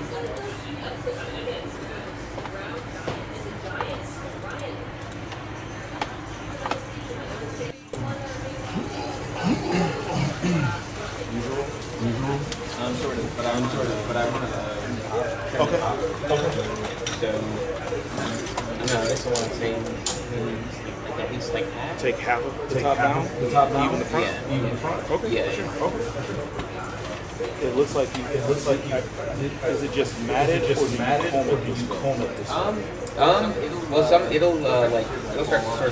Usual. But I want to. Okay. So, no, that's the one I'm saying. Like at least like half. Take half of The top down. The top down. Even the front. Yeah. Even the front. Okay. Yeah. Sure. Okay. It looks like you. Is it just matted? Or do you comb it this way? Well, it'll start to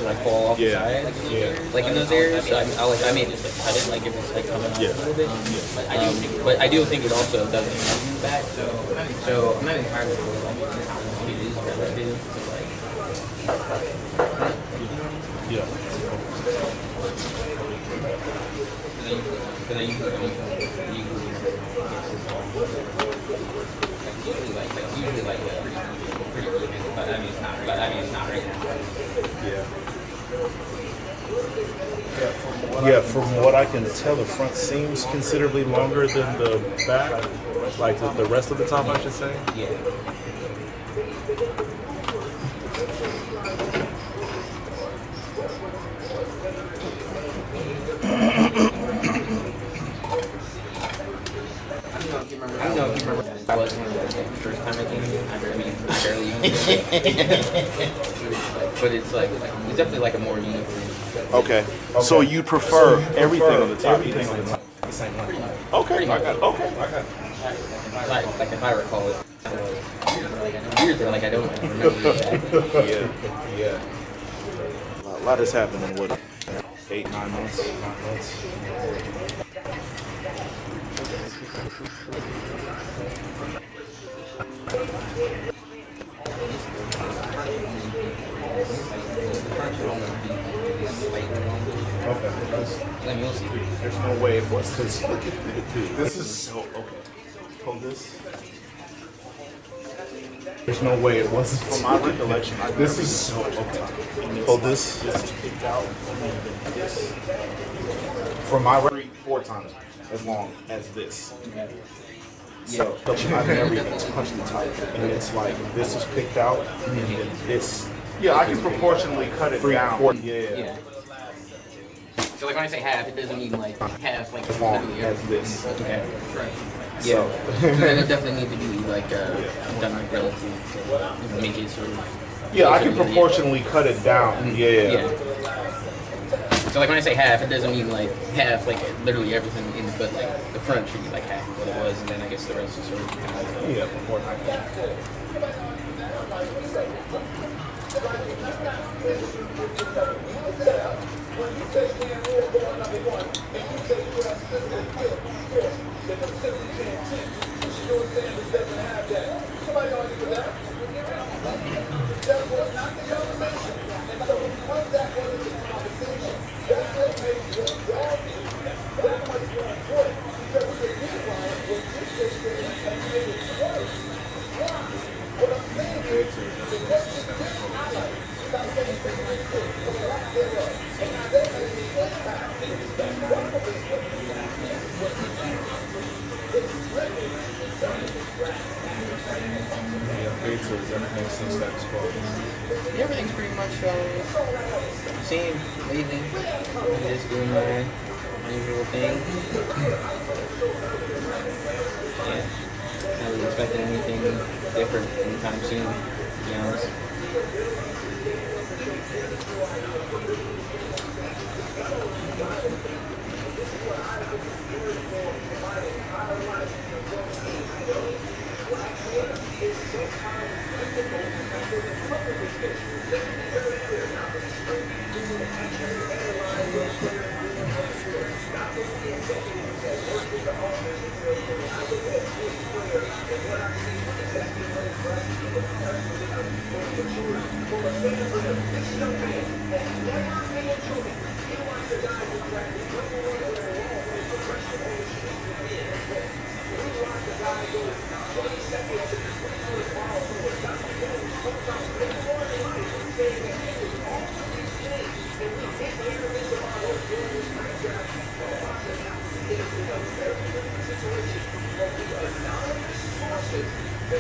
like fall off the sides. Yeah. Like in those areas, so I may just like cut it, like if it's like coming off a little bit. But I do think it also doesn't have you back. So I'm not entirely sure like what it is relative to like. Yeah. Because I usually pretty even, but I mean it's not right now. Yeah. Yeah, from what I can tell, the front seems considerably longer than the back, like the rest of the top, I should say. Yeah. I don't know if you remember. I was one of the first time I came here. I barely even. But it's like it's definitely like a more uniform. Okay. So you prefer everything on the top? Everything on the top. Okay. I got it. Like if I recall it. Weird that like I don't remember exactly. Yeah. A lot has happened in what? 8, 9 months. Okay. There's no way it was this. This is so okay. Hold this. There's no way it wasn't. From my recollection, this is so okay. Hold this. This is picked out. This. From my recollection, 4 times as long as this. So I've never even touched the top, and it's like this is picked out, and this. Yeah, I can proportionally cut it down. 4. Yeah. So like when I say half, it doesn't mean like half like As long as this. Okay. Right. Yeah. So then it definitely needs to be like done like relative to make it sort of. yeah, I can proportionally cut it down. Yeah. So like when I say half, it doesn't mean like half, like literally everything in, but like the front should be like half of what it was, and then I guess the rest is sort of kind of. Yeah, proportionally. Everything's pretty much same, amazing. I'm just doing my usual thing. Yeah, not really expecting anything different anytime soon, to be honest. Are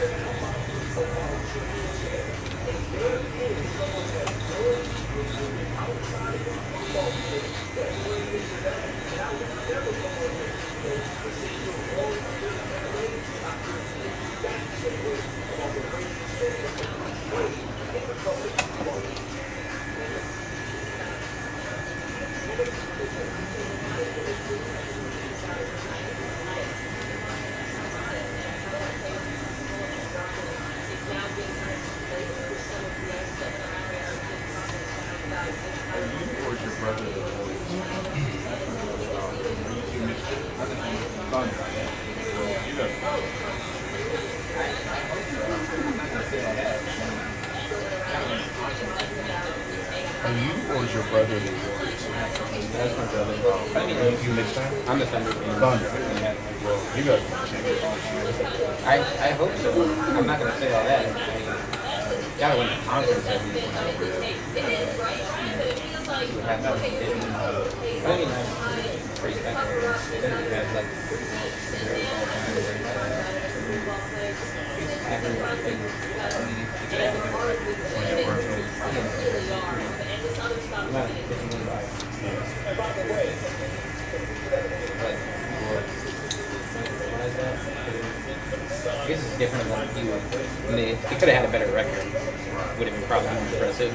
you or is your brother the Warriors? That's my brother. I mean, You mixed time? I'm the Thunder fan. Thunder. Well, you guys are champions. I hope so. I'm not gonna say all that. I gotta win the conference every year. We have that. I mean, I'm pretty thankful. They didn't have like everything. I guess it's different than you. I mean, it could have had a better record. Would have been probably more impressive.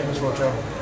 Let's watch out.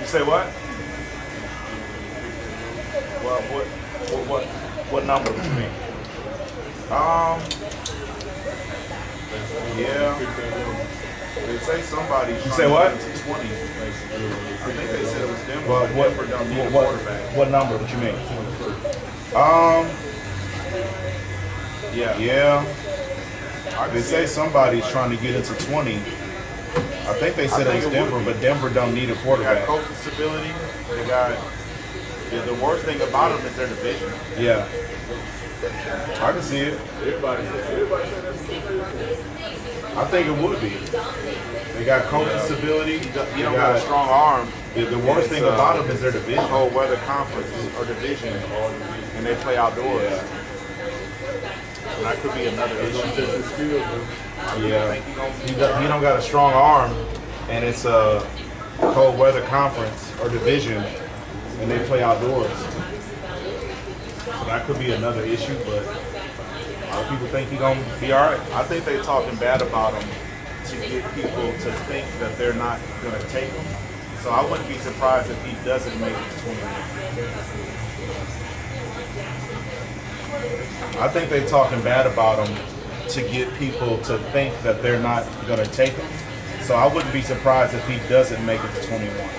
say what? What number would you mean? Yeah. They say somebody. You say what? 20. I think they said it was Denver. Well, Denver don't need a quarterback. What number? What you mean? Yeah. They say somebody's trying to get into 20. I think they said it was Denver, but Denver don't need a quarterback. They got coaching stability. They got. The worst thing about them is their division. Yeah. I can see it. Everybody I think it would be. They got coaching stability. You don't got a strong arm. The worst thing about them is their division. Cold weather conference or division, and they play outdoors. Yeah. And that could be another issue. Yeah. He don't got a strong arm, and it's a cold weather conference or division, and they play outdoors. So that could be another issue, but a lot of people think he's gonna be all right. I think they're talking bad about him to get people to think that they're not gonna take him. So I wouldn't be surprised if he doesn't make it to 21. I think they're talking bad about him to get people to think that they're not gonna take him. So I wouldn't be surprised if he doesn't make it to 21.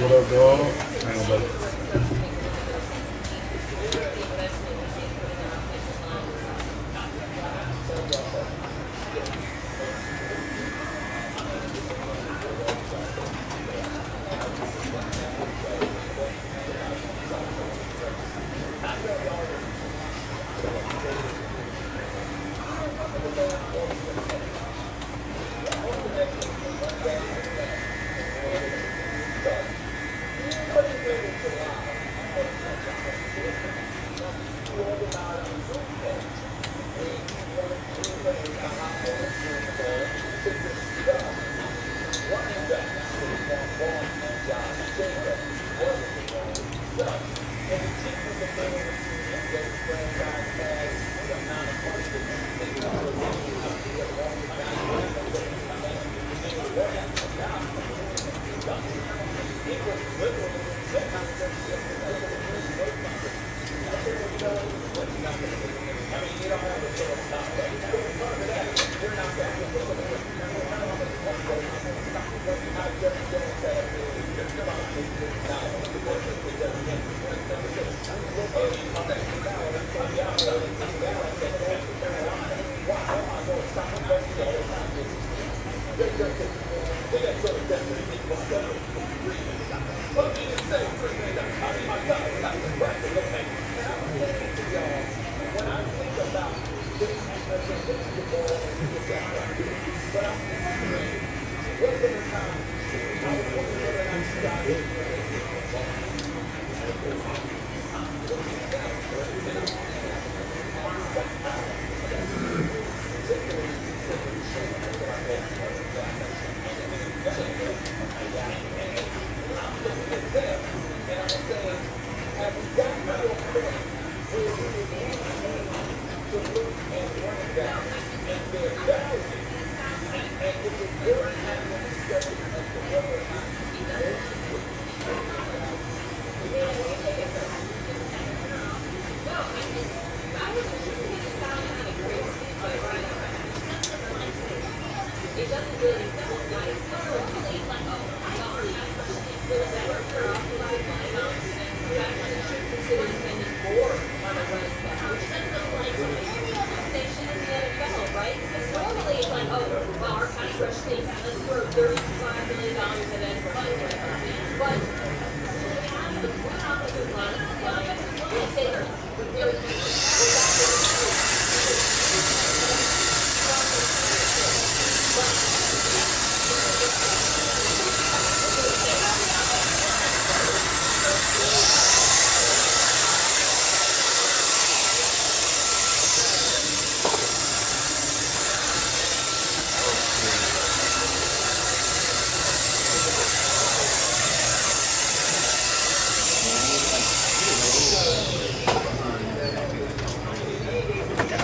What up, dog? Hang on, buddy.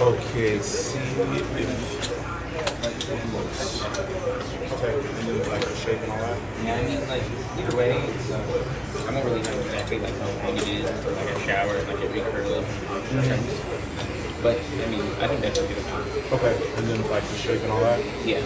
Okay, see if okay, and then like the shape and all that. Yeah, I mean, like, either way, it's, I don't really know exactly, like, how long it is until, like, I shower and, like, get recurled. But, I mean, I think that's a good amount. Okay, and then like the shape and all that. Yeah.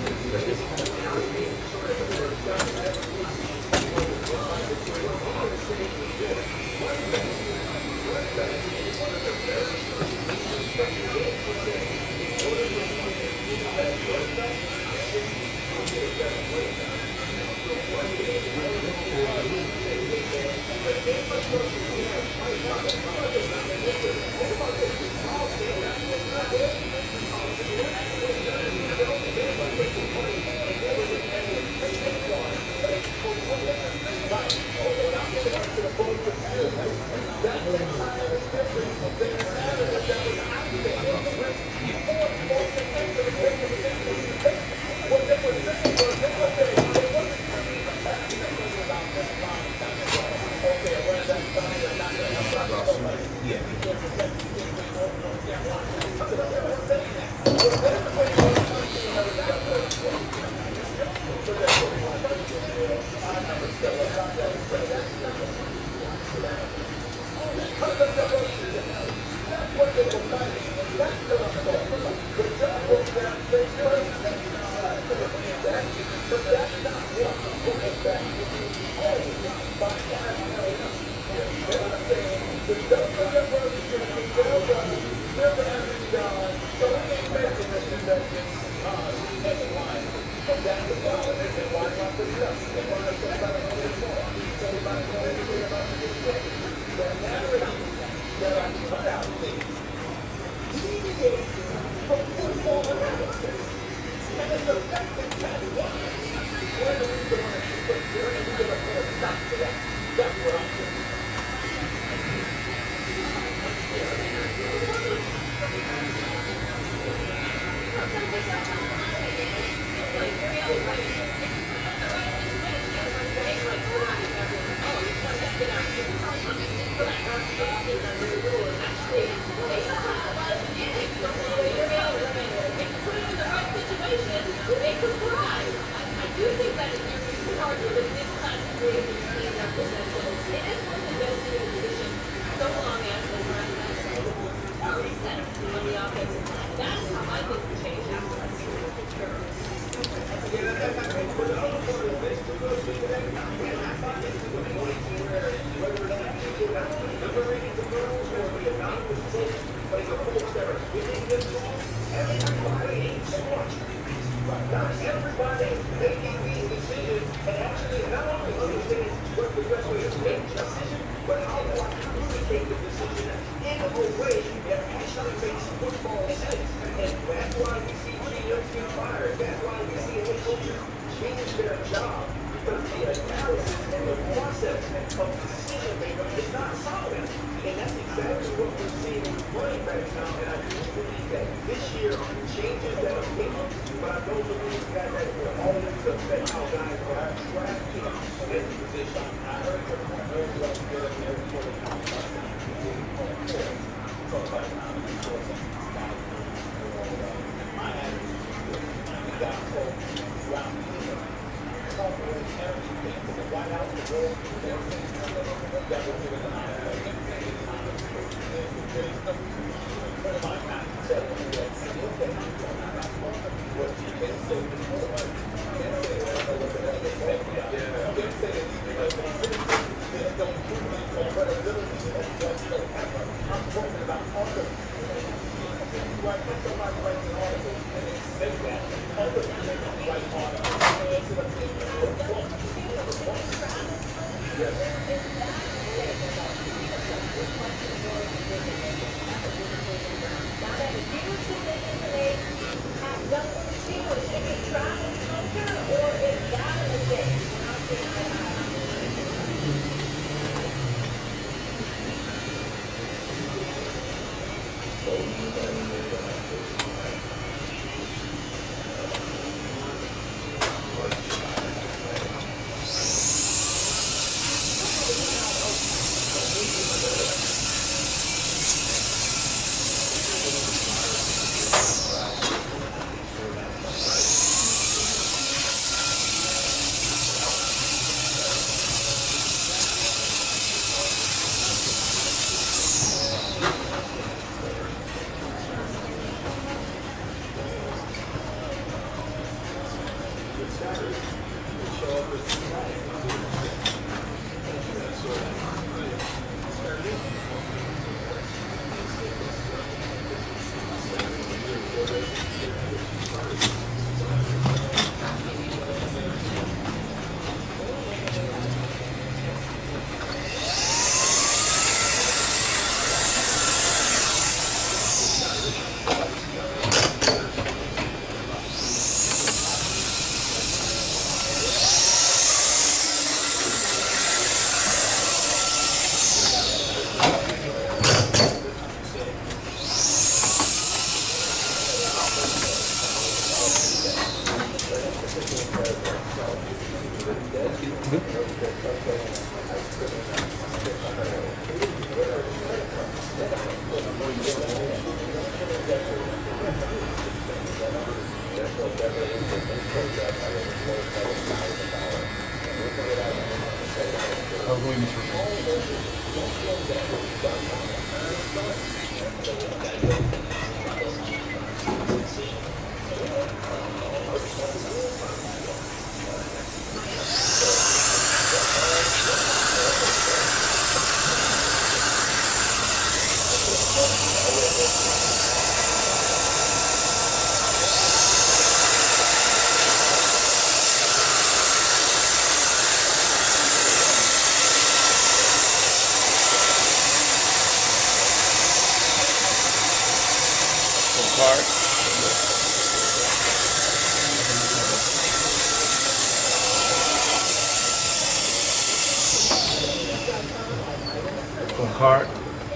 Card.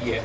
Yeah.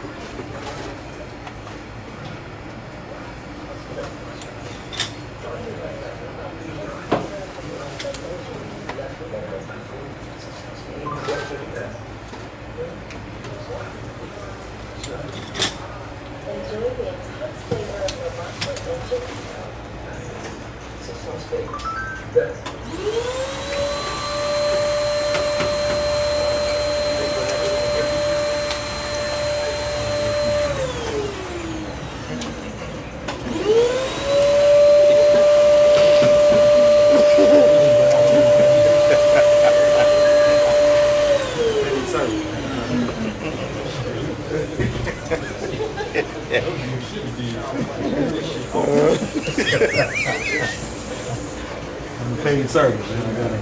I'm a paid service, man. I gotta.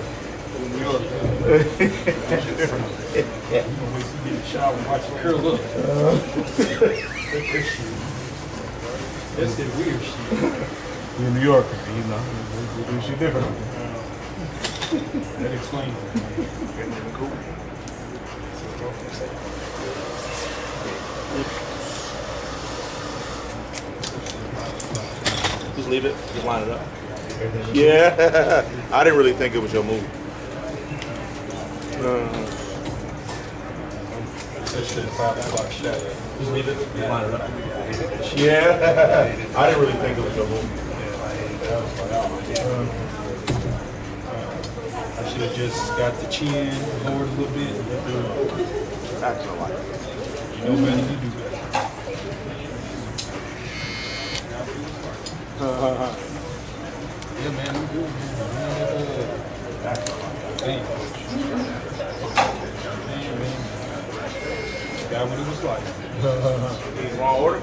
New York. Yeah. You get a shower and watch it curl up. That's that weird shit. You're a New Yorker, you know. We do shit different. That explains it. Cool. Just leave it. Just line it up. Yeah. I didn't really think it was your move. That shit 5 o'clock shot. Just leave it. Just line it up. Yeah. I didn't really think it was your move. I should have just got the chin lowered a little bit. Acting like it. You know better, you do better. Yeah, man, we good, man. Damn. Man. Got what it was like. Wrong order?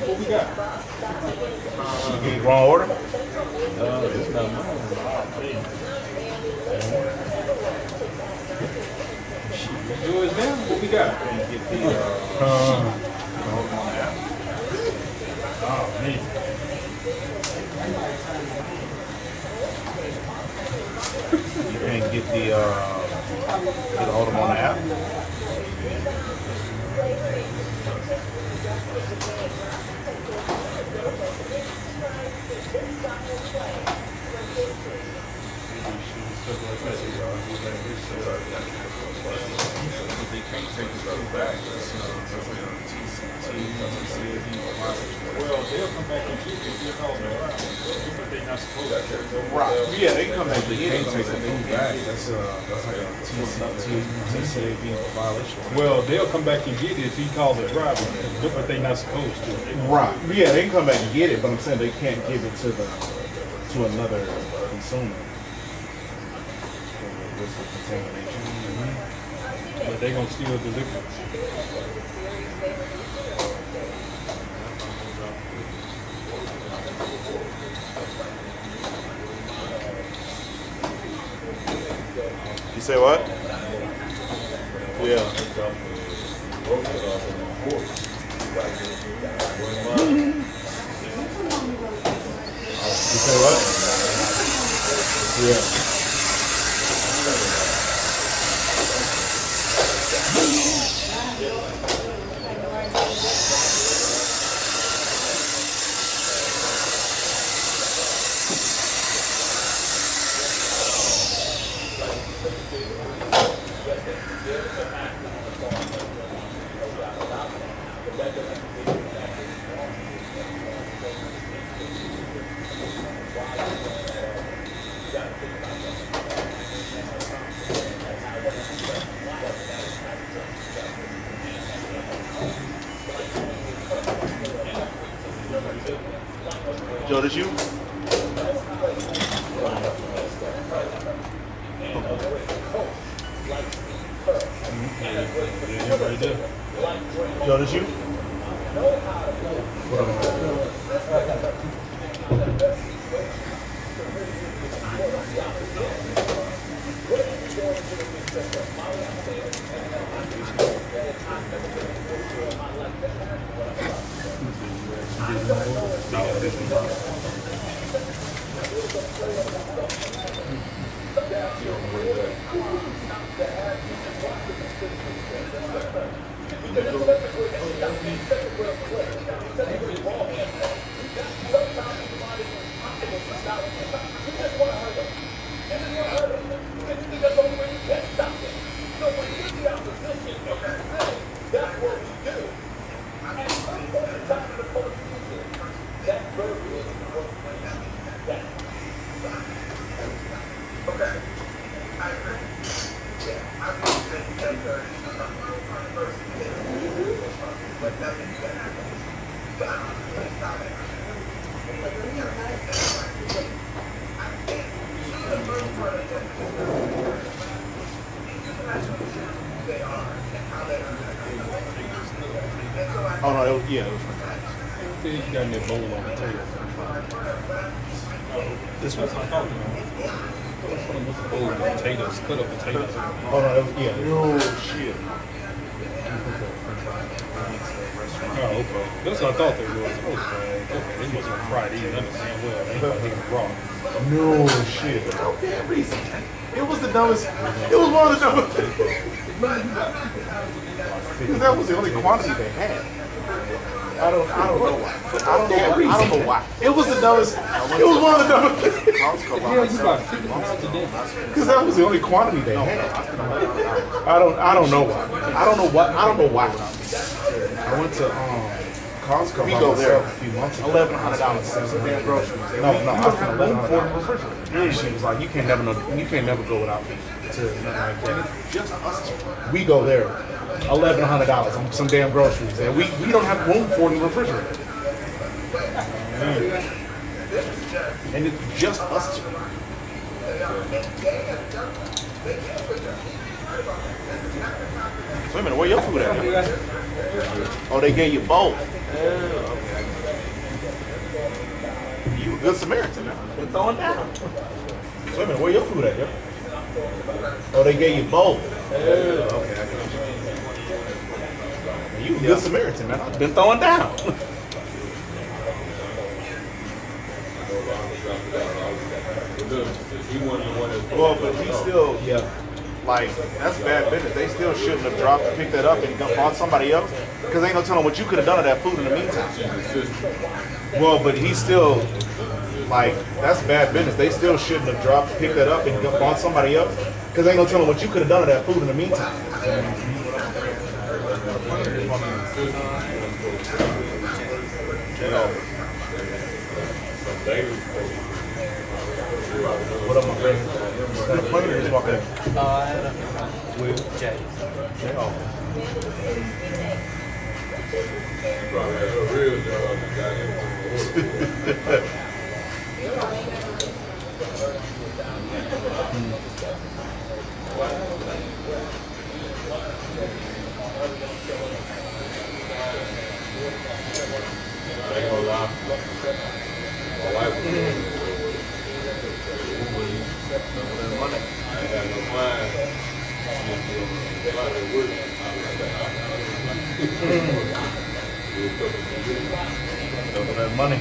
What we got? Wrong order? It's not mine. Yours now? What we got? Get the, Oh, man. you can't get the hold them on the app. Well, they'll come back and get it if you're calling it right. But they're not supposed to. Right. Yeah, they can come back to get it. Take the move back. That's like a TCAB violation. Well, they'll come back and get it if he calls it driving, but they're not supposed to. Right. Yeah, they can come back and get it, but I'm saying they can't give it to another consumer. Risk of contamination. But they're going to still deliver it. You say what? Yeah. You say what? Yeah. Joe, did you? Yeah, right there. Joe, did you? And so I Oh no, it was, yeah, it was. You got in that bowl on potatoes. This That's one. what I thought, bowl of potatoes, cut up potatoes. Oh no, it was, yeah. Oh shit. Oh, okay. That's what I thought they was. Okay, they must have fried these. I understand well. They ain't gonna eat them raw. No shit. No damn reason. It was the dumbest. It was one of the dumbest. Because that was the only quantity they had. I don't know why. I don't know why. It was the dumbest. It was one of the dumbest. Yeah, you about 50 pounds a day. Because that was the only quantity they had. I don't know why. I don't know why. I went to Costco. We go there. A few months ago. $1,100 some damn groceries. No, I spent $1,100. She was like, you can't never go without me to nothing like that. Just us two. We go there, $1,100 on some damn groceries, and we don't have room for it in the refrigerator. And it's just us two. Wait a minute, where your food at? Oh, they gave you both. You a good Samaritan now. Been throwing down. Wait a minute, where your food at, yo? Oh, they gave you both. Okay, I got you. You a good Samaritan, man. I've been throwing down. Well, but he still, like, that's bad business. They still shouldn't have dropped, picked that up and bought somebody else. Because ain't no telling what you could have done to that food in the meantime. Well, but he still, like, that's bad business. They still shouldn't have dropped, picked that up and bought somebody else. Because ain't no telling what you could have done to that food in the meantime. What up, my friend? Is that a plane or just walking in? I don't know. With Jay. Oh. Double that money.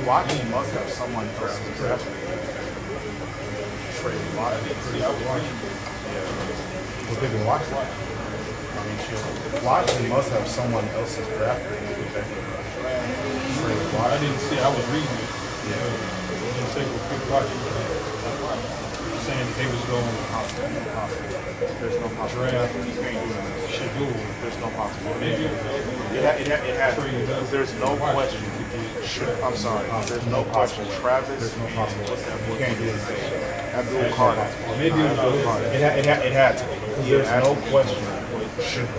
Watching must have someone else's draft. Trade What they've been watching? I mean, shit. Watching must have someone else's draft. I didn't see. I was reading it. It didn't say what people watching. Saying that they was going There's no possibility. draft You can't do that. schedule. There's no possibility. Maybe It had there's no question. I'm sorry. There's no question. Travis. There's no possibility. You can't do this. Abdul Carter. maybe it was It had to. There's no question.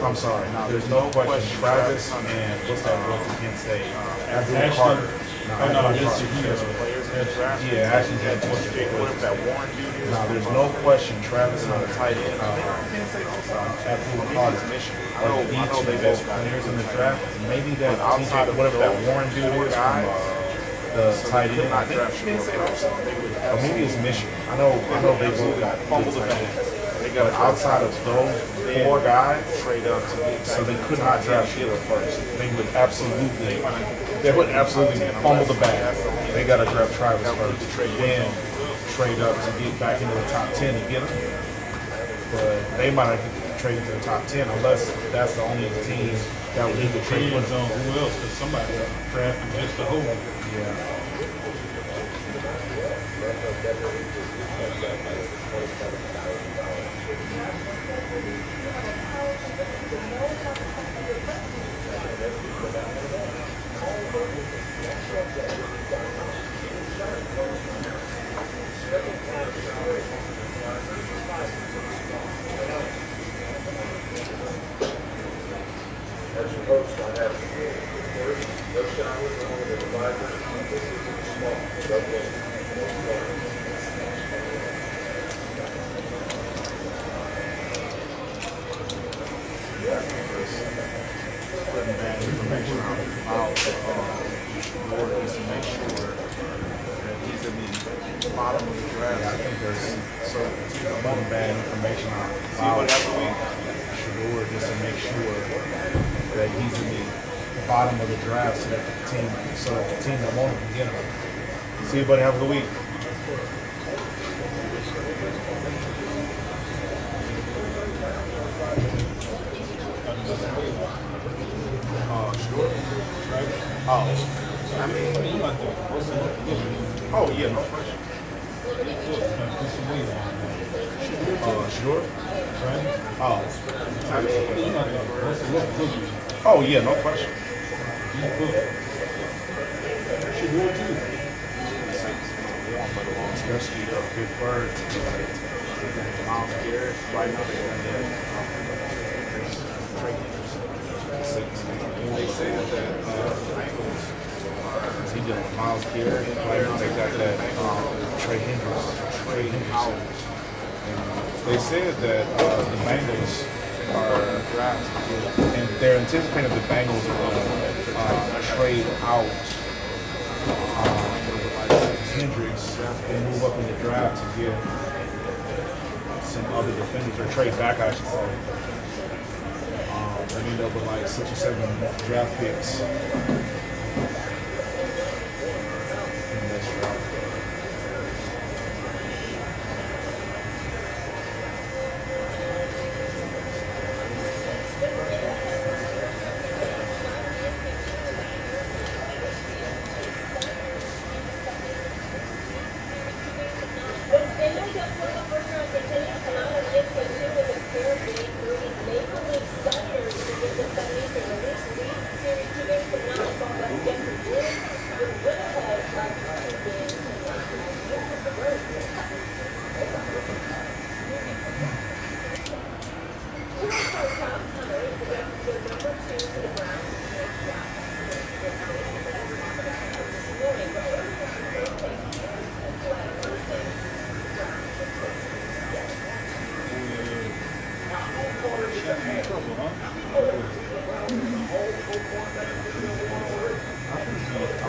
I'm sorry. There's no question. Travis and what's that boy from Kent State? Abdul Carter. Yeah, Ashton had what's the big that Warren dude is. No, there's no question. Travis and tight end. Abdul Carter. I know they best players in the draft. Maybe that outside of whatever that Warren dude is from the tight end. I think or maybe it's Michigan. I know they both got fumbled the bag. But outside of those 4 guys, so they could not draft Sheila first. They would absolutely fumble the bag. They got to draft Travis first, then trade up to get back into the top 10 to get him. But they might not get traded to the top 10 unless that's the only team that would need to trade Depends on who else, because somebody drafted just to hold. Yeah. As your host, I have first, no showers, along with advisors, this is small, Putting bad information out Lord needs to make sure that he's in the bottom of the draft. I think there's some bad information out. Shador just to make sure that he's in the bottom of the draft so that the team that won't can get him. See you, buddy. Have a good week. Sure. Oh, I mean, oh yeah, no question. Sure. Oh, I mean, oh yeah, no question. Especially a good bird. Miles Garrett, right now they're They said that Bengals He dealing with Miles Garrett. Right now they got that Trey Hendricks. They said that the Bengals are and they're anticipating the Bengals will trade out Hendricks and move up in the draft to get some other defenders or trade back, I should say. They end up with like 6 or 7 draft picks. In this draft.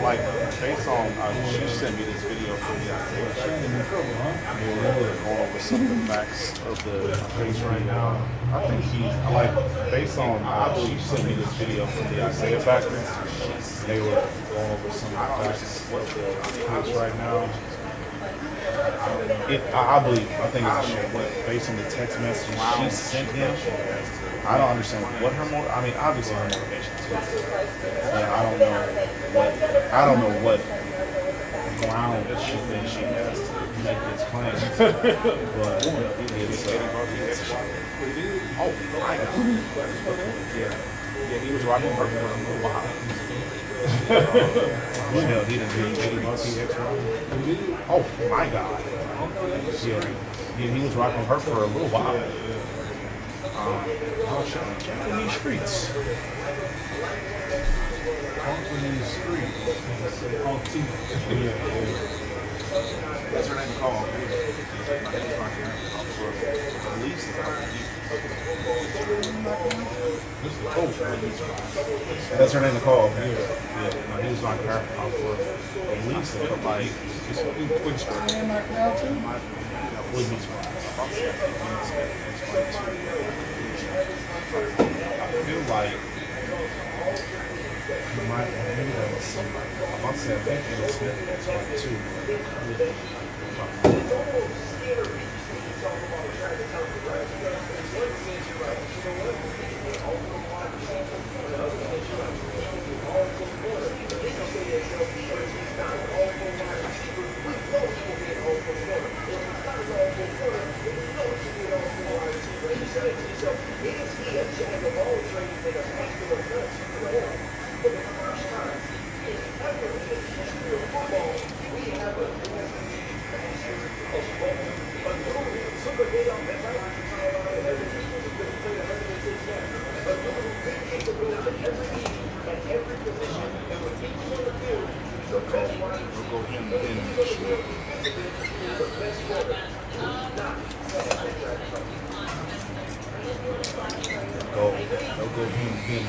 like based on she sent me this video for the going over some of the facts of the case right now. I think he's like based on She sent me this video from the Isaiah factors. they were going over some of the facts of the case right now. I believe I think it's a shame, but based on the text messages she sent him, I don't understand what her I mean, obviously her motivation is. Yeah, I don't know what ground that she thinks she has to make this claim. But it's Oh my God. Yeah, he was rocking her for a little while. hell, he didn't do Eddie Murphy X-Ray. Oh my God. Yeah, he was rocking her for a little while. Oh, Shawn, jump in these streets. Punk in these streets. Punk T. Yeah. That's her name called. My name's not here. At least This is coach, right? that's her name Nicole. Yeah. No, he was like her for at least like It's a big quick start. would be surprised. I feel like you might maybe that was somebody. I'm about to say I think it was Smith that's like two. We'll go him then. They'll go him then.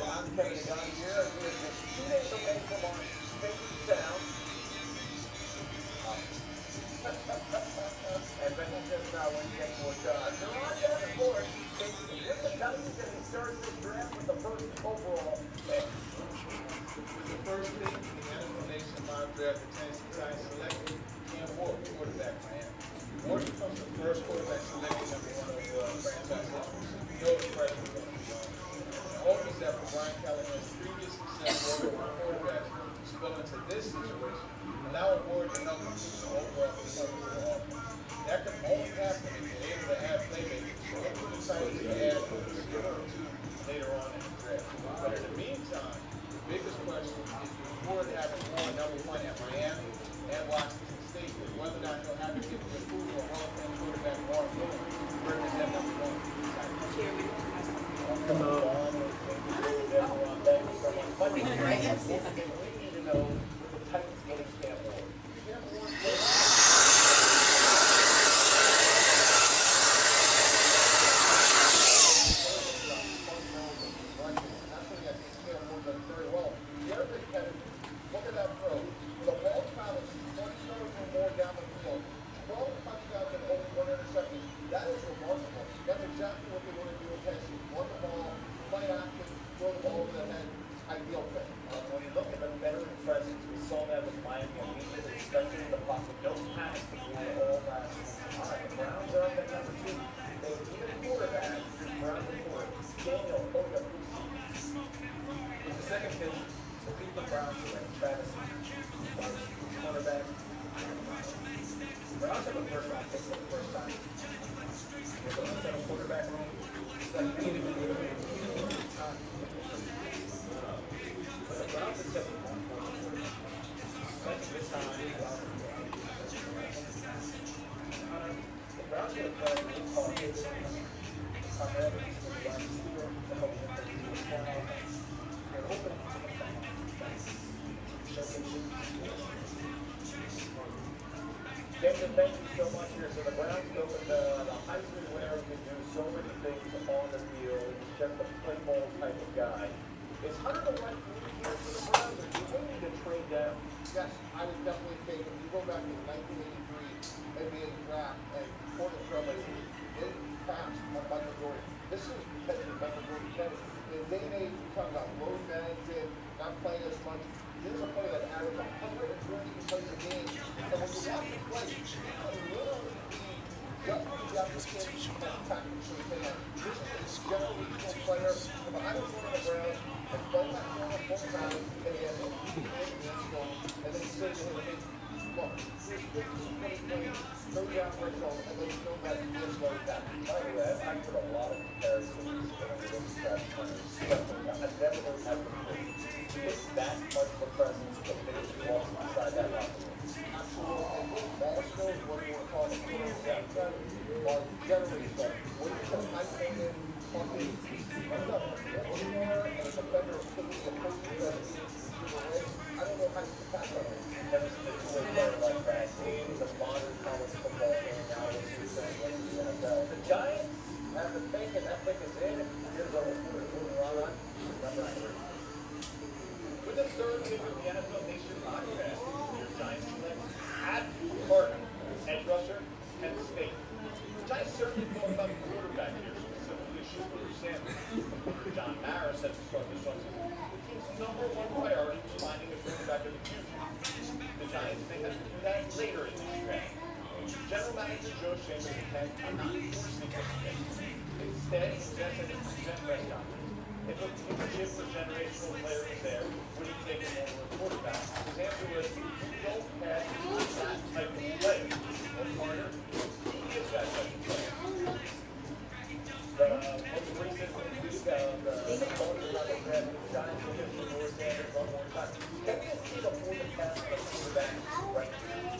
I'm Kevin Gunn here. We're just 2 days away from our favorite sound. And then just now when you get more time. So on down the board, with the Cubbies, and he starts this draft with the first overall pick. The first pick in the NFL Nation mock draft, the Tennessee Titans selected Cam Ward, quarterback, Miami. Ward becomes the first quarterback selected number 1 overall franchise history. No impression of all of that for Brian Callahan's previous success working with quarterbacks spill into this situation, allowing Ward to help improve the overall performance of the offense. That can only happen if you're able to add playmakers. So look for the Titans to add a skill or two later on in the draft. But in the meantime, the biggest question is Ward having more number 1 at Miami and Washington State, is whether or not he'll have to get the approval of Hall of Fame quarterback Mark Miller to represent number 1 for the Titans. But we need to know the Titans getting Cam Ward. Cam Ward very well. The other thing, Kevin, look at that throw. The ball travels 20 yards or more down the field. 12 touchdowns and over 1 interception. That is remarkable. That's exactly what they want to do in Tennessee. Run the ball, play action, throw the ball over the head. Ideal fit. When you look at the veteran presence, we saw that with Miami and Egypt, especially in the pocket. No panic before all last season. All right, the Browns are up at number 2. They need a quarterback. Browns report Daniel Oda. With the second pick, the Cleveland Browns select Travis, quarterback. Browns have a first-round pick for the first time. They're going to set a quarterback room. But the Browns are 7-1. This time, the Browns are playing with Paul Gibbs. Primarily, he's the wide receiver. The whole thing is going on. They're hoping David, thank you so much here. So the Browns go with the Heisman winner who can do so many things on the field. He's just a play ball type of guy. Is Hunter the right move here for the Browns, or do they need to trade down? Yes, I would definitely take it. You go back to the 1983 NBA draft and Portland Trailblazers, they passed on Michael Jordan. This is because of Michael Jordan said it. In the day and age, we talk about low management, not playing as much. Here's a player that averaged 120 plays a game. And when you watch him play, you can literally be just the opportunity to attack him. So this is a generational player. If I was one of the Browns, and play that corner full time, and he has a and then you say to him, hey, look, here's 15, 20 plays, no generational, and then you know that he is low back. By the way, I put a lot of comparisons when I look at that players. I've never heard that before. It's that much of a presence the minute you walk inside that locker room. Absolutely. Ball skills, what you want to call it, are generational. When you can high point in, fucking, end up more and a defender of taking the first away. I don't know how you can pass on it. Never seen a two-way player like that in the modern college football game. Now it's just saying what the NFL. The Giants have the pick, and that pick is in. Here's our reporter moving on. Number 3. With the third pick of the NFL Nation podcast, your Giants select Admiral Carter, edge rusher, Penn State. The Giants certainly thought about the quarterback here, specifically Shooter Sanders. John Mara said to start this offseason, the team's number 1 priority was finding a quarterback of the future. The Giants may have to do that later in this draft. General Manager Joe Chambers intends on not forcing this pick. Instead, he suggested a press conference. If a chip for generational players there, would he take him over a quarterback? His answer was, you don't have that type of player. Or Carter, he is that type of player. The most recent week, the Colts are not going to grab the Giants will get Shooter Sanders one more time. Can we see the full pass of the quarterback right now?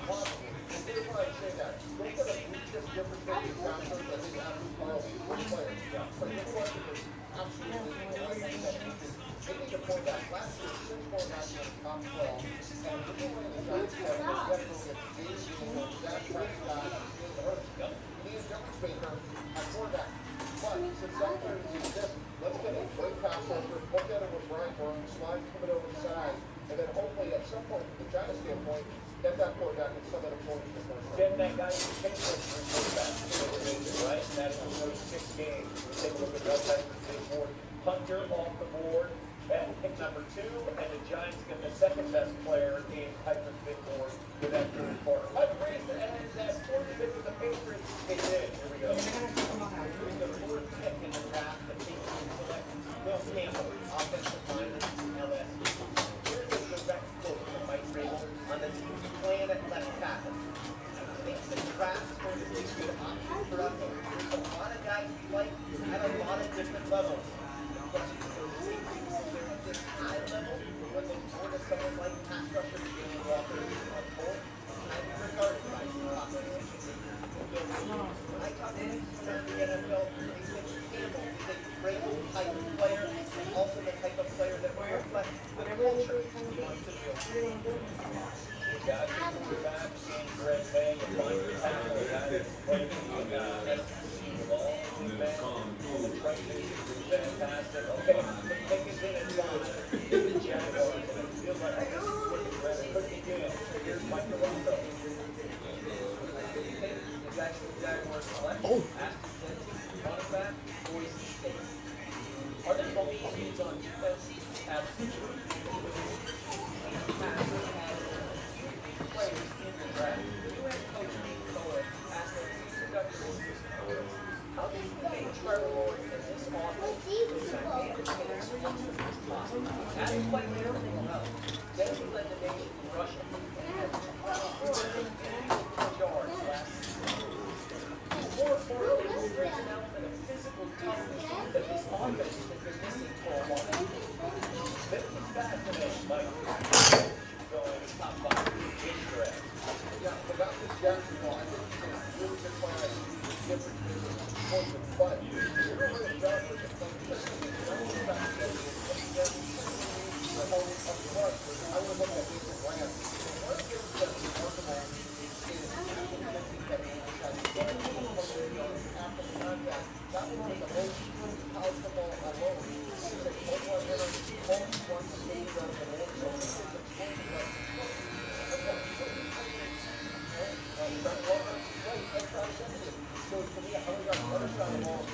Possibly. Here's why I say that. Look at a just different thing in Johnson than his absolute quality. One player. But the question is absolutely they need to point out last year, 6 more guys in the top 12. And if you're one of the Giants, you have to go get James Jones, Zach Prescott, and Jalen Hurts. You need a difference maker at quarterback. But since some players do this, let's get a great pass rusher, look at it with Brian Burns, slide coming over the side, and then hopefully at some point, from the Giants standpoint, get that quarterback and some of the points in the first round. Get that guy who takes those three quarterbacks to the division, right? And that's in those 6 games. We take a look at that type of big board. Hunter off the board at pick number 2, and the Giants get the second best player in Piper's big board with that third quarter. Mike Reese and that fourth pick with the Patriots is in. Here we go. Here's the fourth pick in the draft. The Patriots select Bill Campbell, offensive lineman, LSU. Here's the direct quote from Mike Reese on the team's plan at left tackle. I think the draft is going to be a good option for us. There's a lot of guys we like at a lot of different levels. The question is, the safeties, if they're at this high level, when they sort of someone like pass rusher, Jalen Walker, on board, highly regarded by the offensive. When I talk to these around the NFL, they think Campbell is a great type of player, and also the type of player that will reflect the culture he wants to build. We've got a quarterback in Greg May, and Mike Tackle, a guy that's played in the SEC with all the men. The training is fantastic. Okay, the pick is in at 5. The Jaguars, and it feels like this is what the Reds could begin. Here's Mike Toronto. Is actually the Jaguars select. Ashton Jensen, running back, Boise State. Are there multiple needs on defense? Absolutely. Players in the draft. You had Coach Pete Cohen ask them introductory how do you make Trevor Lawrence in this offense as playing everything else? Then he led the nation in rushing. He had 24 yards last season. More importantly, he brings an element of physical toughness that this offense has been missing for a while. Then he's back today, Mike. Going top 5 in draft. Yeah, without this Jacksonville, I think he's a really good player. I think he's different than but you're really done with the thing. I would look at Nathan Graham. One of the things that's remarkable is that he has very little mobility after the contact. That was one of the most college football alone. He's a 21 hitter, only one to lead on the Lord. So this is explosive. So for me, I only got the other side of the ball.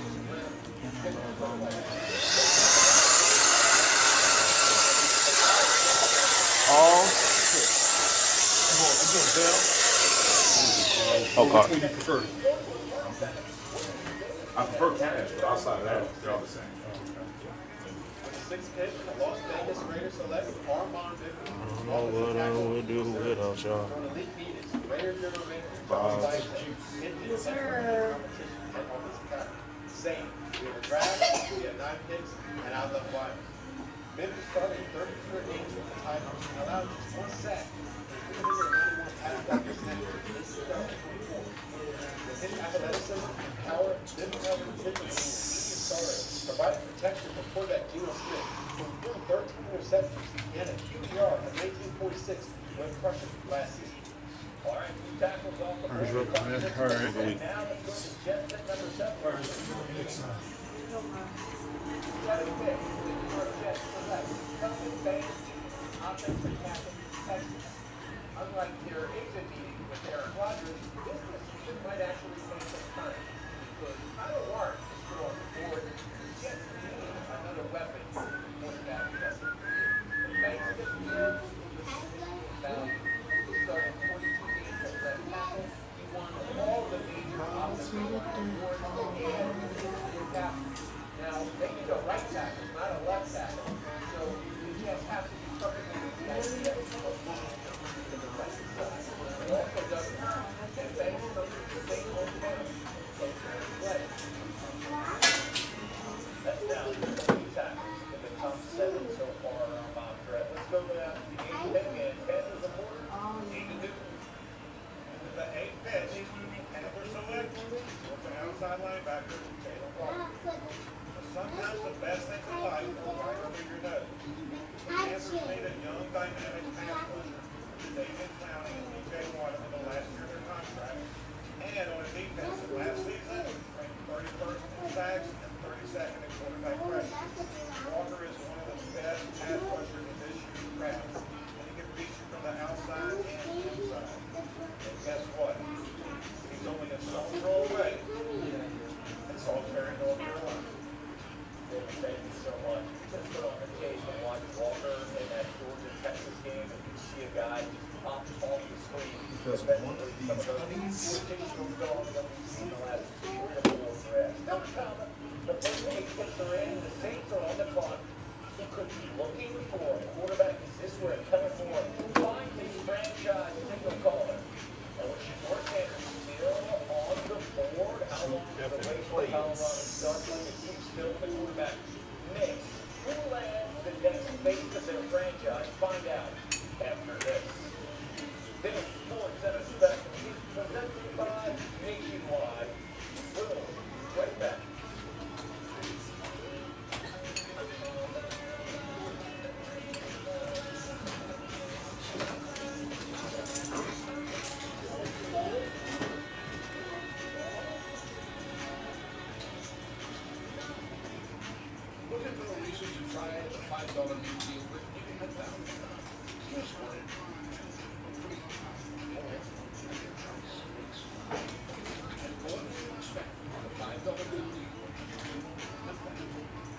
Okay. Which one do you prefer? I prefer cash, but outside of that, they're all the same. 6th pick, Las Vegas Raiders select Armand Vickers. I don't know what I would do without y'all. From the Elite Phoenix, Raiders general manager John Dyson. Yes, sir. Same. We have a draft, we have 9 picks, and I love why. Memphis started 33 games with the Tigers and allowed just 1 sack. 391 pass touches in 2024. With his athleticism and power, Memphis has been particularly a medium starter, providing protection for quarterback Geno Smith, who threw 13 interceptions and a QBR of 1946 when crushing last season. All right, 2 tackles off the board. All right. And now let's go to Jets at number 7. Seven picks. Jets select Kelvin Banks, offensive tackle, Texas. Unlike their exit meeting with Aaron Rodgers, this decision might actually take some time because Tyler Warren is still on the board. The Jets need another weapon for that weapon. Banks gets the edge. Value. He started 42 games at left tackle. He won all the major offensive awards and the captain. Now, they need a right tackle, not a left tackle. So the Jets have to be perfectly idea of moving to the right side. It also doesn't hurt if Banks comes to the same old down. So play. That's down to the 2 tackles in the top 7 so far on Bob Brett. Let's go down to the 8th pick and 10 is a border. Nathan Newton. The 8th pitch. Panther select. With the outside linebacker, Jalen Walker. Sometimes the best thing in life is right under your nose. The Panthers need a young, dynamic pass rusher. David Clowney and DJ Watt in the last year of their contract. And on defense, last season, ranked 31st in sacks and 32nd in quarterback pressure. Walker is one of the best pass rushers in this year's draft, and he can beat you from the outside and inside. And guess what? He's only a stone's throw away. And Salisbury, North Carolina. David, thank you so much. You just put on the tape and watch Walker in that Georgia-Texas game, and you see a guy just pop off the screen. Because one of these rotational dogs that we've seen the last 3 or 4 drafts. Now, Tom, the first 8 picks are in, the Saints are on the clock. He could be looking for a quarterback. Is this where Kellen Moore finds his franchise signal caller? And with Short Sanders still on the board, how long is the wait for Colorado Dudley to keep still the quarterback mix? Who lands the next face of their franchise? Find out after this. This Sports Center special is presented by Nationwide. We'll be right back. Looking for a reason to try the $5 meal deal with $10,000. Here's one. Free. Your choice makes and more than you expect. The $5 meal deal.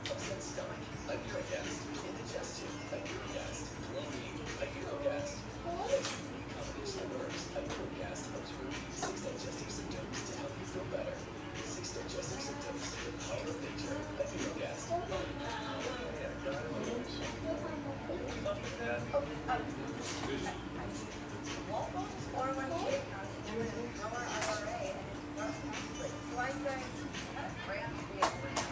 Upset stomach, like you're a guest. Indigestion, like you're a guest. Bloating, like you're a guest. That's a unique combination of herbs. Like you're a guest helps relieve 6 digestive symptoms to help you feel better. 6 digestive symptoms, the power of nature, like you're a guest. Walpole's 401k account is doing a lower IRA and it's not tax-free. So I say, let it grant be a grant.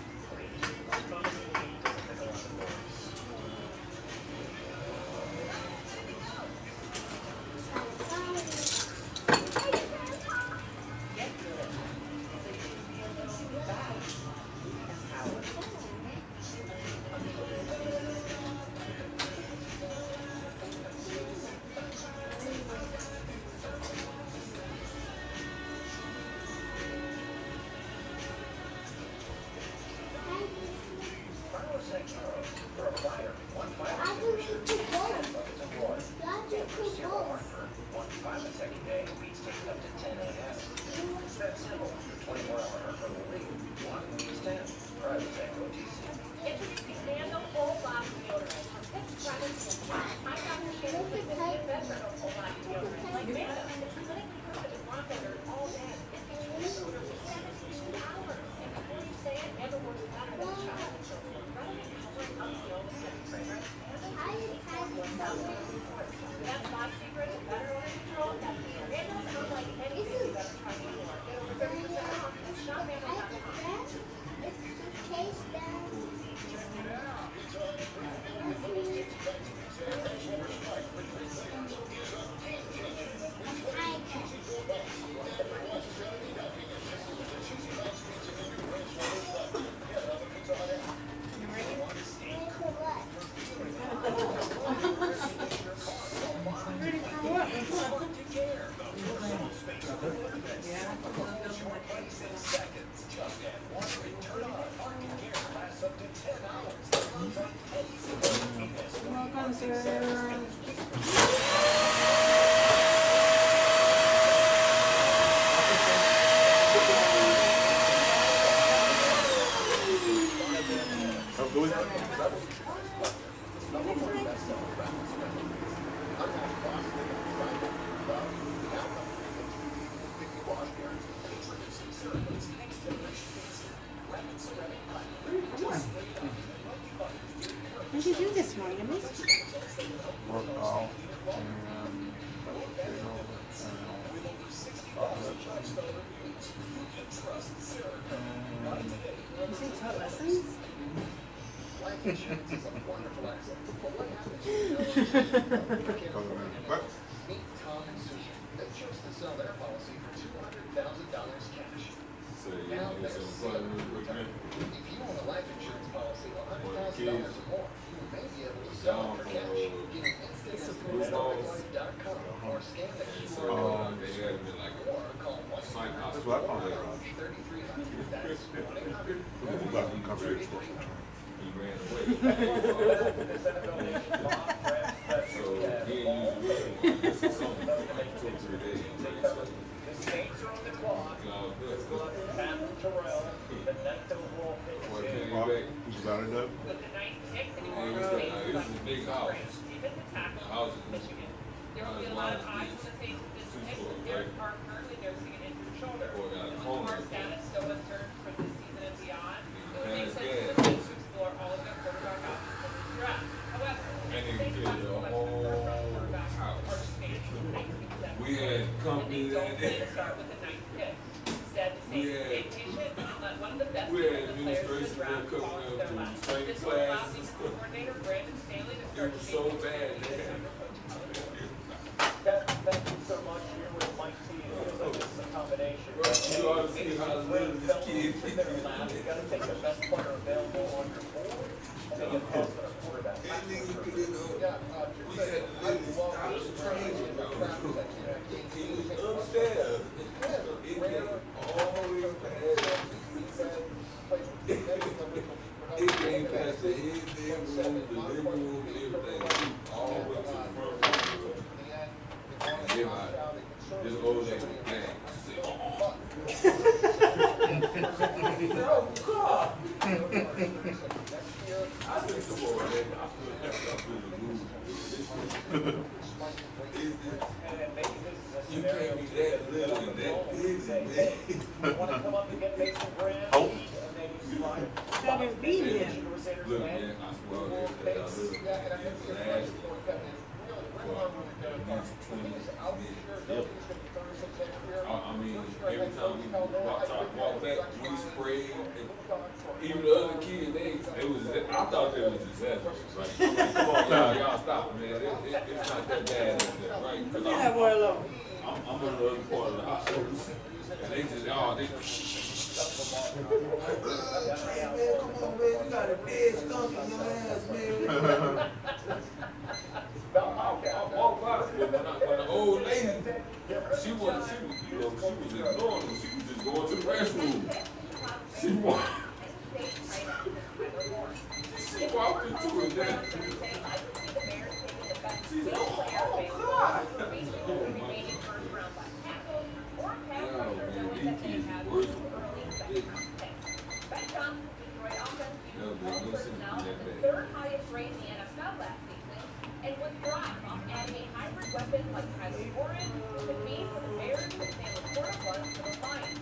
Get good. So you can be a little bad and powerful. Carlos St. Charles, for a fire, 1 fire extinguisher, 10 buckets of water. And for zero heartburn, 1 5-second day, weeds take up to 10 a.m. It's that simple. For 24-hour heartburn relief, 1 weeds 10. Private Sango TC. Introducing Nano Whole Body Deodorant from Pitts Private Sango. I'm Dr. Shannon with the inventor of whole body deodorant. Like Nano, it's clinically proven to block odor all day. It features odor for 72 hours. And before you say it, never works better than a child. So for relevant covering of the old fragrance, that's my secret to better odor control. That's Nano, unlike anything you've ever tried before. Get over 30% off at shopnano.com. Welcome, sir. What did you do this morning? I missed you. work out You say taught lessons? Life insurance is a wonderful asset. But what happens when you know Meet Tom and Susan. They chose to sell their policy for $200,000 cash. Now they're selling retirement. If you own a life insurance policy of $100,000 or more, you may be able to sell it for cash. Get instant at life.com or scan the QR code on your screen or That's what I call it. Who got them covered? He ran away. So he ain't usually this is something like 2 or 3 days. The Saints are on the clock. Captain Terrell, the ninth overall pick. Who's got it up? With the ninth pick, and Yeah, you this want is a big house. defensive tackle, House is Michigan. There will be a lot of eyes on the Saints with this pick. Derek Carr currently nursing an injured shoulder. With Lamar's status so uncertain for this season and beyond, it would make sense for the Saints to explore all of their quarterback options in this draft. However, the Saints left the first-round quarterback are standing in 1970. We had company And they don't that plan to start with the ninth pick. Instead, the Saints stay patient and let one of the best we had defensive players in the administration draft coming fall to up their to lap. strength This will allow classes. defensive coordinator Brandon Staley to It start was to so make bad. December coaching holiday. Thank you so much. Here with Mike T. It feels like this is a combination. You ought to see how little this kid You got to take the best player available on your board, and then you pass on a quarterback. That nigga could, you know, Yeah, we had to live this college training, bro. He was upstairs. It came always past. It came past the head bedroom, the living room, everything. All the way to the front room. Yeah, man. This old lady was playing. She said, oh, God. I said, come on, man. I feel the mood. You can't be that little and that big, man. You want to come up and get Mason Graham? Oh. And then you slide. Better be there. Look, man, I swear I heard that. I look at the last I mean, every time we walk back, we sprayed. Even the other kids, they was. I thought they was disastrous. Right? I'm like, come on, y'all stop, man. It's not that bad, right? Because Leave that boy alone. I'm on the other part of the house, and they just, they. Hey man, come on, man, you got a dead skunk in your ass, man. I walked by, when the old lady, she was just ignoring him. She was just going to the restroom. She walked into it, then. She said, oh, God. Third highest rate in the NFL last season, and would thrive off adding a hybrid weapon like Tyler Warren could be for the Bears what Sam Laporta was for the Lions.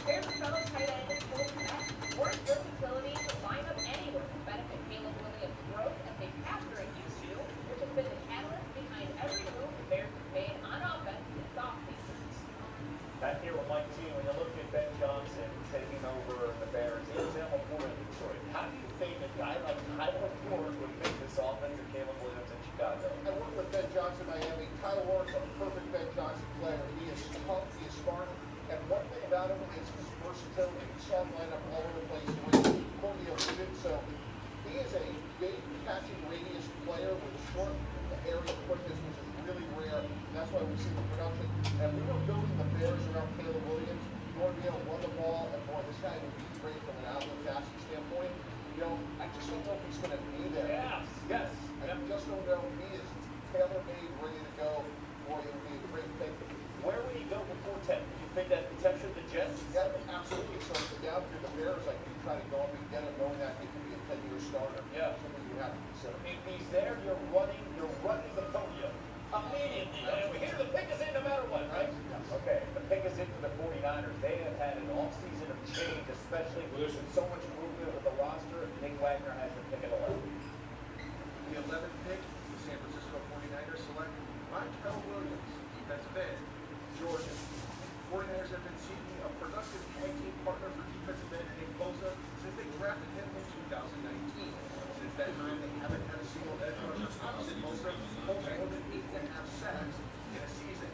Bears fellow tight end and full set, Warren's versatility to line up anywhere to benefit Caleb Williams' growth as a passer at USU, which has been the catalyst behind every move the Bears have made on offense this offseason. Back here with Mike T. When you look at Ben Johnson taking over the Bears, and Sam Laporta in Detroit, how do you think a guy like Tyler Warren would fit this offense and Caleb Williams in Chicago? I worked with Ben Johnson in Miami. Tyler Warren's a perfect Ben Johnson player. He is tough, he is smart, and one thing about him is his versatility. You saw him line up all over the place the way Courtney alluded. So he is a big catching radius player with short area quickness, which is really rare. And that's why we see the production. And if we were building the Bears around Caleb Williams, you want to be able to run the ball, and boy, this guy would be great from an outlet passing standpoint. You know, I just don't know if he's going to be there. Yes. I just don't know if he is tailor-made, ready to go, or it would be a great pick. Where would he go before 10? Do you think that's potentially the Jets? Yeah, absolutely. So down through the Bears, like you try to go up and get him, knowing that he could be a 10-year starter. Yeah. Something you have to consider. If he's there, you're running the podium immediately. And we hear the pick is in no matter what, right? Okay, the pick is in for the 49ers. They have had an off-season of change, especially with so much movement with the roster. Nick Wagner has the pick at 11. The 11th pick, the San Francisco 49ers select Montreal Williams, defensive end, Georgia. 49ers have been seeking a productive joint team partner for defensive end Nick Bosa since they drafted him in 2019. Since that time, they haven't had a single edge rusher opposite Bosa, holds more than 8.5 sacks in a season.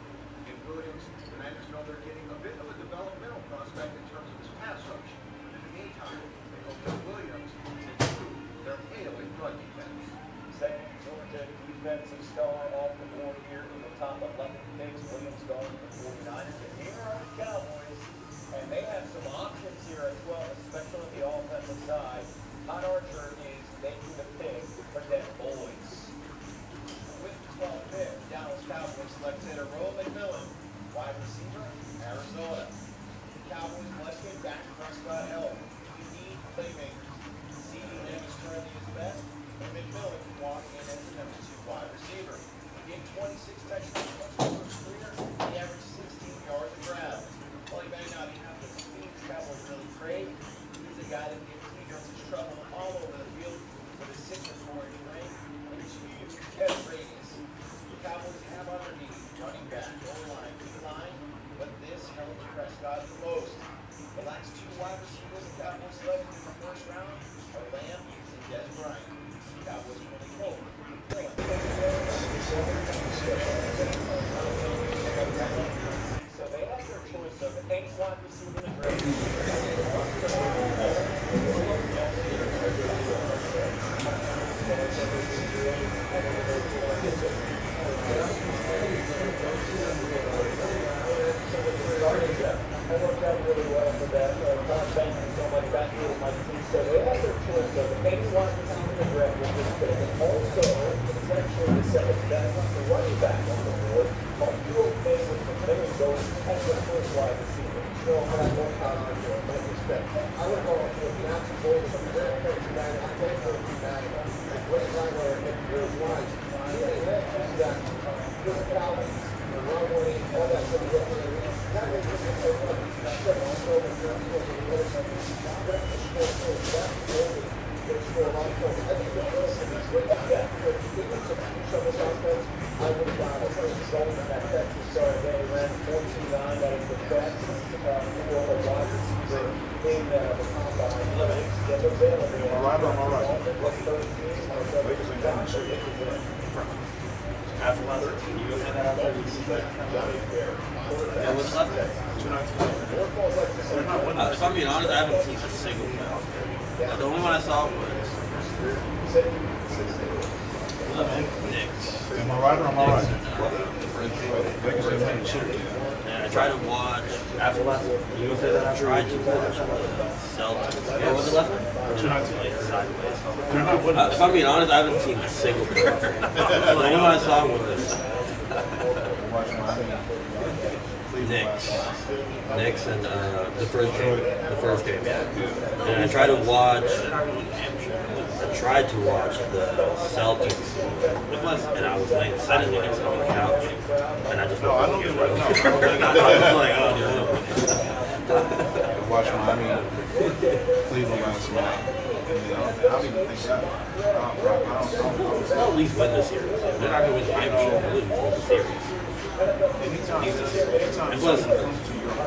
In Williams, the Niners know they're getting a bit of a developmental prospect in terms of his pass rush. But in the meantime, they hope that Williams can improve their ailing run defense. Second Georgia defensive star off the board here in the top 11 picks. Williams going to the 49ers. And here are the Cowboys. And they have some options here as well, especially on the offensive side. Todd Archer is making the pick for them boys. With the 12th pick, Dallas Cowboys selected Earl McMillan, wide receiver, Arizona. The Cowboys left him back Prescott Elk. We need playmakers. CeeDee is currently his best, and McMillan can walk in as the number 2 wide receiver. He had 26 touchdowns in his career. He averaged 16 yards a grab. While he may not have the speed the Cowboys really crave, he's a guy that gives defenses trouble all over the field with a 6'4" strength and his huge catch radius. The Cowboys have underneath running back, O-line, D-line, but this helps Prescott the most. The last 2 wide receivers the Cowboys selected in the first round are Lamb and Des Bryant. The Cowboys 24. So they have their choice of any wide receiver in the I worked out really well for that. Thank you so much. Back here with my team. So they have their choice of any wide receiver in the draft with this pick. And also, potentially the second best running back on the board. Are you okay with McMillan going as the first wide receiver? No, but I don't count on you in that respect. I would go with Matthew Bolden, some very crazy man. I think he'll be mad. A great runner in years one. He ain't that physicality, the runway, all that sort of stuff. That makes it so much. Step on over the ground, so the other side. That's the score for that. They score a lot of points. I think the first is great. Yeah, but if you get some of this offense, I would have gone with Golden at Texas. Sorry, they ran 14-9. That is the best for a wide receiver in the combine. That's available. All right, all right. What's 13? Lakers and Dallas. After last, you go for that after Yeah, what's left? 2 If I'm being honest, I haven't seen a single playoff game. The only one I saw was Knicks. Am I right or am I right? Lakers and I tried to watch. After last, you go for that I after tried to watch the Celtics. What was it left? Like sideways. If I'm being honest, I haven't seen a single playoff game. The only one I saw was Knicks and the first game. And I tried to watch the Celtics, and I was laying sitting next on the couch, and I just I was like, oh, Watch Miami, Cleveland last night. I don't even think that. they'll at least win the series. They're not going to win the championship, they'll win the series. And plus,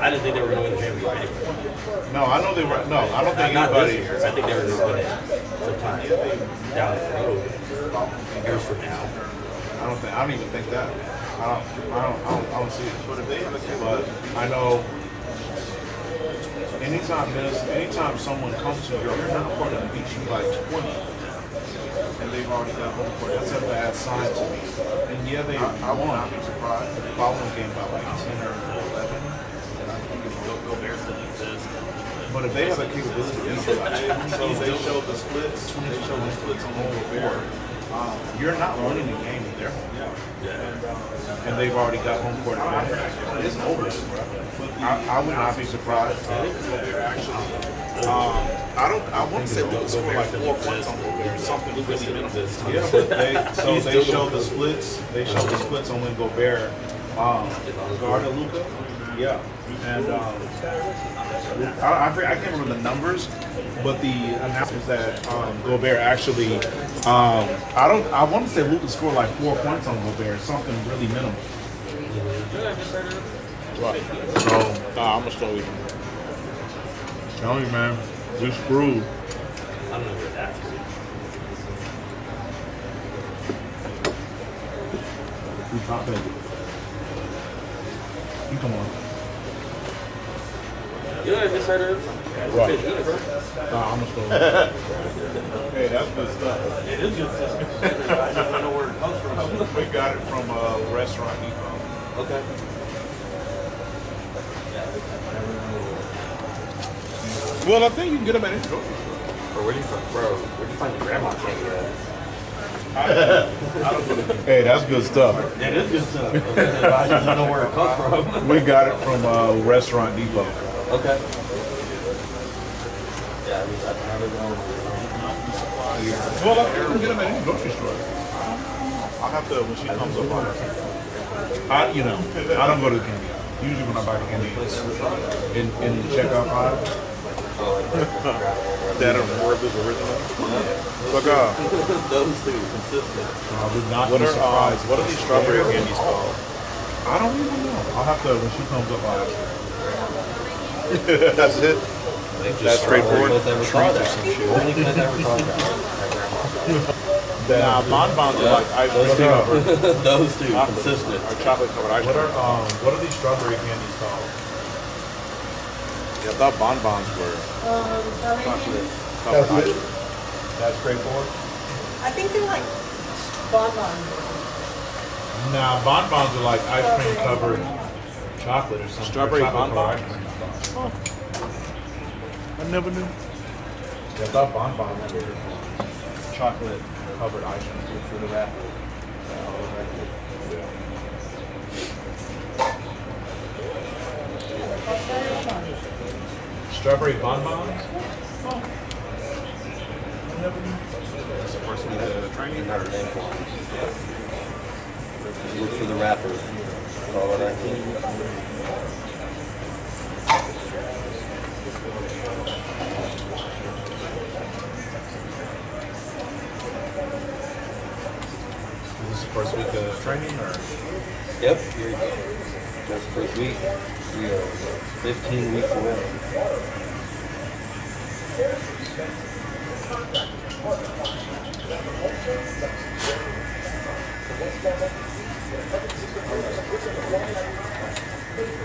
I didn't think they were going to win the championship anyway. No, I know they were. No, I don't think Not anybody. this year. I think they were going to win it sometime down the road, years from now. I don't even think that. I don't see it. But if they have a I know. Anytime someone comes to you, you're not going to beat you by 20. And they've already got home court. That's a bad sign to me. And yeah, I will not be surprised. The following game by like 10 or 11. And I think it's go Bears still exist. But if they have a capability to beat you by 20, so they show the splits. They show the splits on home court. You're not winning the game in their home court. And they've already got home court advantage. It's over. I would not be surprised. I want to say Lucas scored like 4 points on Gobert, something really minimal. Yeah, but they show the splits. They show the splits on when Gobert guarded Luka. Yeah, and I can't remember the numbers, but the announcement is that Gobert actually. I want to say Luka scored like 4 points on Gobert, something really minimal. Right. So I'm gonna show you. Tell you, man, we screwed. I don't know where that's going. We top it. You come on. You know, I just heard of Right. I'm gonna show you. Hey, that's good stuff. It is good stuff. I don't know where it comes from. We got it from Restaurant Depot. Okay. Well, I think you can get them at any grocery store. Bro, where'd you find the grandma candy at? I don't go to Hey, that's good stuff. It is good stuff. I just don't know where it comes from. We got it from Restaurant Depot. Okay. Yeah, I mean, I'd rather go. Well, I think you can get them at any grocery store. I'll have to, when she comes up on it. I don't go to the candy aisle. Usually when I buy candy, it's in the checkout aisle. That are more of this original. Look, Those two, consistent. what are these strawberry candies called? I don't even know. I'll have to, when she comes up, I'll ask her. That's it? That's straightforward? Only because I ever thought that. Nah, bonbons are like ice cream. Those two, consistent. Or chocolate covered ice cream. What are these strawberry candies called? Yeah, I thought bonbons were chocolate covered ice cream. That's straightforward? I think they're like bonbons. Nah, bonbons are like ice cream covered chocolate or something. Strawberry Chocolate covered bonbons? ice cream. Oh. I never knew. Yeah, I thought bonbons were chocolate covered ice cream. For the wrapper. Strawberry bonbons? Oh. I never knew. That's the first one that training. Not a name for them. Look for the wrapper. Call it Is this the first week of training or? Yep, here you go. That's the first week. We are 15 weeks away.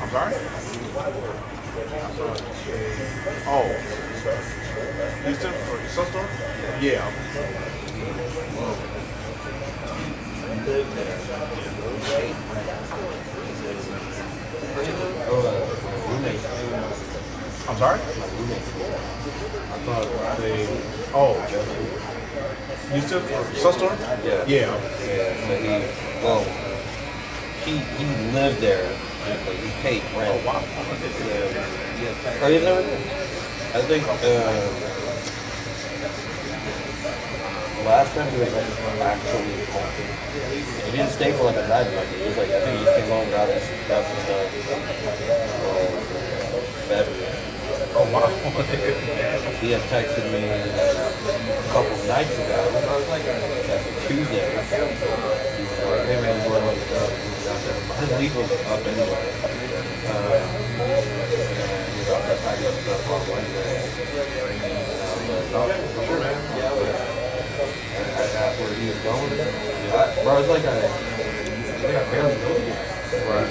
I'm sorry? Oh. Houston or Sun Store? Yeah. I'm sorry? I thought they. Oh. Houston or Sun Store? Yeah. Yeah. He lived there. Like, he paid rent. Oh, wow. Oh, you never did? I think last time he was actually home. He didn't stay for like a night. Like, it was like, I think he just came home, got some stuff, bedroom. Oh, wow. He had texted me a couple nights ago. That's a Tuesday. He was like, hey man, what was up? His leave was up anyway. He was out that time stuff on Wednesday. For sure, man. Yeah, I asked where he was going. Bro, it's like I barely know you. Right.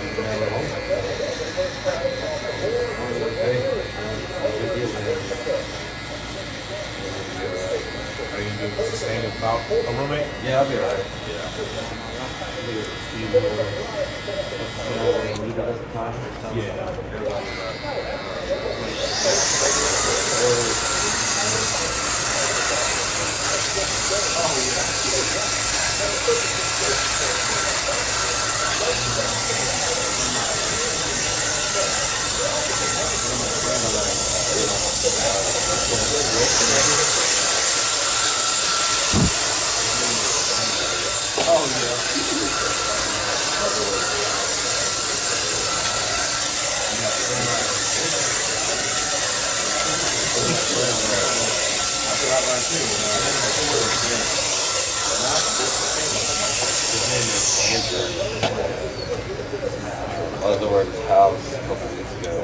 Hey, good deal, man. Are you going to sustain without a roommate? Yeah, I'll be alright. I was over at his house a couple weeks ago.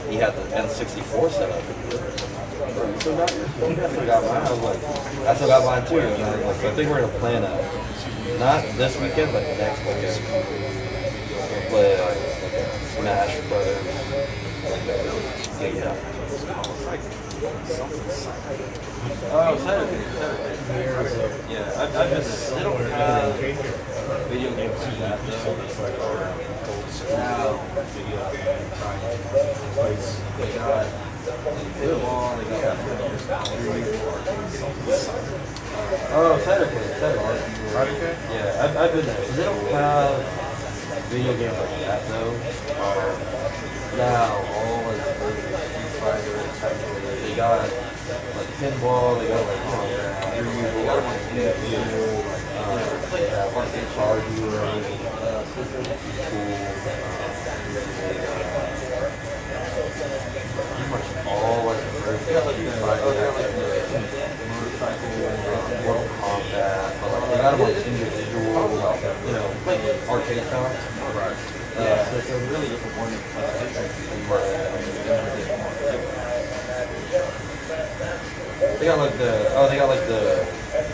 He had the N64 set up. Bro, you still got yours? I still got mine. I was like, I still got mine too. And I was like, so I think we're gonna plan out. Not this weekend, but next weekend. We'll play like Smash Brothers. Like that. Yeah. Oh, Saturday. Yeah, I've been there. They don't have video games like that though. Now, they got football, they got oh, Saturday. Yeah, I've been there. So they don't have video games like that though. Now, all like Street Fighter, they got like pinball, they got like they got like individual, they have like guitar heroes, cool. Pretty much all like they got like Street Fighter, motorcycle, Mortal Kombat, but like they got them like individual, like arcade style. Right. Yeah, so it's a really disappointing They got like the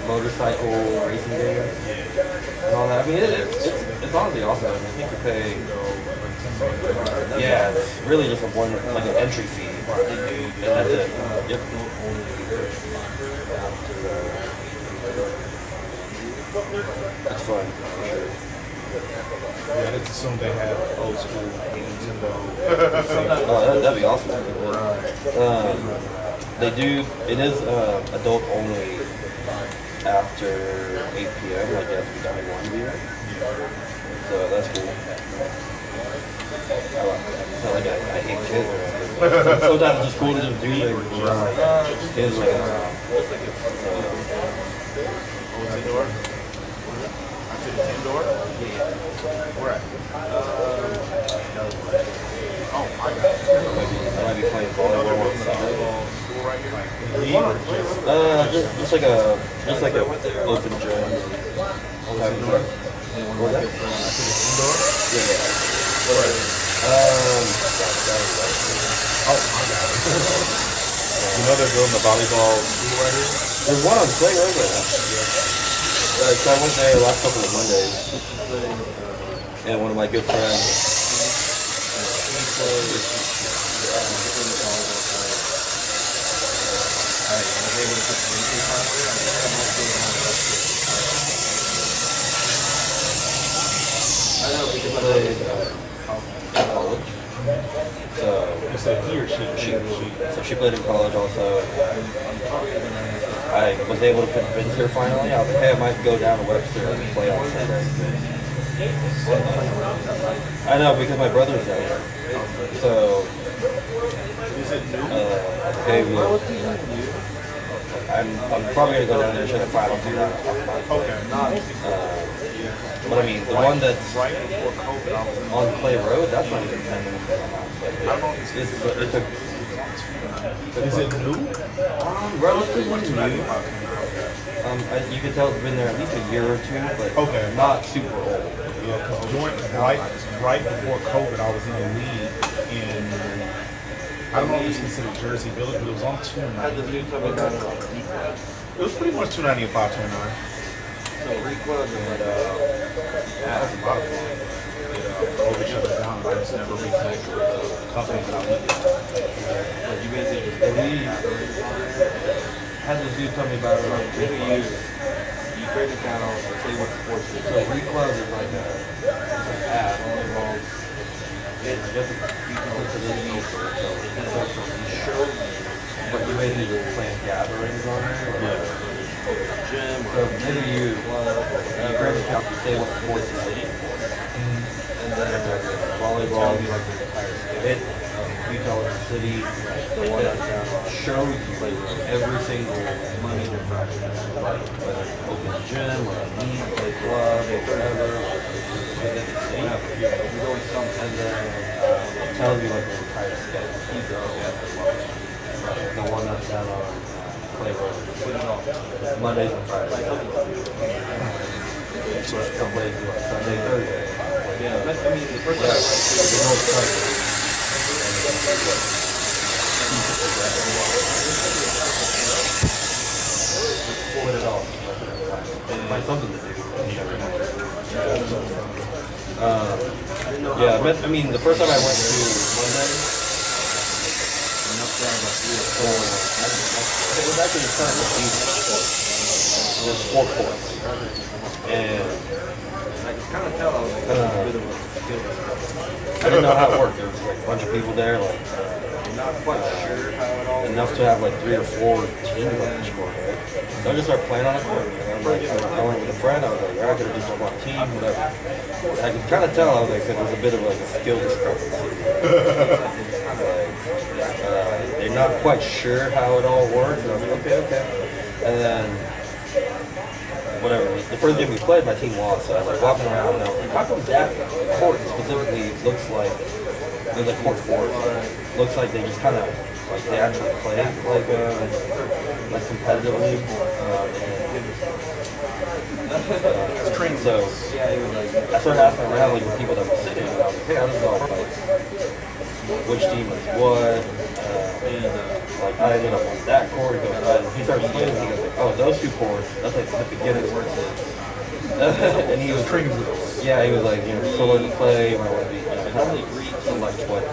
motorcycle racing games and all that. I mean, it's honestly awesome. I mean, I think you pay. Yeah, it's really just like an entry fee, and that's it. Yep. That's fun. Yeah, let's assume they have old school Nintendo. Oh, that'd be awesome. They do. It is adult only after 8 p.m. Like you have to be done at 1 p.m. So that's cool. It's not like I hate kids. Sometimes it's just cool to just do things. Kids like Indoor? Indoor? Where at? Oh my God. I might be playing volleyball or something. Just like a open gym. Indoor? What was that? Indoor? Yeah. Oh my God. You know they're building the volleyball school right here? There's one on Clay Road right now. So I went there the last couple of Mondays. And one of my good friends. I know because I played in college. So He or she? so she played in college also. I was able to convince her finally. I was like, hey, I might go down to Webster and play on Sunday. I know because my brother's there. So hey, I'm probably gonna go down there and show the final two. Okay. But I mean, the one that's on Clay Road, that's not even 10 minutes from my house. It's a Is it new? Relatively new. You can tell it's been there at least a year or two, but not super old. Yeah, because right before COVID, I was in the league in, I don't know if it's considered Jersey Village, but it was on 290. It was pretty much 290 and 529. So Reclub and That was a lot of fun. COVID shut us down, and I just never reconnected with the company that I was with. But you basically just had this dude tell me about it like 2 years. You create an account, or say what sports it is. So Reclub is like an app involves I guess it's you can listen to the news or so it's social. You show but you basically just plan gatherings on there. Gym so maybe you create an account, you say what sports it is. And then volleyball be like the entire state. You tell the city, the one that shows you every single money they're practicing. Like whether it's open gym or a meet, play club, or whatever. You go with some and then it tells you like the entire schedule. The one that's down on Clay Road. Mondays and Fridays. So it's some days like Sunday, Thursday. Yeah, I mean the first time split it off. Find something to do. Yeah, I mean the first time I went to Monday, It was actually just kind of confusing. There's 4 courts. And I could kind of tell I was like, a bit of a skill discrepancy. I didn't know how it worked. There was like a bunch of people there, like not quite sure how it all enough to have like 3 or 4 teams on each court, right? So I just started playing on it. And I'm like, I went with a friend. I was like, all right, gonna just jump on a team, whatever. I could kind of tell I was like, there was a bit of like a skill discrepancy. They're not quite sure how it all works. And I was like, okay. And then whatever. The first game we played, my team lost. So I was like walking around and I was like, how come that court specifically looks like there's like court 4? Looks like they just kind of like they actually play like competitively. So I started asking around like the people that were sitting and I was like, hey, how does it all like which team is what? Like I ended up on that court. He started playing and he goes like, oh, those 2 courts, that's like the beginning where it is. And he was training with us. Yeah, he was like, you know, so learn to play, you might want to be, you know, normally agreed to like what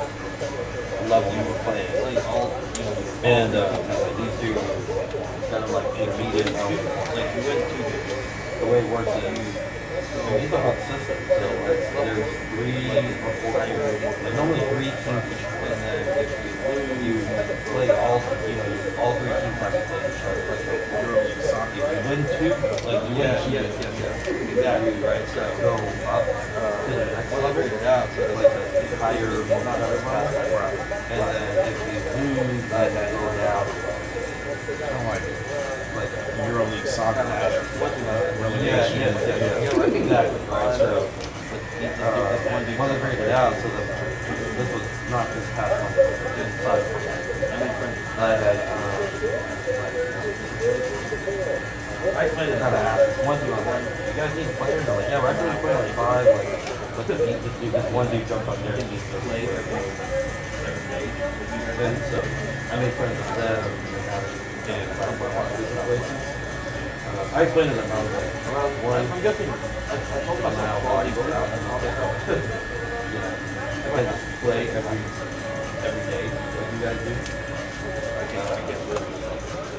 level you were playing. And like these 2 kind of like intermediate. Like you went to the way it works is these are all systems. So like there's 3 or 4 like normally 3 teams each play. And then if you play all, you know, all 3 teams have to play each other. If you win 2, like you win. Exactly, right? So go up to the next level. Yeah, so it's like a higher, not as fast. And then if you lose, I had to go down. Kind of like EuroLeague soccer. Relegation. Yeah, exactly. Right. So once I figured it out, so this was not this past one, this cycle. I had I played it kind of asked one dude, I was like, you guys need players? They're like, yeah, we're actually playing like 5. Like, let's just beat this dude. This one dude jumped up there and he played every day. And so I made friends with them and I don't play a lot of different places. I explained to them, I was like, around 1. I'm guessing, I told them my body goes out and all that stuff. You know, I might just play every day, like you guys do. I get with it.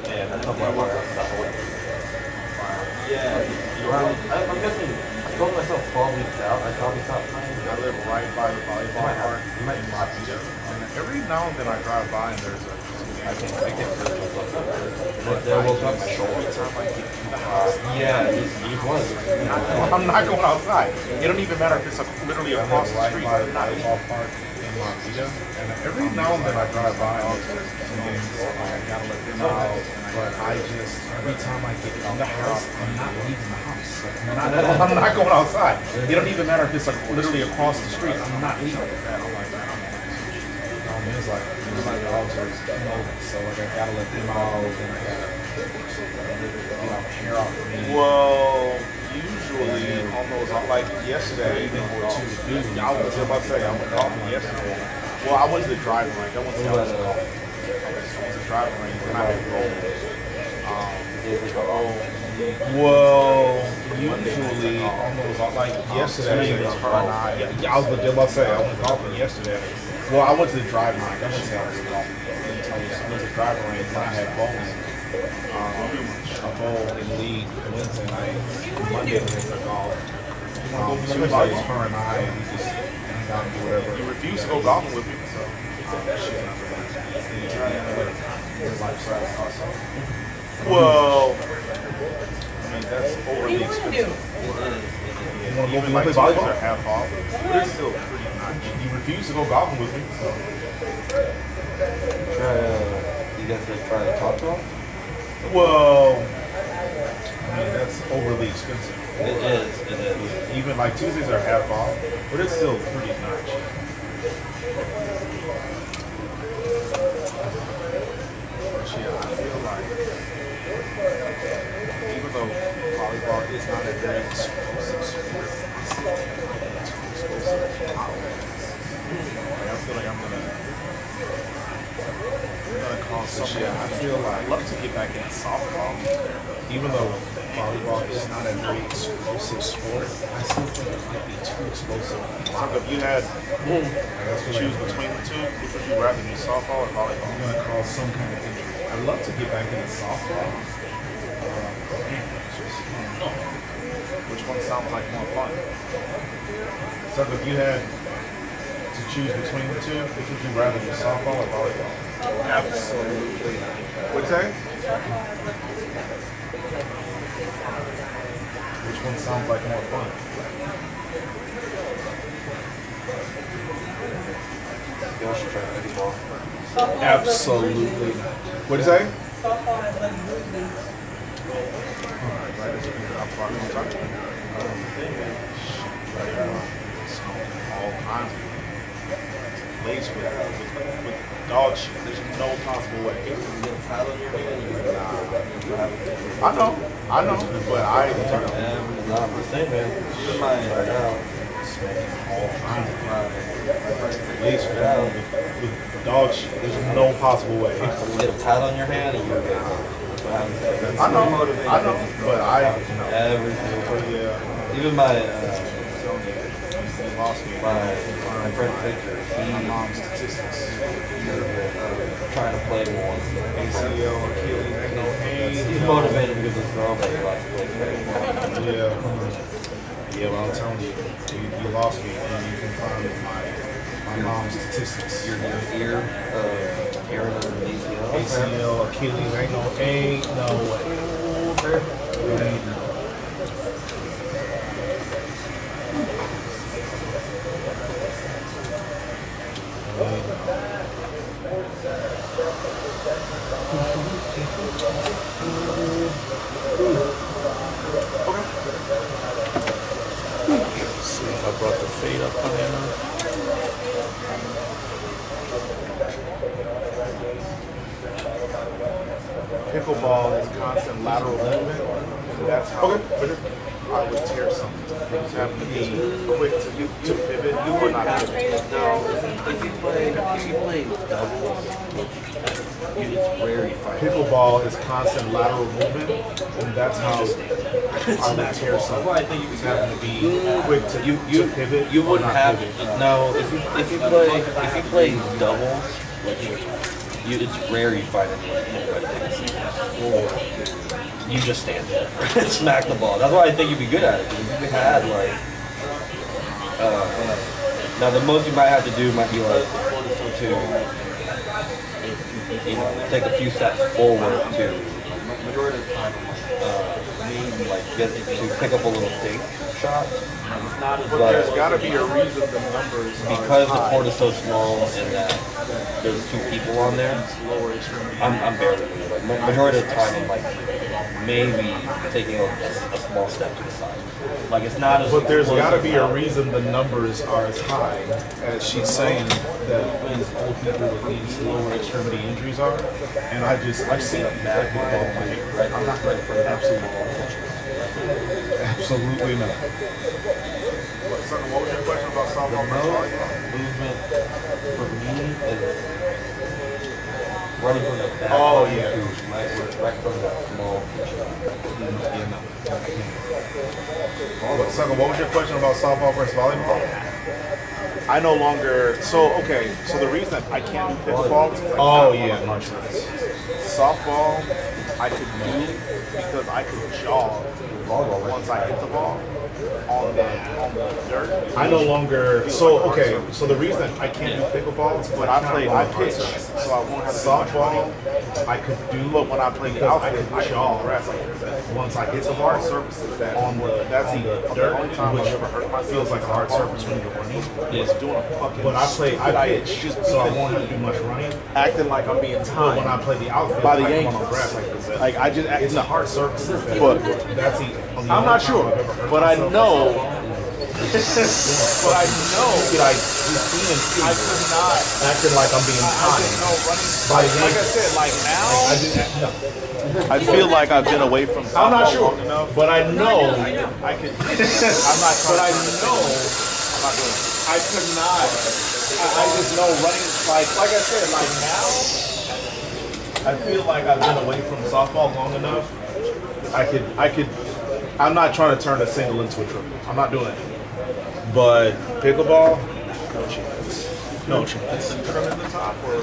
And I don't know why I stop away. Yeah, around, I'm guessing, I told myself 12 weeks out, I probably stopped playing. I live right by the volleyball park in Montego. And every now and then I drive by and there's a I can't really myself up. I woke up my shoulder. Yeah, you was. I'm not going outside. It don't even matter if it's literally across the street. By the volleyball park in Montego. And every now and then I drive by and there's some games. I gotta let them out. But I just, every time I get in the house, I'm not leaving the house. I'm not going outside. It don't even matter if it's like literally across the street. I'm not leaving. I'm like, it's like dogs are so like I gotta let them out and I gotta get our hair off of me. Well, usually on those, like yesterday, I was about to say I went golfing yesterday. Well, I went to the driving range. I went to the driving range and I had well, usually on those, like yesterday, I was about to say I went golfing yesterday. Well, I went to the driving range. I went to the driving range and I had bowling. A bowl in league Wednesday night. Monday we went to golf. Tuesday, her and I, and we just got into whatever. You refused to go golfing with me, so well, I mean that's overly expensive. Even like tickets are half off, but it's still pretty nice. You refuse to go golfing with me, so. You guys gonna try to talk to him? Well, I mean that's overly expensive. It is. Even like Tuesdays are half off, but it's still pretty nice. Yeah, I feel like even though volleyball is not a very exclusive sport, I feel like I'm gonna call some. Yeah, I feel like I'd love to get back into softball, even though volleyball is not a very explosive sport. I still think it might be too explosive. So if you had to choose between the two, which would you rather do, softball or volleyball? I'm going to cause some kind of injury. I'd love to get back into softball. Which one sounds like more fun? So if you had to choose between the two, which would you rather do, softball or volleyball? Absolutely not. What'd you say? Which one sounds like more fun? Y'all should try pickleball. Absolutely not. What'd you say? Softball has less movement. All kinds of lace with dog shit. There's no possible way. I know, but I Not the same, man. Even my right now. all kinds of lace with dog shit. There's no possible way. You get a pad on your hand and you're good. I know, but I Everything. yeah. Even my lost me. my friend Victor, Mom's statistics. trying to play more. ACL, Achilles, ain't no pain. He's motivated because his girl that he likes to play baseball. Yeah, well, I'm telling you, you lost me, and you can find my mom's statistics. Your ear, Aaron under the ACL. ACL, Achilles, ain't no way. See if I brought the fade up on him. Pickleball is constant lateral movement. And that's how I would tear something. You just have to be quick to pivot or not pivot. No, if you play doubles, it's rare you find. Pickleball is constant lateral movement, and that's how I would tear something. I think you Just having to be quick to pivot. You or wouldn't not have pivot. no if you play doubles, it's rare you find anybody take a seat. You just stand there and smack the ball. That's why I think you'd be good at it. Because if you had like now the most you might have to do might be like to take a few steps forward to majority of the time like get to pick up a little fake shot. But there's got to be a reason the numbers Because the court is so small and that there's two people on there, I'm barely moving. Like, majority of the time, I'm like maybe taking a small step to the side. Like it's not as. But there's got to be a now. reason the numbers are as high as she's saying that these old people with these lower extremity injuries are. And I've seen it bad pickleball play. I'm not ready for absolutely not. What was your question about softball versus volleyball? Movement for me is running from the back. Oh, yeah. Right from that small pitch. Sucker, what was your question about softball versus volleyball? I no longer. So the reason that I can't do pickleball is because softball I could do because I could jog once I hit the ball on the dirt. I no longer. So the reason I can't do pickleball is But I pitch, so I won't have to softball. I could do, but when I play the because I outfit, could jog once I hit the hard ball. surfaces that On the the only time which I've ever hurt myself feels like a hard surface when you're running. was doing a fucking. But I pitch, just so I won't have to do much running. acting like I'm being But timed when I play the outfit, by the I come Yankees. on the grass like this. Like I just It's a hard surface. But that's the I'm not sure, but I know. But I know that I could not. acting like I'm being I timed. just know running. By the Like I Yankees. said, like now. I didn't act, no. I feel like I've been away from I'm not softball sure, long enough. but I know. I could. I'm not. But I know. I'm not doing it. I could not. I just know running. Like I said, like now. I feel like I've been away from softball long enough I could. I'm not trying to turn a single into a triple. I'm not doing it. But pickleball, no chance. No chance. Trimming the top or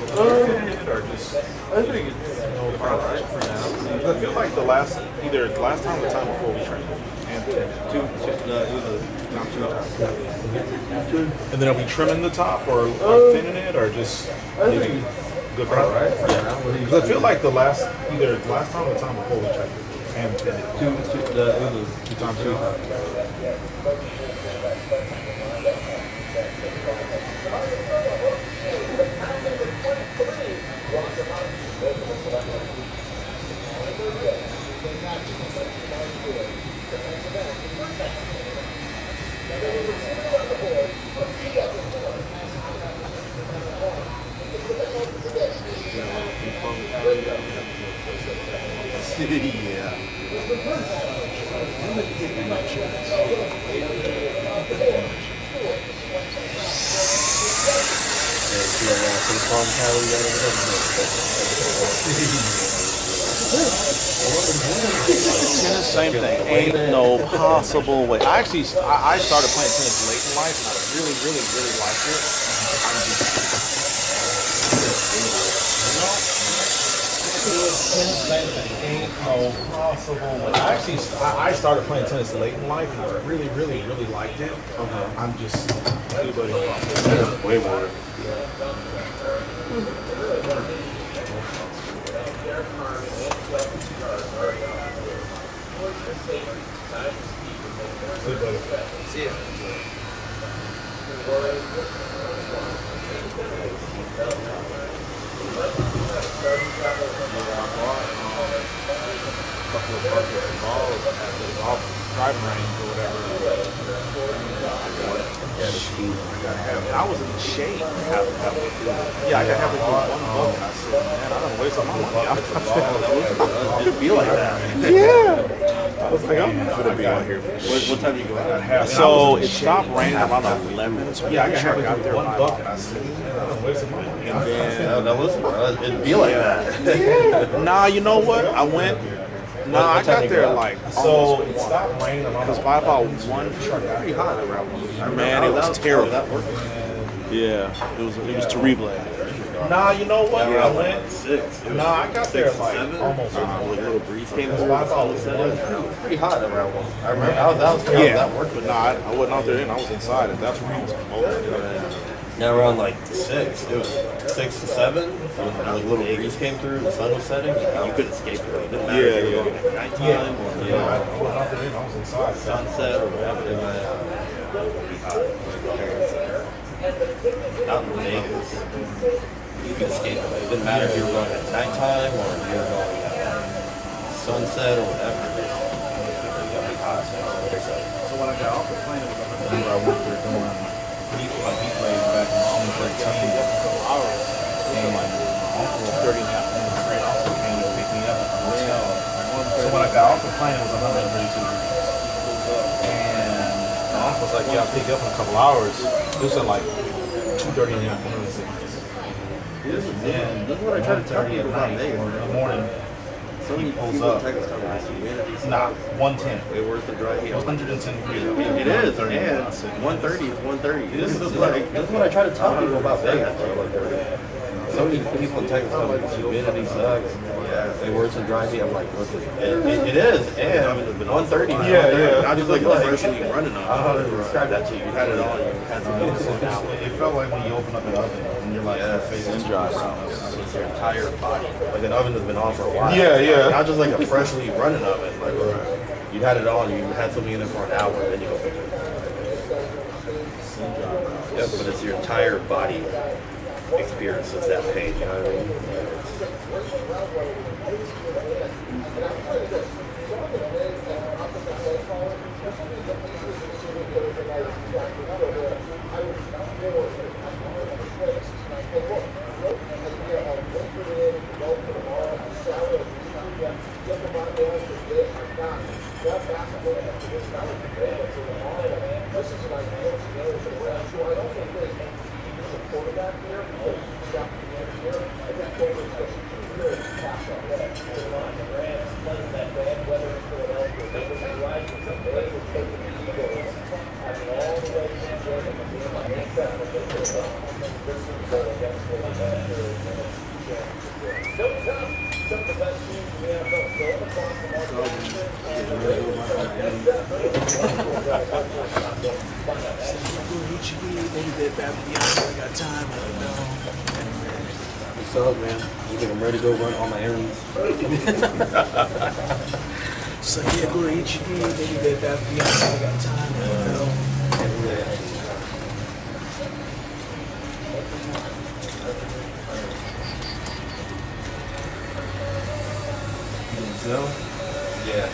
just I think it's alright for now. I feel like either last time or the time before we trained. And It was a 2 times. and then are we trimming the top or thinning it or just leaving good for now, right? Yeah. Because I feel like either last time or the time before we trained. And thin it. It was a 2 times. 2 times. tennis, same thing. Ain't no possible way. I started playing tennis late in life, and I really, really, really liked it. I'm Ain't no possible way. I started playing tennis late in life, and I really, really, really liked it. I'm just anybody. way more. See ya. Couple of buckets of balls at the golf driving range or whatever. And I was in the shade. Yeah, I got halfway through one bucket. I said, man, I don't waste my money. I could be like that. Yeah. I was like, I'm not gonna be out here. What time do you go out? So it stopped raining around 11. So Yeah, I got sure halfway got through there one by bucket. I said, man, I don't waste my money. And then, Now listen, bro, it'd be like that. nah, you know what? I went. Nah, I got there like So it stopped raining around because by about 1, pretty hot around 1. Man, it was terrible. Yeah, it was terrible. Nah, you know what? Yeah, I went. 6. Nah, I got there like 7. almost. Like a little breeze came It's through. about All of a sudden, it was pretty hot around 1. I remember I was Yeah, that work, but nah, I wasn't out there then. I was inside. And that's where I was smoking. now around like 6, it was 6 to 7. When a little breeze came through, the sun was setting. You couldn't escape it. It didn't matter if you were going at nighttime or I wasn't out there then. I was inside. sunset or whatever. It was pretty hot. Out in Vegas, you could escape it. It didn't matter if you were going at nighttime or if you were going at sunset or whatever. So when I got off the plane, it was I went there doing heat wave back in 2013. And my uncle, 30 and a half minutes straight, also came to pick me up at the hotel. So when I got off the plane, it was 132 degrees. And my uncle was like, yeah, I'll pick you up in a couple hours. It was at like 2:30 in the afternoon. This is what I try to tell you about Vegas. In the morning, So many pulls people up. in Texas talk about humidity. nah, 110. Way worse than dry heat. 110 degrees. It is, and 130 is 130. This is what I try to tell people about Vegas. So many people in Texas tell me humidity sucks. Yeah, it's way worse than dry heat. I'm like, listen, it is, and 130. Yeah. I just like freshly running on. I don't know how to describe that to you. You had it all. You had some people sitting out. It felt like when you open up an oven and you're like, your face is dry. It's your entire body. Like an oven has been on for a while. Yeah. Not just like a freshly running oven. Like you had it on, you had something in it for an hour, then you opened it. Yep, but it's your entire body experiences that pain. You know what I mean? What's up, man? You think I'm ready to go run all my errands? So yeah, go to HEB, maybe Bed Bath & Beyond. I got time. So? Yeah.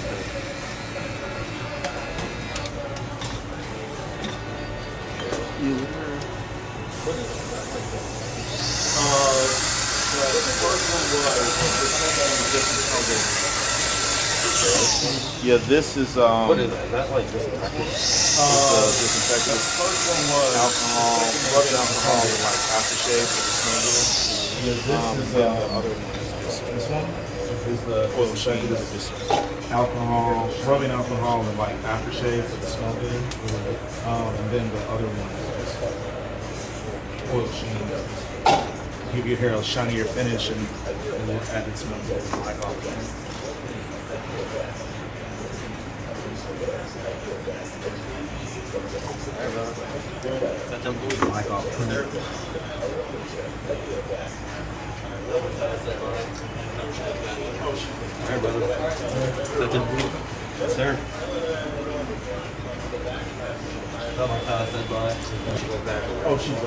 Yeah, this is What is that? Is that like disinfectant? disinfectant. The first one was alcohol, rubbing alcohol with like aftershave for the smell good. The other one is This one is the oil sheen. Just alcohol, rubbing alcohol and like aftershave for the smell good. And then the other one is oil sheen. Give your hair a shinier finish and it will add its smell good. Like all that. That them boys like all Alright, brother. That them boys? Yes, sir. Tell my pal I said bye. She goes back. Oh, she's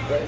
They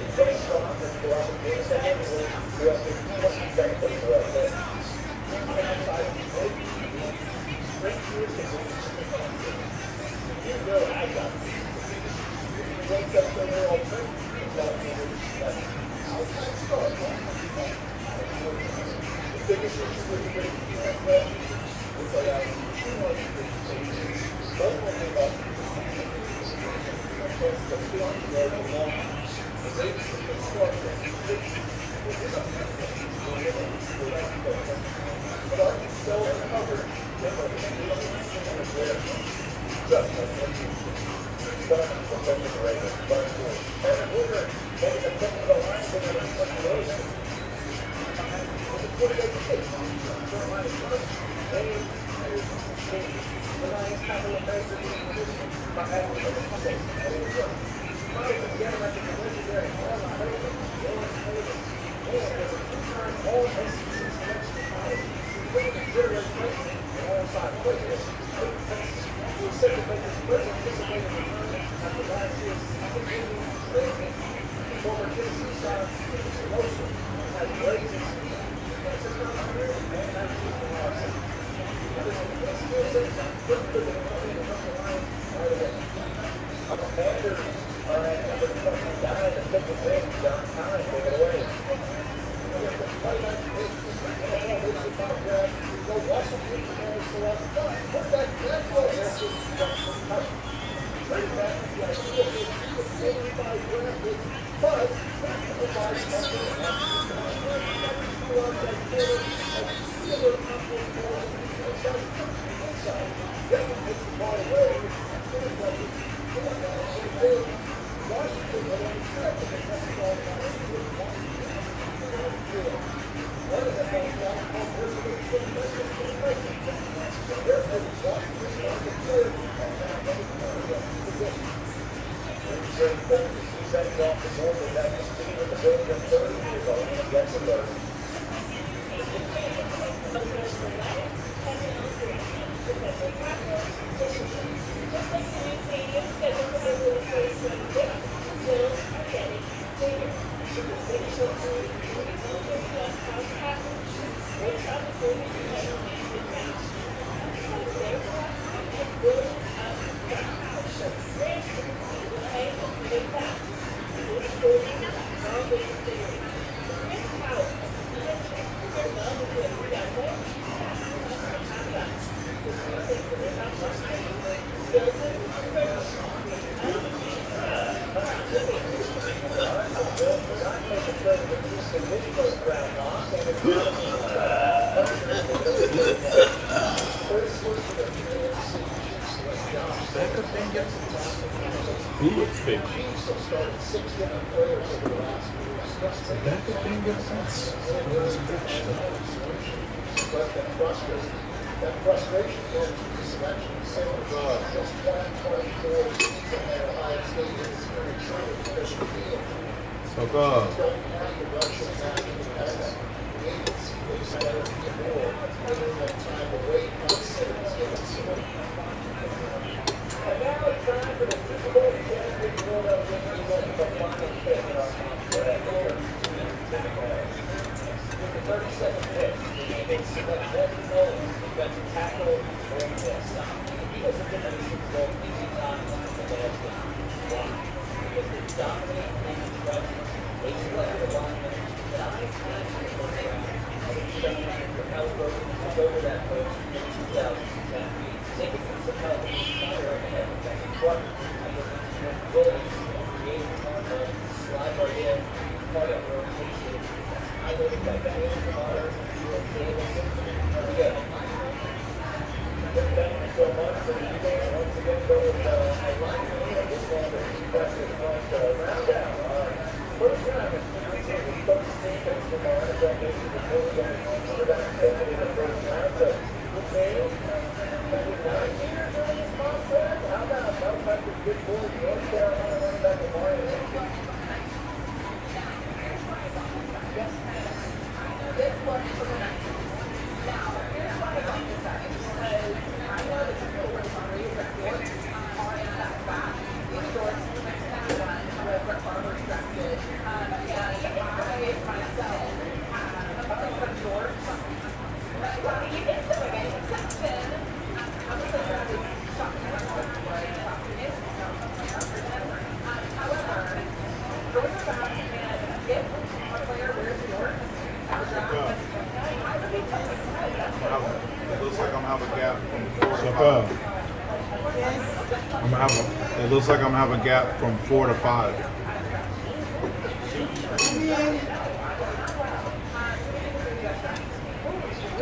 It looks like I'm having a gap from 4 to 5.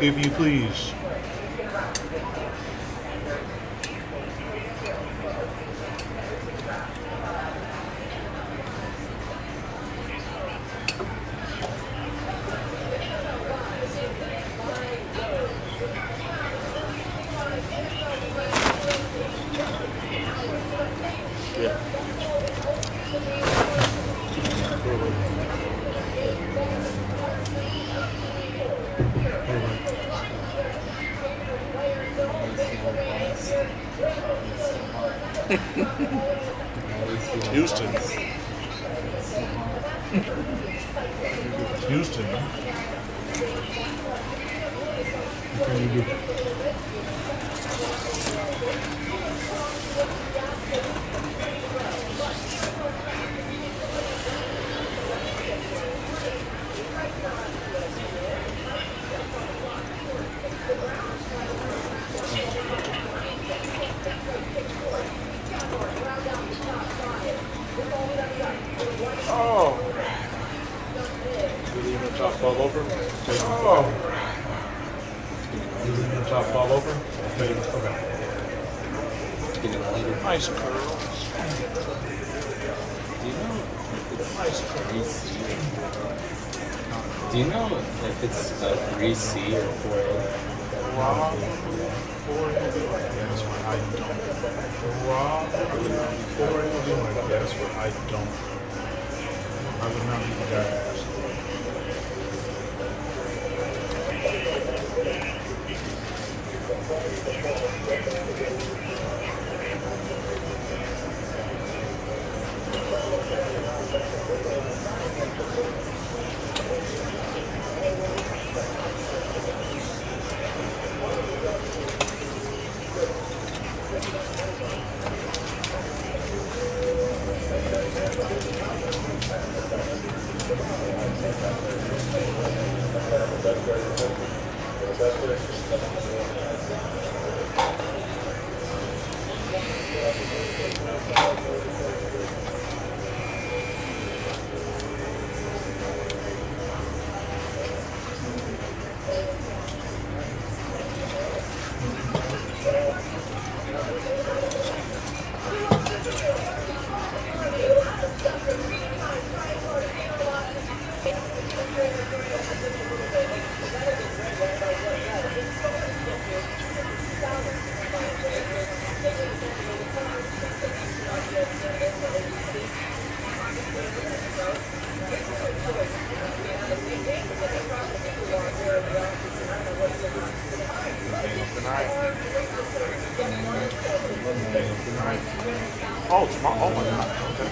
If you please. Houston. Houston. What can you do? Oh. You leaving the top fall over? Oh. You leaving the top fall over? Okay. Nice curls. Do you know if it's 3C? Do you know if it's a 3C or 4A? Rob, 4A will be my guess, but I don't. Rob, 4A will be my guess, but I don't. I would not be the guy to ask. Oh, tomorrow. Oh my God. Okay.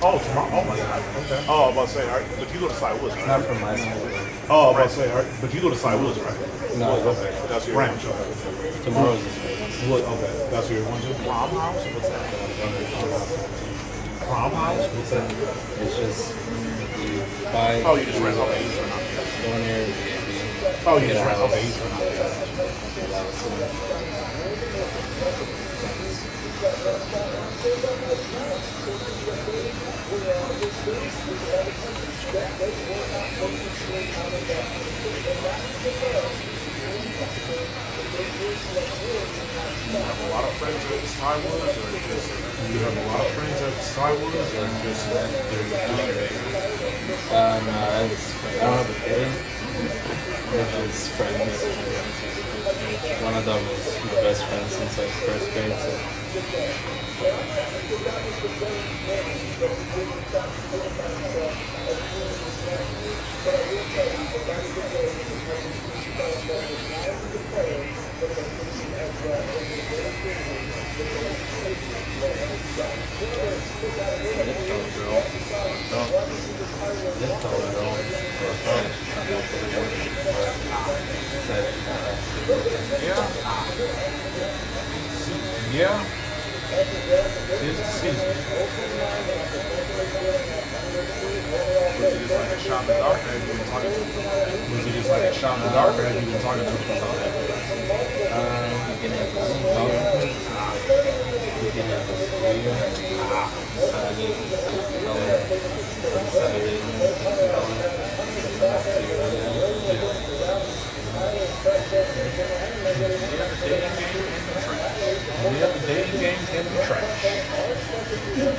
Oh, tomorrow. Oh my God. Okay. Oh, I'm about to say, all right, but you go to Cy Woods, right? Not from my school. Oh, I'm about to say, all right, but you go to Cy Woods, right? No, Okay. That's your Branch. Okay. Tomorrow's the school. What? Okay. That's where you're going to? Prom house? What's that? Prom house? What's that? It's just you buy. Oh, you just rent. Okay, you just rent out. Go in there. Airbnb, Oh, you get just a rent. house. Okay, you just rent out. You have a lot of friends at Cy Woods, or just you have a lot of friends at Cy Woods, or just No, I don't have a kid. They're just friends. One of them is the best friend since like first grade. So. Yeah. It's the season. Was it just like a shot in the dark, or have you been talking to him? Was it just like a shot in the dark, or have you been talking to him about that? You can have a you can have a studio. We have the dating game in the trash.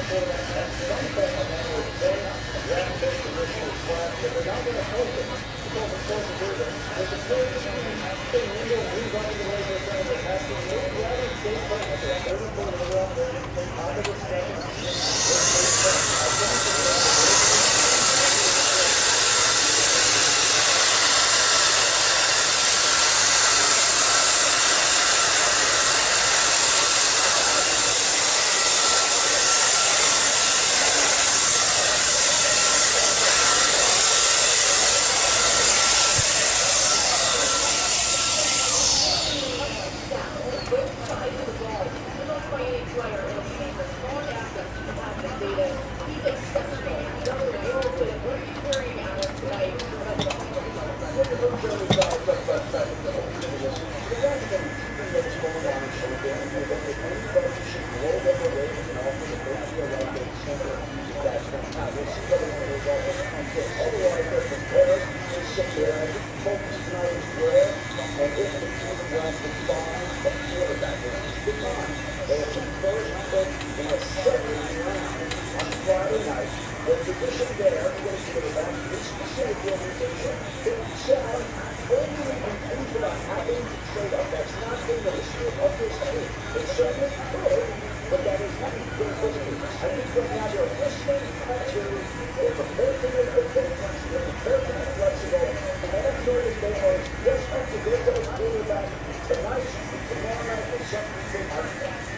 Otherwise, they're prepared to sit there, focusing on his prayer, and if the team will respond, the quarterback will keep in mind that it's the first pick in the second round on Friday night. The position there, we're going to give it back to this specific organization. Shawn, only a conclusion on having to trade up. That's not in the history of this team. It certainly could, but that is not their history. I think right now they're listening, culturally, they're prepared to make the difference, they're prepared to be flexible, and I'm sure that they are desperate to get those quarterback tonight, tomorrow night, and something big like that.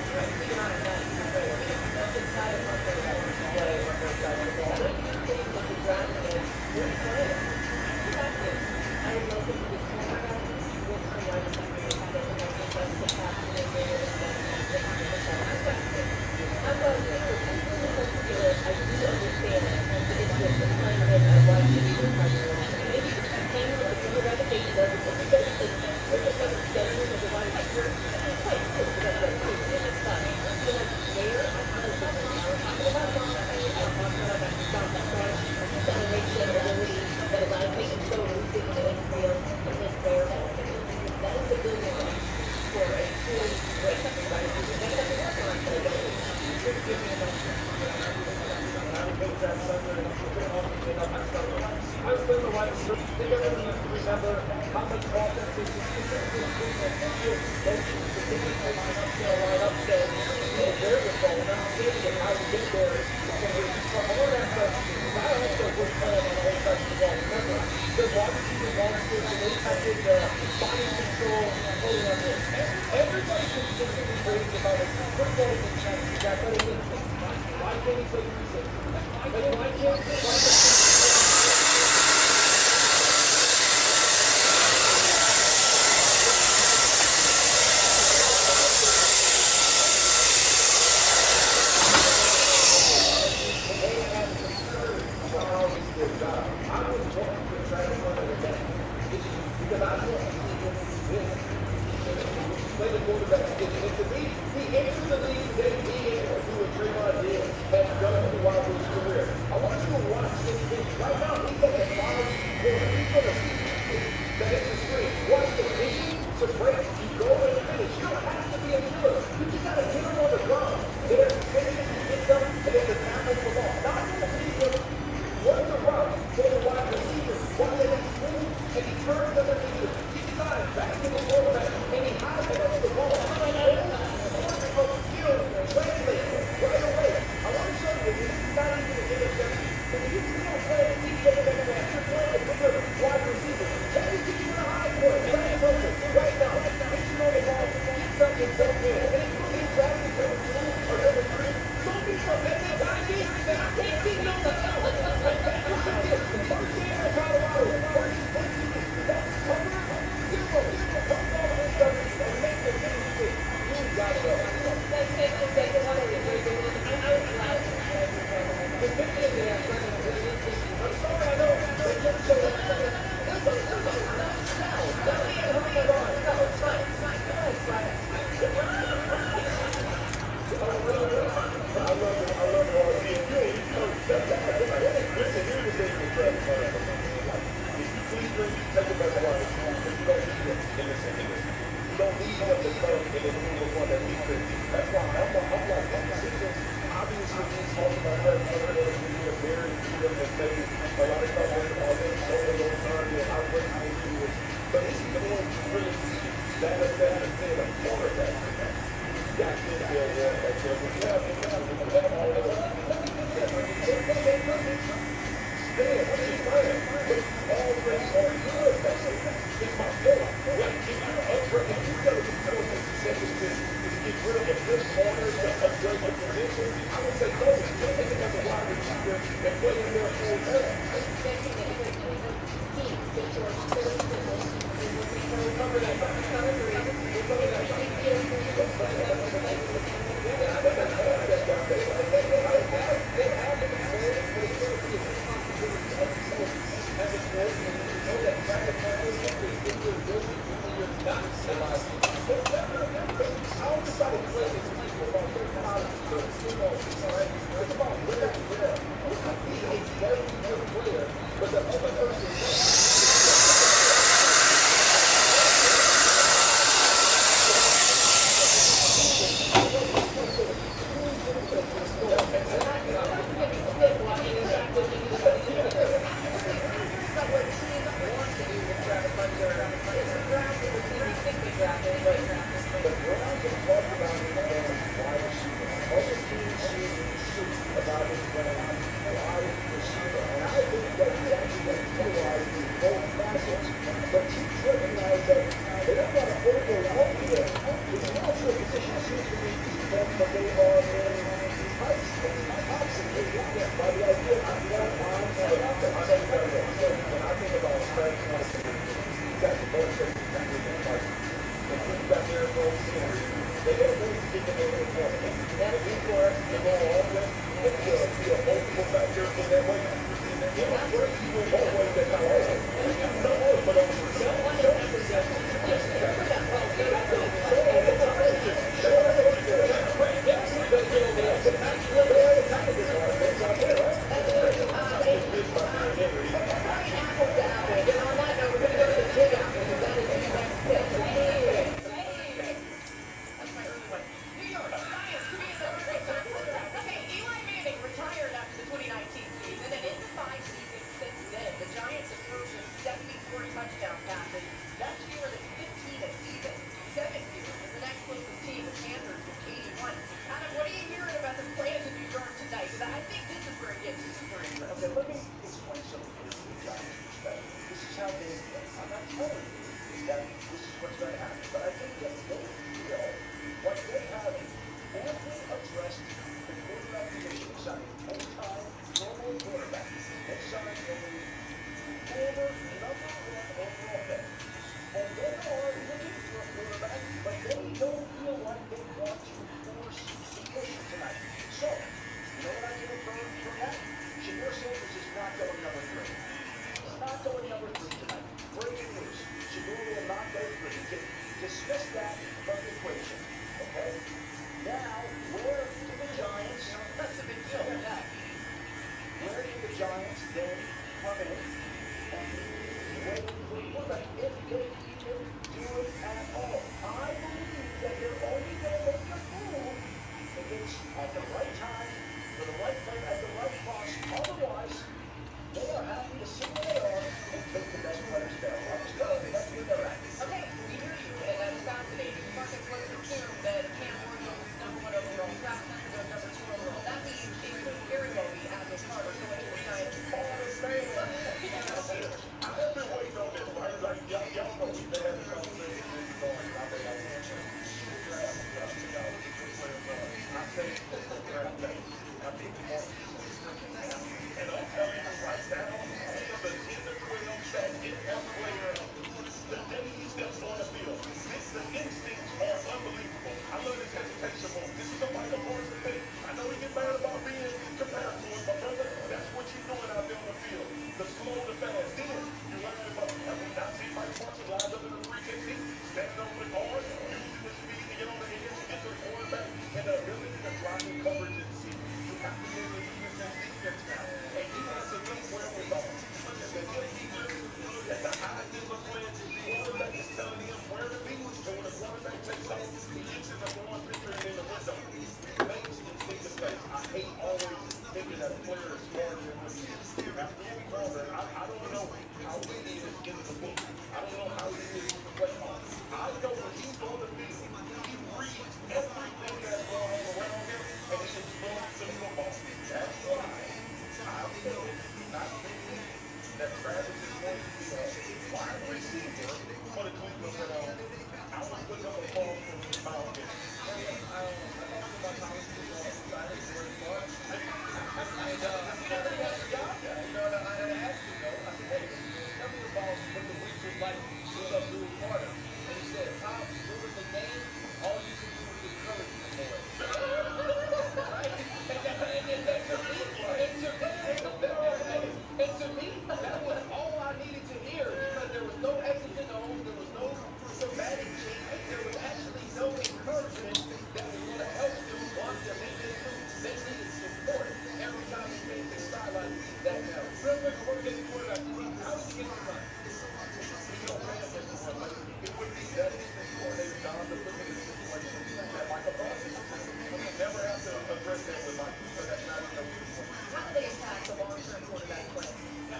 Real quick, I want to get the quarterback How is he getting the run? You don't pay attention to him. It would be best defense coordinator job to put him in a situation that like a boss is. We will never have to address that with Mike, because that's not in the report. How do they attack the long-term quarterback play?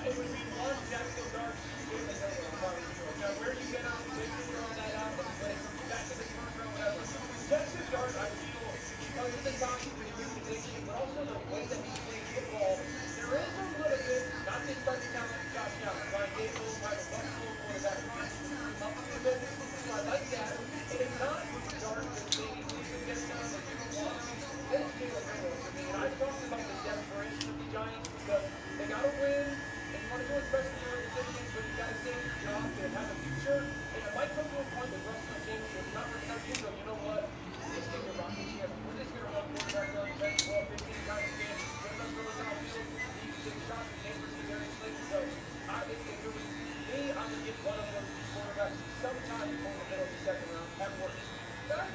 It would be one Jacksonville Dark with the hell of a probably doing. Now, where you get out, they figure all that out, but back in the first round, whatever. Jackson Dart, I feel, because of the time he's been conditioning, but also the way that he plays football, there is a little bit, not just by the talent of Josh Allen, Ryan Gable, Michael Buffalo, quarterback, up a bit, so I like that. And it's not Dart that maybe needs to get done or you don't want to. That's Jalen Hurts for me. And I talked about the desperation of the Giants because they got to win. They want to do it best in the organization, but you got to stay in your job to have a future. And it might come to a point that Russell James will not return to go, you know what? This team is rocking ship. We're just going to run quarterback on the bench 12, 15 times a game. We're not going to downfield. You can take shots and neighbors to very slick. So I think if it was me, I would get one of those quarterbacks sometime before the middle of the second round at worst. Sure.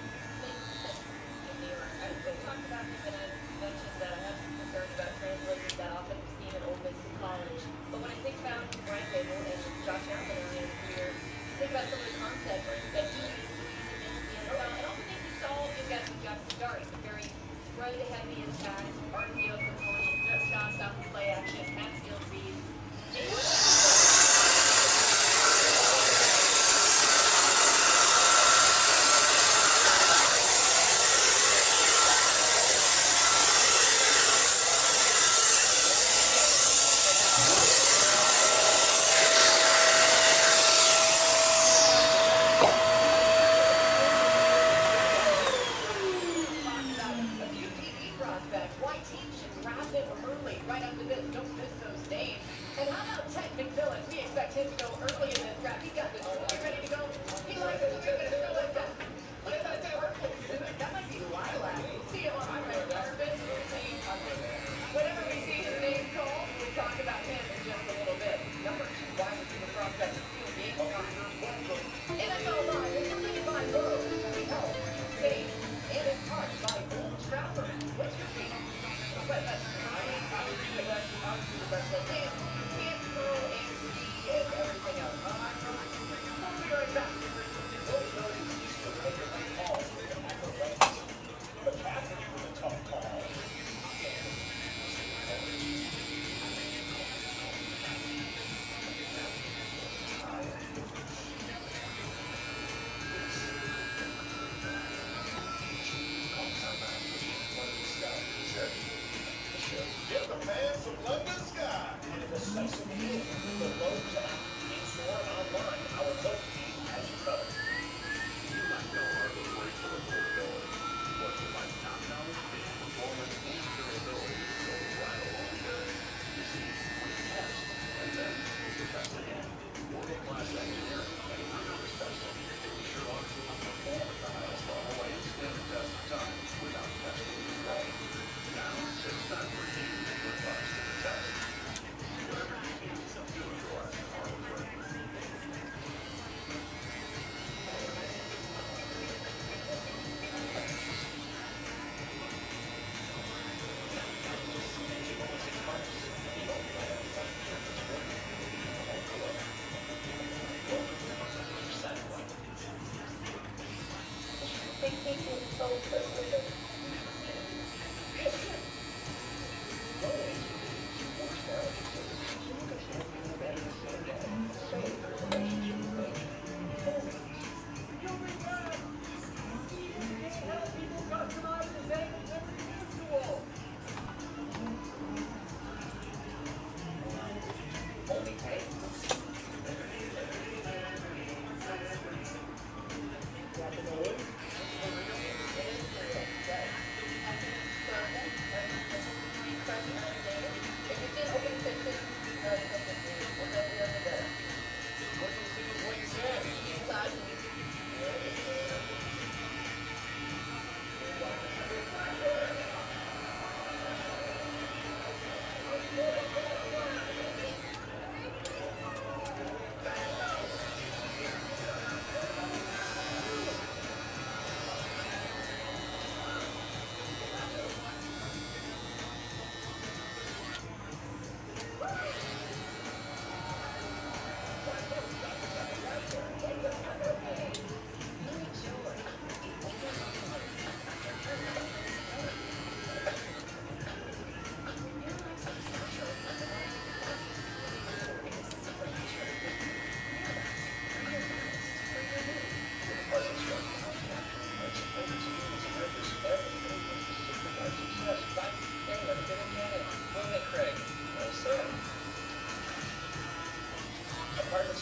We talked about him, and I mentioned that I have some concerns about translating that offensive scheme at Ole Miss to college. But when I think about Ryan Gable and Josh Allen early in his career, think about some of the concepts that he used to use against the NFL. I don't think you saw you guys with Jackson Dart. It's a very spread-heavy attack, RPO component, just shots out in play action, half-field reads.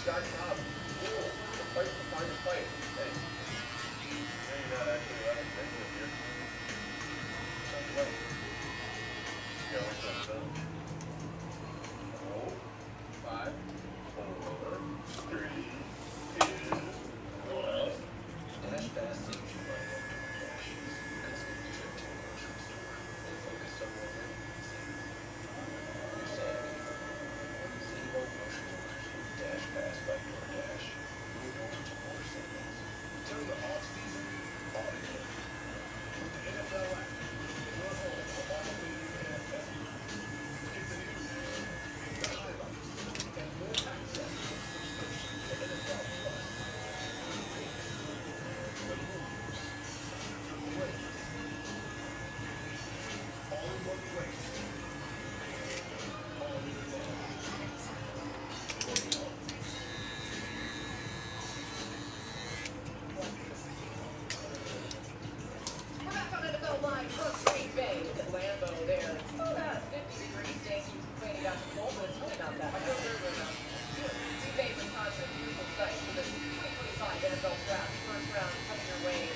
shot top. Ooh, the place to find the play. Hey. You're not actually running. They're doing here. Don't play. Go into the zone. Oh, 5, 4, 3, 2, 1. Dash fast saves you money on your dashes. Let's get the trip to a grocery store and focus on more money. You're savvy. Save on groceries with Dash Pass by DoorDash. Move on to more savings. Turn the off-season on again. With the NFL app, your home for all things NFL. Get the news, the highlights, and more access to subscription to NFL Plus. The moves, the plays, all in one place. All in one. We're back on NFL Live from Green Bay. Look at Lambeau there. It's about 50 degrees. Thanks for complaining about the cold, but it's really not that. I feel very, very nice. Green Bay, Wisconsin, beautiful sight for this 2025 NFL Draft. First round coming your way in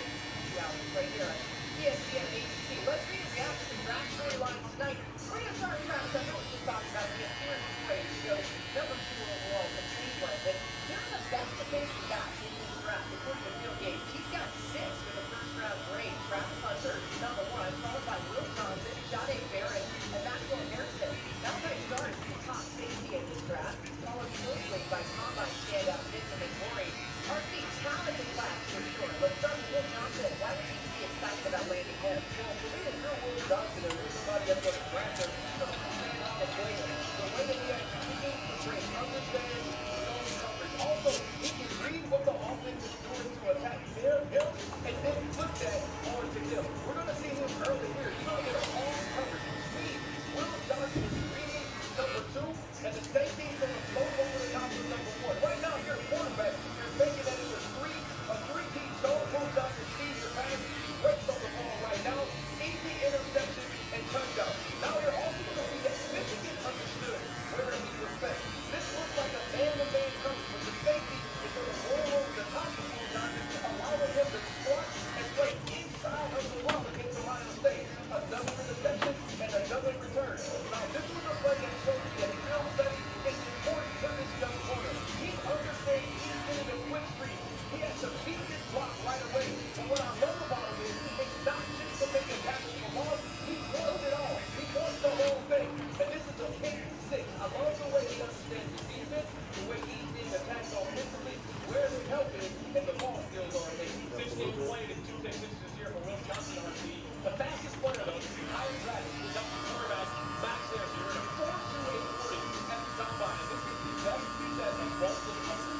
2 hours right here on ESPN and ABC. Let's read and react to some draft storylines tonight. We're going to start with Travis. I know we just talked about him. Here in Detroit, he goes number 2 overall to Cleveland. And here are the best of things we got in this draft. According to Bill Gates, he's got 6 with a first round grade. Travis Hunter, number 1, followed by Will Johnson, Jahdae Barrett, and Maxwell Harrison. Now we're going to start as the top safety in this draft, followed closely by combine standout Victor McGlory. RC talented class for sure. Let's start with Will Johnson. Why would you be excited about landing him? Well, for me, it's real Will Johnson and there's somebody that's going to grab their feet on the play. The way that he executes the great understands the zone coverage. Also, he can read what the offense is doing to attack him, and then flip that onto him. We're going to see him early here. He's going to get a all coverage speed. Will Johnson is reading number 2, and the safety is going to float over the top of number 1. Right now, you're a quarterback. You're thinking that it's a three-deep zone. Will Johnson sees your pass. He breaks on the ball right now. Easy interception and touchdown. Now you're also going to see that Michigan understood where he was set. This looks like a man-to-man coverage, but the safety is going to roll over the top of Will Johnson, allowing him to squat and play inside of the wall against Ohio State. Another interception and another return. Now this was a play that shows you that film study is important to this young corner. He understands he's getting a quick read. He has to beat this block right away. And what I love about him is it's not just to make a tackle for loss. He wants it all. He wants the whole thing. And this is a pick 6. I love the way he understands the defense, the way he's being attacked offensively, where his help is, and the ball skills are amazing. 16 played in 2 pick 6 this year for Will Johnson on RC. The fastest player though, Kyle Travis, was up to quarterback Max there. He ran a 4.28 at the combine. And this is the best piece that has both the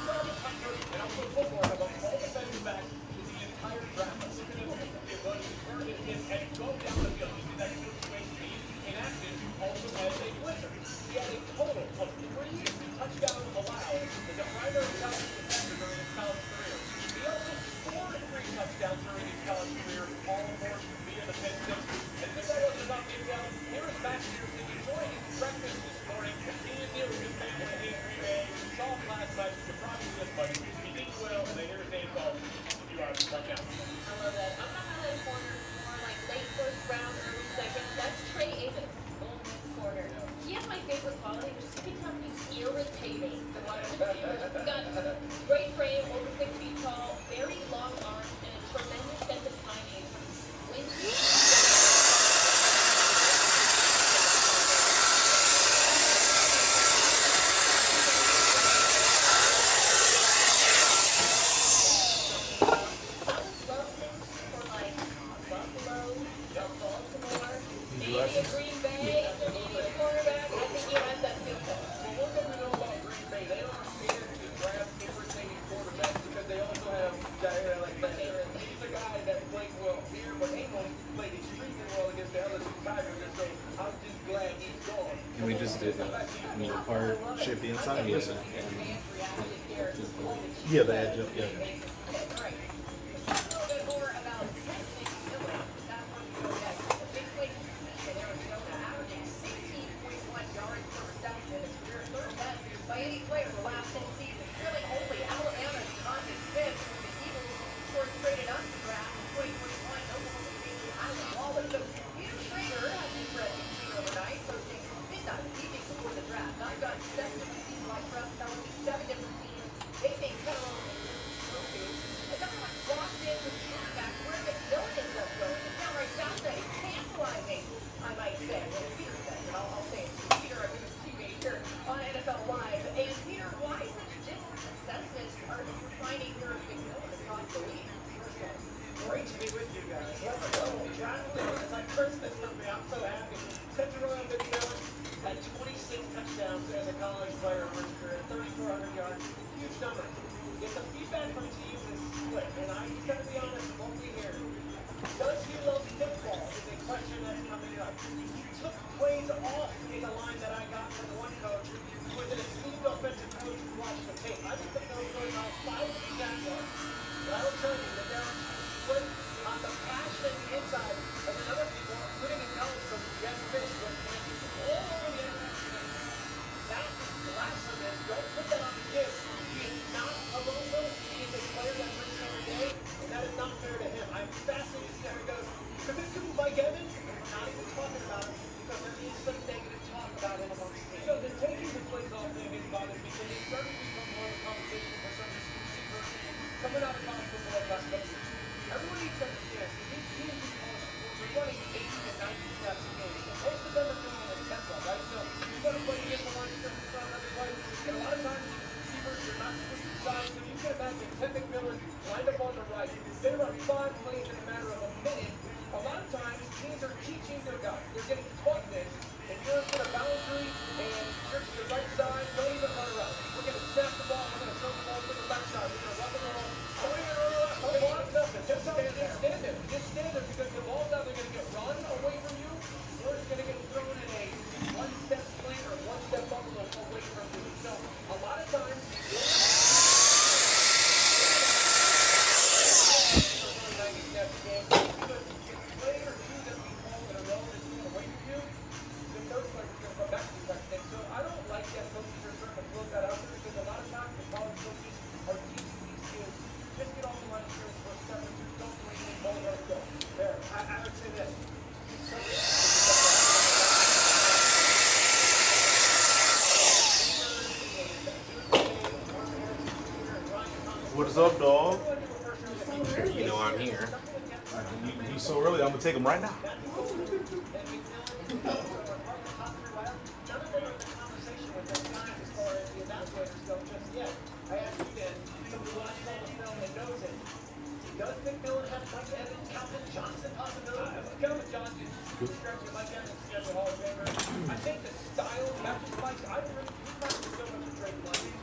Travis Hunter and also football have on all defensive backs in the entire draft. Let's look at him. The ability to turn his hip and go down the field. You see that switch speed in action also as a blitzer. He had a total of 3 touchdowns allowed as a primary college defender during his college career. He also scored 3 touchdowns during his college career, all forced via the pick 6. And if that wasn't enough detail, here is Max Pearson enjoying his breakfast this morning. He is here with his family in Green Bay. Saw him last night. You could probably see this, but he did well, and they hear his name called a few hours right now. I love that. I'm not highlight corner, more like late first round, early second. That's Trey Avis, Goldman's corner. He has my favorite quality, which is to become irritating to watch him do. He's got great frame, over 6 feet tall, very long arms, and a tremendous sense of timing. When you Green Bay, if they're needing a quarterback, I think he has that skill set. Well, one thing we know about Green Bay, they aren't scared to draft irritating quarterbacks because they also have Jair Alexander. He's a guy that played well here, but Amos played extremely well against the LSU Tigers, and so I'm just glad he's gone. And we just did meet part ship inside. Yes, sir. Yeah, the adjunct. Yeah. By any player in the last 10 seasons. Really remember, if the feedback from teams is split, and I just gotta be honest with what we hear, does he love football is a question that's coming up. He took plays off in the line that I got from the one coach who was an esteemed offensive coach who watched the tape. I think the Bills were about 5 yards. But I will tell you that there are split on the passion and the inside, and then other people, including in college, from Jeff Fish, was all over the internet. That is blasphemous. Don't put that on the kid. He is not a local. He is a player that brings every day, and that is not fair to him. I'm fascinated to see how he goes. Could this be Mike Evans? We're not even talking about him because there is some negative talk about him amongst the team. So the taking the plays off thing is bothering me because it's starting to become more of a conversation for some of these receivers coming out of college football the last couple of years. Everyone needs to understand that these teams in college football, they're running 80 to 90 snaps a game. Most of them are doing it at tempo, right? So you're going to play against the line of scrimmage from another play, and a lot of times these receivers, they're not switching sides. So you can imagine Ted McMillan lined up on the right. They run 5 plays in a matter of a minute. A lot of times teams are teaching their guys. They're getting taught this. If you're in a boundary and you're to the right side, don't even run around. We're going to snap the ball. We're going to throw the ball to the left side. We're going to run the ball. Oh, we're going to run the left. Hold on, nothing. Just stand there. Just stand there because the ball's either going to get run away from you or it's going to get thrown in a one-step slant or one-step bubble away from you. So a lot of times, so I don't like that coaches are starting to float that out there because a lot of times the college coaches are teaching these kids just get off the line of scrimmage for a step or two, don't do anything, ball let it go. There, I would say this. What is up, dog? You know I'm here. He's so early. I'm gonna take him right now. Does McMillan have Mike Evans, Calvin Johnson possibility? Calvin Johnson, Mike Evans, scheduled Hall of Famer. I think the style matches Mike. I really practice so much of Drake London.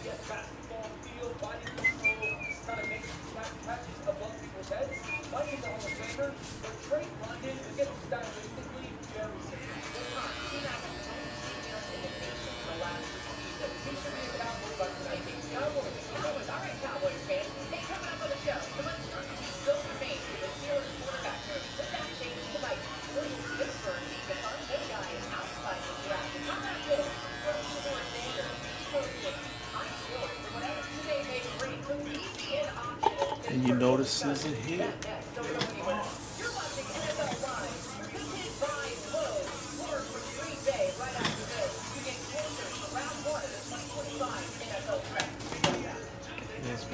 Yes, basketball, feel, body control, kind of make flat catches above people's heads. Mike is a Hall of Famer, but Drake London is getting stylistically very similar. He's not the only senior in the nation for the last 2 seasons. He should be a Cowboy by tonight. Cowboys. All right, Cowboys fans. Hey, coming up on the show, so let's start with still remains with the Steelers quarterback search. Does that change tonight? William Pittsburgh, the Devontae guy is outside the draft. And how about this? Shimon Sanders, high score. Whatever today may bring, so easy an option. And you notice Susan here. Don't go anywhere. You're watching NFL Live, presented by Lowe's. More for Green Bay right after this. You get closer to round 1 of the 2025 NFL Draft. Yes,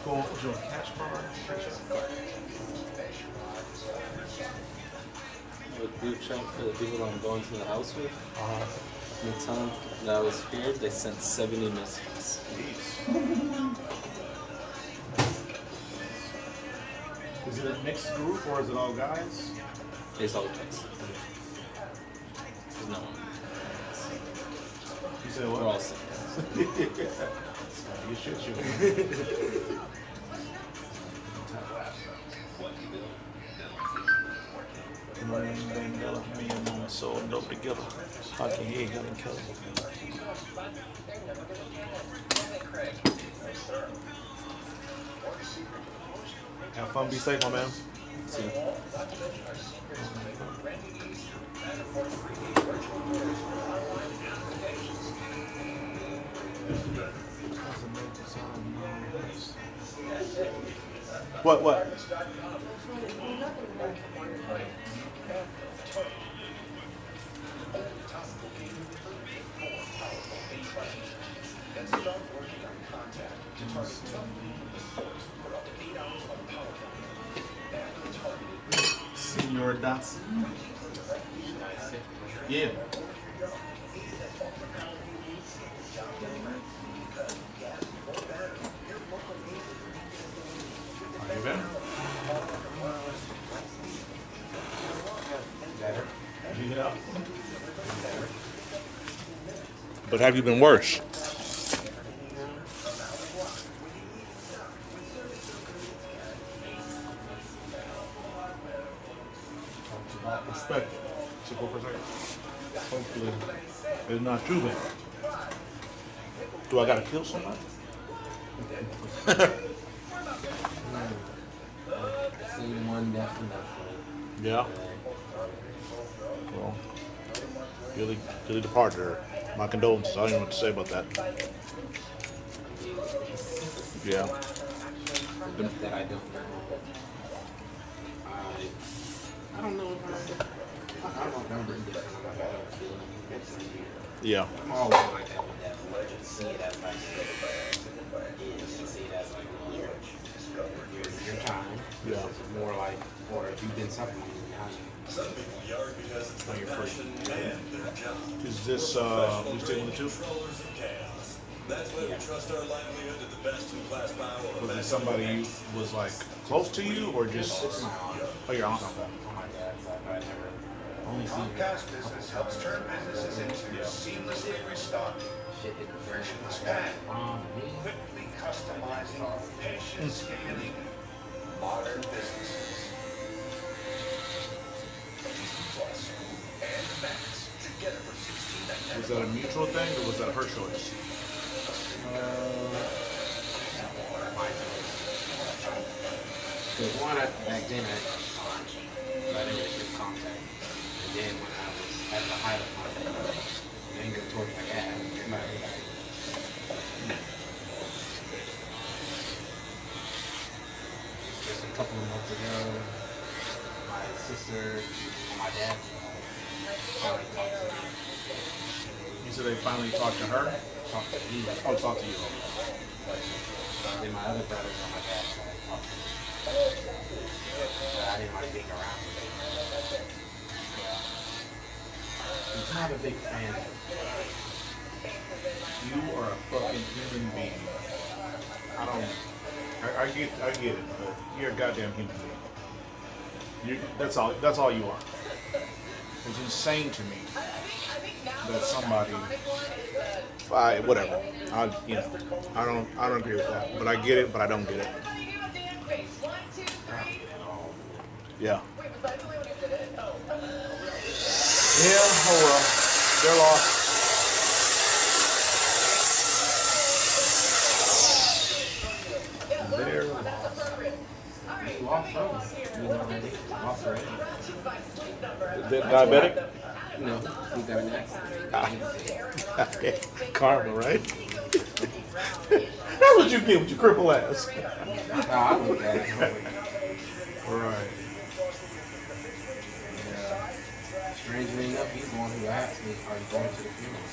Cool. Do you want to catch mine? A group chat for the people I'm going to the house with. The time that I was here, they sent 70 messages. Is it a mixed group or is it all guys? It's all guys. There's no one. You said what? We're all singles. You should. Me and mom so dope together. I can hear him and Kelly. Have fun, be safe, my man. See you. What? Then start working on contact. Senor Dotson. Yeah. Are you better? Better. Yeah. But have you been worse? Perspective. So go for a second. Hopefully, it's not too bad. Do I gotta kill somebody? Seen one definitely. Yeah. Well, Billy departed her. My condolences. I don't even know what to say about that. Yeah. That I don't know. I don't know if I don't remember either. Yeah. I'm always like that with that. Legends see it as like see it as like your time. Yeah. It's more like, or if you've been suffering, now Some people yard because it's Now you're free. passion and their job. Is this we sticking with the two? Controllers of chaos. That's why we trust our livelihood to the best in class power. Was it somebody you was like close to you or just oh your aunt? oh my God, I never only seen Comcast Business helps turn businesses into seamlessly restocked, shit hit the fan. frictionless path, quickly customizing, patient scaling, modern businesses. Plus and Max together for $16.99. Was that a mutual thing or was that her choice? Because one, back then I didn't really get contact. And then when I was at the height of my anger towards my dad, just a couple of months ago, my sister and my dad finally talked to me. You said they finally talked to her? Talked to me. Oh, talk to you. Then my other brothers on my dad's side talked to me. But I didn't like being around them. I'm not a big fan. You are a fucking human being. I get it, but you're a goddamn human being. That's all you are. It's insane to me that somebody, whatever. I don't agree with that, but I get it, but I don't get it. Yeah. Yeah. Oh well, they're lost. They're Lost some. You know already. Lost already. they're diabetic. No, he got an accident. Karma, right? That's what you get with your cripple ass. I look at it. Right. Strangely enough, he's the one who asked me, are you going to the funeral?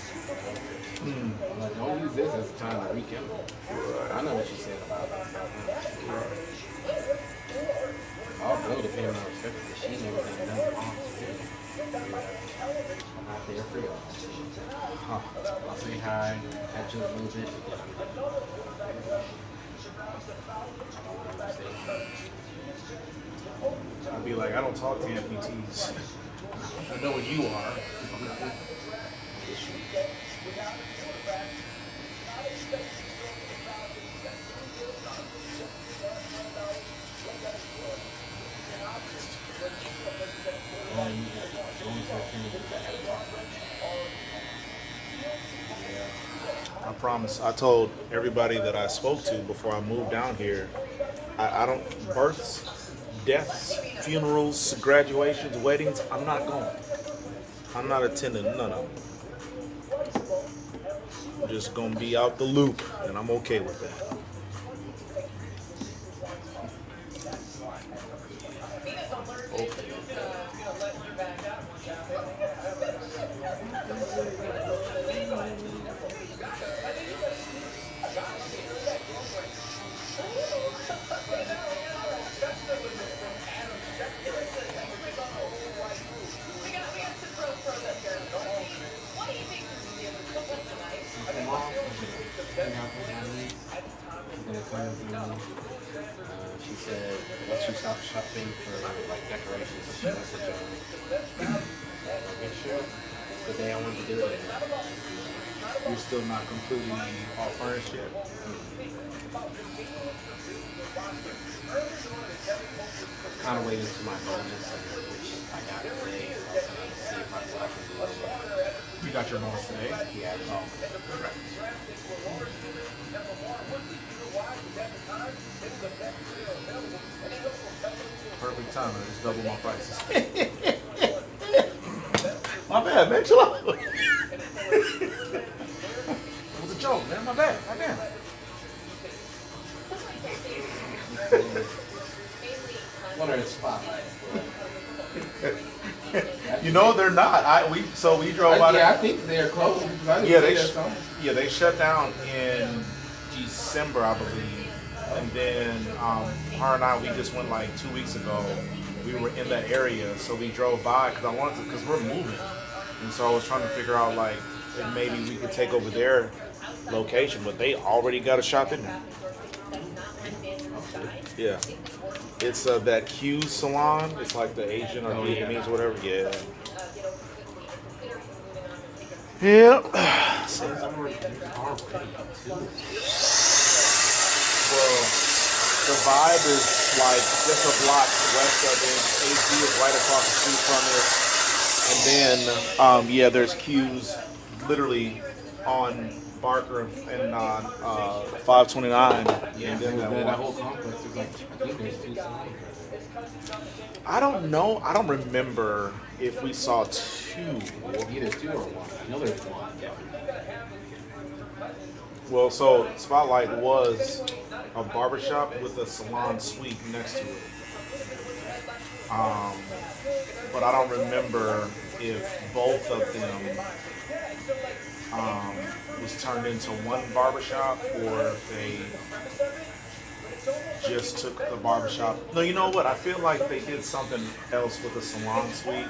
I'm like, don't use this as a time to rekindle. I know what she said about that. I'll go to pay her no respect because she never done nothing wrong to me. I'm not there for y'all. I'll say hi, catch you a little bit, but then I'd be like, I don't talk to amputees. I know what you are. I promise. I told everybody that I spoke to before I moved down here, I don't, births, deaths, funerals, graduations, weddings, I'm not going. I'm not attending none of them. I'm just going to be out the loop, and I'm okay with that. We got some pros up here. What do you think tonight? Come off, hang out with my niece. She's gonna come with me. She said once she stops shopping for like decorations, she wants to join. Make sure the day I want to do it. You're still not completely all furnished yet. Kind of waiting for my bonus, which I got today. So I'm trying to see if I can do it. You got your bonus today? Yeah. Perfect time. I just double my prices. My bad, man. Chill out. It was a joke, man. My bad. My bad. What are the spots? You know they're not. We drove out. Yeah, I think they're closed. Yeah, they shut down in December, I believe. And then her and I, we just went like 2 weeks ago. We were in that area, so we drove by because we're moving, and so I was trying to figure out like if maybe we could take over their location, but they already got a shop in there. Yeah, it's that Q salon. It's like the Asian or Vietnamese or whatever. Yeah. Yep. Well, the vibe is like just a block west of it. AG is right across the street from it. And then, there's Q's literally on Barker and on 529. Yeah, and then that whole complex is like, I think there's 2 signs. I don't know. I don't remember if we saw 2. Either 2 or 1. I know there's 1. Well, so Spotlight was a barbershop with a salon suite next to it. But I don't remember if both of them was turned into one barbershop or if they just took the barbershop. No, you know what? I feel like they did something else with the salon suite.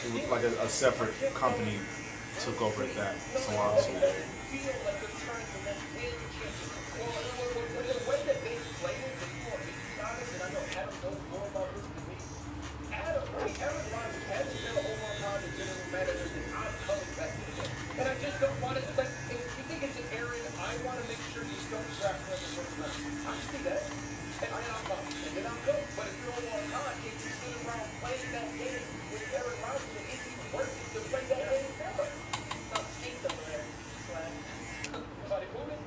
It was like a separate company took over that salon suite. And I just don't want it, like, if you think it's an errand, I want to make sure you don't grab them. I see that. And then I'll go. But if you don't want time, if you sit around playing that game with Aaron Rodgers, it's even worse to play that game forever. Not stinks over there. Somebody moving?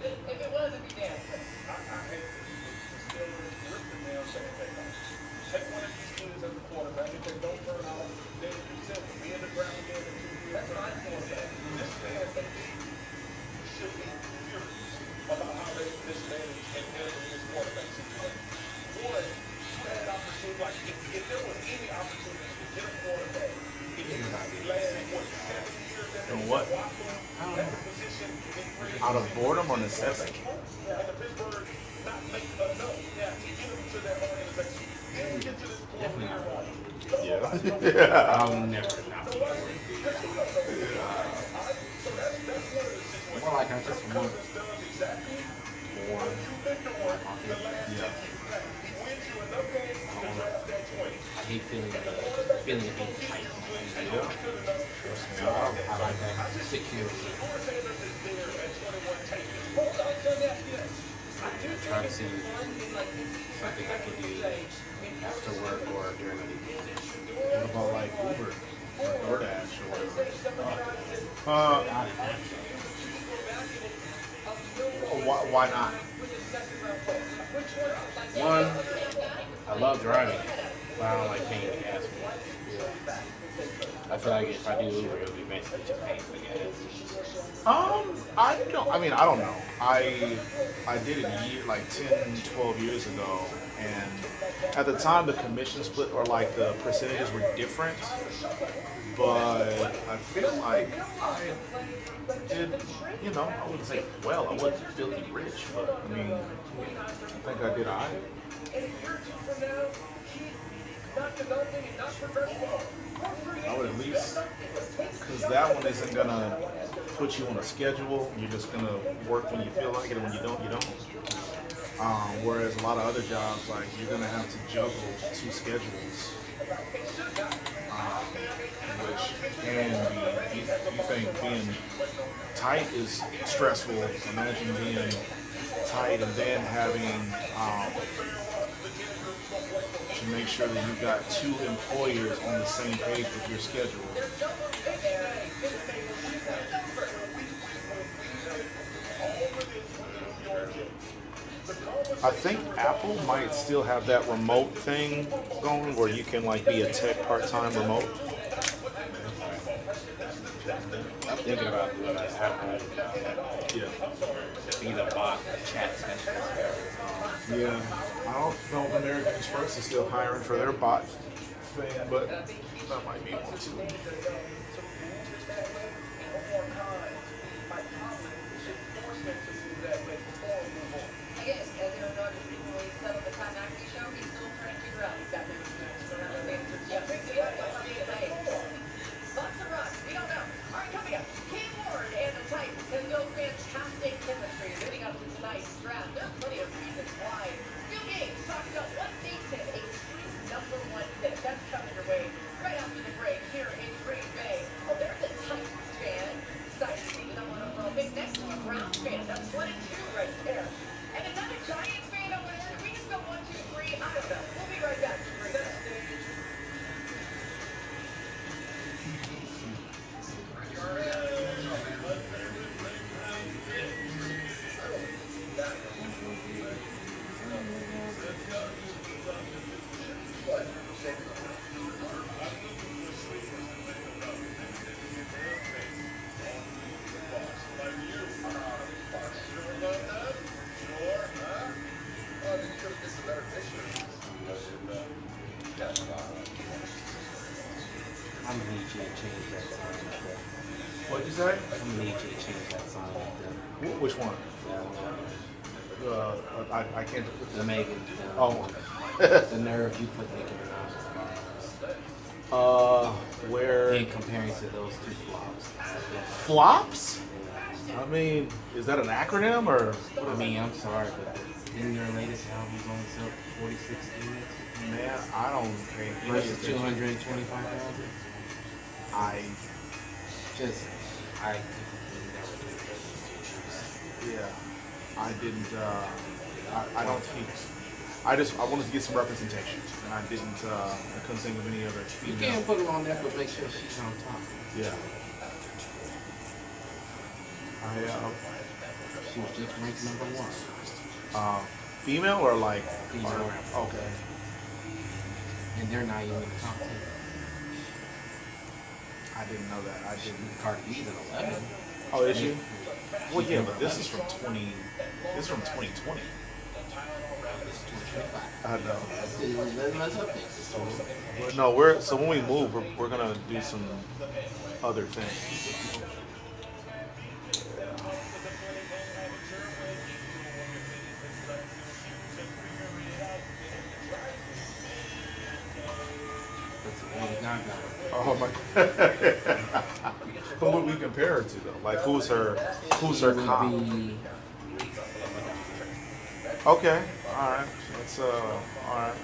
If it was, it'd be damn. I hate the Steelers rip the damn thing. Take one of these kids as a quarterback. If they don't turn out, then you said be in the ground game in 2 years. That's what I'm saying. This man should be furious about how this man is handling his quarterback situation. One, you had opportunity, like if there was any opportunity to get a quarterback, if you last, 7 years And what? Out of boredom or necessity? and the Pittsburgh not make enough to get him to that organization. Then get to this point where you're on. Yeah. I'll never not be bored. More like I just want more. Yeah. I hate feeling of being tight. I like that security. I try to see something I can do after work or during the weekend. What about like Uber or DoorDash or whatever? Why not? One, I love driving, but I don't like paying the gas for it. I feel like if I do Uber, it'll be basically just paying for gas. I don't. I mean, I don't know. I did it like 10, 12 years ago, and at the time the commission split or like the percentages were different. But I feel like I did. You know, I wouldn't say well. I wasn't filthy rich, but I mean, I think I did alright. I would at least, because that one isn't gonna put you on a schedule. You're just gonna work when you feel like it, and when you don't, you don't. Whereas a lot of other jobs, like you're gonna have to juggle two schedules, which can be. You think being tight is stressful? Imagine being tight and then having to make sure that you've got two employers on the same page with your schedule. I think Apple might still have that remote thing going where you can like be a tech part-time remote. I'm thinking about doing that. Yeah. Being a bot, a chat specialist. Yeah. I don't know if American Express is still hiring for their bot thing, but that might be one too. I guess, as you know, when we settled the Time Acme show, he's still trying to figure out exactly what he's doing. So we're not going to answer Lots of runs, we don't know. All right, coming up, Cam Ward and the Titans have built fantastic chemistry leading up to tonight's draft. There are plenty of reasons why. Bill Gates talked about what makes him a true #1 pick. That's coming your way right after the break here in Green Bay. Oh, there's a Titans fan. Excited to see the #1 overall pick next to a Browns fan. That's 1 and 2 right there. And is that a Giants fan over there? Did we just go 1, 2, 3? I don't know. We'll be right back. I'm gonna need you to change that sign right there. What'd you say? I'm gonna need you to change that sign right there. Which one? I can't. The Megan. Oh. The nerve you put Megan in. Where? In comparing to those two flops. Flops? I mean, is that an acronym or? I mean, I'm sorry, but in your latest album's only sold 46 units. Man, I don't think. Versus 225,000. I yeah, I didn't. I don't think. I wanted to get some representation, and I didn't. I couldn't think of any other female. You can't put her on there, but make sure she's on top. Yeah. She was just ranked #1. Female or like? Female. Okay. And they're not even in the top 10. I didn't know that. I didn't. Cardi B's at 11. Oh, is she? Well, yeah, but this is from 20. This is from 2020. I know. Let's update this. No, so when we move, we're gonna do some other things. Oh my! Who would we compare her to though? Like who's her comp? Okay, all right. That's all right.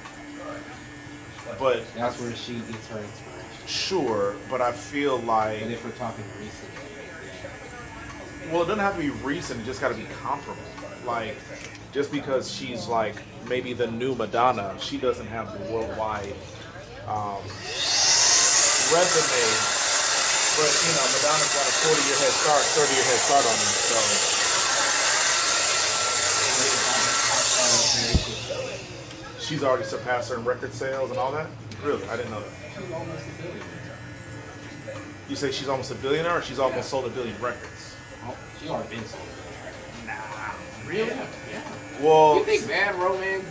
But that's where she gets her inspiration. Sure, but I feel like. But if we're talking recent. Well, it doesn't have to be recent. It just got to be comparable. Like, just because she's like maybe the new Madonna, she doesn't have the worldwide resume. But you know, Madonna's got a 40-year head start, 30-year head start on him. So she's already surpassed her in record sales and all that. Really, I didn't know that. You say she's almost a billionaire, or she's almost sold a billion records? Oh, she already been sold. Really? Yeah. Well, You think Bad Romance,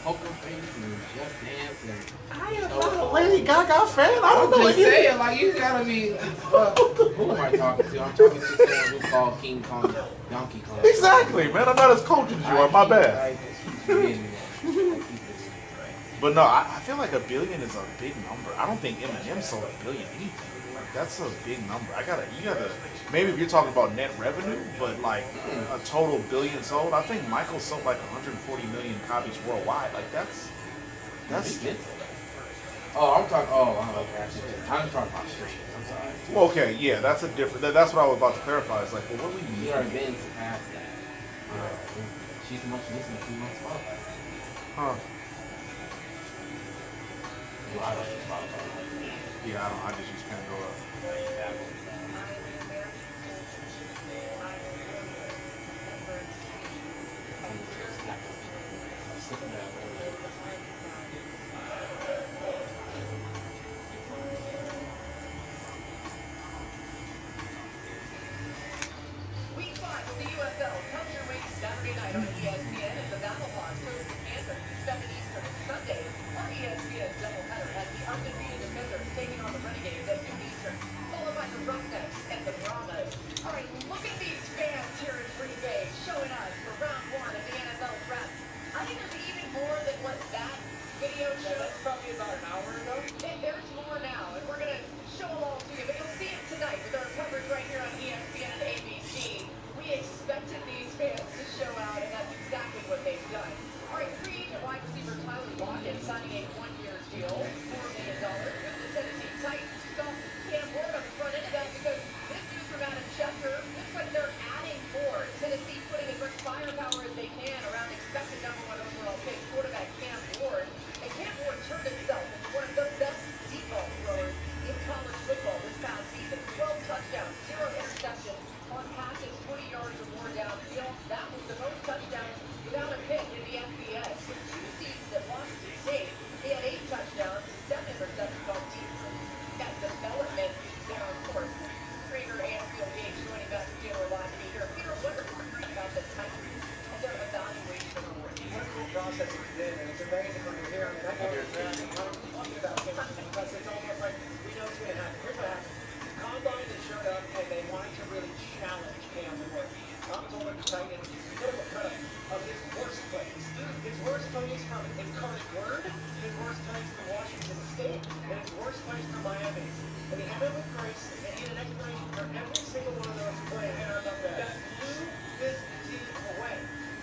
Poker Face, and Just Dance, and I am not a Lady Gaga fan. I don't know. just saying, like, you gotta be. Who am I talking to? I'm talking to someone who called King Kong Donkey Kong. Exactly, man. I'm not as cultured as you are. My bad. But no, I feel like a billion is a big number. I don't think Eminem sold a billion anything. Like that's a big number. You gotta. Maybe if you're talking about net revenue, but like a total billion sold, I think Michael sold like 140 million copies worldwide. Like that's. Oh, I'm talking. Okay. I'm talking about streams. I'm sorry. Well, okay, yeah, that's a different. That's what I was about to clarify. It's like, well, what do we You mean? already been past that. She's the most listened to on Spotify. Huh? Well, I don't use Spotify. Yeah, I don't. I just use Pandora. Week 5 of the UFL comes your way Saturday night on ESPN as the Battlehawks host the Panthers 7 Eastern. Sunday, our ESPN doubleheader has the undefeated Defenders taking on the Renegades at 2 Eastern, followed by the Roughnecks and the Brahmas. All right, look at these fans here in Green Bay showing us for round 1 of the NFL draft. I think there's even more than what that video showed. That's probably about an hour ago. There's more now, and we're going to show them all to you, but you'll see it tonight with our coverage right here on ESPN and ABC. We expected these fans to show out, and that's exactly what they've done. All right, free agent wide receiver Tyler Lockett signing a 1-year deal, $4 million with the Tennessee Titans. So Cam Ward on the front end of that because this news from Adam Schefter looks like they're adding more. Tennessee putting as much firepower as they can around expected #1 overall pick quarterback Cam Ward. And Cam Ward turned himself into one of the best deep ball throwers in college football this past season. 12 touchdowns, 0 interceptions on passes 20 yards or more downfield. That was the most touchdowns without a pick in the FBS. In 2 seasons at Washington State, he had 8 touchdowns, 7 interceptions on defense. That development there, of course. Trainer Anfield Gage joining back to Taylor live here. Peter, what are you reading about the Titans and their evaluation of Ward? What a cool process it's been, and it's amazing when you're here. I mean, I know you're talking about him because it's almost like we know it's going to happen. Here's what happened. Combine that showed up, and they wanted to really challenge Cam Ward. Tom told him to tighten put him a cut of his worst plays. His worst plays from Incarnate Word, his worst plays from Washington State, and his worst plays from Miami. And he had it with grace, and he had an explanation for every single one of those plays that blew his team away.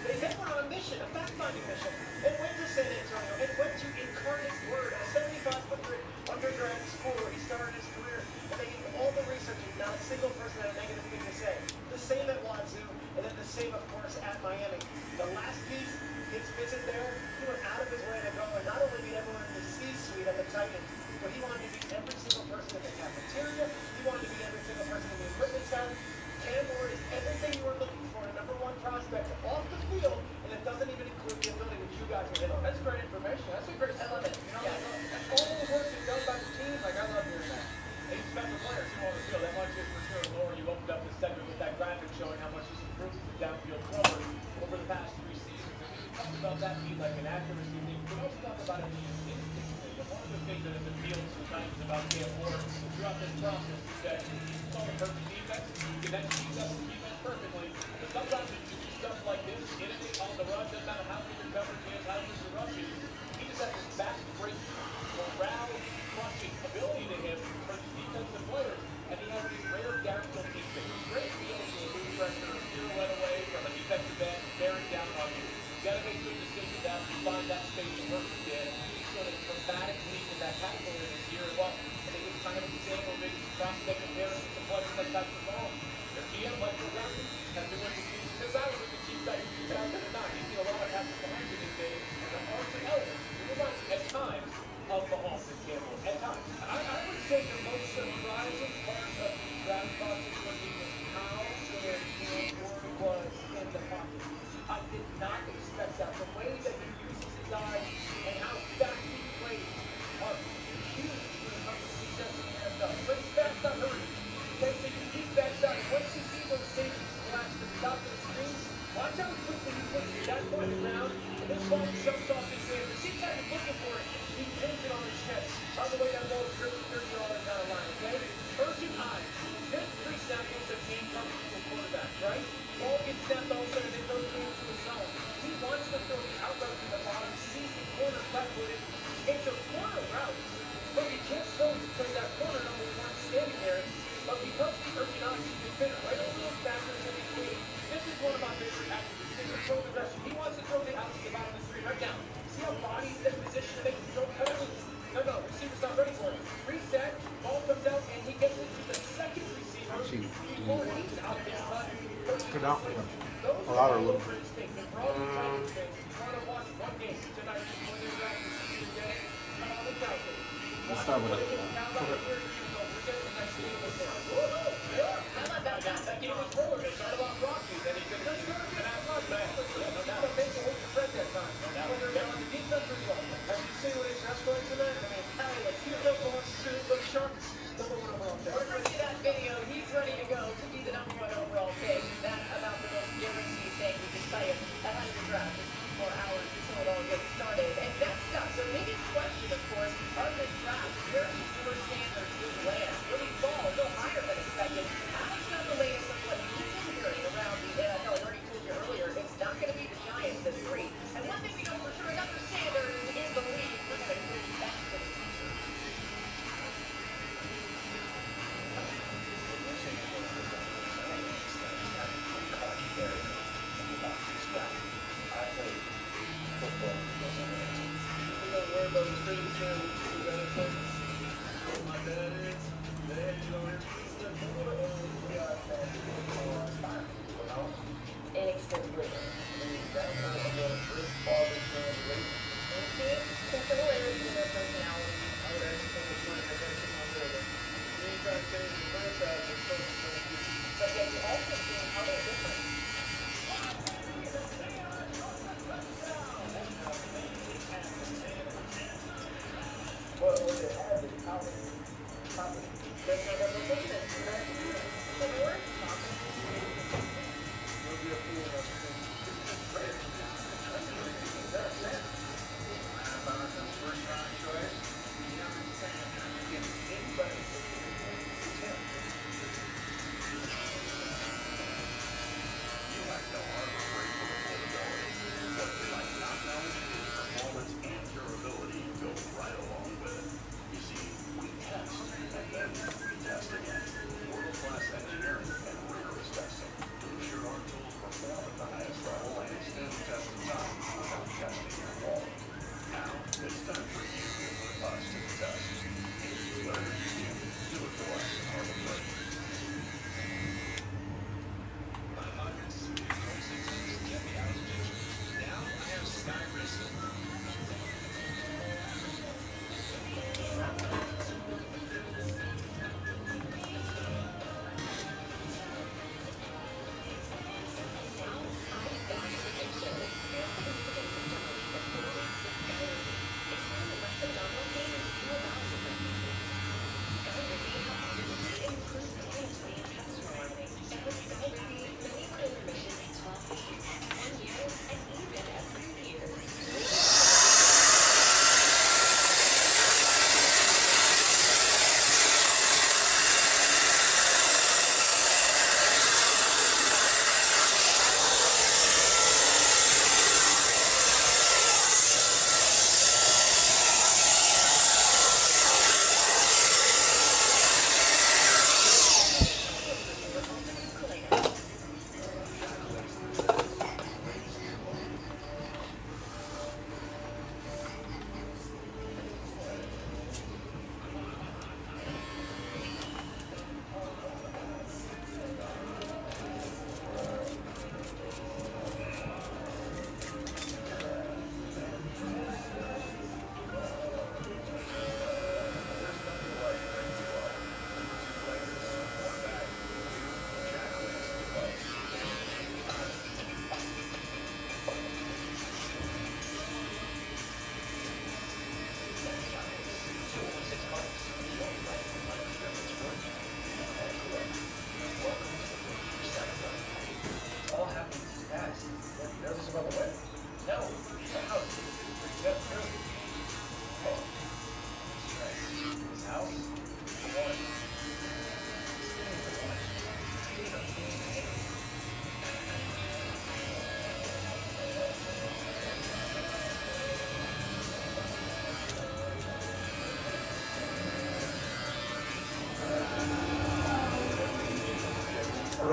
They then went on a mission, a fact-finding mission, and went to San Antonio, and went to Incarnate Word, a 7,500 undergrad school where he started his career. And they did all the research, and not a single person had a negative thing to say. The same at Wazoo, and then the same, of course, at Miami. The last piece, his visit there, he went out of his way to go and not only meet everyone in the C-suite of the Titans, but he wanted to meet every single person in the cafeteria. He wanted to meet every single person in the equipment center. Cam Ward is everything you were looking for in a #1 prospect off the field, and it doesn't even include the ability which you guys will hit on. That's great information. That's a great element. You know, that's all the work you've done by the team. Like, I love hearing that. And he's special player, too, on the field. That much is for sure. Laura, you opened up the segment with that graphic showing how much he's improved as a downfield thrower over the past 3 seasons. And we talked about that being like an accuracy thing. We also talk about it being an instinct thing. And one of the things that has appealed sometimes about Cam Ward throughout this process is that he's on the perfect defense. He can execute that defense perfectly. But sometimes it's just stuff like this, innovate on the run, doesn't matter how good your coverage is, how good your rush is. He just has this back-breaking, morale-crushing ability to him for these defensive players. And he has these rare downfield instinct. He's great at being able to move pressure, pirouette away from a defensive end, bearing down on you. You got to make good decisions after you find that space to work with. And he's sort of dramatically in that category this year as well. I think it's kind of example of maybe prospect comparison to players like Patrick Mahomes. Their GM, Michael Rafferty, has been with top of the screens. Watch how quickly he puts that foot in the ground, and this ball jumps off his hand. The same time he's looking for it, he pins it on his chest. By the way, that ball is driven 30 yards down the line, okay? Urgent eyes. This pre-snap looks like game coverage to a quarterback, right? Ball gets snapped all of a sudden, they throw the game to his zone. He wants to throw the out route to the bottom, sees the corner flat-footed. It's a corner route, but he can't throw it because that corner number one standing there. But because the urgent eyes, he can fit right over those backers in between. This is one of my favorite attributes. They control the aggression. He wants to throw the out to the bottom of the screen right now. See how body's in position to make the throw cut loose? No, receiver's not ready for it. Reset, ball comes out, and he gets it to the second receiver before he's out of his cut. Good out. A lot of little things. And for all the Giants fans, if you want to watch one game tonight before they're back to see you again, look out for it. Let's start with it. I love that guy. That game was roller. They started off rocky, then he could just start and have fun, man. No doubt. Make it hold your breath that time. Whether they're on the defense or the offense. Have you seen what his dress going tonight? I mean, Harry, like, he's up on the Sharks. Number one overall pick. We're going to see that video. He's ready to go to be the number one overall pick. That's about the most guaranteed thing we can tell you ahead of the draft. Just 4 hours until it all gets started. And next up, the biggest question, of course, of this draft, where is George Sanders will land? Will he fall a little higher than expected? Alex got the latest of what he's been hearing around the NFL. I already told you earlier, it's not going to be the Giants at 3. And one thing we know for sure, another Sanders in the league. We're going to move back to the future. Inexplicably. Similarities in their personality. I would actually think it's one of the best but yet you also see how they're different. Well, what they have is topic. That's not their position. So they were topic.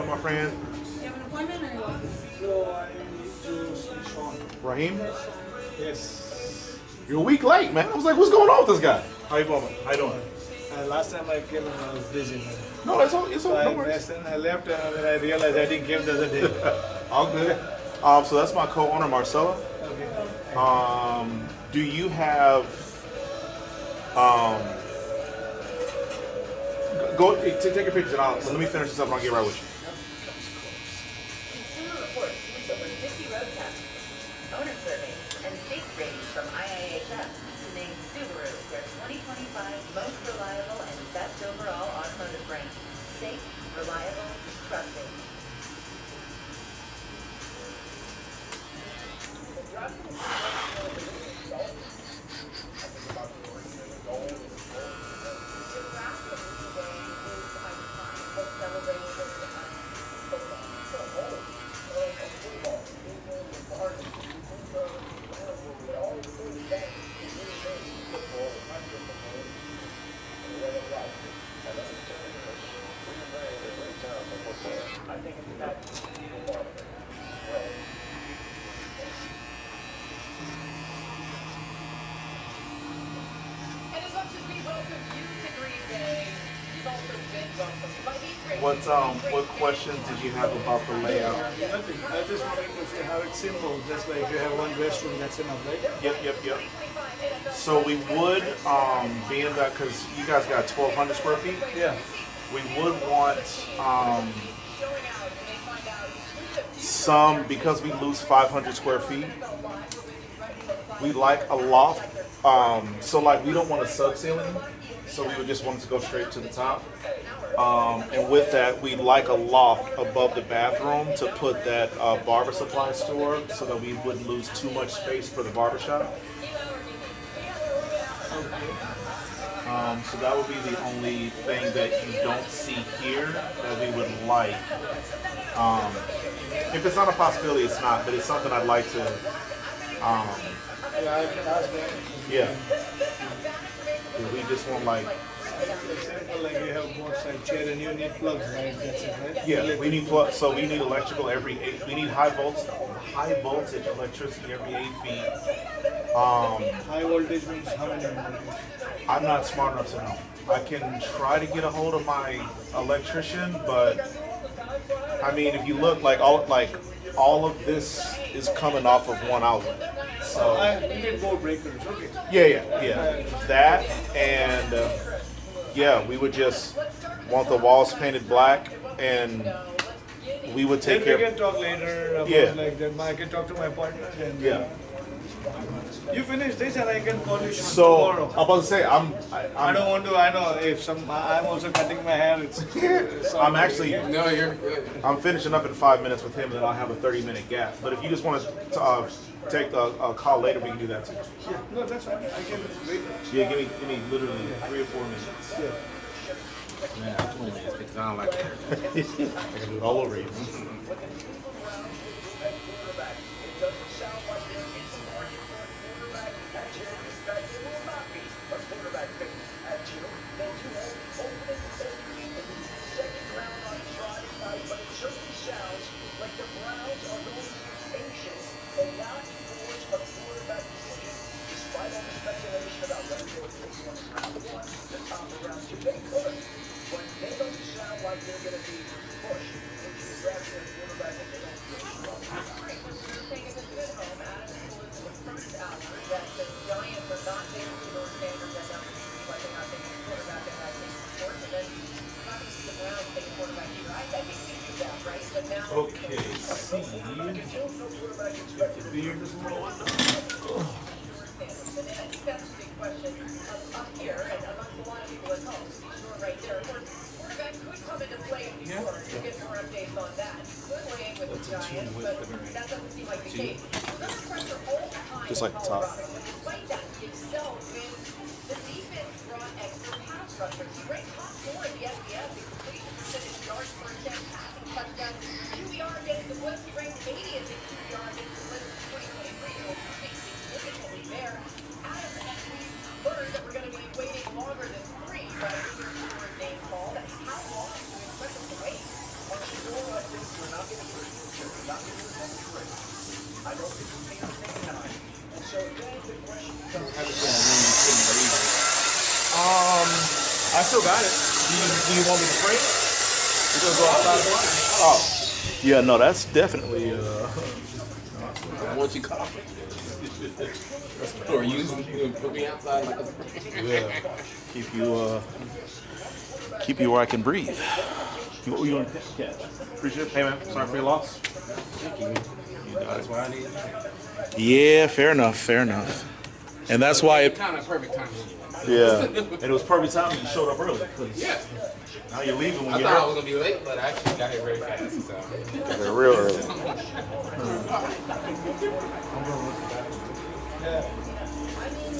doing, my friend? You have an appointment or what? So I need to see Shawn. Raheem? Yes. You're a week late, man. I was like, what's going on with this guy? How you doing? How you doing? Last time I came, I was busy, man. No, it's all, So no worries. I left and then I realized I didn't came the other day. All good. So that's my co-owner, Marcella. Do you have go take your pictures and let me finish this up and I'll get right with you. Consumer Reports used over 50 road tests, owner surveys, and safety ratings from IIHS to name Subaru their 2025 most reliable and best overall automotive brand. Safe, reliable, trusted. And as much as we welcome you to Green Bay, you've also been welcomed by these great What questions did you have about the layout? Nothing. I just wanted to have it simple, just like you have one restroom, that's enough, right? Yep. So we would, being that, because you guys got 1,200 square feet, Yeah. we would want some, because we lose 500 square feet, we like a loft. So like we don't want a sub ceiling, so we would just want it to go straight to the top. And with that, we'd like a loft above the bathroom to put that barber supply store so that we wouldn't lose too much space for the barber shop. So that would be the only thing that you don't see here that we would like. If it's not a possibility, it's not, but it's something I'd like to. Yeah, I can ask them. Yeah. We just want like. Simple, like you have both side chair and you need plugs, right? That's it, right? Yeah, we need so we need electrical every 8. We need high voltage electricity every 8 feet. High voltage means how many voltage? I'm not smart enough to know. I can try to get a hold of my electrician, but I mean, if you look, like all of this is coming off of one outlet. So You need more breakers, okay. yeah. That and yeah, we would just want the walls painted black, and we would take Then we care. can talk later about Yeah. like that. I can talk to my partner and Yeah. you finish this and I can call you So tomorrow. I'm about to say I don't want to. I know if I'm also cutting my hair. I'm actually No, you're good. I'm finishing up in 5 minutes with him, and then I'll have a 30-minute gap. But if you just want to take a call later, we can do that too. Yeah, no, that's fine. I can wait. Yeah, give me literally 3 or 4 minutes. Man, 20 minutes because I don't like it. I can do it all over you. Okay, see. If the beard is a little just like the top. Despite that, he excelled when the defense brought extra pass rushers. He ranked top 4 in the FBS in completion percentage, yards per attempt, passing touchdowns, QBR against the blitz. He ranked 80th in QBR against the blitz in 2023, so pretty significantly there. Adam, and we learned that we're going to be waiting longer than 3, but we hear Shawn's name called. How long do you expect us to wait on Shador I still got it. Do you want me to spray it? You gonna go outside and watch? Oh. Yeah, no, that's definitely What you call it? Or using put me outside like a yeah. Keep you where I can breathe. You want to catch? Appreciate it. Hey man, sorry for your loss. Thank you. That's why I need it. Yeah, fair enough. And that's why it. Kind of perfect timing. Yeah, and it was perfect timing you showed up early. Yeah. Now you're leaving when I you're thought I was gonna be late, but I actually got here very fast. So. Got here real early. I mean,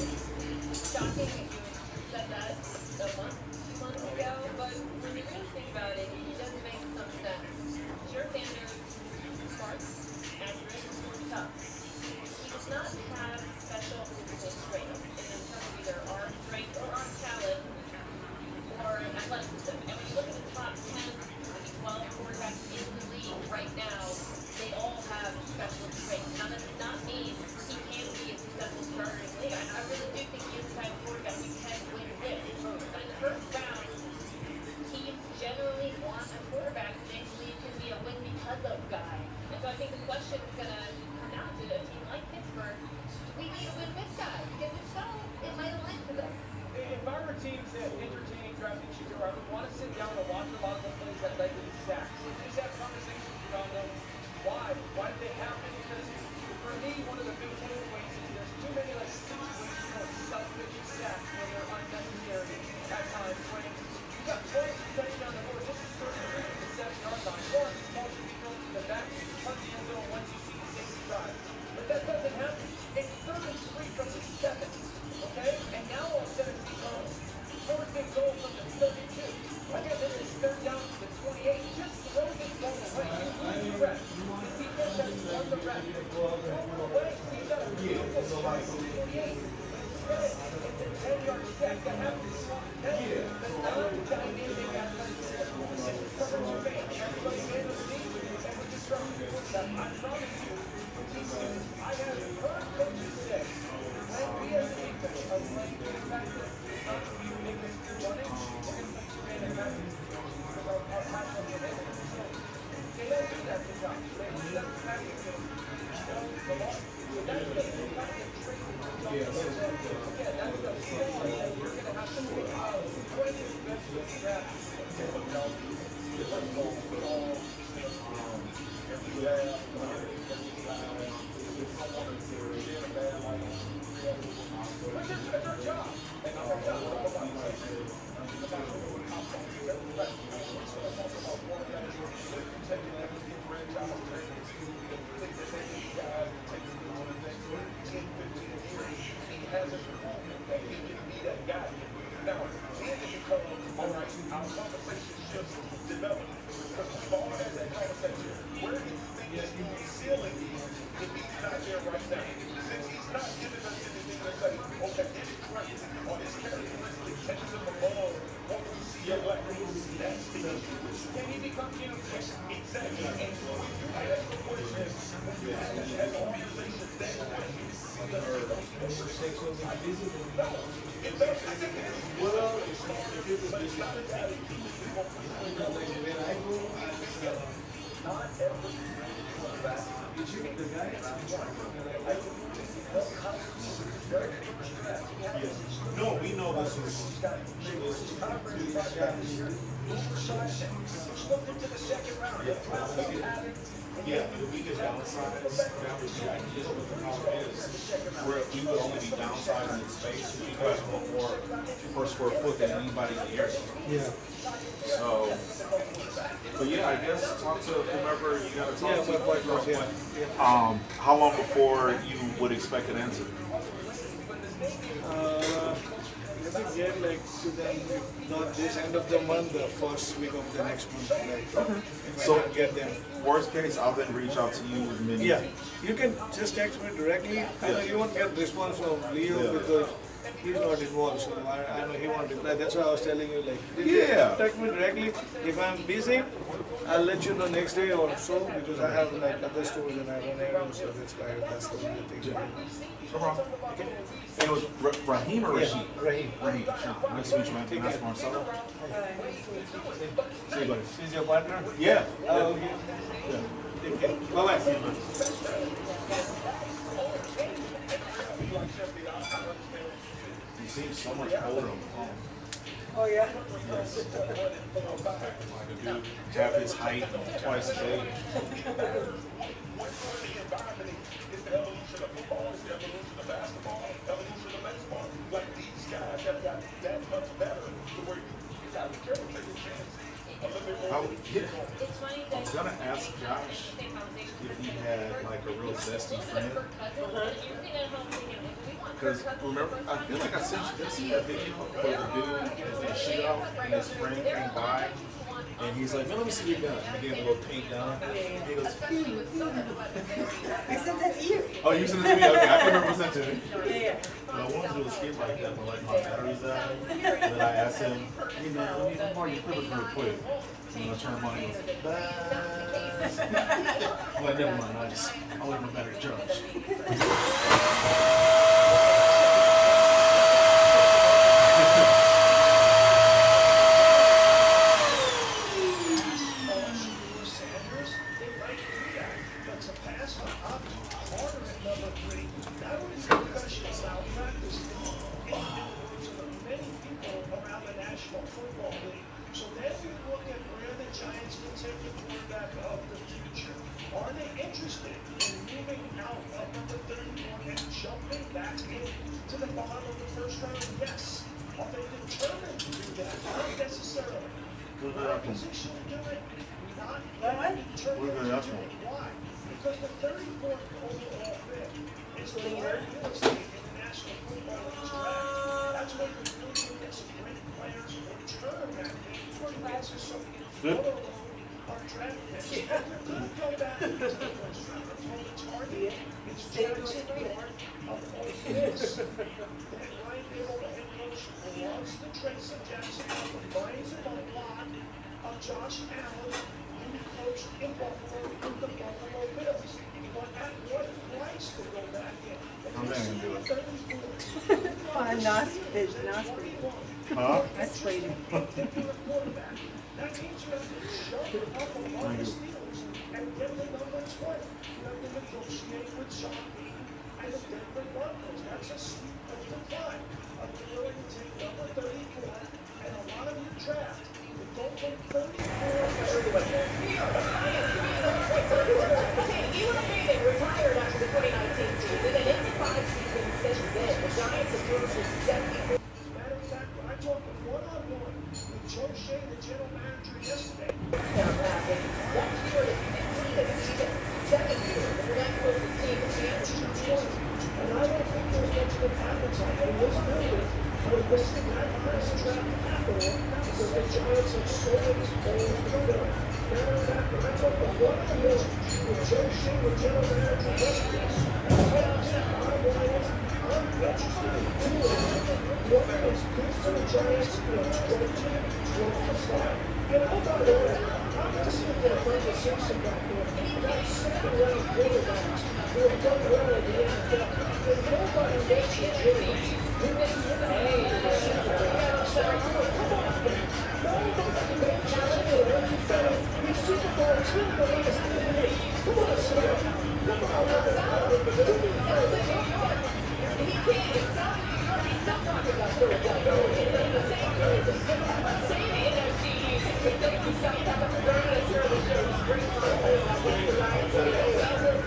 shocking that you said that a month, 2 months ago, but when you really think about it, it does make some sense. Sure, Sanders, smart, accurate, tough. He does not have special physical strength in terms of either arm strength or arm talent or athleticism. And when you look at the top 10, maybe 12 quarterbacks in the league right now, they all have special strength. Now, that does not mean he can be a successful starter in the league. I really do think he is the type of quarterback who can win this. But in the first round, teams generally want a quarterback that they believe can be a win because of guy. And so I think the question is going to come down to a team like Pittsburgh. Do we need a win with guy? Because if so, it might align for them. If I were teams that entertain drafting Shador, I would want to sit down and watch a lot of the plays that led to these sacks. Just have conversations around them. Why? Why did they happen? Because for me, one of the big takeaways is there's too many like situational self-pitching sacks when they're unnecessary at times. When you got 12 touchdowns on the board, just as certain of the 7-yard line, or it's supposed to be thrown to the back, punch the end zone once you see the safety drive. But that doesn't happen. It's 33 from the 7. Okay? And now all of a sudden it becomes fourth and goal from the 32. Again, this is third down to the 28. Just throw this ball away. You lose the rep. The defense has won the rep. Throw it away. He's got a beautiful shot from the 28. Instead, it's a 10-yard sack that happens. The non-dynamic athleticism. This is cover 2 man. Everybody handles the knee, and we just throw the footstep. I promise you, I have heard coaches say, when we as a defense are playing good practice, not to be making running, we're going to put 2 man in practice. Because our pass rush is able to. So they don't do that to Josh. They do that to Matthew. The ball. So that's the kind of trick that you're talking about. Again, that's the skill that you're going to have to figure out. What is the best way to draft? That's our job. And our job. Hasn't proven that he can be that guy. Now, then it becomes, all right, our conversation shifts develop. Because we've all had that conversation. Where do you think that his ceiling is if he's not there right now? Since he's not giving us anything to say, okay, this is great. On his characteristic, catches him the ball, what do we see in black? That's the issue. Can he become Jim? Exactly. And so we do ask the question, when you have that conversation, that question, No, we know this was. Yeah, we could downsize. Where we would only be downsizing in space. You guys want more per square foot than anybody in the area. Yeah. So, but yeah, I guess talk to whomever you got to talk to. Yeah. How long before you would expect an answer? Let me get like to them, not this end of the month, the first week of the next month. Like, if So- I can get them. Worst case, I'll then reach out to you with many. Yeah, you can just text me directly. I know you won't get response from Leo because he's not involved, so I know he won't reply. That's why I was telling you, like, you Yeah. text me directly. If I'm busy, I'll let you know next day or so because I have like other stores and I run errands, so that's why that's the only thing. No problem. Okay. And it was Raheem or Rashid? Raheem. Raheem. Nice to meet you, man. Nice to Marcelo. See you, buddy. She's your partner? Yeah. Oh, okay. Yeah. Bye-bye. You seem so much older on the phone. Oh, yeah? Yes. Like a dude half his height and twice his age. I was gonna ask Josh if he had like a real zesty friend. Because remember, I feel like I sent you that video where the dude was in a shootout and his friend came by and he's like, man, let me see your gun. And he gave him a little pink gun. And he goes, I sent that to you. oh, you sent it to me? Okay, I couldn't remember sent it to me. Yeah. But I wanted to do a skit like that, but like my battery's out. And then I asked him, hey man, let me borrow your clippers real quick. And then I turned them on and he goes, buzz. I'm like, never mind, I'll let my battery charge. Josh Allen, who coached in Buffalo with the Buffalo Bills. But at what price to go back in? I'm not gonna do it. I'm not pretty. Huh? I sprayed him. That means you have to shove up a lot of steals and get the number 12. You have to negotiate with Shawn and the Denver Broncos. That's a sweet place to climb. Are you willing to take number 34 and a lot of your draft? Go from 34 to Retired after the 2019 season, and in the 5 seasons since then, the Giants have thrown for 70. Matter of fact, I talked one-on-one with Joe Shea, the general manager, yesterday. Passing 1 year to 15 a season, 7 years, and that was the team championship. And I don't think there's much of an appetite in this building for this that highest draft capital because the Giants have so many players to go. Matter of fact, when I talked one-on-one with Joe Shea, the general manager, yesterday, I told him, bottom line is, I'm interested in 2 of them. One is good for the Giants, 12 to start. And oh, by the way, I'm listening to a conversation back there. You got 7 quarterbacks who have done well in the NFL. And nobody mentions James. Who was hey, the Super Bowl. Come on, man. Nobody mentions him. He's Super Bowl II, but he's NBA. Come on, sir. Come on, He can't. He's not talking about Philadelphia. In the same NFC East, we think he's something about the greatest service shows. Bring on the whole lot of the Giants. Another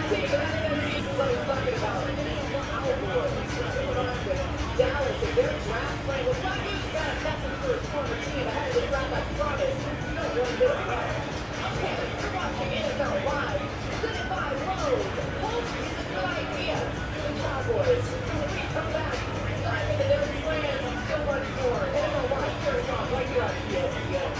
team in the NFC East is always talking about Dallas and their draft plan was not used to testing for his former team ahead of the draft. I promise. No one bit of that. Okay, you're watching NFL Live. Presented by Lowe's. Lowe's is a good idea. The Cowboys. When we come back, dive into their plans and so much more. NFL Live carries on right here on ESPN.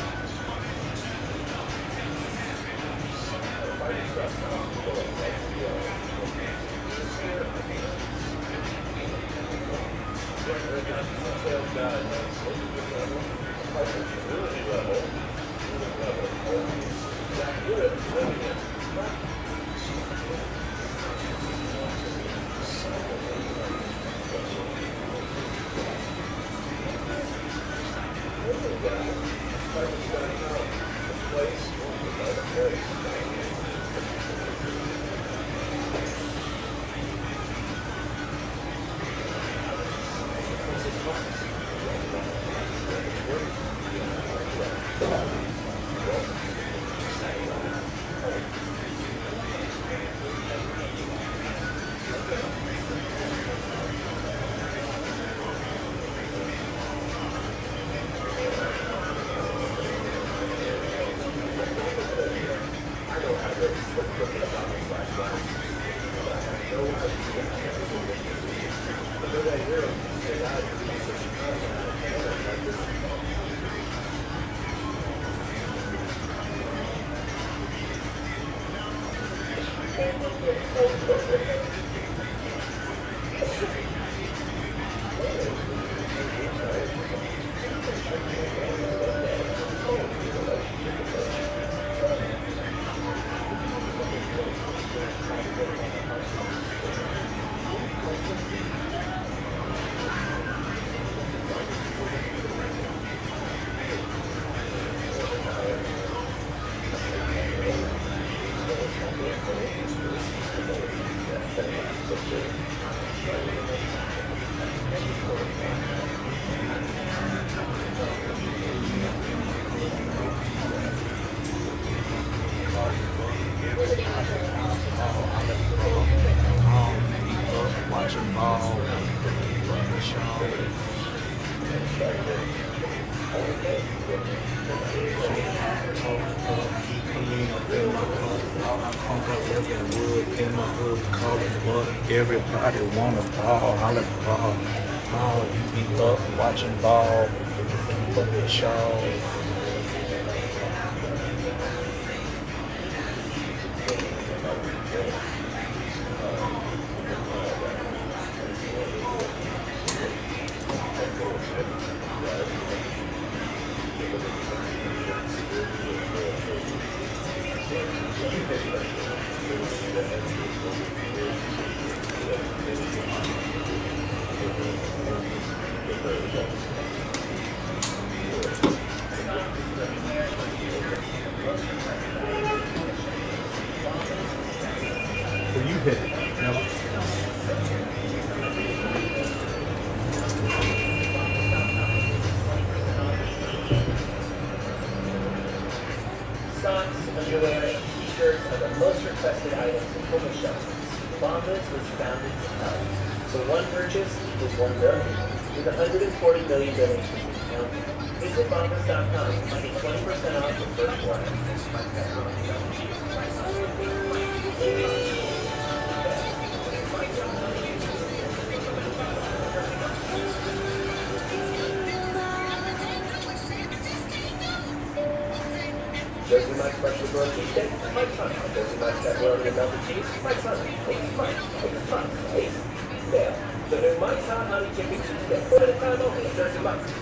Watching ball, Shawn. Everybody wanna ball, holla ball. Oh, you be up watching ball, fucking Shawn. So you hit it. Socks, underwear, and t-shirts are the most requested items in homeless shelters. Bombas was founded to help. So one purchase is 1 billion. With 140 million donations each county. Visit bombas.com to get 20% off your first order. Jersey Mike's special grilled cheesesteak, Mike's fun. Jersey Mike's pepperoni and melted cheese, Mike's fun. It's fun. It's fun. It's there. So there's Mike's hot honey chicken cheesesteak. Put it in time only at Jersey Mike's.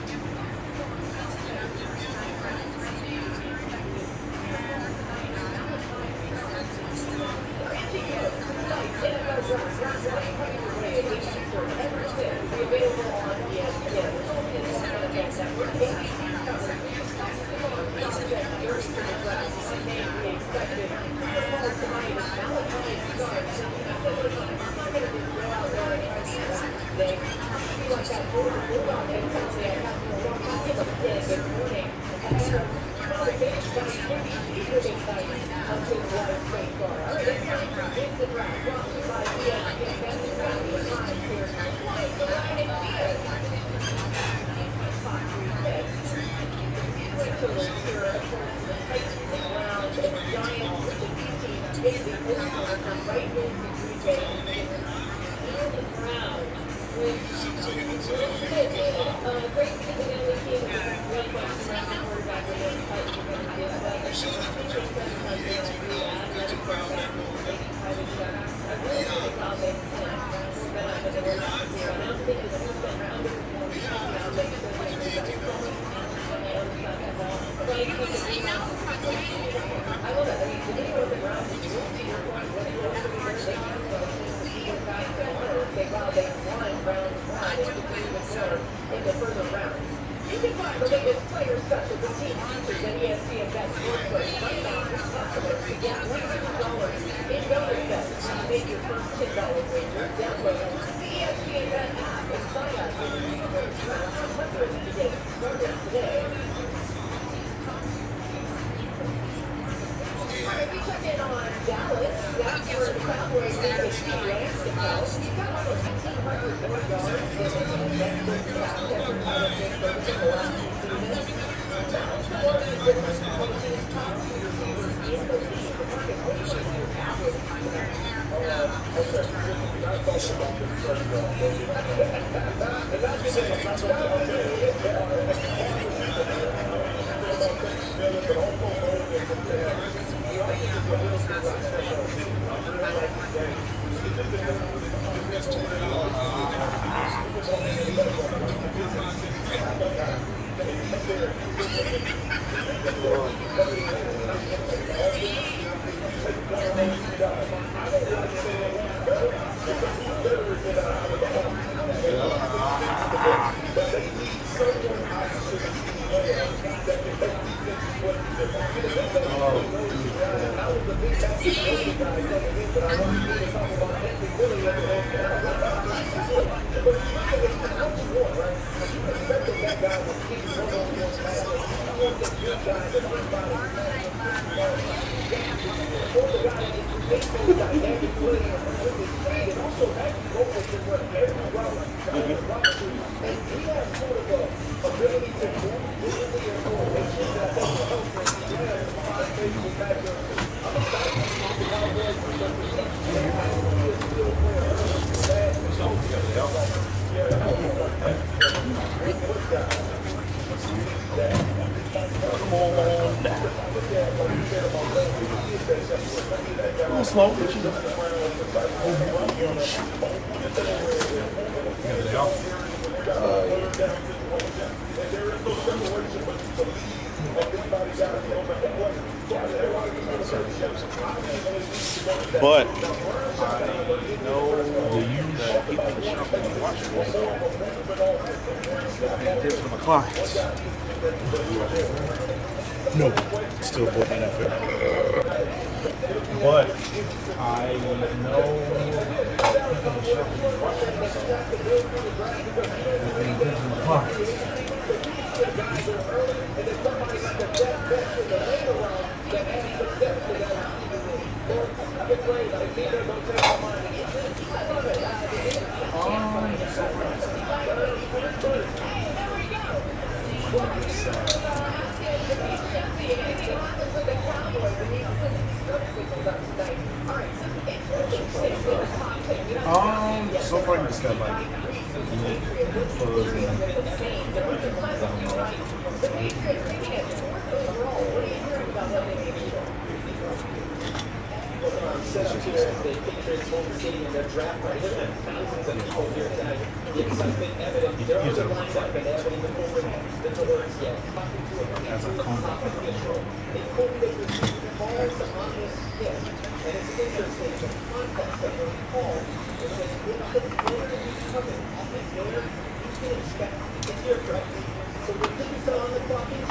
You can find the latest player specials and team features at ESPN Bet Sportsbook. Sign up for customers to get $100 in bonus bets. Make your first $10 wager. Download the ESPN Bet app and sign up for the first round $100 to get started today. Alright, we check in on Dallas. That's where the Cowboys take a few ranks to go. He's got almost 1,800 more yards than the next best pass catcher out of Nick Foles in the last two seasons. That's the one of the difference between these top two receivers in the league. Marcus, what do you want to see your Cowboys talk Slow. But I know that people in the shop when you watch this, paying attention to my clients. No, still both NFL. But I know that people in the shop when you watch this, paying attention to my clients. So far you just got like clothes and as a combo. And it's interesting, the context that we recall is that if the player is coming off his there, you can expect to get here correctly. So when things are on the clock, as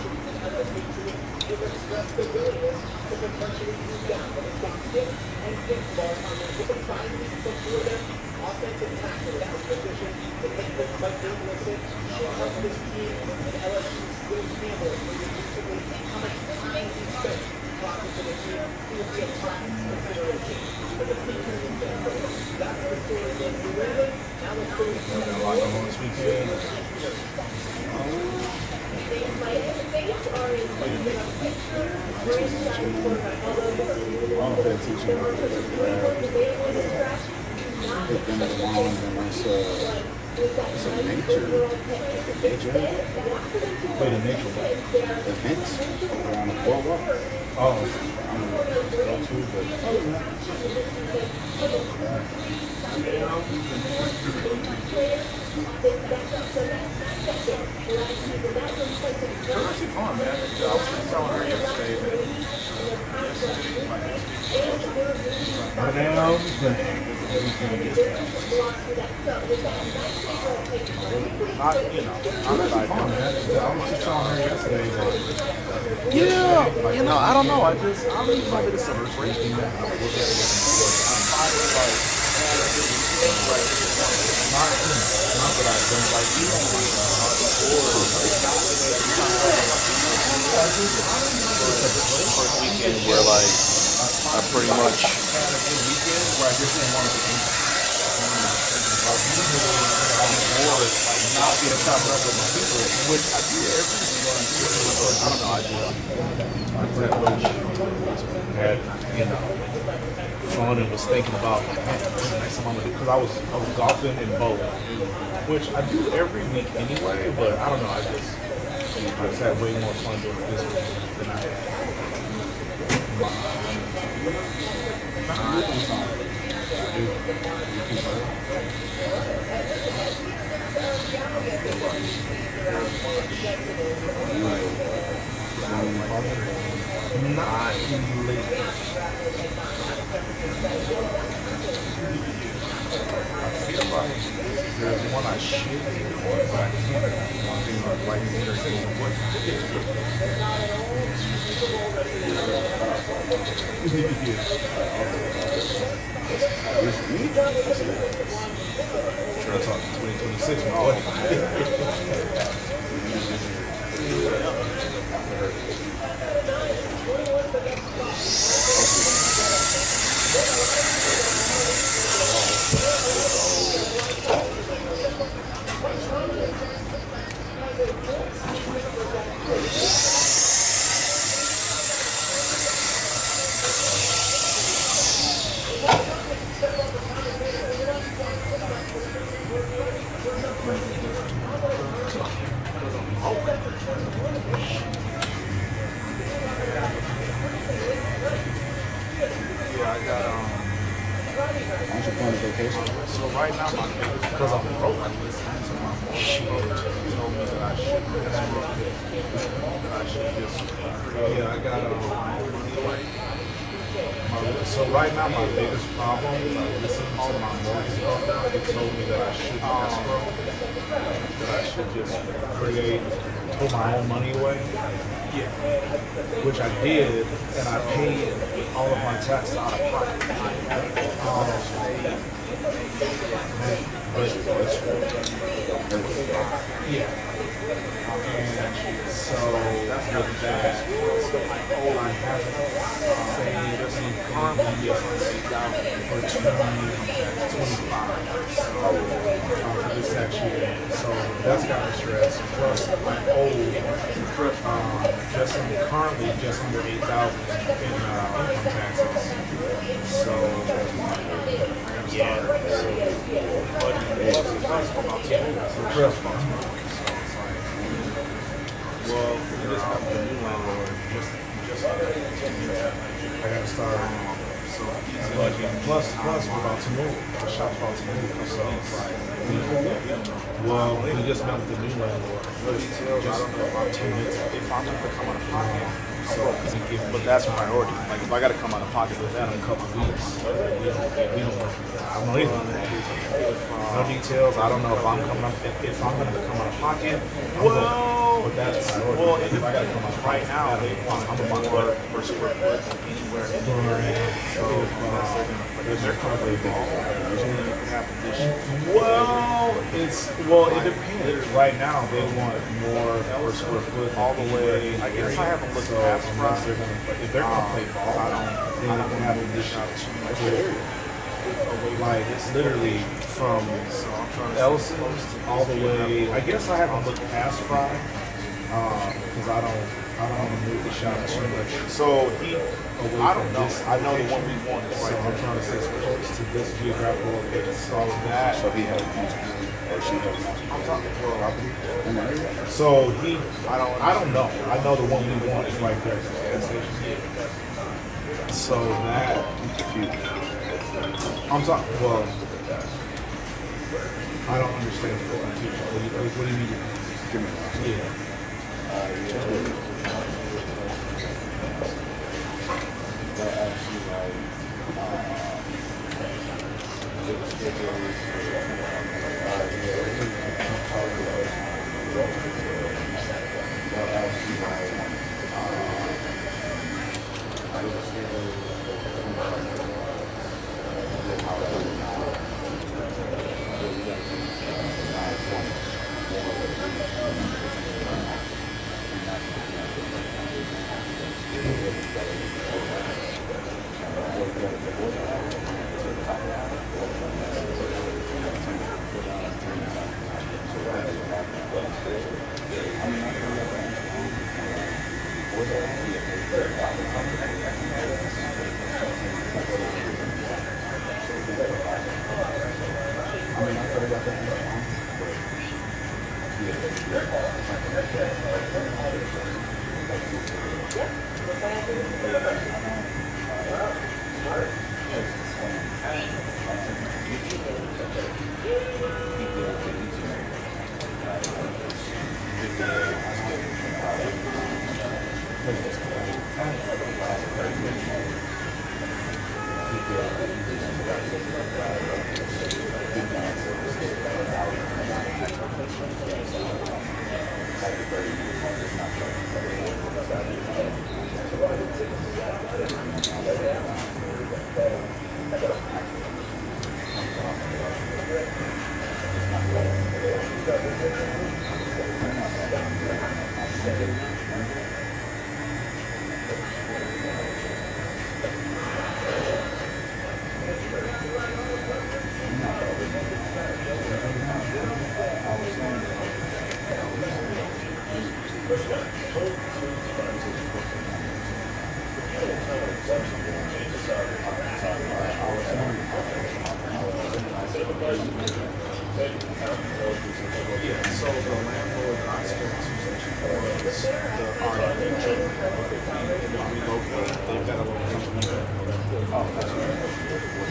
a Patriot, give us the willingness to potentially move down when it's got stick and kick ball on the different sides before them. Offensive tackle out of position. The Patriots might be listen, should help this team and LSU's Will Campbell for recently how much time he spent talking to the team. He will be a top consideration for the Patriots. That's the story that we read. Now let's go to this weekend. Put them at one and it's a nature. Wait, a nature Events around the boardwalk. Oh, I'm going to go to, it's actually fun, man. I was telling her yesterday that a damn thing. Not, you know, not that I Fun, man. I was just telling her yesterday, but yeah, you know, I don't know. I don't even know if it's a break. not that I don't like you. First weekend where like I pretty much had, you know, fun and was thinking about like, man, what's the next time I'm gonna do? Because I was golfing and bowling, which I do every week anyway. But I don't know, I just had way more fun doing it this week than I not late. I feel like there's one I should do, but I can't. I think like later Try to talk 2026, my boy. So right now, because I'm broke, I listen to my mom. She told me that I should just. Yeah, I got so right now, my biggest problem is I listen to my mortgage broker. He told me that I shouldn't escrow, that I should just put my own money away. Yeah. Which I did, and I paid all of my taxes out of pocket. Yeah. And so that's what that I haven't saved currently for 2025 for this next year. So that's got me stressed. Plus I owe currently just under 8,000 in income taxes. So yeah. Well, we just got the new landlord. I gotta start. Plus, we're about to move. The shop's about to move. So it's like, well, we just met with the new landlord. I don't know if I'm 2 minutes. If I'm gonna come out of pocket. But that's priority. Like if I gotta come out of pocket with that in a couple of weeks, we don't work. I don't know anything. No details. I don't know if I'm coming up. If I'm gonna come out of pocket. But that's priority. If I gotta come out right now, I'm a month per square foot anywhere. If they're currently well, it depends. Right now, they want more per square foot all the way. I guess I haven't looked past if they're gonna play ball, I don't have a dish out like it's literally from Ellison's all the way. I guess I haven't looked past Fry because I don't want to move the shot too much. So I don't know. I know the one we want is right. So I'm trying to stay close to this geographical location. So that. So he has or she has. I'm talking property. So I don't know. I know the one we want is right there at the gas station. So that I'm talking. Well, I don't understand the confusion. What do you mean? Give me. Yeah.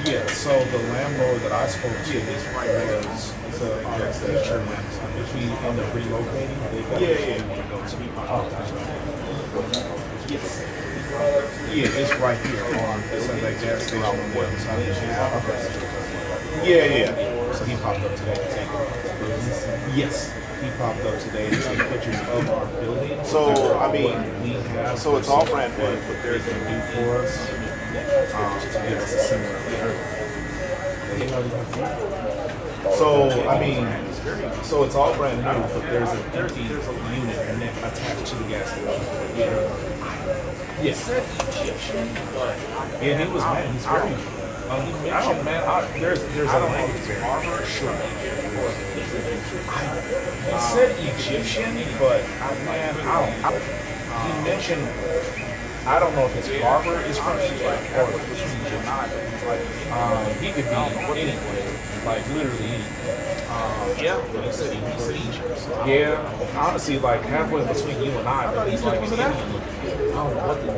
Yeah, so the landlord that I spoke to is right there. It's a future landlord. If we end up relocating, they've got to go to. Yes. Yeah, it's right here on it's at that gas station on the other side of the street. Yeah. So he popped up today to take Yes. He popped up today to take pictures of our building. So I mean, we have so it's all brand new. what they're going to do for us to get us a similar. So I mean, so it's all brand new, but there's an empty unit attached to the gas station. Yes. Yeah, he was mad. He's very. He mentioned, there's a language barrier. Sure. He said Egyptian, but man, he mentioned. I don't know if his barber is from Egypt or if it's Egypt. He could be anywhere, like literally anywhere. He said Egypt. Yeah, honestly, like halfway between you and I, but he's like, I don't know what the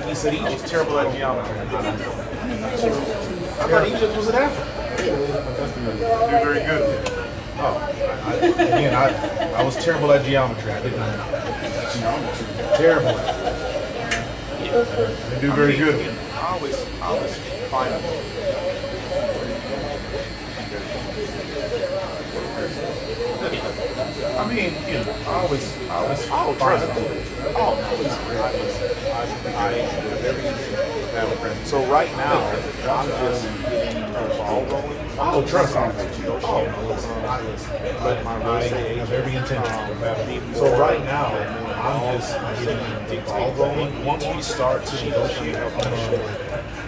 he said Egypt. He's terrible at geometry. I thought Egypt was in Africa. You're very good. I was terrible at geometry. I didn't know. Terrible at it. You do very good. I always find I mean, I always find it. So right now, I'm just getting the ball rolling. Oh, trust me. I have every intention. So right now, I'm just getting the ball rolling. Once we start to negotiate, I'm going to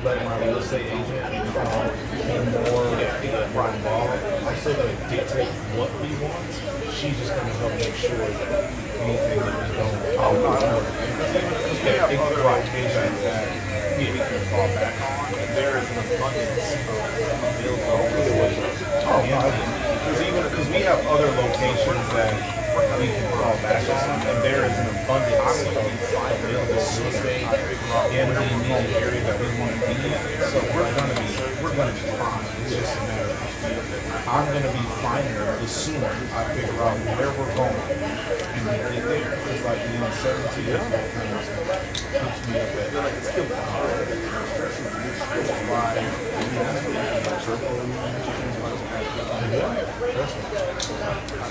let my real estate agent be more involved. I'm still going to dictate what we want. She's just going to help make sure that anything that we don't. We can fall back on, and there is an abundance of buildings. Oh yeah, because we have other locations that we can fall back on, and there is an abundance of available real estate in the immediate area that we want to be in. So we're gonna be fine. It's just a matter of I'm gonna be finer the sooner I figure out where we're going and we get there. It's like the uncertainty is what kind of keeps me up at night. It's killing why I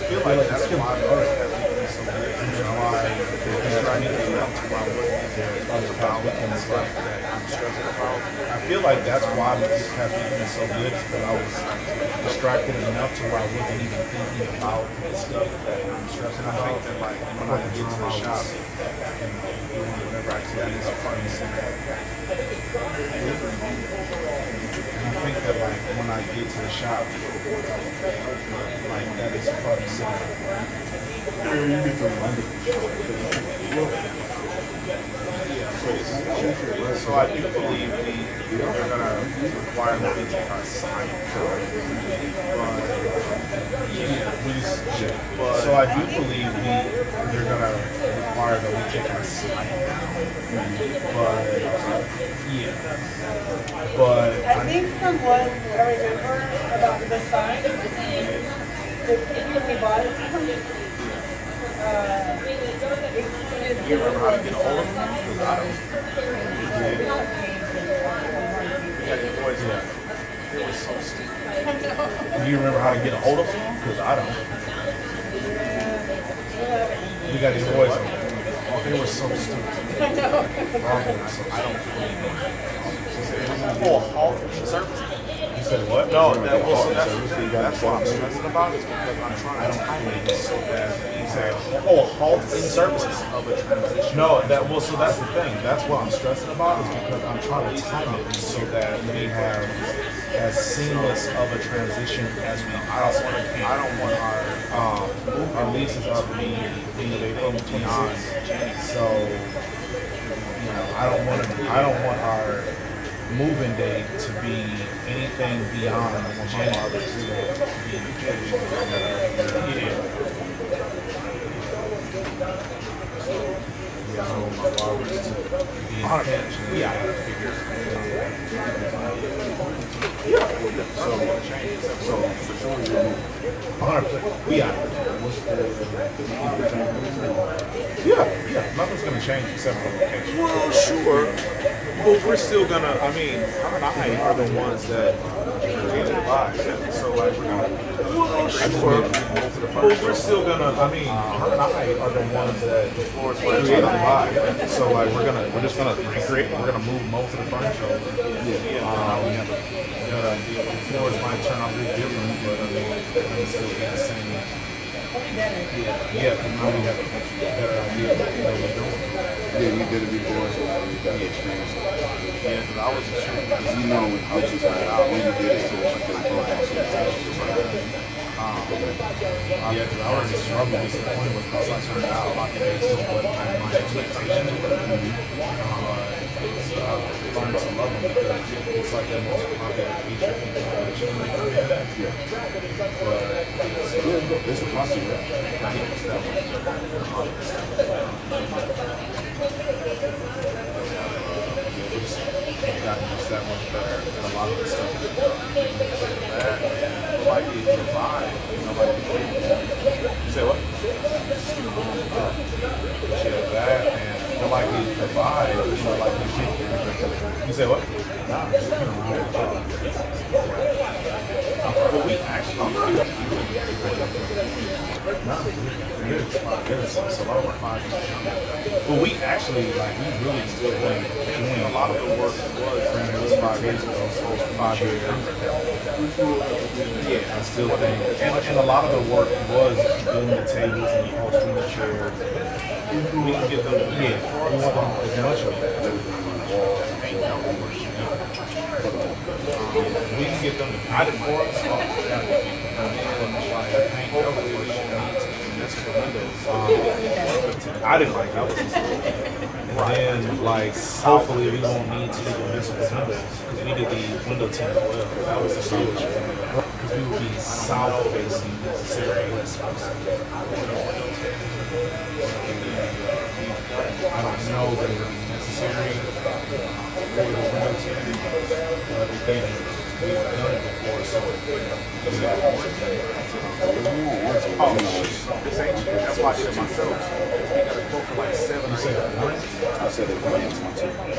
feel like that's why art has been so good. And why it's trying to get up to my work about and it's like that I'm stressing about. I feel like that's why this caffeine is so good because I was distracted enough to where I wasn't even thinking about the stuff that I'm stressing about. I think that like when I get to the shop and doing whatever activities are fun to see. I think that like when I get to the shop, like that is part of so I do believe they're gonna require that we take our sign. So I do believe they're gonna require that we take our sign down. But I think from what I remember about the sign, when we bought it, you remember how to get a hold of them? Because I don't. Yeah, your boys, they were so stupid. Do you remember how to get a hold of them? Because I don't. We got these boys. Oh, they were so stupid. I know. I don't believe it. Oh, halt service. You said what? No, that's the thing. That's what I'm stressing about is because I'm trying to time it so bad. He said, halt in services of a transition. No, so that's the thing. That's what I'm stressing about is because I'm trying to time it so that we have as seamless of a transition as we possibly can. I don't want our leases up being beyond. So, you know, I don't want our moving day to be anything beyond January. Yeah, nothing's gonna change except for location. Well, sure, but we're still gonna. I mean, her and I are the ones that created live, so like we're gonna. Well, sure, but we're still gonna. I mean, her and I are the ones that created live, so like we're just gonna recreate. We're gonna move most of the furniture over. The floors might turn out a bit different, but I mean, it's still be the same. Yeah, because now we have a better idea of what we're doing. Yeah, you did it before, so you got experience. Yeah, because I wasn't sure. Because you know how to try it out when you did it, so you could go ahead and yeah, because I already struggled with the point with how I turned out, like based on what my expectations were. Learned to love them because it's like the most popular feature in the collection. Yeah. But it's a possible. It's that one. Gotten just that much better at a lot of the stuff that that, like the vibe, nobody can play it. You say what? Yeah, that and feel like the vibe, like you say what? Nah, but we actually it's a lot of 5 years. But we actually we really still doing a lot of the work was 5 years ago, so 5 years ago. Yeah, I still think and a lot of the work was doing the tables and the upholstering the chairs. We can get them we want them as much of that. We can get them to paint it for us. I didn't like that. And then, hopefully we won't need to do this with windows because we did the window tint as well. That was the switch. Because we would be south facing necessary. I don't know that it would be necessary for the window tint, but we did it. we've done it before, so Oh, this ain't cheap. That's why I did it myself. We got a quote for like 7 or 8. I said it once.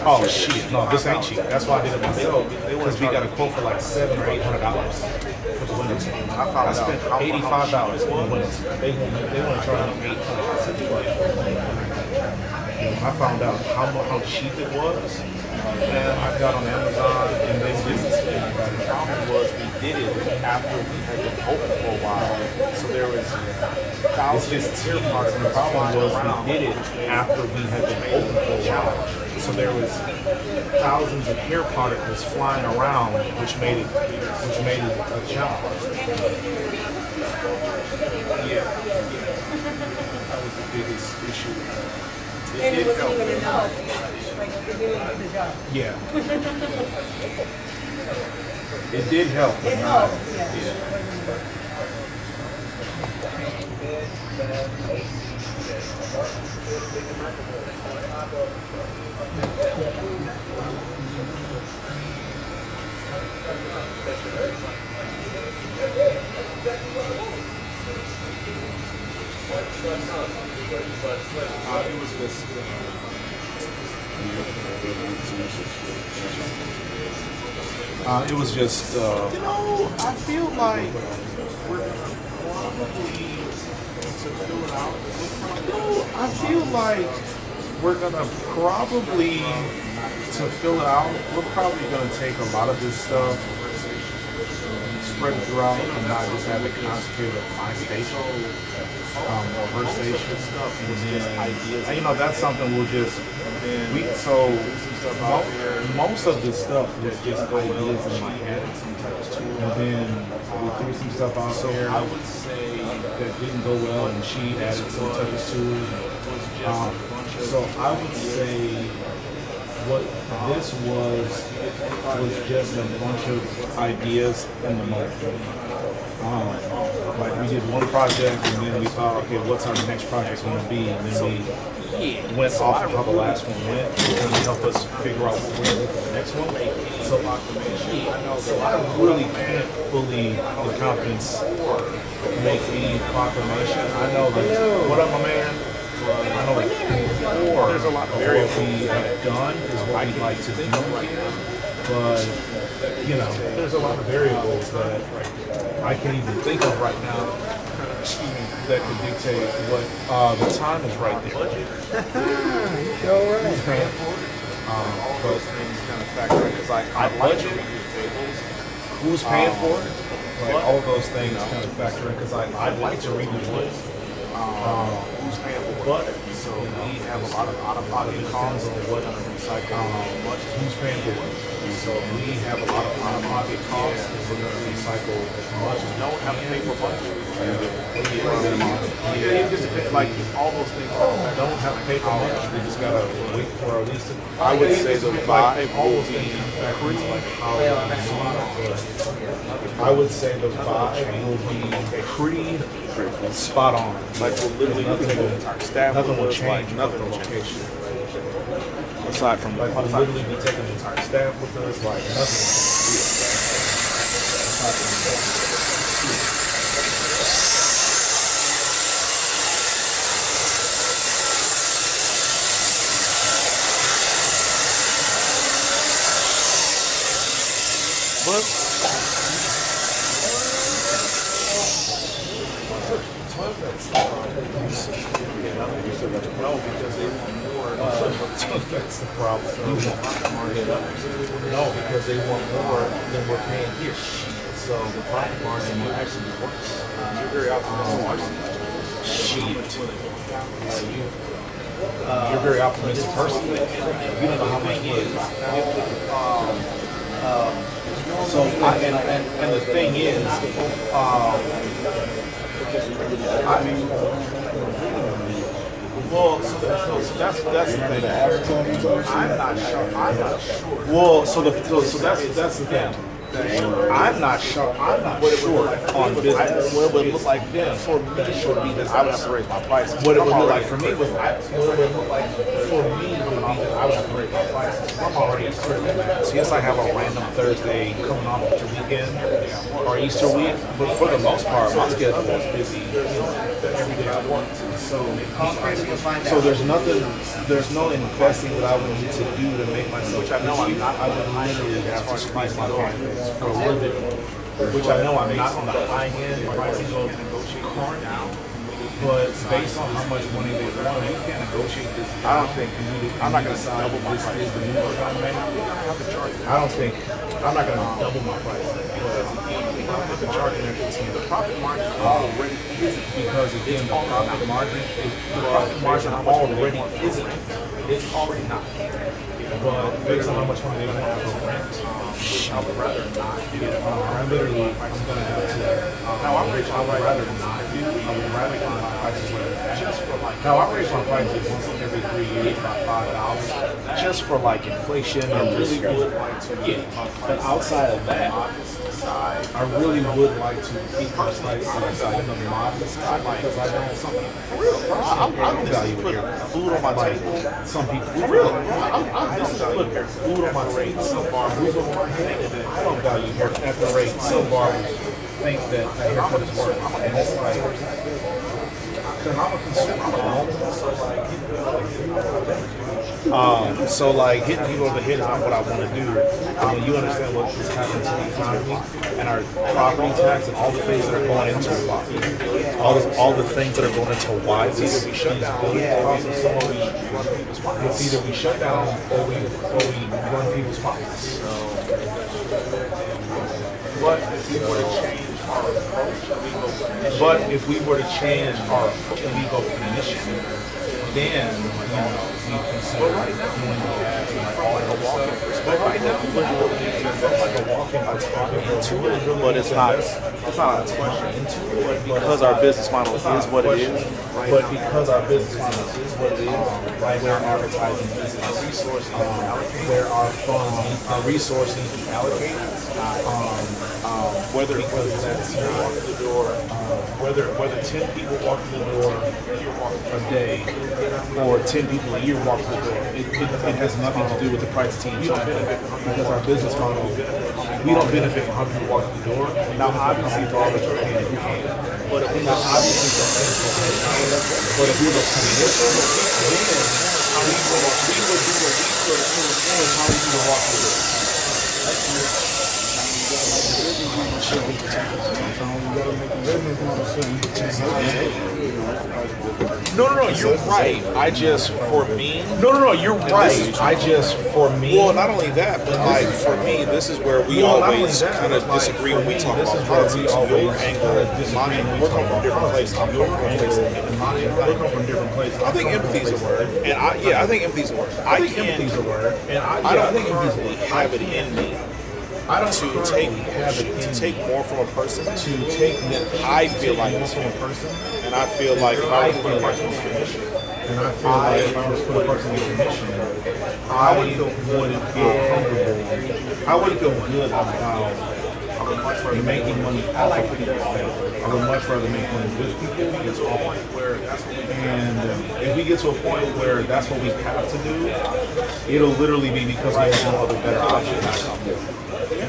oh shit, no, this ain't cheap. That's why I did it myself, because we got a quote for like $700 or $800 for the windows. I spent $85 for the windows. They want to charge me $800. I found out how cheap it was, and I got on Amazon, and they didn't. The problem was we did it after we had been open for a while. So there was thousands of tear parts. The problem was we did it after we had been open for a while. So there was thousands of hair particles flying around, which made it a challenge. Yeah. That was the biggest issue. And it wasn't even enough. Like, it didn't do the job. Yeah. It did help. It helped, yeah. It was just. It was just, I feel like we're probably to fill it out. I feel like we're gonna probably, to fill it out, we're probably gonna take a lot of this stuff, spread it throughout, and not just have it concentrated at my station, or her station stuff, and then ideas. And, that's something we'll just, most of this stuff was just ideas in my head, and then we threw some stuff out there. I would say that didn't go well, and she added some touches to it. So I would say what this was just a bunch of ideas in the moment. Like we did one project, and then we thought, okay, what's our next project going to be? And then we went off of how the last one went, and it helped us figure out what we're going to do for the next one. So I really can't fully, with confidence, make any proclamation. I know that, what up, my man? I know that there's a lot of variables we have done is what we'd like to do here, but there's a lot of variables that I can't even think of right now that could dictate what the time is right there. Who's paying for it? all those things kind of factor in. It's like I budget. Who's paying for it? Like all those things kind of factor in, because I'd like to read the wood. Who's paying for what? So we have a lot of out-of-pocket costs on what to recycle. Who's paying for what? So we have a lot of out-of-pocket costs, and we're going to recycle as much as we don't have to pay for much. Yeah, it just depends. Like all those things, don't have to pay for much. We just gotta wait for our lease to. I would say the vibe will be pretty like how I would say the vibe will be pretty spot on. Like we'll literally our staff will change. Nothing will change. Aside from like we'll literally be taking the entire staff with us. Like nothing. No, because they want more. That's the problem. No, because they want more than we're paying here. So the profit margin will actually be worse. You're very optimistic. You're very optimistic person. You don't know how much and the thing is, I mean, well, so that's the thing. I'm not sure. Well, so that's the thing. I'm not sure. I'm not sure on business. What it would look like then for me would be that I would have to raise my prices. What it would look like for me was what it would look like for me would be that I would have to raise my prices. I'm already a certain. So yes, I have a random Thursday coming off the weekend or Easter week, but for the most part, my schedule is busy every day I work. So there's nothing, there's no investing that I would need to do to make myself. Which I know I'm not. I would literally have to squeeze my clients for a living. Which I know I'm not on the high end pricing goes negotiate now. But based on how much money they want, you can't negotiate this. I don't think I'm not going to double my price. Is the new I don't think I'm not going to double my price because the charging the profit margin already isn't because again the profit margin already isn't. It's already not. But based on how much money they want for rent, I would rather not do it. I'm literally, I'm going to have to. Now I'm rich. I would rather not do it. I would rather find my prices where they're at. Just for like. Now I raise my prices once every 3 years by $5, just for like inflation. I really would like to. Yeah. But outside of that, I really would like to keep my prices on the modest side because I don't value food on my table. Some people, for real, I food on my rate so far. I don't value hair at the rate so far. Think that a haircut is worth, and it's like, because I'm a consumer. So like hitting people over the head is not what I want to do. You understand what is happening to the economy and our property tax and all the things that are going into all the things that are going into why it's either we shut down. It's either we shut down or we run people's pockets. But if we were to change our approach, and we go commission, then we consider like a walk-in. But right now, like a walk-in, into it, but it's not a question into it. Because our business model is what it is. But because our business model is what it is, right now advertising business, where our funds, our resources be allocated. Whether that's walk to the door, whether 10 people walk to the door a day or 10 people a year walk to the door, it has nothing to do with the price of team because our business model, we don't benefit from how people walk to the door. Now, obviously, for all the trade, we can. But if we were commission, then we would do what we could to how people walk to the door. No, you're right. You're right. Well, not only that, but like for me, this is where we always kind of disagree when we talk about politics. Your angle, mine, we're coming from different places. I'm coming from different places. I think empathy is a word, and I think empathy is a word. I think empathy is a word, and I don't currently have it in me. To take more from a person than I feel like it's from a person, and I feel like if I was put a person on commission, I would feel comfortable. I wouldn't feel good about making money off of people. I would much rather make money with people. And if we get to a point where that's what we have to do, it'll literally be because we have no other better option.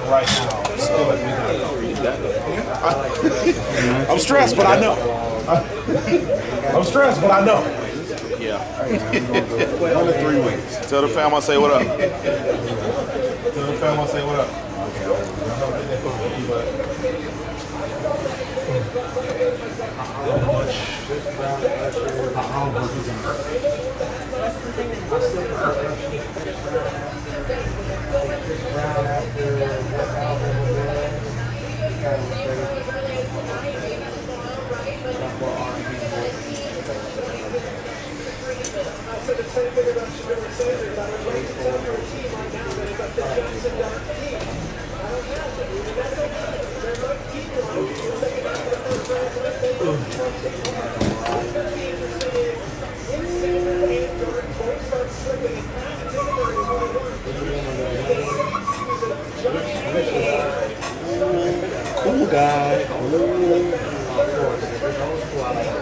Right now, I feel like we gotta I'm stressed, but I know. I'm stressed, but I know. Yeah. Only 3 weeks. Tell the fam I say what up. Tell the fam I say what up. Blue guy. Blue. Of course. If it's old school, I like it.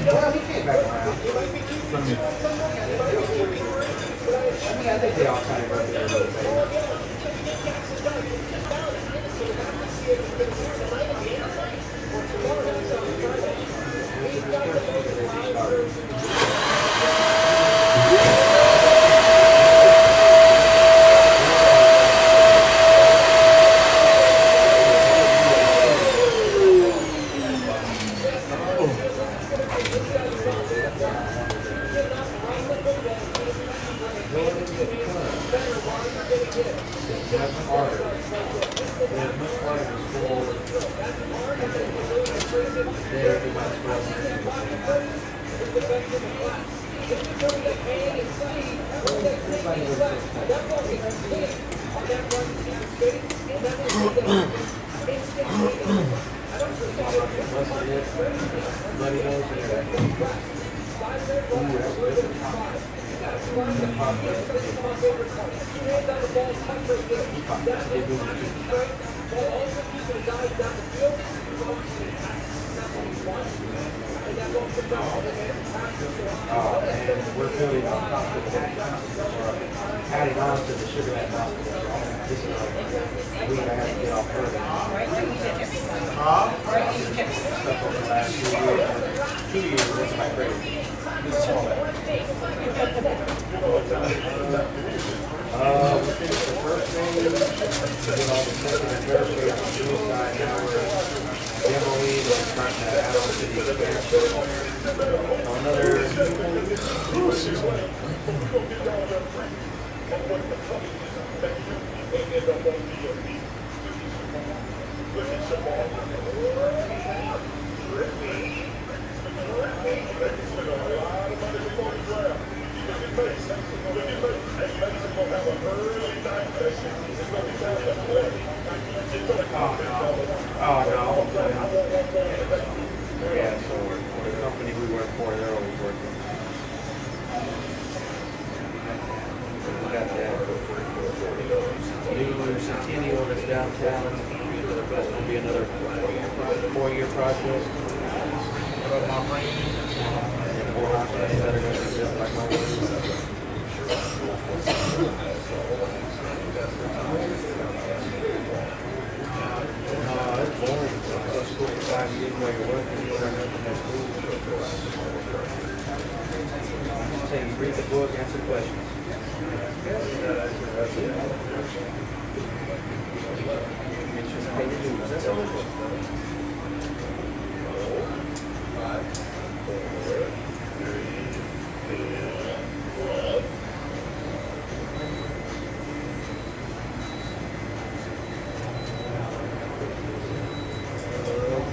Well, he came back around. I mean, I think they all kind of go there a little bit. We're building on top of that, adding on to the sugar that hospital. This is like, we have to get off early. Stuff over the last 2 years, it's my crazy. This is all that. We finished the first phase, did all the second and third phase on the school side. Now we're demoing and starting to add on to the expansion. Another yeah, so the company we work for, they're always working. We got that new Centennial that's downtown. That's going to be another 4-year project. And 4 hospitals that are going to be just like my one. It's boring. Go to school for 5 years while you're working, you learn nothing at school. Just take, read the book, answer questions. Anticipate the news. That's all it is.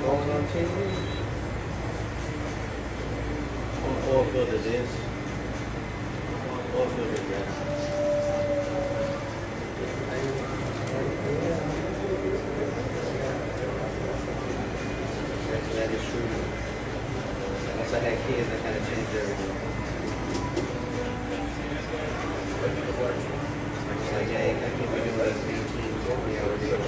Going on TV. Oil filter this. Oil filter that. That is true. Once I had kids, I kind of changed everything. It's like, hey, I can't be doing this 18, 20 hours a day.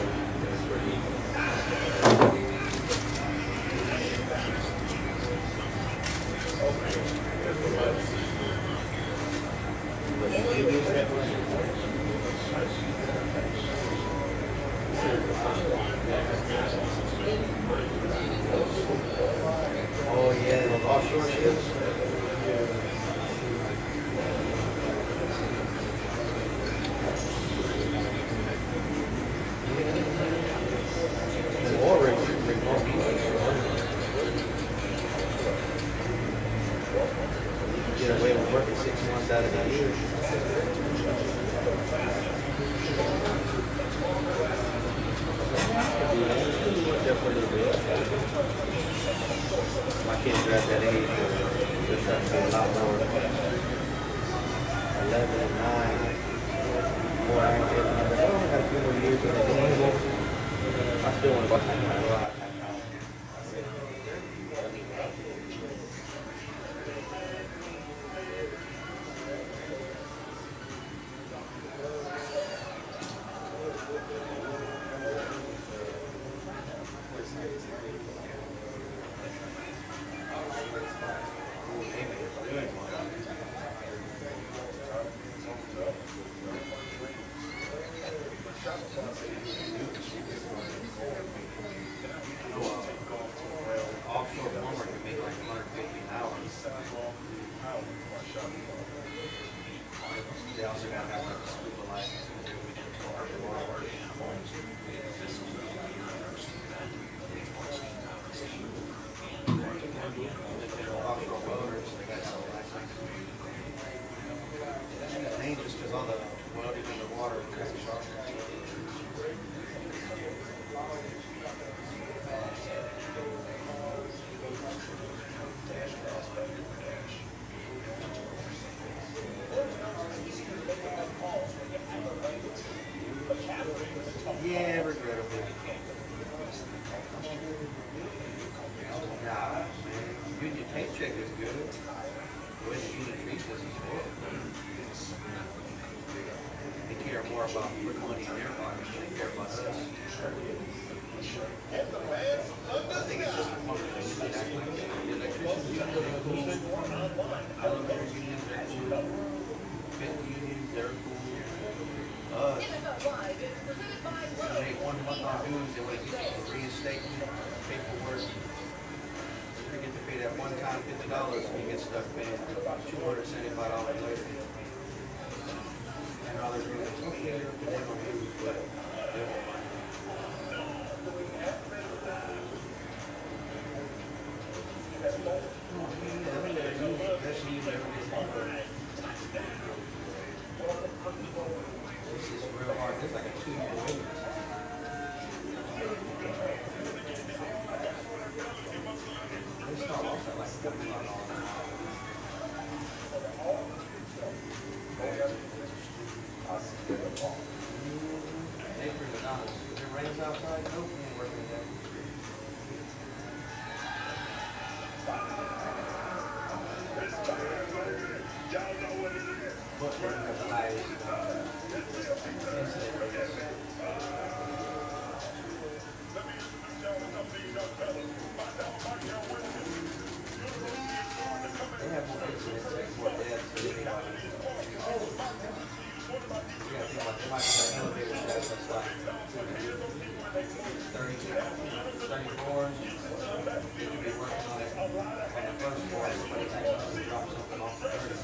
Oh yeah, those offshore ships. The oil rigs bring most people. Get away with working 6 months out of the year. There for a little bit. My kids are at that age where they're starting to be a lot more 11 and 9, more active. And I'm like, oh, I got a few more years in the game. I still want to go out. Yeah, regrettably. Nah, man. Union paycheck is good. The way the union treats us is horrible. They care more about putting money in their pockets than they care about us. I think it's just a function of union act like that. The electricians union, they're cool. Elevator unions, they're cool. Fit unions, they're cool. They make 1 month on dues, they want to get you reinstatement, paperwork. You get to pay that one time $50 and you get stuck paying $275 later. And all they're doing is, okay, they don't lose, but they don't mind. This is real hard. This is like a 2-year wait. They start off at like $45 an hour. They bring it down. If it rains outside, nope, we ain't working today. But we're going to have the highest incident rates. They have more incidents, more deaths than anybody. Yeah, I think like they might be an elevator test that's like 30, 30 floors. They could be working on it on the first floor. Somebody accidentally dropped something off the 30.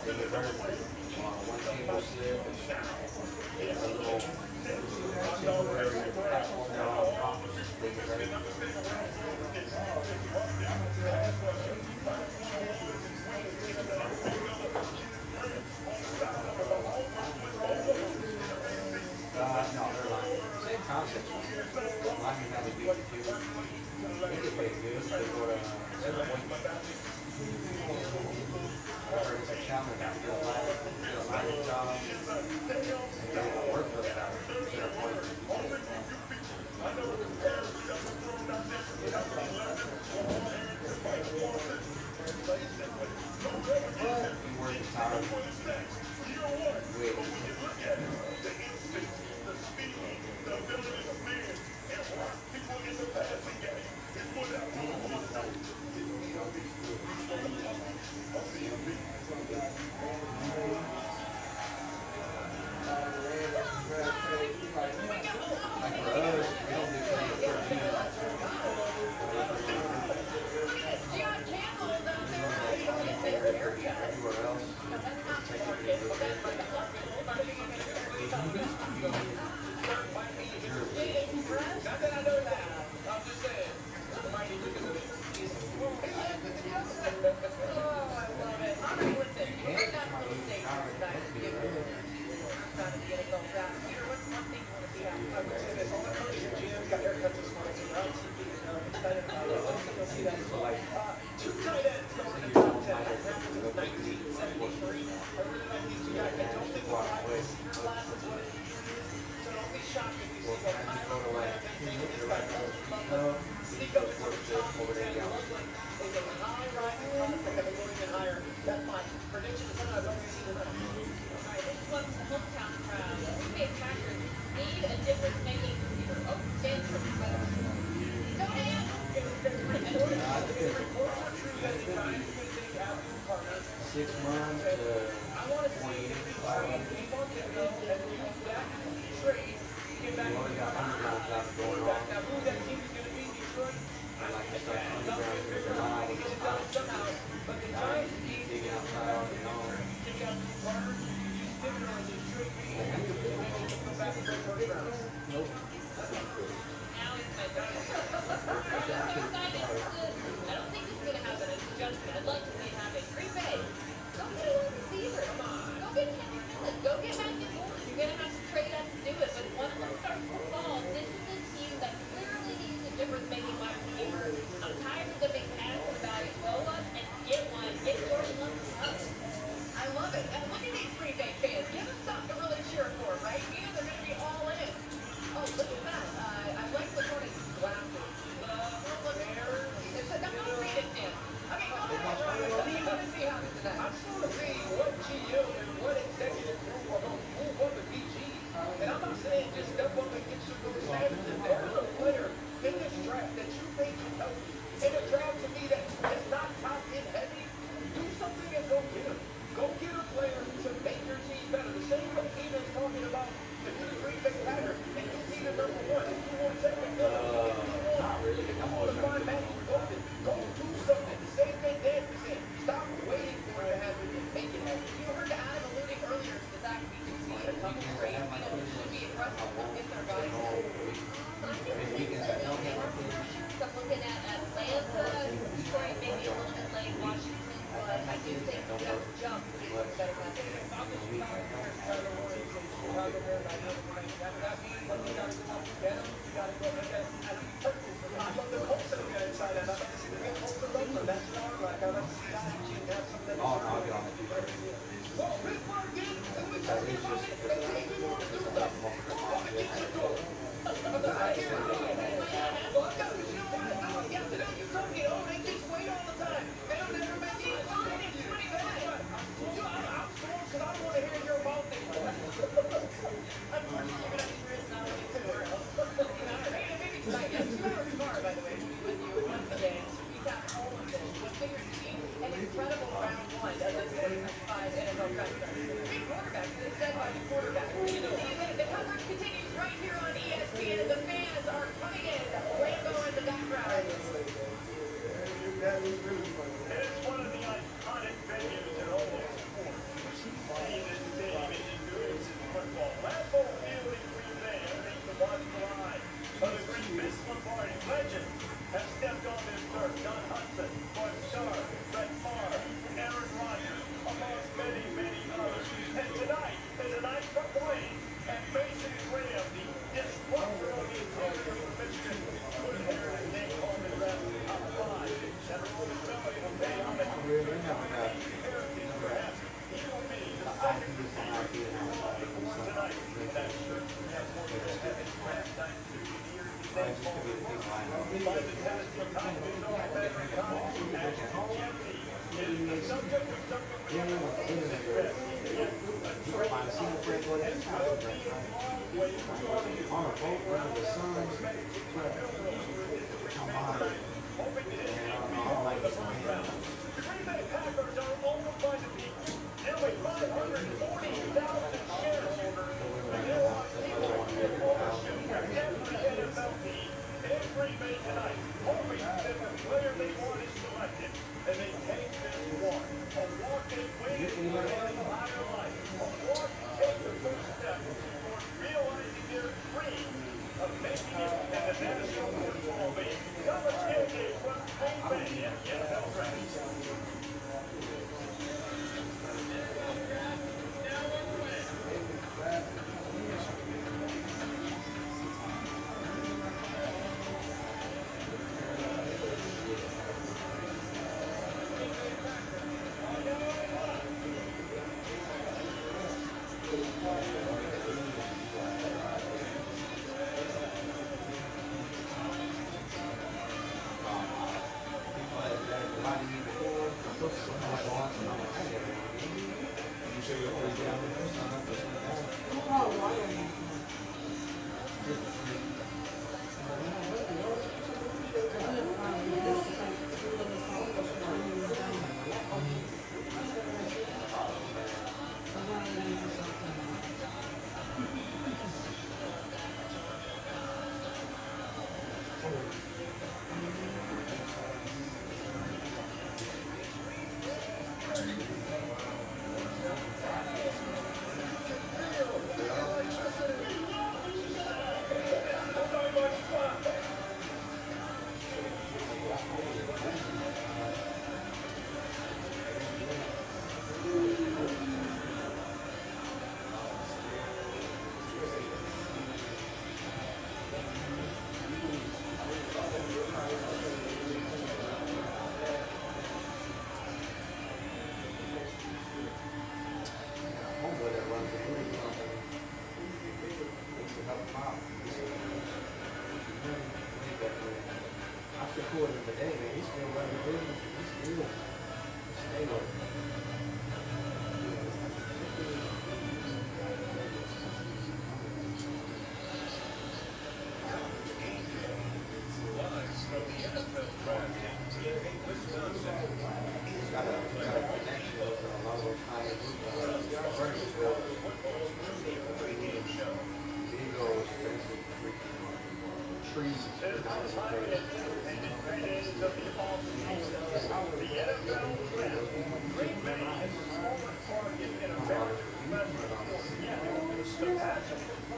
They get hurt. One table slip. A little temporary platform down on the office. They get hurt. No, they're like same concept. Linemen have a duty too. They get paid good. They go to 7 points. Whatever it's a challenge out there, get a lineman job, and they don't work those hours. 7 points. You work as hard. Wait. I love it. And look at these Green Bay fans. Give them something to really cheer for, right? You know they're going to be all fucking crazy. You should be aggressive. Don't get their guys. So I'm looking at Atlanta, Detroit, maybe a little bit late, Washington, but I do think that jump would be better than incredible round one of this 2025 NFL draft. Big quarterbacks, it's said by the quarterback. The coverage continues right here on ESPN, and the fans are coming in. Lambo in the background. It's one of the iconic venues in all of sports. Davis Stadium in endurance in football. Lambeau Field in Green Bay, everything to watch live. Of the great Vince Lombardi legend have stepped on this turf. Don Hudson, Bud Starr, Brett Favre, Aaron Rodgers, amongst many, many others. And tonight is a night for playing. And Mason Graham, the disruptor of the interior of Michigan, put a hair and name on the draft top five. And Roman Belly will pay homage to heritage, perhaps. He will be the second receiver tonight. That shirt has more than a draft night to the years. By the Tennessee Titans on American College, National Champion is the subject of something we have to express. Yet, a trade and will be a long way from hoping to hit the first round. The Green Bay Packers are owned by the people. Nearly 540,000 shareholders. And there are people in ownership of every NFL team in Green Bay tonight, hoping that the player they want is selected. And they take this walk. A walk they waited for their entire life. A walk to take the first step towards realizing their dream of making it in the National Football League. College game day from Green Bay at the NFL Draft.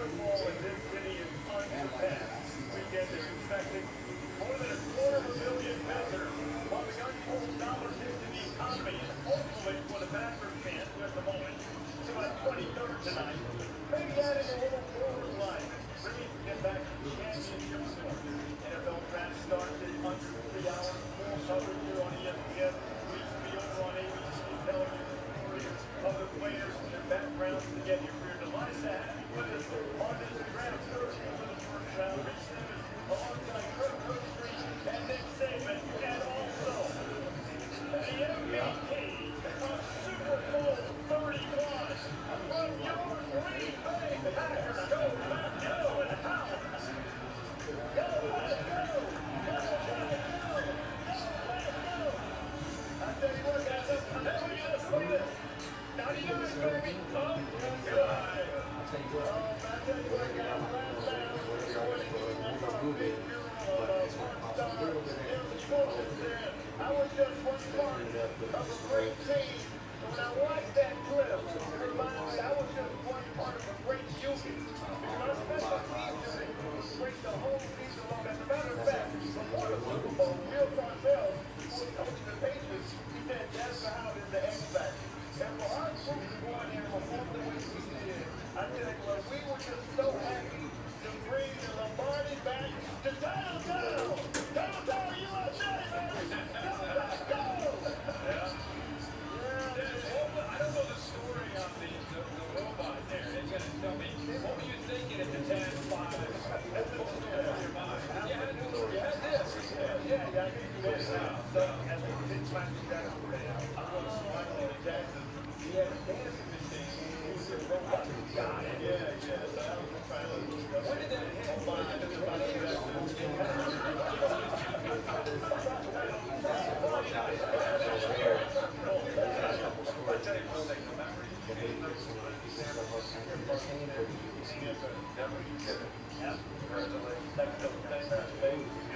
waterfall in this city is unsurpassed. Weekend is expecting more than 250,000 visitors, while the untold dollars into the economy is hopefully for the Packers fans at the moment. It's about 23rd tonight. Maybe adding a little forward line. Really get back to the championship score. NFL draft starts in under 3 hours. Full coverage here on ESPN. We should be over on ABC television. Of the players and their backgrounds to get your career demise to have with us on this draft Thursday for the first round. Rich Simmons alongside Kirk Herbstreit and Nick Saban, and also the MVP of Super Bowl 35 from your Green Bay Packers. Go, Pack, go in the house. Go, Pack, go. Go, Pack, go. Go, I tell you what, guys, look at this. 99, baby. Oh, good. I'll tell you what, guys, last time we were I was just one part of a great team. When I watched that clip, it reminded me I was just one part of a great unit. Because our special teams unit brings the whole season long. As a matter of fact, before the Super Bowl, Bill Parcells, who was coaching the Patriots, he said that's how it is the X Factor. And for our group to go in there and perform the way we did, I tell you what, we were just so happy to bring the Lombardi back to downtown. Downtown USA, baby. Let's go. I don't know the story on the robot there. It's going to tell me, what were you thinking at the 10-5? You had this. Yeah, I can do that now. So, as we did Michael Jackson, I was Michael Jackson. He had a dancing machine. He was a robot. Got it. Yeah. So that was fun. When did that hit?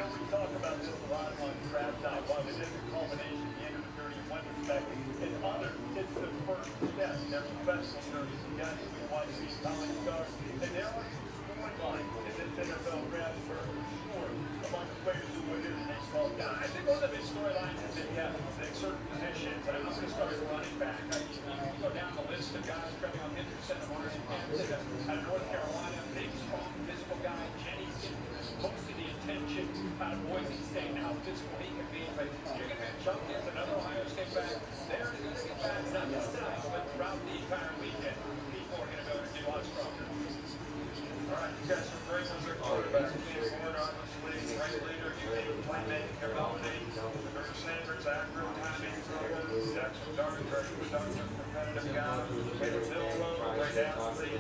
We talk about this a lot on draft night. While it is a culmination, the end of the journey in one respect, in others, it's the first step. They're professional journeys. You guys who watch these college stars, and there are storyline in this NFL draft for sure among the players who went in the next 12 guys. I think one of the big storylines is that you have certain positions. I'm going to start with running back. You go down the list of guys, Trevion Henderson, Martin Hampton, out of North Carolina, big, strong, physical guy. Jenny's getting most of the attention out of Boise State, how physical he can be. But you're going to have Chunkins, another Ohio State back. They're going to get back, not just tonight, but throughout the entire weekend. People are going to go to do us stronger. All right, you got some great ones there. Quarterbacks, Cam Ward, obviously, right leader, unique playmaking ability. Very Sanders, accurate timing, Jackson Dart, very productive, competitive guy. Caleb Milrow, great athlete.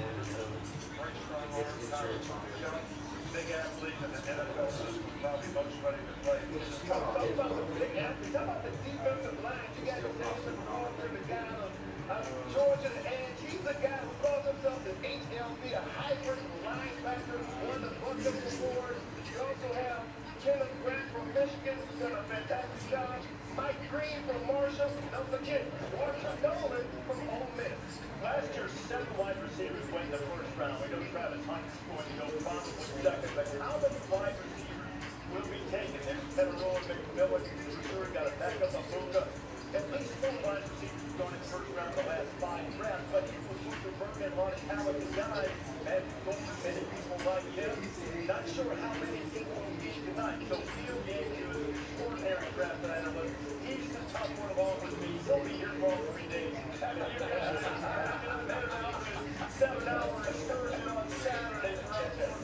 Great strong arm, big athlete in the NFL system, probably most ready to play. Talk about the big athlete. Talk about the defensive line. You got Jason Walker, the guy of Georgia, and he's the guy who calls himself the HLB, a hybrid linebacker, won the Bucket Award. You also have Caleb Grant from Michigan, who's done a fantastic job. Mike Green from Marshall. Don't forget, Marshall Nolan from Ole Miss. Last year, 7 wide receivers went in the first round. We know Travis Hunt's going to go probably second, but how many wide receivers will be taken? There's Petteroy, McMillan, sure got a backup of Luka. At least 4 wide receivers going in the first round of the last 5 drafts, but he was Luther Berman, a lot of talented guys, and going to many people like him. Not sure how many people will be tonight, so Field gave you an extraordinary draft analyst. He's the top one of all with me. He'll be here for all 3 days. 7-hour excursion on Saturday from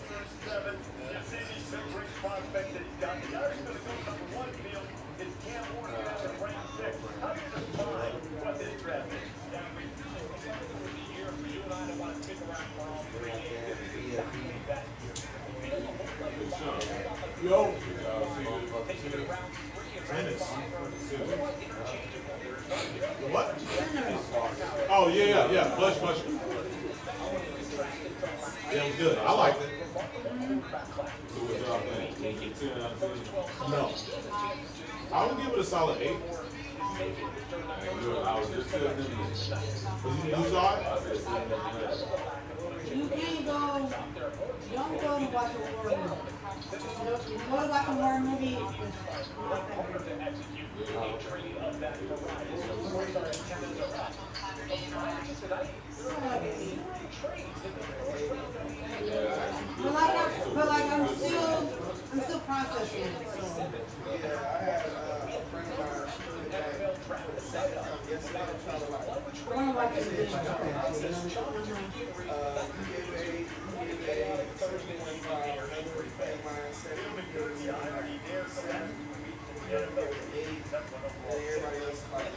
4-7. You see these big rich prospects that he's got. The guy who's going to go number 1 field is Cam Ward, who's in rank 6. How do you define what this draft is? Yeah, we feel like the year for you and I to want to stick around for all 3 days. This is exactly that year. Yo. Taking it around 3 and Tennis. interchangeable. What? Oh, yeah. Blush. Yeah, it was good. I liked it. So what y'all think? 10 out of 10? No. I would give it a solid 8. I was just telling them this. You saw it? You can't go to watch a horror movie. You go to watch a horror movie, it's not that good. But like I'm still processing it. So. Yeah, I had a friend of mine, she was back yesterday, trying to like, I want to watch it again. Thursday when memory line said it was 7, everybody else like,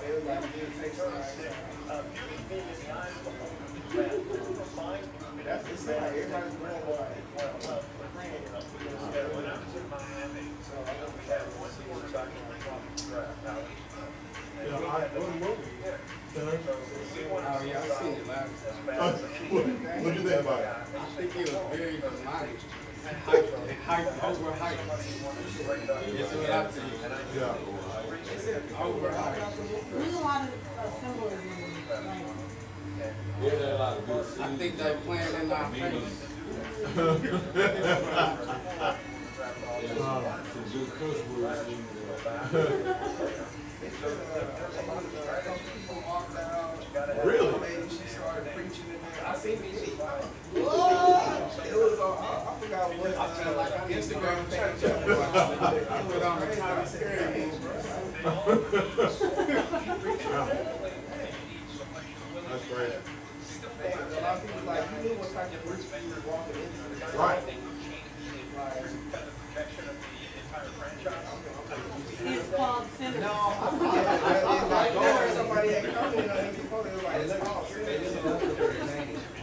they were like, it takes time. That's the same, like, everybody's going like, when I was in Miami, so I know we had one quarterback on the draft. Oh yeah, I seen it last time. What do you think about it? I think it was very dramatic. Overhyped. That's what I think. Yeah. Overhyped. There's a lot of symbolism. Yeah, a lot of good I think they're playing in our face. some good cuss words in Really? She started preaching in there. I seen it. It was on, I forgot what. I feel like I'm Instagram church. I put on the time experience. That's great. A lot of people like, you knew what type of rich you were walking into. Right. It's called Sinners. No, I somebody had come in and he probably was like, it's called Sinners.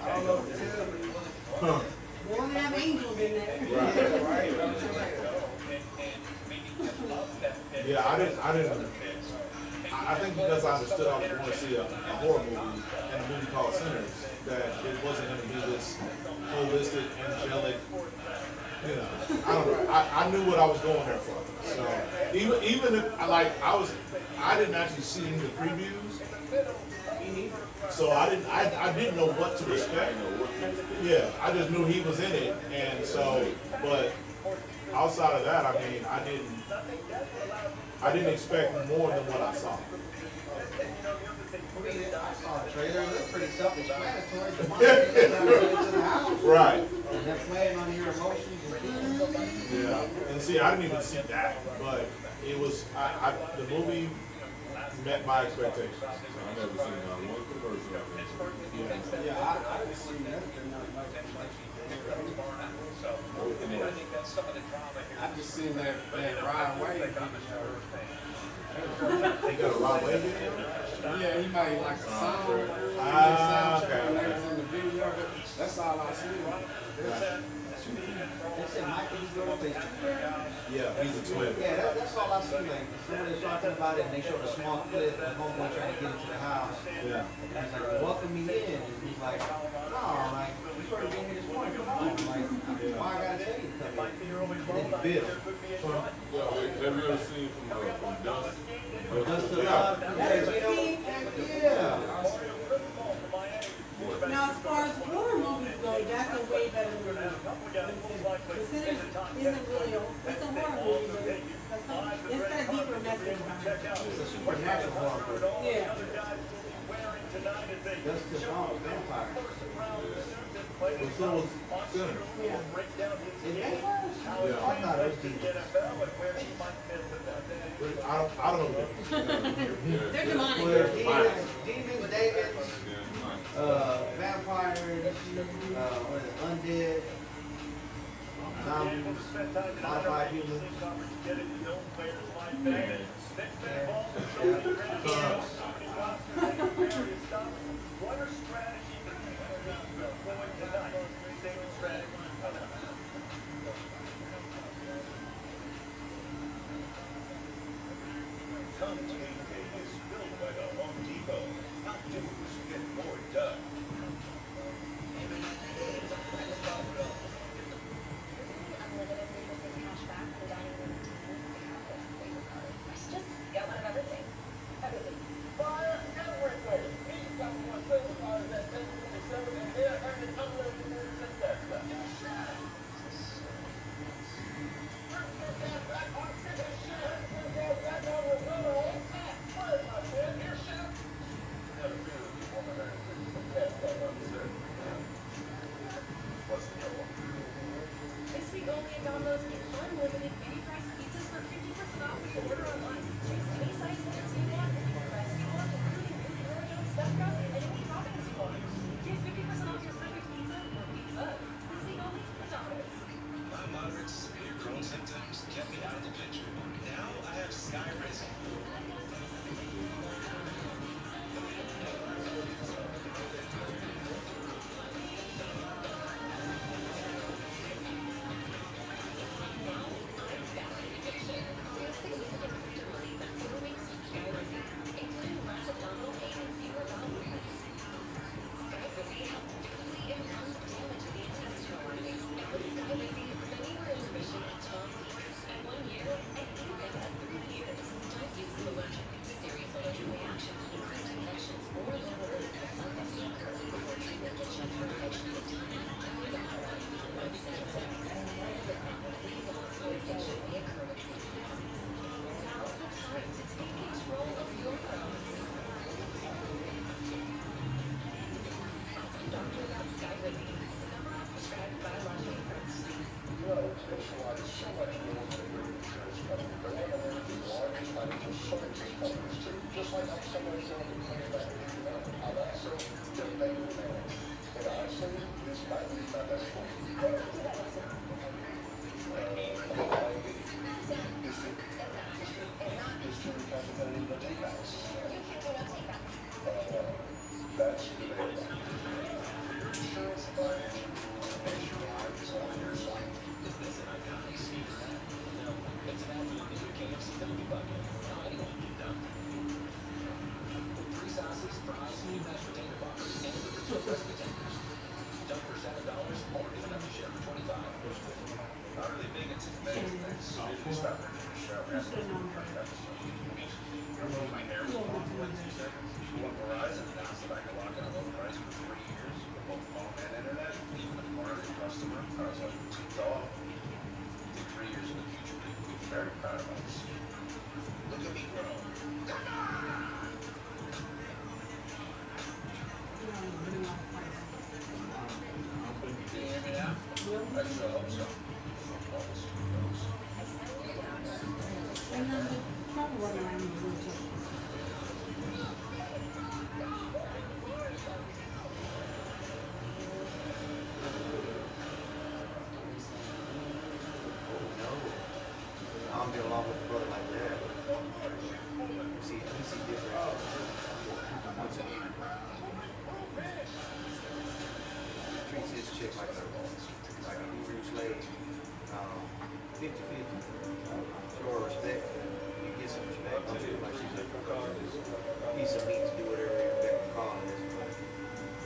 I don't know what to tell you. They only have angels in there. Right. Yeah, I think because I understood I was going to see a horror movie and a movie called Sinners, that it wasn't going to be this holistic, angelic, you know, I don't know. I knew what I was going there for. So even if I didn't actually see the previews, so I didn't know what to expect. Yeah, I just knew he was in it, and so, but outside of that, I mean, I didn't expect more than what I saw. I saw a trailer, it looked pretty self-explanatory. The monster gets out into the house. Right. And they're playing on your emotions and feelings. Yeah. And see, I didn't even see that, but it was, the movie met my expectations. I never seen one commercial. Yeah, I haven't seen that. I just seen that Ryan Wade. He got a Ryan Wade video? Yeah, he made like a song. Okay. In the video. That's all I seen. They said Michael B. Jordan plays twin. Yeah, he's a twin. Yeah, that's all I see. Like, somebody was talking about it and they showed a small clip of homeboy trying to get into the house. Yeah. And he's like, welcome me in. And he's like, no, like, you started getting me this morning. Come on. Like, why I gotta tell you to come in? And then he bit him. Have you ever seen from Dust? Dust to Love. Yeah. Now, as far as horror movies go, that's a way better movie than Sinners. The Sinners isn't really it's a horror movie, but it's got a deeper message behind it. It's a supernatural horror movie. Yeah. Dust to Love, vampire. So was Sinners. Yeah. Is vampires? I thought it was demons. I don't know. They're demonic. Demons, Davids, vampires, what is it, undead, zombies, modified humans. Get one of everything. Everything. Fire everything. He's got one thing about it that limited mini priced pizzas for 50% off when you order online. Choose any size pizza you want, any price you want, including new Grill Jones stuffed crust and any toppings you want. Get 50% off your perfect pizza or pizza. This week only at Domino's. My moderate to severe Crohn symptoms kept me out of the picture. Now I have Sky Racing.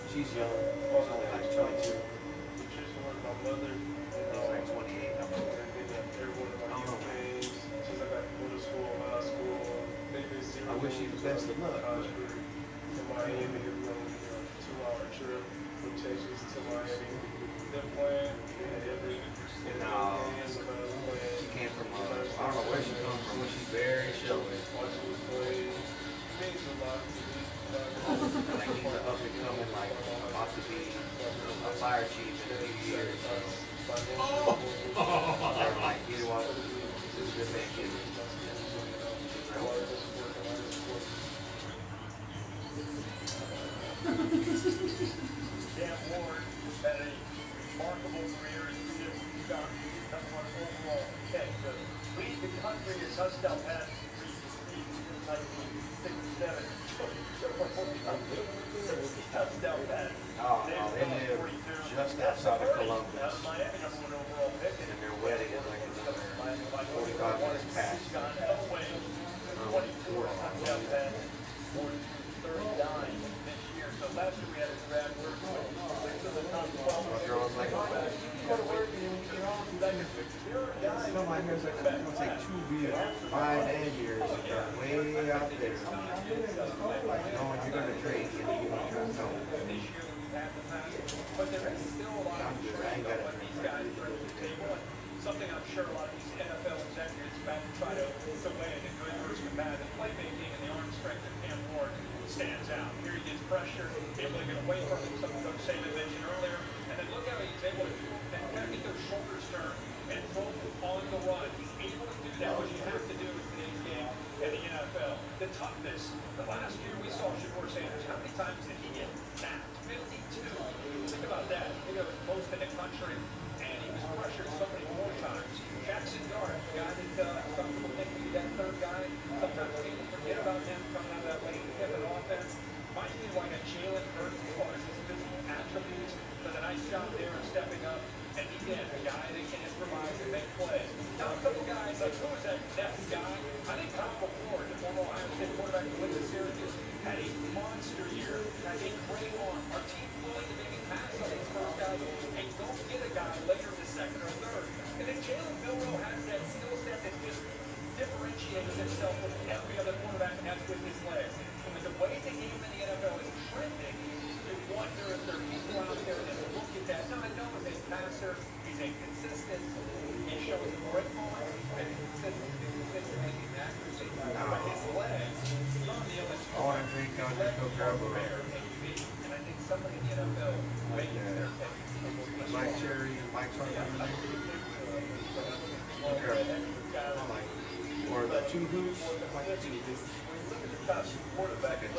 She's young. She's only like 22. He's like 28. I don't know. I wish you the best of luck. To Miami, 2-hour trip from Texas to Miami. They're playing every No, she came from, I don't know where she comes from, but she's very sheltered. watching us play means a lot to me. Like he's an up and coming, like about to be a fire chief in a few years. They're like, you know what? This is a good man, kid. Dan Ward had a remarkable career as a number one overall pick to lead the country in touchdown passes in 1967. Touchdown pass. They live just outside of Columbus. Miami, number one overall pick. And their wedding is like another 45 minutes past. Scott Elway, 24 touchdown passes, more than 39 this year. So last year we had a draft where 6 of the top 12. My girl was like, oh, you go to work and you get on. Some of my hair's like, it's going to take 2 years, 5 years, way out there. Like, knowing you're going to trade and you're going to try to tell them. But there is still a lot of what these guys bring to the table. And something I'm sure a lot of these NFL executives back to try to weigh in good versus bad. The playmaking and the arm strength of Cam Ward stands out. Here he gets pressure, able to get away from it, something Coach Saban mentioned earlier. And then look how he's able to kind of get those shoulders turn and throws it on the run. He's able to do that, which you have to do in today's game in the NFL. The toughness. The last year we saw Shawn Sanders. How many times did he get sacked? 52. Think about that. Think of it most in the country. And he was pressured so many more times. Jackson Dart, the guy that some people think he's that third guy. Sometimes people forget about him coming out of that lane pivot offense. Reminds me of like a Jalen Hurts as far as his physical attributes. Does a nice job there of stepping up. And again, a guy that can improvise and make plays. Now, a couple guys, like who was that next guy? I think Kyle Ford, the former Ohio State quarterback who went to Syracuse, had a monster year, had a great arm. Our team's willing to maybe pass on these first guys and go get a guy later in the second or third. And then Jalen Milroe has that skill set that just differentiates himself from every other quarterback has with his legs. And with the way the game in the NFL is trending, you wonder if there are people out there that look at that. Now, I know he's a passer, he's inconsistent, he shows great moments, and consistently accuracy. But his legs, he's on the LSU. I want to drink on your Coca-Cola. And I think somebody in the NFL makes their pick. Mike Cherry and Mike Farmer. Or the two who's like the two who's. Quarterback at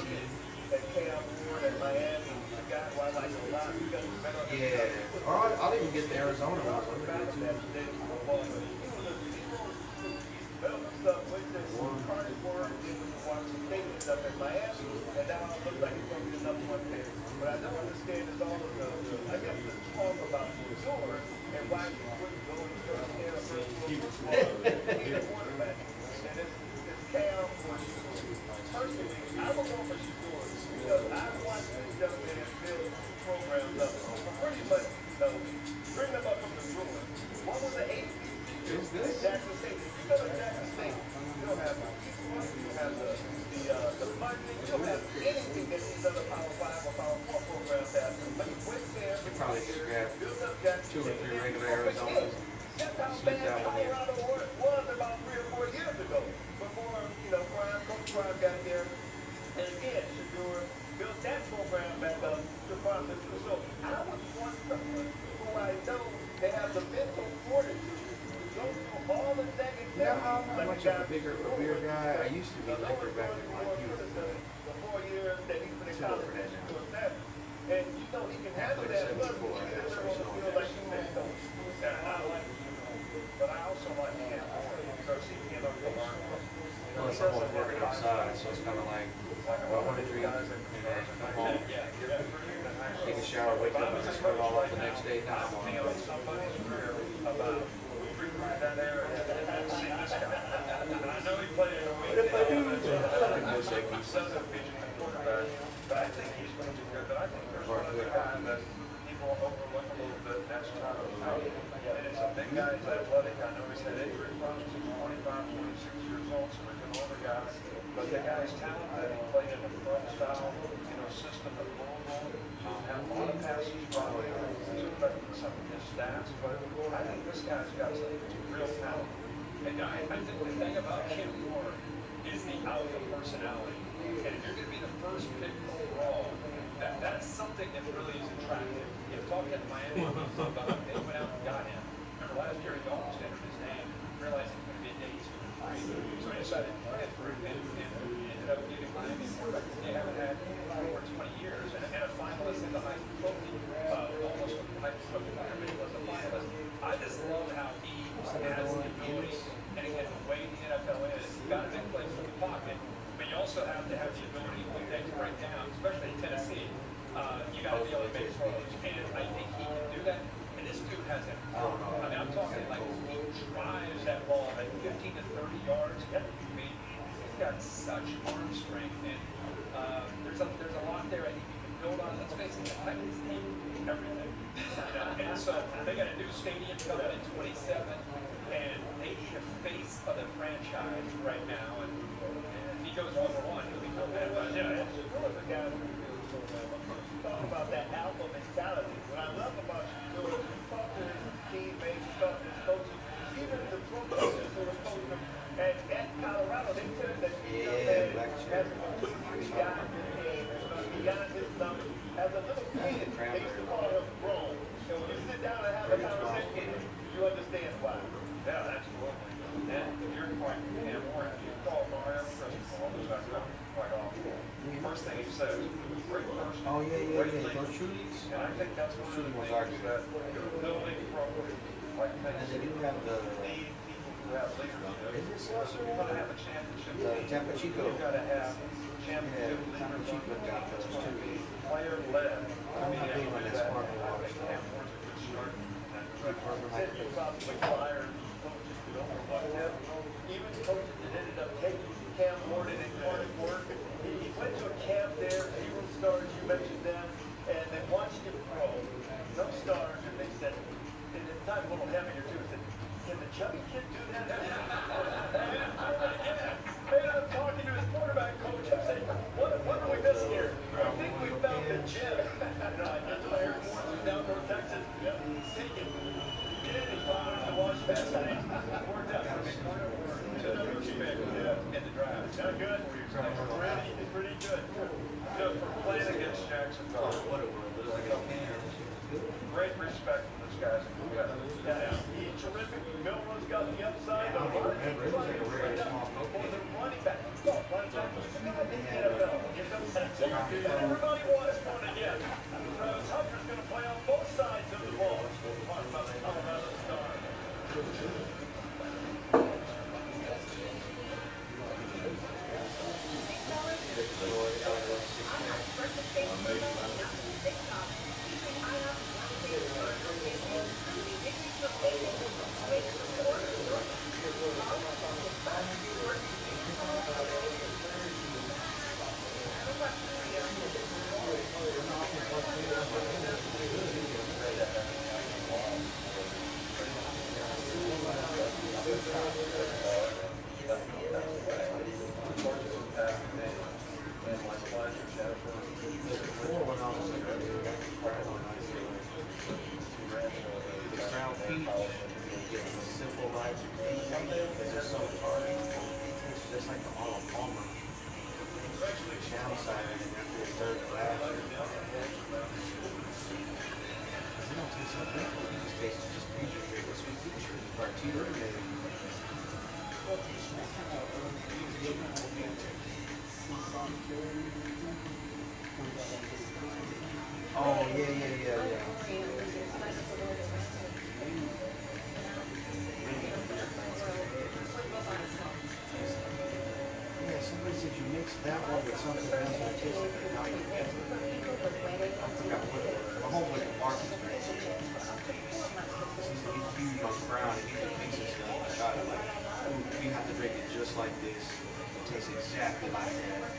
Cam Ward at Miami, the guy who I like a lot because he's been on the Yeah. Or I'll even get to Arizona. stuff with this Carter Ward and some statements up in Miami, and now it looks like it's going to be the number one pick. But I don't understand is all of I guess the talk about Shore and why he wouldn't go and first year or first quarterback. And it's Cam personally, I will go for Shore because I watched this young man build programs up. Pretty much, bring them up from the ruin. What was the 8? Jackson State. You go to Jackson State, you don't have the you have the funding, you don't have anything that these other Power 5 or Power 4 programs have. But you went there, You probably just grab built up Jackson 2 or 3 regular Arizonas. That's how bad Colorado was about 3 or 4 years ago. Before, Coach Prime got there. And again, Shador built that program back up to process. So I would want someone who I know they have the mental fortitude. All the negative. You know how much of a bigger guy? I used to be bigger back in my youth. The 4 years that he's been in college. And he can handle that. Plus, he can feel like he can go. And I like him. But I also like him. Because he can learn. Plus, I'm always working outside, so it's kind of like, I want to drink and then come home, take a shower, wake up, and just put it all off the next day. Now I'm on. About that area and see this guy. And I know he played in the week. But I think he's going to be good. But I think there's one other guy that people overlook a little bit. That's Charles. And it's a big guy. He's athletic. I know he's had injury problems. He's 25, 26 years old, so he's an older guy. But the guy's talented. He played in a front style, system of Louisville. Have a lot of passes, probably some of his stats. But I think this guy's got some real talent. And I think the thing about Kim Ward is the alpha personality. And if you're going to be the first pick overall, that's something that really is attractive. Talking to Miami about they went out and got him. Remember last year he almost entered his name, realized he was going to be a day 2 or 3. So he decided to play for him and ended up giving Miami a quarterback that they haven't had for over 20 years and a finalist in the Heisman Trophy. Almost a Heisman Trophy winner, but he was a finalist. I just love how he has the ability, and again, the way the NFL is, you've got to make plays from the pocket, but you also have to have the ability when things break down, especially in Tennessee. You got to be able to make throws, and I think he can do that. And this dude has it. I'm talking like he drives that ball at 15 to 30 yards. He's got such arm strength, and there's a lot there I think you can build on. Let's face it, the Titans need everything. And so they got a new stadium coming in 27, and they need a face of the franchise right now. And if he goes number 1, he'll be good. But yeah, it's really the guy who talk about that alpha mentality. What I love about you is you talk to his teammates, you talk to his coaches, even the pro coaches who are coaching him. And at Colorado, they said that he has beyond his game, beyond his numbers. As a little kid, they used to call him grown. And when you sit down and have a conversation, you understand why. those Trulies, those Truly ones are good. And they do have the, is it Seltzer one? The Tampa Chico. Yeah, Tampa Chico got those too. I'm not big on that sparkling water stuff. Even coaches that ended up taking Cam Gordon and Gordon work. He went to a camp there, 0 stars, you mentioned them, and they watched him grow. No stars, and they said, and at the time a little heavier too, said, can the chubby kid do that? And I'm talking to his quarterback coach, I'm saying, what are we missing here? I think we found the gym. And I get to Air Force from down North Texas, taking, get in, he found him to watch that night. Worked out. In the draft. Not good. Pretty good. Good for playing against Jacksonville. Great respect for this guy. He's terrific. Milro's got the upside. The running back. Everybody wants one again. Travis Hunter's going to play on both sides of the ball. Talk about the Colorado Star. Oh, yeah. Yeah, somebody said you mix that one with something else and it tastes like a nugget. I forgot what it was. My home with the market. He's huge on the ground and he just mixes stuff. I got it like, you have to drink it just like this. It tastes exactly like that.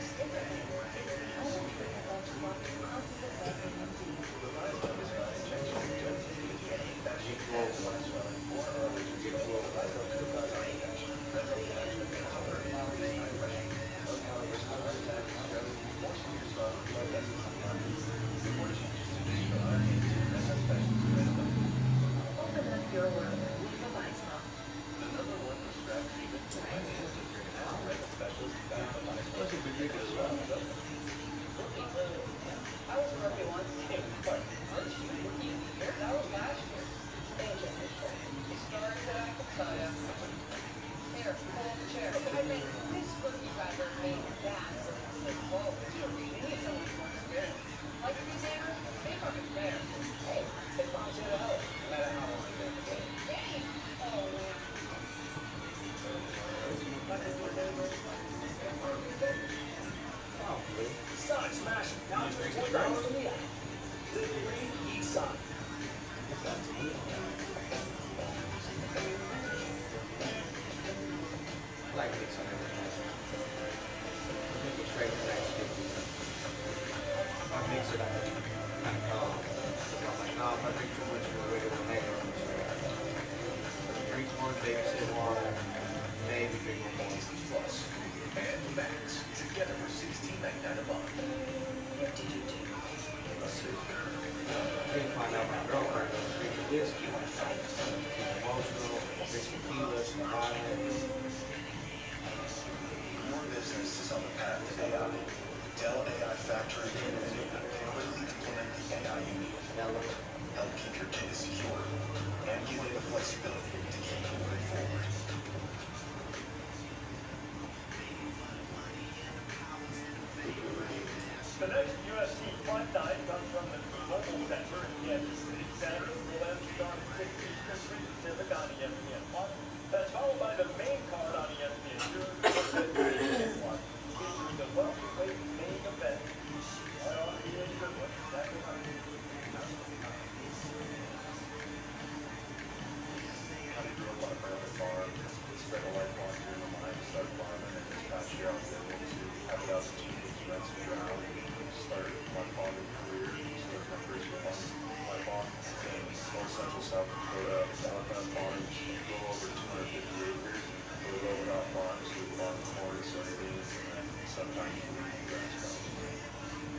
The next USC fun dive comes from South Dakota, Alabama farms, a little over 250 acres, and we roll it out farms, we farm corn, soybeans, and sometimes we do grass crops.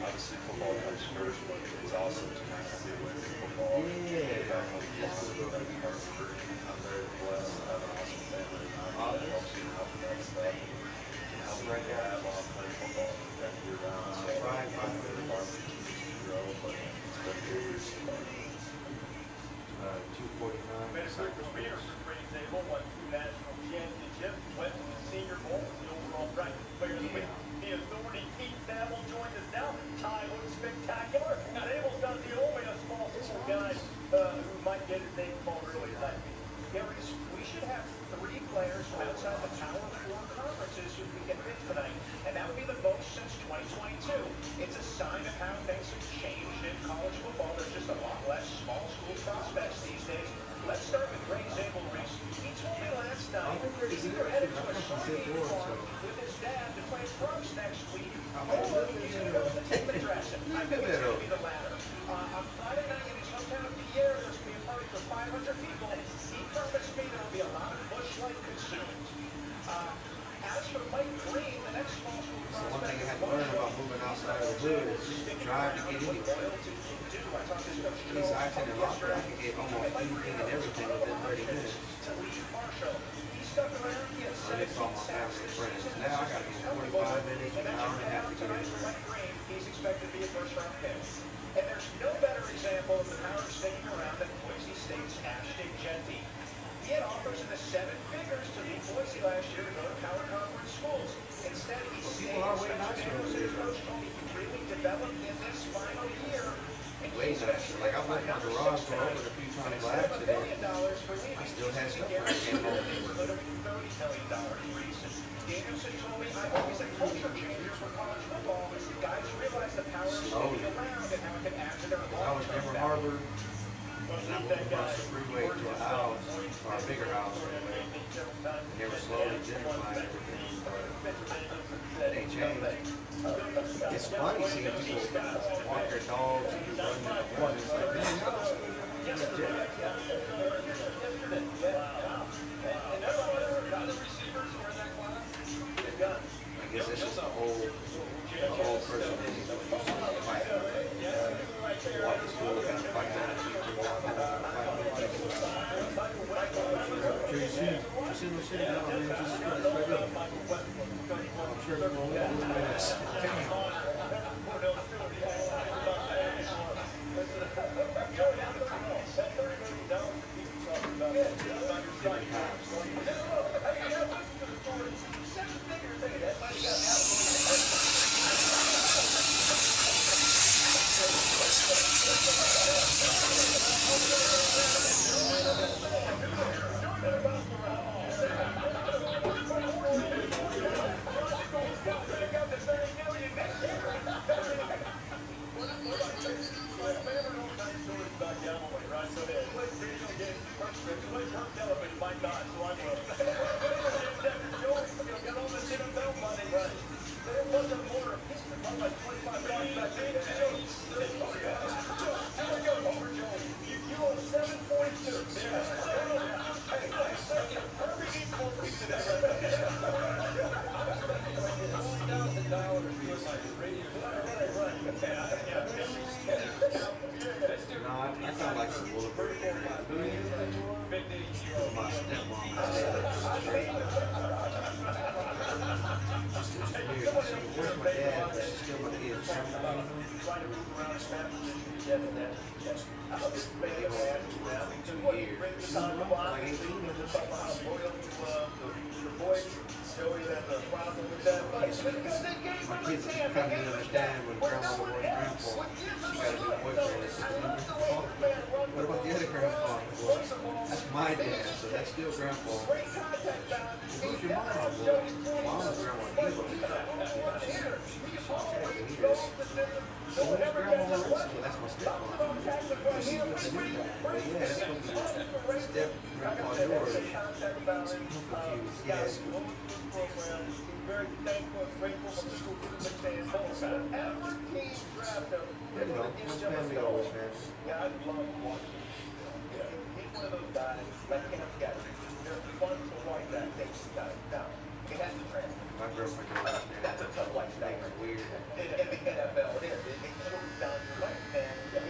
Obviously, football comes first, but it's awesome to kind of get away from football. Get back on the farm, back in Hartford. I'm very blessed to have an awesome family around me that helps me out with that stuff. And help me have while playing football that year round. So the farm continues to grow, but it's been 4 years so far. 249. Cypress Bears are pretty stable, won 2 national championships, went to the Senior Bowl as the overall bracket player of the week. The Authority Keith Thamel joined us now. Ty looks spectacular. Thamel's got the only a small school guy who might get his name called early tonight. Gary, we should have 3 players from outside the Power 4 conferences who can get picked tonight, and that would be the most since 2022. It's a sign of how things have changed in college football. There's just a lot less small school prospects these days. Let's start with Ray Zabel, Reese. He told me last night he's either headed to a soybean farm with his dad to play pros next week, or he's going to go with the team address. I think it's going to be the latter. On Friday night in his hometown of Pierre, there's going to be a party for 500 people. He promised me there will be a lot of Busch Light consumed. As for Mike Green, the next small school prospect. So one thing I had to learn about moving outside of the hood is just drive to get anywhere. These I-10 and Rockford, I could get almost anything and everything within 30 minutes. I just saw my family and friends. Now I got to go 45 minutes, an hour and a half to get anywhere. He's expected to be a first-round pick. And there's no better example of the power sticking around than Boise State's Ashton Jeanty. He had offers in the 7 figures to leave Boise last year to go to power conference schools. Instead, he stayed in Spencer. His coach told me he really developed in this final year. Way nicer. Like I've left my garage door open a few times by accident. I still had stuff when I came home. Danielson told me I always had culture changes for college football. Guys realize the power of sticking around and how it can add to their I was never Harvard. And I moved across the freeway to a house, or a bigger house anyway. And they were slowly gentrifying everything. They changed. It's funny seeing people walk their dogs and run in the corner. It's like, man, I guess that's just a whole person thing. Walk to school and fight other people. You see what shit now, man, just straight up. I'm sure they're going to do this. I sound like some bulletproof. My stepmom has where's my dad? But she's still my kid. My kids kind of didn't understand when grandma was grandpa. She got a new boyfriend. What about the other grandpa? Well, that's my dad, so that's still grandpa. Who's your mom? Well, mom's grandma. Who's grandma? Well, that's my stepmom. She's with the new guy. But yeah, that's going to be step grandpa yours. I'm confused. Yes. Very thankful and grateful for the school to stay home. Whatever team draft him, You know, family always, man. yeah, I love watching. Yeah. one of those guys like Cam Gadsden. They're fun to watch that thing guys down. It has to transfer. My girlfriend goes out there. That's a tough lifestyle. It's weird. In the NFL, it is. It shortens down your lifespan. I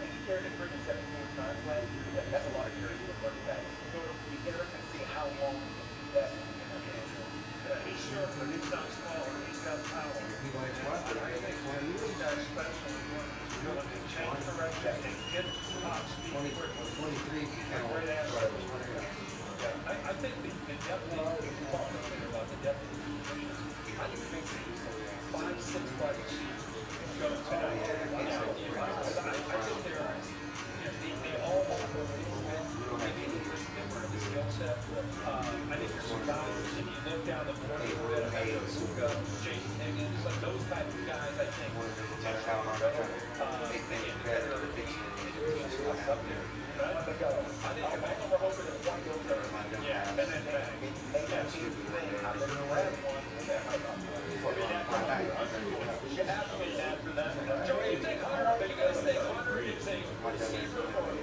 think he carried it 37 times last year. That's a lot of carries for a running back. So you can see how long he can do that. He's short, but he's not small. He's got power. He likes watching. I think 20 years. He's got special ability to change direction and get top speed. 23. Great athlete. I think the depth, if you talk about the depth of the position, I think it makes 5, 6 wide receivers go tonight. I think they're, they all have maybe a little different in the skill set. I think there's some guys, if you look down the board, Suka, Jason Higgins, like those type of guys, I think. That's how hard I'm trying to make things better to fix it. Up there. I think we're hoping that one goes there. Yeah, and then bang. You have to be after that. Joe, you think Hunter, you guys think Hunter is a receiver or a corner?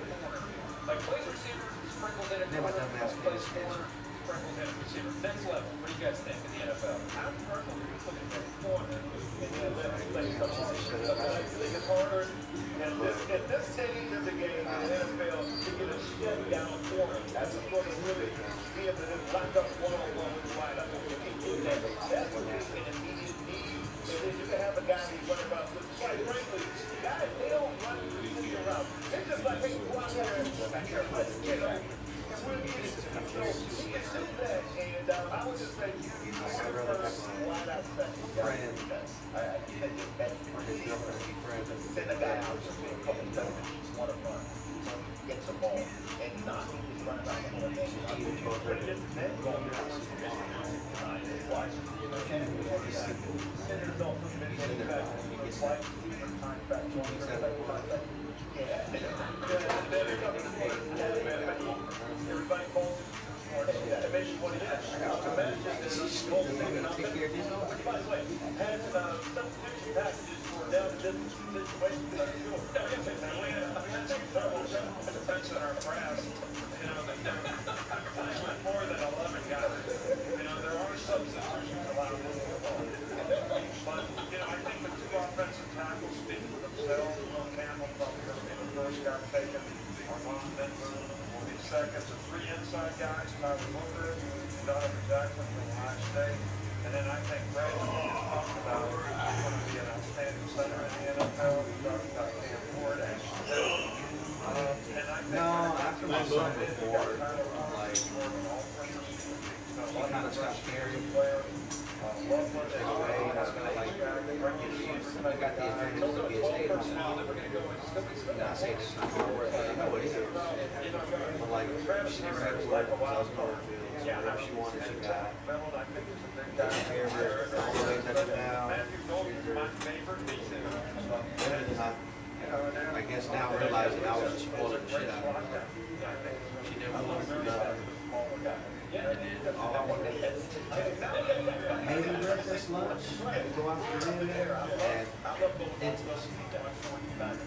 Like plays receiver, sprinkles in a corner, plays corner, sprinkles in a receiver. Next level, what do you guys think in the NFL? I'm personally looking at corner. It's harder. And at this stage of the game in the NFL, to get a shut down for him, that's going to really be able to lock up one-on-one with the lineup. If he do that, that's going to be an immediate need. And then you can have a guy who's running about, quite frankly, guys, they don't run the around. They're just like, hey, go out there and back here, let's get up. And we'll get it. So he can do that. And I would just say, he's one of the first flat-out second guys. I think that's send a guy out just being a couple of seconds. He's want to run. Get the ball and not just run around the whole thing. But it is then going to watch. Center's also been getting back. It's like time back. Everybody calls it. That makes you what it is. By the way, had substitution packages for down to this situation. Defense in our brass, more than 11 guys. There are substitutions allowed in football. But, I think the two offensive tackles speak for themselves. Will Campbell probably going to be the first guy taken. Armand Denver will be second. The 3 inside guys, Tyler Booker, Donovan Jackson from Ohio State. And then I think Brad talked about he's going to be an outstanding center in the NFL. We talked about Cam Ward and I think after my son was born, like, he kind of stopped caring. I got the advantage to be a stay-at-home mom. And I say this is not hard work, but I know it is. But like, she never had to work because I was going to whatever she wanted, she got. Doesn't care if it's always up and down. I guess now realizing I was just spoiling the shit out of her. She never wanted to love her. And then all I wanted to maybe breakfast, lunch, go out for dinner, and intimacy. And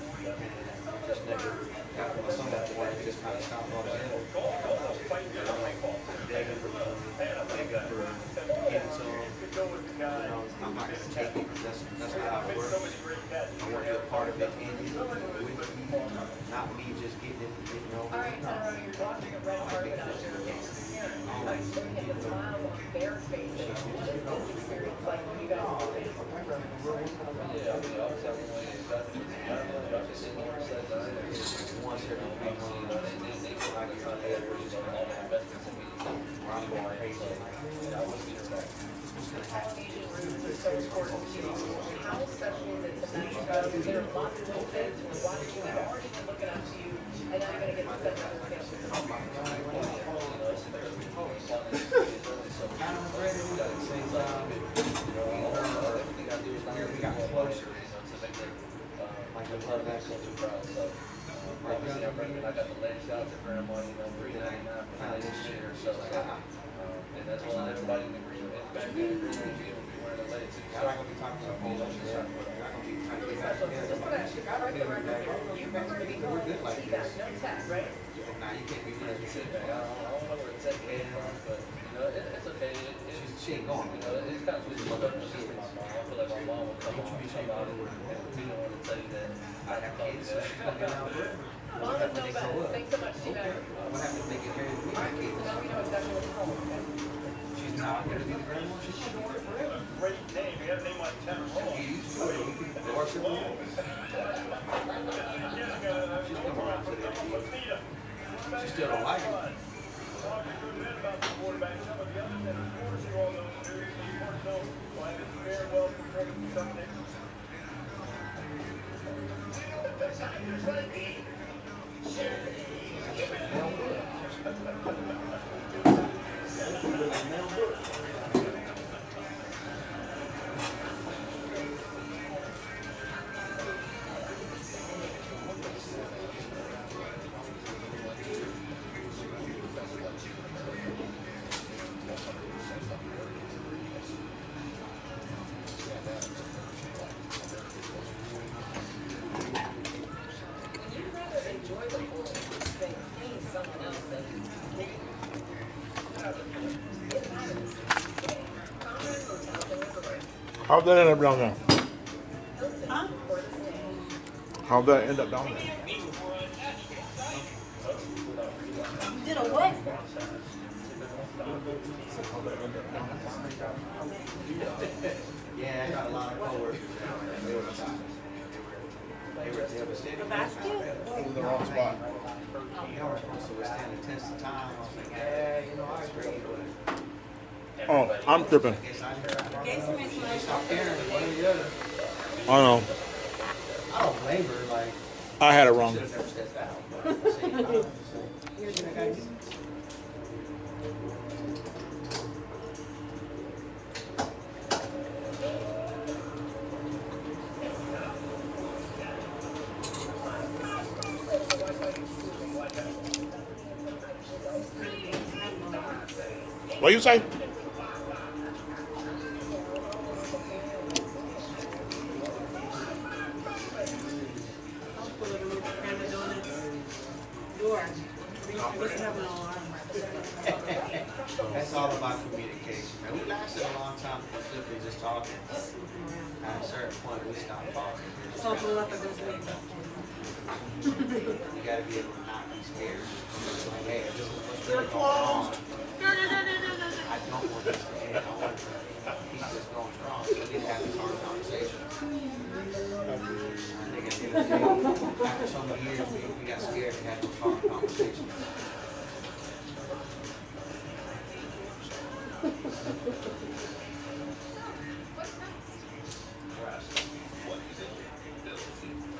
just never, after my son got born, it just kind of stopped all that. And I'm like, begging for getting some, I'm not going to take it because that's how it works. I want to be a part of it in you, with me, not me just getting it, getting over it. All right, you're watching a red carpet out there. Like, looking at the smiles on their faces. What is this experience like when you guys are playing? Once every 3 months, I get my head where I'm going crazy. Polynesian roots is so important to you. How special is it to match up? There are lots of little things we're watching that are already looking up to you, and now you're going to get to set another schedule. We got closer. Like the blood vessels are proud, so I got the leg shots at Grandma, 399 this year, so and that's why everybody in the green, back in the green, wearing the legs. I'm not going to be talking about Polish, I'm not going to be trying to get back together. We're good like this. right? Nah, you can't be friends with it. I don't know where it's at, but you know, it's okay. She ain't going. You know, it's kind of switching up the system. I feel like my mom would come out and tell you that I have kids, so she's gonna get out there. Mom is no best. Thanks so much, T-Bag. What happens when they get married with my kids? So now we know exactly what's wrong with it. She's not gonna be the grandma. She's gonna work forever. Great name. You have a name like 10 or more. Get used to it. You can divorce her. She's come around to that kid. She still don't like it. You'd rather enjoy the pool than being someone else that you hate. It matters. Conrad Hotels and Resorts. How'd that end up down there? Huh? How'd that end up down there? You did a what? Yeah, I got a lot of coworkers down there. They were devastated. The basket? In the wrong spot. Y'all were supposed to withstand the test of time. I was like, yeah, you know, I agree, but Oh, I'm tripping. I guess I Jason makes my stop caring one or the other. I know. I don't blame her, like, I had it wrong. should have never stepped out. But at the same time, it's like, What you say? That's all about communication, man. We lasted a long time simply just talking. At a certain point, we stopped talking. You gotta be able to not be scared. Like, hey, this is what's really going on. I don't want this to end. I want to keep this going strong. So we need to have this hard conversation. I think at the end of the day, after so many years, we got scared to have those hard conversations.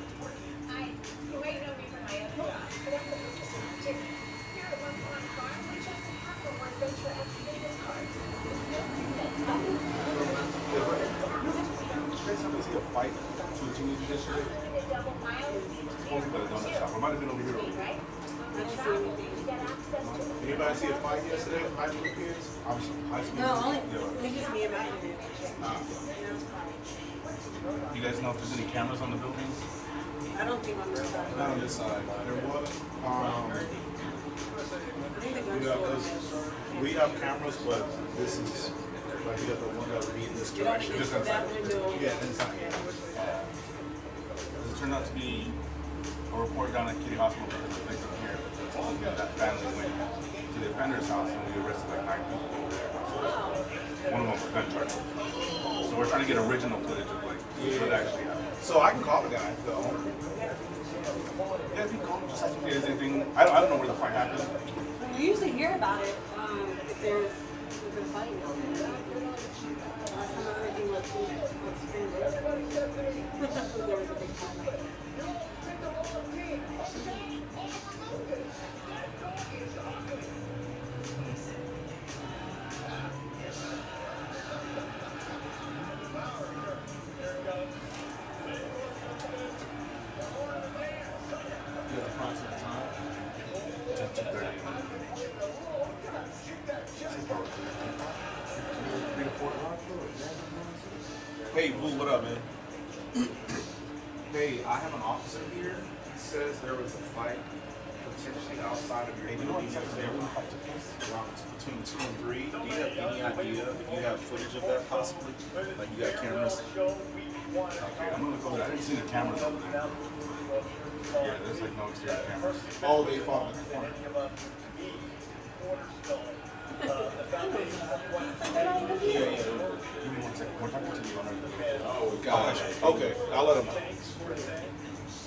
You may know me from my other job, but I'm the business secretary. Here at One Pond Farm, we just have for one venture excavator cards. Somebody see a fight between teenagers yesterday? Double miles. Supposed to be at a donut shop. I might have been over here. Right? Anybody see a fight yesterday with high school kids? High school No, only Yeah. it's just me and my unit. You guys know if there's any cameras on the buildings? I don't think on this side. Not on this side. There was. I think the gun store is. We have cameras, but this is like we have the one that would be in this direction. Just That inside. window. Yeah, inside. It turned out to be a report down at Kitty Hospital because the victim here, that family went to the offender's house and we arrested like 9 people over there. One of them was a gun charge. So we're trying to get original footage of like what actually happened. So I can call the guy, the owner. Yeah, if you call him, just ask him if there's anything. I don't know where the fight happened. We usually hear about it if there's a fight. Last time I heard he was screaming. There was a big fight. Hey, Boo, what up, man? I have an officer here. He says there was a fight potentially outside of your building around between 2 and 3. Do you have any idea if you have footage of that possibly? Like you got cameras? Okay, I'm gonna go there. I didn't see the cameras over there. Yeah, there's like no exterior cameras. Oh, they fought in the corner. Give me 1 second. We're talking to you on Oh, gosh. Okay, I'll let him know.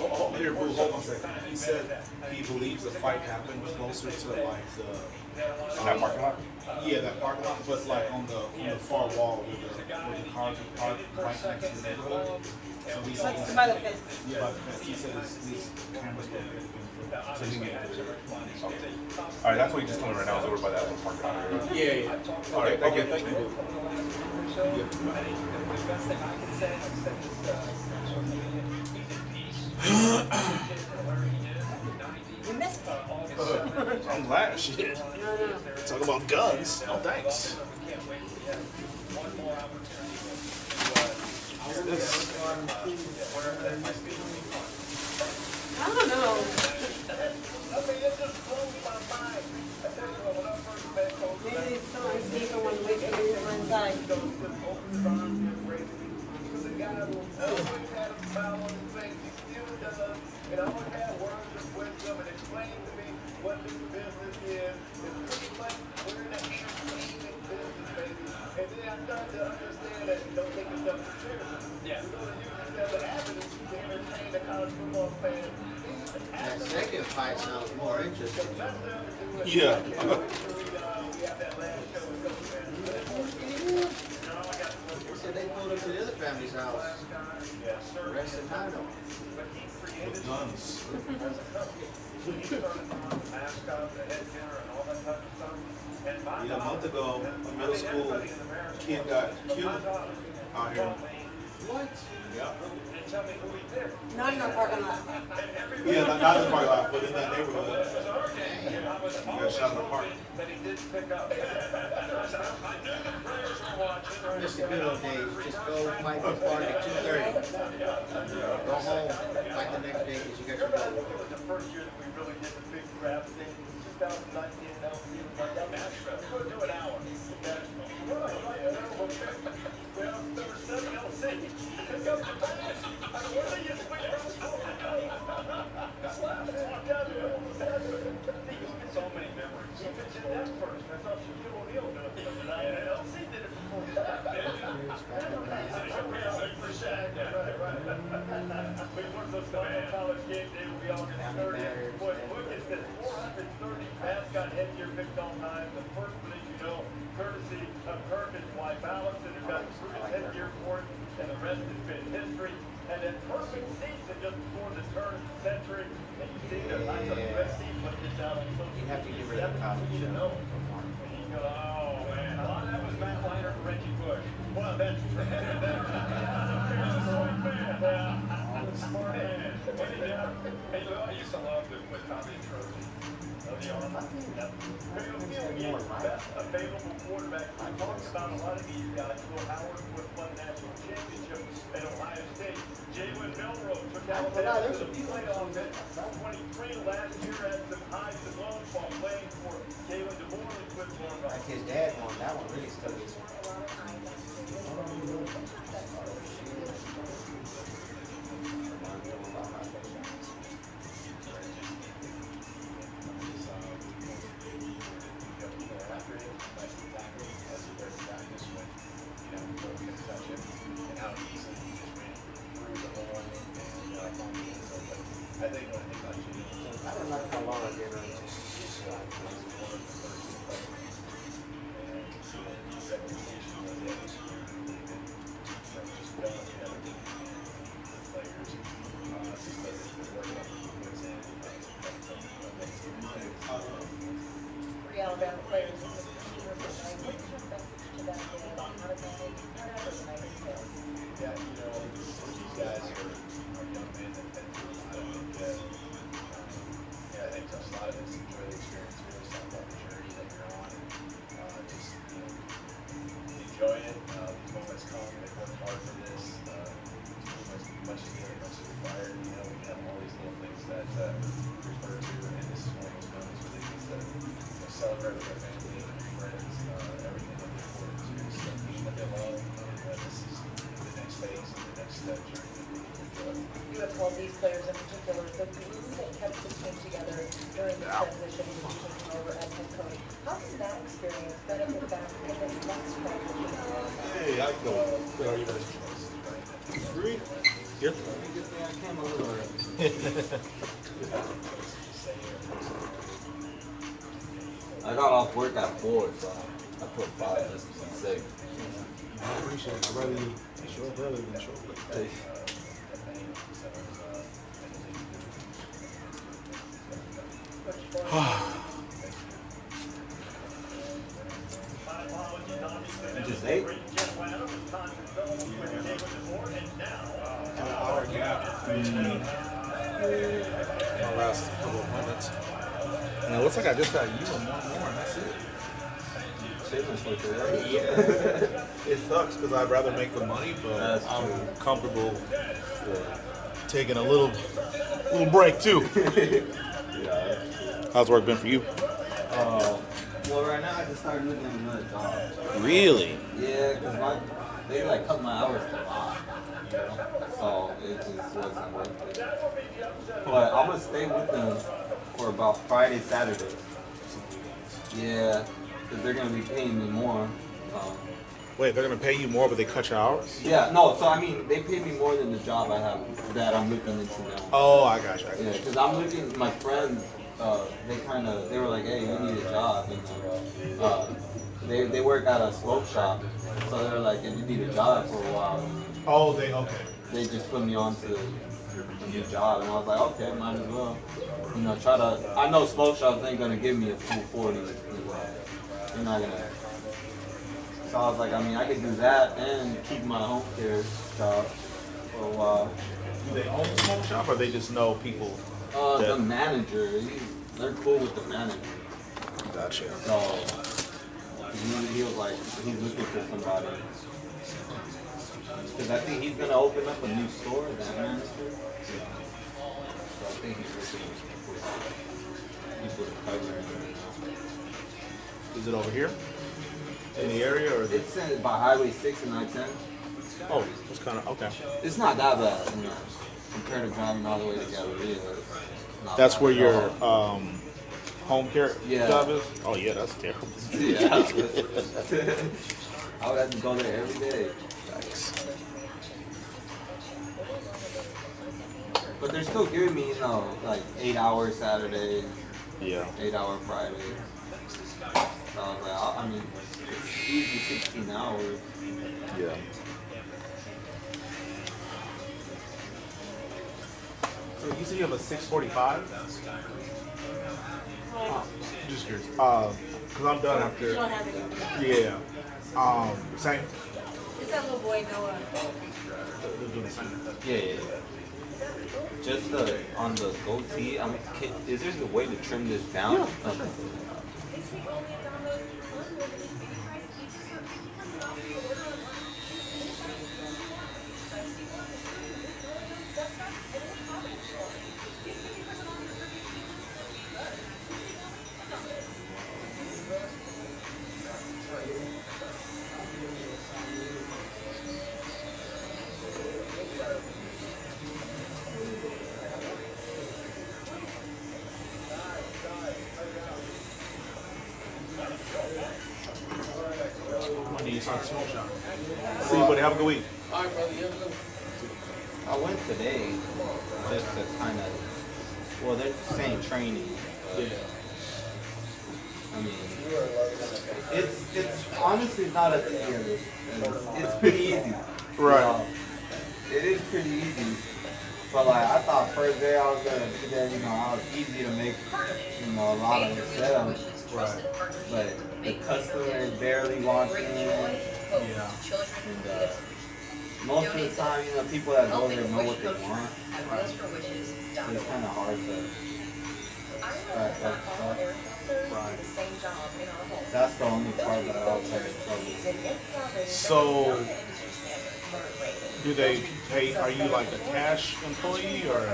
Oh, here, Boo, hold on a second. He said he believes the fight happened closer to like the that parking lot? Yeah, that parking lot, but like on the far wall where the cars are parked right next to the neighborhood. So he said By the fence. Yeah, by the fence. He said these cameras were been So he can get footage. Okay. All right, that's what he just told me right now is over by that little parking lot. Yeah. All right, Okay, thank you. You missed it. I'm glad. Shit. Talk about guns. Oh, thanks. How's this? I don't know. Maybe it's so unsafe and want to wait for you to run inside. And I want to have words of wisdom and explain to me what this business is. It's pretty much we're in the entertainment business, baby. And then I started to understand that you don't take yourself too seriously. Yeah. We're going to use this as an avenue to entertain the college football fan. That second fight sounds more interesting. Yeah. They said they pulled up to the other family's house. Arrested Hino. With guns. Yeah, a month ago, a middle school kid got killed out here. What? Yeah. Not in our parking lot. Yeah, not in the parking lot, but in that neighborhood. He got shot in the park. Miss the good old days. Just go fight this party at 2:30. Go home, fight the next day because you got your goal. The first year that we really did the big draft thing, 2019, that was even like that. We'll do an hour. Well, number 7 LC. Here comes the pass. What are you sweet? So many memories. You mentioned that first. I thought Shaquille O'Neal did it tonight. LC did it before. We worked those college game day. We'll be August 30th. Boy, look at this. 430 mascot headgear picked all time. The first one, as you know, courtesy of Kirk and his wife Allison, who got his headgear for it, and the rest has been history. And then perfect season just before the turn of the century. And you see that I took the best seat, put this out on social media. You have to get rid of the college show. Oh, man. A lot of that was Matt Leinart and Reggie Bush. Well, that's true. Smart man. Hey, I used to love to put Tommy in trophy. Best available quarterback. I talked about a lot of these guys. Will Howard won national championship at Ohio State. Jalen Milroe took Alabama to the playoffs at 23 last year, had some highs and lows while playing for Jalen DeBoer and Quinn Warren. Like his dad won. That one really stuck with me. I don't like how long I get on Three Alabama players in the team were tonight. What's your message to them on how to manage whatever the night entails? Yeah, you know, these guys are young men that been through a lot. I think a lot of this enjoy the experience. We always talk about the journey that you're on. Just, enjoy it. These moments come. They work hard for this. As much as the other much is required. You have told these players in particular the glue that kept the team together during the transition to taking over as head coach. How does that experience benefit them in this next transition? Hey, how you doing? Good, how are you guys? Free? Yep. I got off work at 4, so I put 5 just to be safe. I appreciate it. I'd rather you show up early than show up late. You just ate? An hour gap between my last couple of minutes. And it looks like I just got you and one more, and that's it. It sucks because I'd rather make the money, but I'm comfortable taking a little break too. Yeah. How's work been for you? Well, right now I just started looking at another job. Really? Yeah, because they like cut my hours a lot, you know? So it just wasn't worth it. But I'm gonna stay with them for about Friday, Saturday. Yeah, because they're gonna be paying me more. Wait, they're gonna pay you more, but they cut your hours? Yeah, no. So I mean, they pay me more than the job I have that I'm looking into now. Oh, I got you. Yeah, because I'm looking. My friends, they were like, hey, you need a job, you know. They work at a smoke shop, so they were like, if you need a job for a while. Oh, okay. They just put me on to a new job, and I was like, okay, might as well. You know, I know smoke shops ain't gonna give me a full 40. They're not gonna. So I was like, I mean, I could do that and keep my home care job for a while. Do they own the smoke shop, or they just know people? The manager, they're cool with the manager. Gotcha. So he was like, he's looking for somebody. Because I think he's gonna open up a new store, that manager. So I think he's looking for people to cover it. Is it over here? In the area, or it's by Highway 6 and I-10. Oh, it's kind of okay. It's not that bad, you know, compared to driving all the way to Galleria. That's where your home care job is? Oh yeah, that's terrible. Yeah. I would have to go there every day. Thanks. But they're still giving me, you know, like 8 hours Saturday, 8 hour Friday. So I was like, I mean, it's easy 16 hours. Yeah. So you said you have a 6:45? Just curious. Cause I'm done after. You don't have any. Yeah. Same. It's that little boy Noah. They're doing the same. Yeah. Just on the goatee, is there a way to trim this down? Yeah. Smoke shop. See you, buddy. Have a good week. All right, brother. I went today just to kind of, well, they're saying training. I mean, it's honestly not a thing. It's pretty easy. Right. It is pretty easy. But like, I thought first day I was gonna be there, you know, I was easy to make, you know, a lot of setups. Right. But the customer barely walked in. Yeah. And, most of the time, you know, people that go there know what they want. Right. So it's kind of hard to start that stuff. Right. That's the only part that I'll say is trouble. So, do they pay? Are you like a cash employee or? I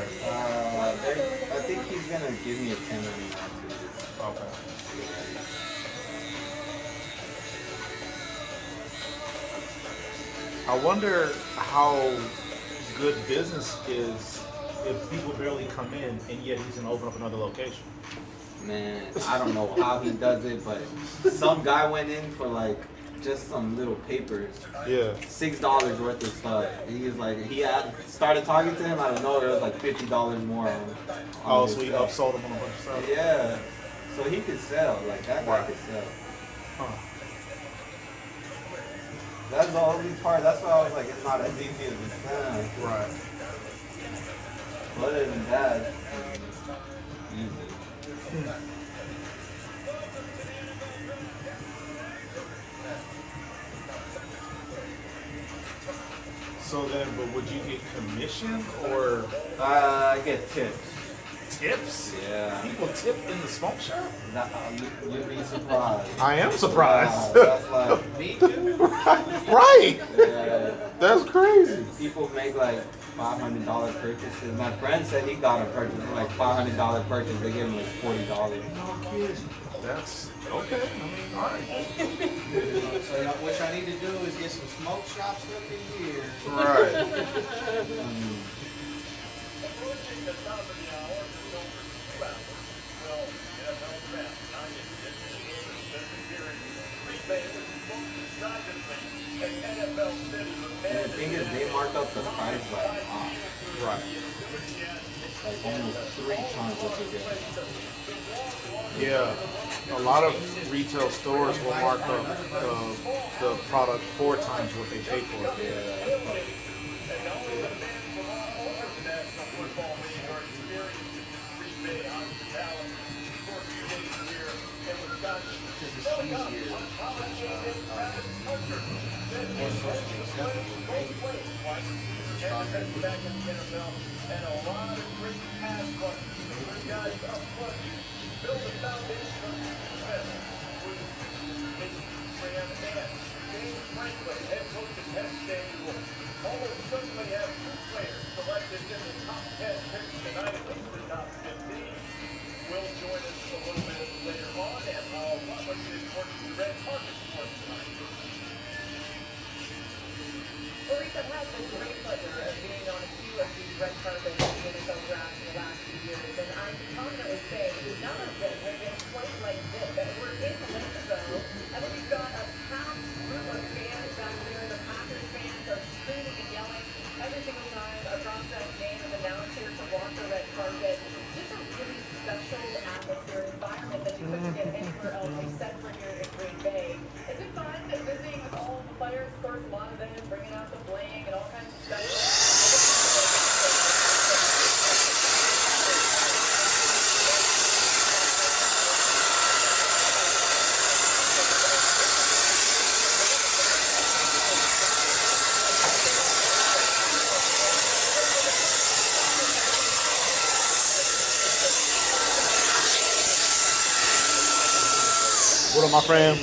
think he's gonna give me a 1099 too. Okay. I wonder how good business is if people barely come in and yet he's gonna open up another location. Man, I don't know how he does it, but some guy went in for like just some little papers. Yeah. $6 worth of stuff. He was like, he had started talking to him. I don't know. It was like $50 more. On So he upsold him on a bunch of stuff. Yeah. So he could sell. Like that guy could sell. Huh. That's the only part. That's why I was like, it's not as easy as it sounds. Right. Other than that, easy. So then, but would you get commission or? I get tips. Tips? Yeah. People tip in the smoke shop? You'd be surprised. I am surprised. That's like me too. Right. Yeah. That's crazy. People make like $500 purchases. My friend said he got a purchase, like $500 purchase. They give him like $40. No kidding. That's okay. I mean, all right. So what I need to do is get some smoke shop stuff in here. Right. And the thing is, they mark up the price by a lot. Right. Like almost 3 times what they get. Yeah. A lot of retail stores will mark up the product 4 times what they pay for it. Yeah. Maurice, I've had the great pleasure of being on a few of these red carpets in the NFL draft in the last few years, and I can confidently say none of them have been quite like this. And we're in Mexico, and we've got a packed group of fans back there. The Packers fans are screaming and yelling every single time a prospect's name is announced here to walk the red carpet. Just a really special atmosphere, environment that you couldn't get anywhere else except for here in Green Bay. Is it fun visiting with all the players? Of course, a lot of them bringing out the bling and all kinds of stuff. What up, my friend?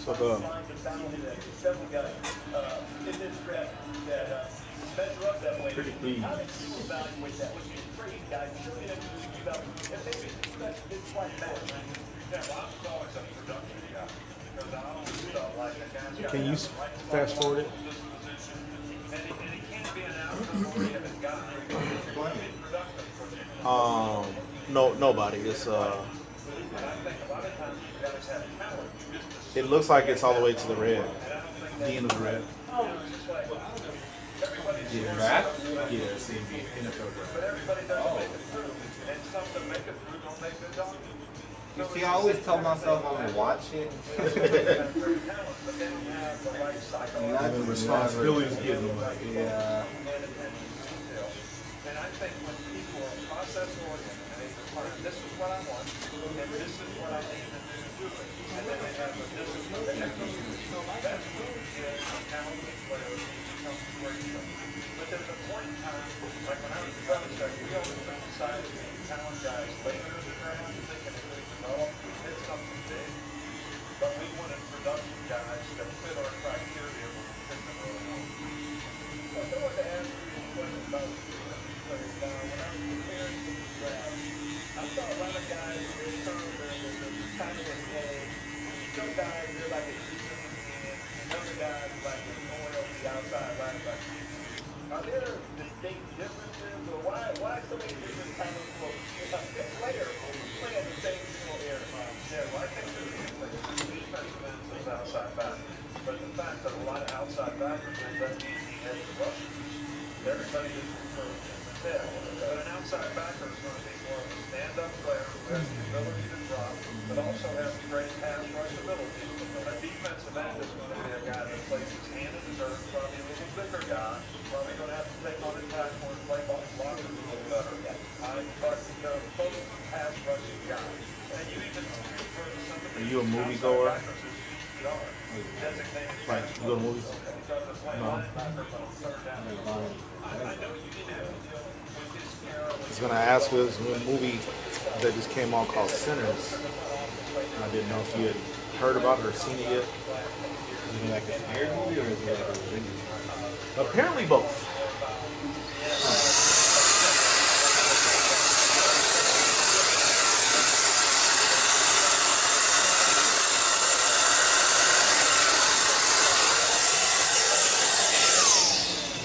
So the pretty clean. Can you fast forward it? No, nobody. It's It looks like it's all the way to the red. The end of the red. Yeah, draft? Yeah, it's the NFL draft. You see, I always tell myself I'm gonna watch it. And the responsibilities getting away. Yeah. this is what I want, and this is what I need them to do. And then they have a discipline. They have to so that's when a talented player becomes great. But there's a point in time, like when I was a college guy, we always emphasized being talent guys later in the draft, thinking they could develop, hit something big. But we wanted production guys that fit our criteria when we picked them early on. So if I wanted to ask you a question about players now, when I was preparing for the draft, I saw a lot of guys in this term, the title of the game. Some guys, they're like a decent end, and other guys like a more of the outside linebacker. Are there distinct differences, or why so many different kind of players playing the same area? Yeah, well, I think there's defensive ends as outside backers, but the fact that a lot of outside backers end up being the edge rushers, everybody is referred to as that. But an outside backer is going to be more of a stand-up player who has the ability to drop, but also has great pass rush ability. A defensive end is going to be a guy that plays his hand in the dirt, probably a little bigger guy, probably going to have to take on his tackle and play off blockers a little better. But both pass rushing guys. And you even refer to some of the Are you a moviegoer? designated Like, you go to movies? No. I was gonna ask you, there's a movie that just came out called Sinners. I didn't know if you had heard about it or seen it yet. Is it like a scary movie or is it like a religious? Apparently both.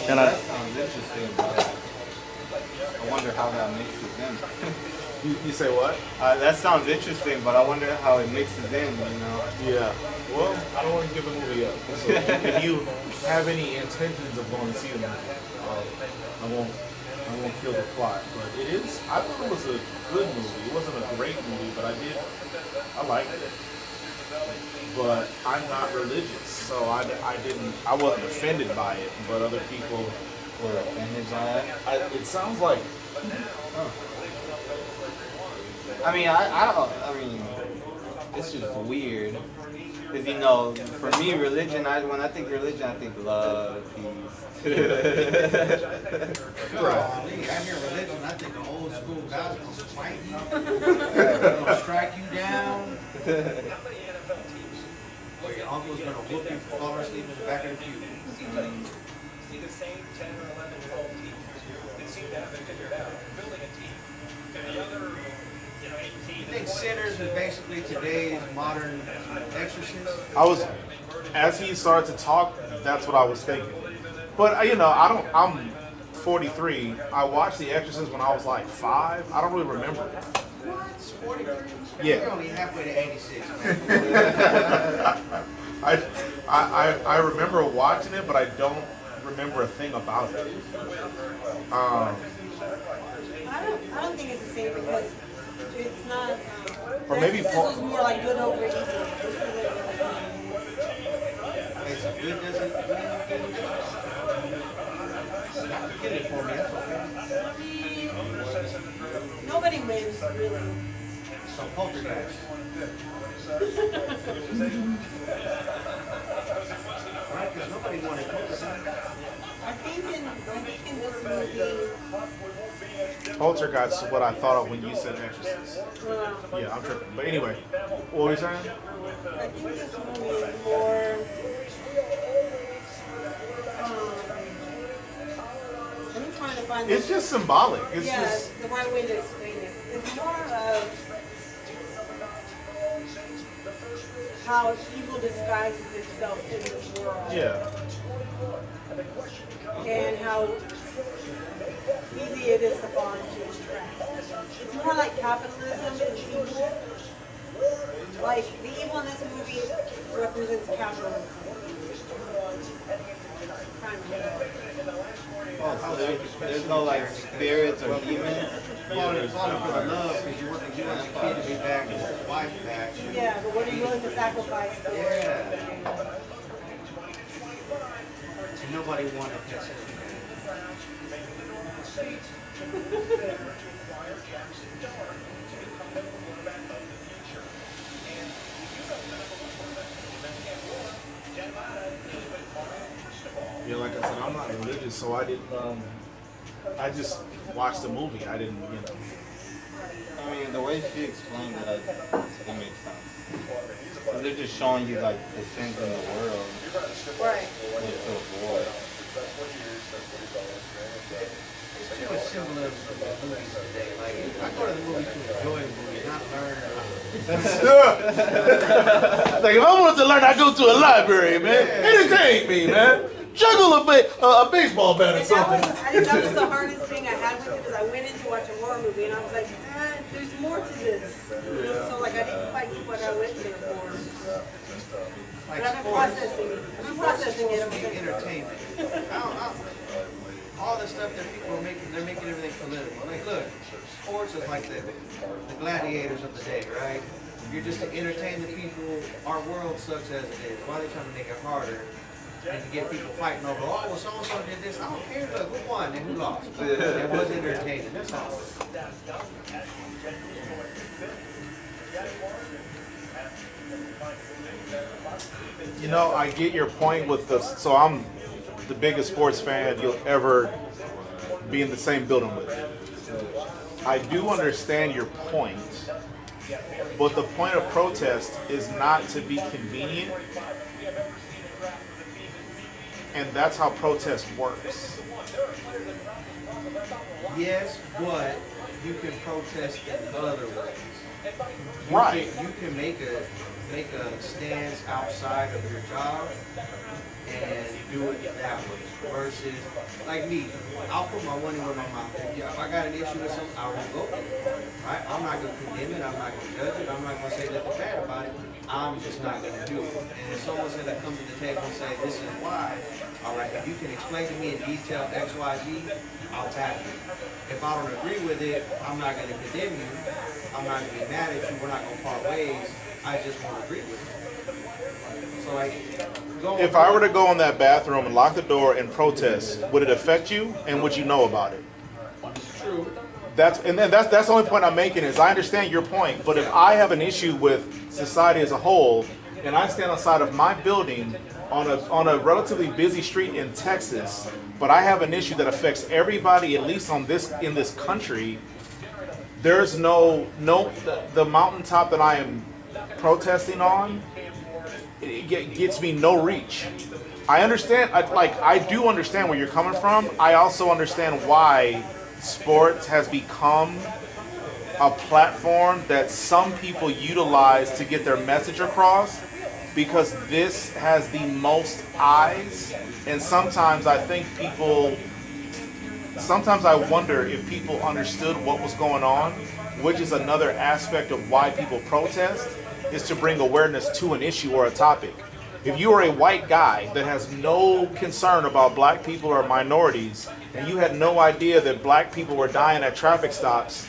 And that sounds interesting, but I wonder how that mixes in. You say what? That sounds interesting, but I wonder how it mixes in, you know? Yeah. Well, I don't want to give the movie up. So if you have any intentions of going to see the movie, I won't kill the plot. But it is. I thought it was a good movie. It wasn't a great movie, but I liked it. But I'm not religious, so I wasn't offended by it. But other people were offended by it. It sounds like. I mean, it's just weird. Because, you know, for me, religion, when I think religion, I think love, peace. I hear religion, I think the old school guys going to fight you. They're going to strike you down. Or your uncle's going to whoop you for falling asleep in the back of the pew. See the same 10 or 11 year old teachers that seem to have it figured out, building a team. And the other, 18. You think Sinners is basically today's modern Exorcist? As he started to talk, that's what I was thinking. But I'm 43. I watched The Exorcist when I was like 5. I don't really remember it. What? 43? Yeah. You're only halfway to 86, man. I remember watching it, but I don't remember a thing about it. I don't think it's the same because it's not. Or maybe this was more like good over evil. It's a good doesn't get it for me. That's okay. Nobody wins really. So poltergeist. Right, because nobody wanted poltergeist. I think in this movie. Poltergeist is what I thought of when you said Exorcist. Yeah, I'm tripping. But anyway, what were you saying? I think this movie is more. I'm trying to find. It's just symbolic. It's just the right way to explain it. It's more of how evil disguises itself in this world. Yeah. And how easy it is to fall into its trap. It's more like capitalism is evil. Like the evil in this movie represents capitalism. Oh, so there's no like spirits or demons? Falling for the love because you want the kid to be back and his wife back. Yeah, but what are you willing to sacrifice for? Yeah. And nobody wanted this. Yeah, like I said, I'm not religious, so I didn't. I just watched the movie. I didn't, you know. I mean, the way she explained it, it makes sense. So they're just showing you like the sins in the world. Right. What to avoid. Too much symbolism in movies today. Like, I go to the movies to enjoy a movie, not learn. Like if I wanted to learn, I go to a library, man. Entertain me, man. Juggle a baseball bat or something. I think that was the hardest thing I had with it, because I went in to watch a horror movie and I was like, there's more to this. You know, so like I didn't quite get what I went there for. Like But I've been processing it. I've been processing it. Supposed to be entertainment. All the stuff that people are making, they're making everything political. Like, look, sports is like the gladiators of the day, right? You're just to entertain the people. Our world sucks as it is. Why are they trying to make it harder? And to get people fighting over, oh, well, so-and-so did this. I don't care, look, who won and who lost. It was entertaining, that's all. You know, I get your point with the. So I'm the biggest sports fan you'll ever be in the same building with. I do understand your point, but the point of protest is not to be convenient, and that's how protest works. Yes, but you can protest in other ways. Right. You can make a stance outside of your job and do it that way. Versus, like me, I'll put my money where my mouth is. If I got an issue with something, I won't go there. Right? I'm not going to condemn it. I'm not going to judge it. I'm not going to say nothing bad about it. I'm just not going to do it. And if someone's going to come to the table and say, this is why, all right, if you can explain to me in detail X, Y, Z, I'll back you. If I don't agree with it, I'm not going to condemn you. I'm not going to be mad at you. We're not going to part ways. I just won't agree with it. So like, If I were to go in that bathroom and lock the door and protest, would it affect you, and would you know about it? True. That's the only point I'm making is I understand your point, but if I have an issue with society as a whole, and I stand outside of my building on a relatively busy street in Texas, but I have an issue that affects everybody, at least in this country, there's the mountaintop that I am protesting on, it gets me no reach. I understand, I do understand where you're coming from. I also understand why sports has become a platform that some people utilize to get their message across, because this has the most eyes, and sometimes I wonder if people understood what was going on, which is another aspect of why people protest, is to bring awareness to an issue or a topic. If you are a white guy that has no concern about black people or minorities, and you had no idea that black people were dying at traffic stops,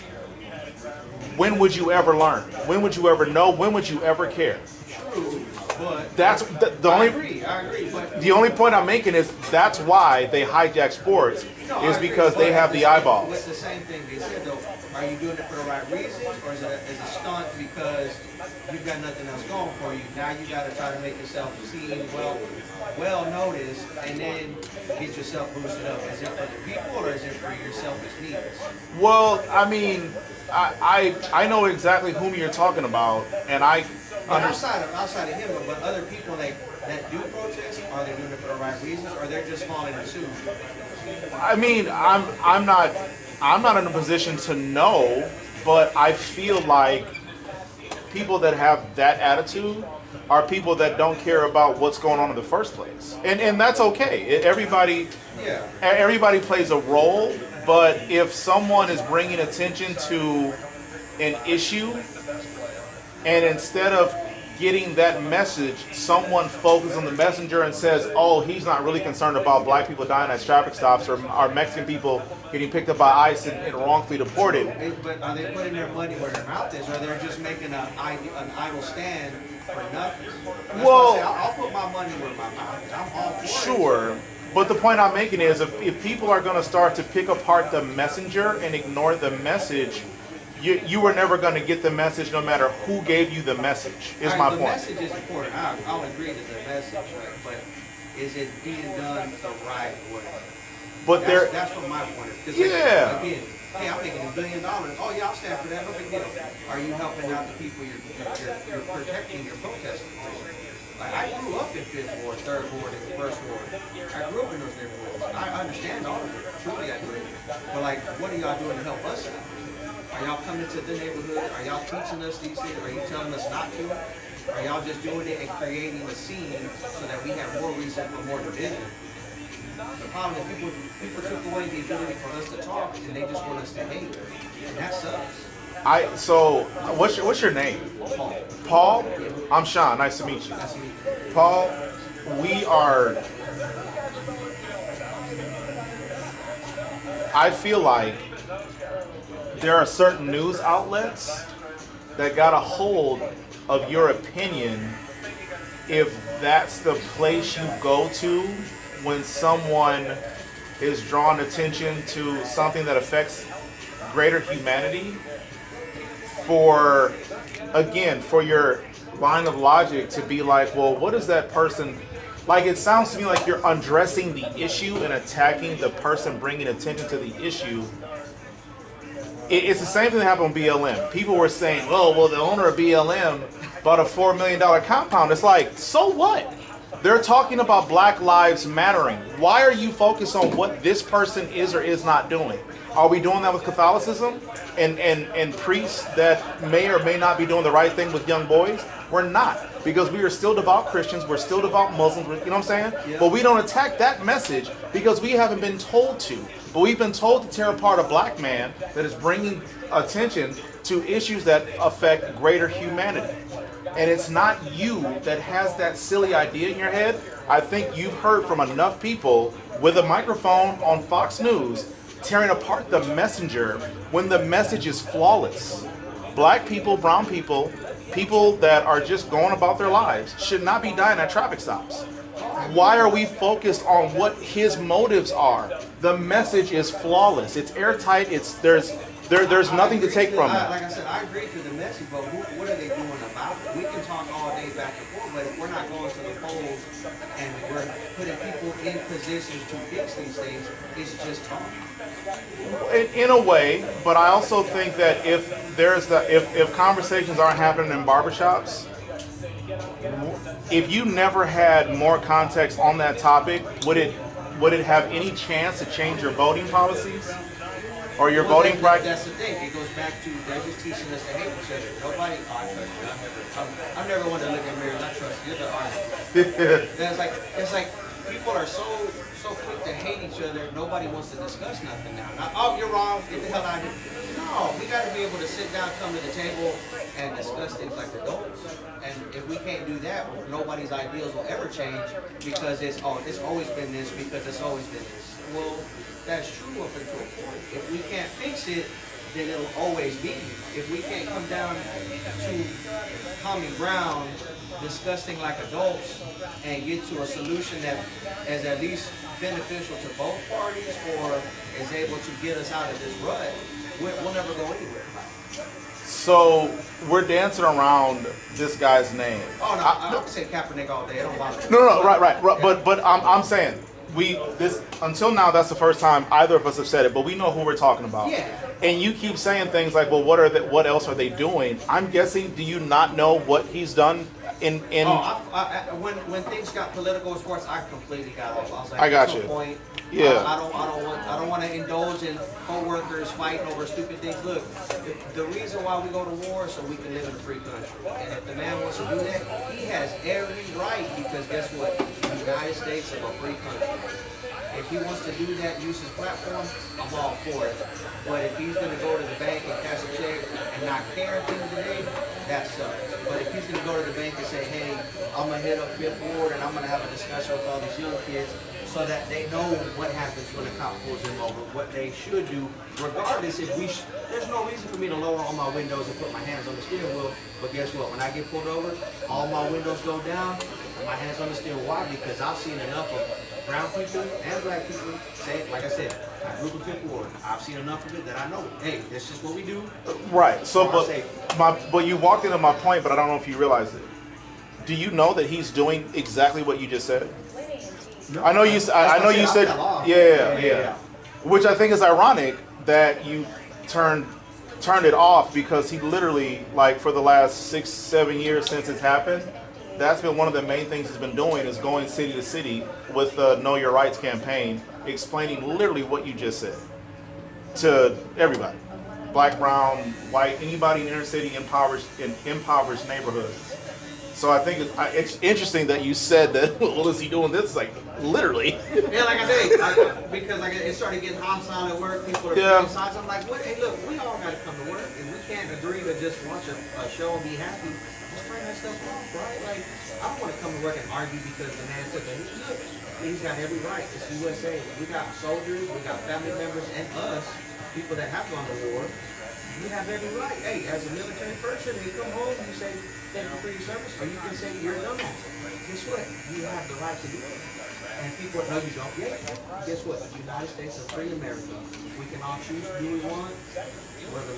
when would you ever learn? When would you ever know? When would you ever care? True, but that's the only. I agree. But the only point I'm making is that's why they hijack sports, is because they have the eyeballs. With the same thing they said though, are you doing it for the right reasons, or is it a stunt because you've got nothing else going for you? Now you got to try to make yourself seen, well noticed, and then get yourself boosted up. Is it for the people, or is it for your selfish needs? Well, I mean, I know exactly whom you're talking about, and outside of him, but other people that do protest, are they doing it for the right reasons, or they're just following the suit? I mean, I'm not in a position to know, but I feel like people that have that attitude are people that don't care about what's going on in the first place, and that's okay. Everybody plays a role, but if someone is bringing attention to an issue, and instead of getting that message, someone focuses on the messenger and says, oh, he's not really concerned about black people dying at traffic stops, or Mexican people getting picked up by ICE and wrongfully deported. But are they putting their money where their mouth is, or they're just making an idle stand for nothing? Well, I'll put my money where my mouth is. I'm all for it. Sure. But the point I'm making is if people are going to start to pick apart the messenger and ignore the message, you were never going to get the message no matter who gave you the message, is my The point. message is important. I'll agree to the message, but is it being done the right way? But that's from my point of view. Yeah. Like, again, hey, I'm making $1 billion. Oh yeah, I'll stand for that. No big deal. Are you helping out the people you're protecting, you're protesting? Like, I grew up in 5th Ward, 3rd Ward, and 1st Ward. I grew up in those neighborhoods. I understand all of it. Truly, I do. But like, what are y'all doing to help us out? Are y'all coming to the neighborhood? Are y'all teaching us these things? Are you telling us not to? Are y'all just doing it and creating a scene so that we have more reason for more division? The problem is people took away the ability for us to talk, and they just want us to hate, and that sucks. So what's your name? Paul. Paul? I'm Shawn. Nice to meet you. Nice to meet you. Paul, I feel like there are certain news outlets that got a hold of your opinion if that's the place you go to when someone is drawing attention to something that affects greater humanity. For your line of logic to be like, well, what is that person like? It sounds to me like you're undressing the issue and attacking the person bringing attention to the issue. It's the same thing that happened with BLM. People were saying, oh, well, the owner of BLM bought a $4 million compound. It's like, so what? They're talking about Black Lives Mattering. Why are you focused on what this person is or is not doing? Are we doing that with Catholicism and priests that may or may not be doing the right thing with young boys? We're not, because we are still devout Christians. We're still devout Muslims. You know what I'm saying? Yeah. But we don't attack that message because we haven't been told to. But we've been told to tear apart a black man that is bringing attention to issues that affect greater humanity. And it's not you that has that silly idea in your head. I think you've heard from enough people with a microphone on Fox News tearing apart the messenger when the message is flawless. Black people, brown people, people that are just going about their lives should not be dying at traffic stops. Why are we focused on what his motives are? The message is flawless. It's airtight. There's nothing to take from it. Like I said, I agree to the message, but what are they doing about it? We can talk all day back and forth, but if we're not going to the polls and we're putting people in positions to fix these things, it's just talk. In a way, but I also think that if conversations aren't happening in barbershops, if you never had more context on that topic, would it have any chance to change your voting policies or your voting practice? That's the thing. It goes back to they're just teaching us to hate each other. Nobody. I'm never one to look at mirrors. I trust you. You're the artist. It's like people are so quick to hate each other. Nobody wants to discuss nothing now. Oh, you're wrong. Get the hell out of here. No, we got to be able to sit down, come to the table, and discuss things like adults. And if we can't do that, nobody's ideals will ever change because it's always been this, because it's always been this. Well, that's true up until a point. If we can't fix it, then it'll always be. If we can't come down to common ground, discussing like adults, and get to a solution that is at least beneficial to both parties or is able to get us out of this rut, we'll never go anywhere. So we're dancing around this guy's name. Oh no, I don't say Kaepernick all day. I don't bother me. No, right. But I'm saying until now that's the first time either of us have said it, but we know who we're talking about. Yeah. And you keep saying things like, well, what else are they doing? I'm guessing, do you not know what he's done in when things got political in sports, I completely got off. I was like, I got there's no you. point. Yeah. I don't want to indulge in co-workers fighting over stupid things. Look, the reason why we go to war is so we can live in a free country. And if the man wants to do that, he has every right, because guess what? The United States is a free country. If he wants to do that, use his platform, I'm all for it. But if he's going to go to the bank and cash a check and not care at the end of the day, that sucks. But if he's going to go to the bank and say, hey, I'm going to hit up 5th Ward and I'm going to have a discussion with all these young kids so that they know what happens when a cop pulls them over, what they should do, regardless if there's no reason for me to lower all my windows and put my hands on the steering wheel. But guess what? When I get pulled over, all my windows go down and my hands on the steering wheel. Why? Because I've seen enough of brown people and black people say, like I said, I grew up in Fifth Ward. I've seen enough of it that I know, hey, this is what we do. Right. So, Or I say, but you walked into my point, but I don't know if you realized it. Do you know that he's doing exactly what you just said? no, I know you. I know you said. Yeah. Which I think is ironic that you turned it off because he literally, like, for the last 6-7 years since it's happened, that's been one of the main things he's been doing is going city to city with the Know Your Rights campaign, explaining literally what you just said to everybody, black, brown, white, anybody in inner city, impoverished neighborhoods. So I think it's interesting that you said that. Well, is he doing this? Like literally. Yeah, like I said, because like it started getting hostile at work. People are playing sides. I'm like, what? Hey, look, we all got to come to work, and we can't agree to just watch a show and be happy. Let's turn that stuff off, right? Like, I don't want to come to work and argue because the man took a look. He's got every right. It's USA. We got soldiers, we got family members, and us, people that have gone to war. You have every right. Hey, as a military person, you come home and you say, thank you for your service, or you can say you're a dumbass. Guess what? You have the right to do it. And people, no, you don't. Yeah. Guess what? The United States is free America. We can all choose who we want, whether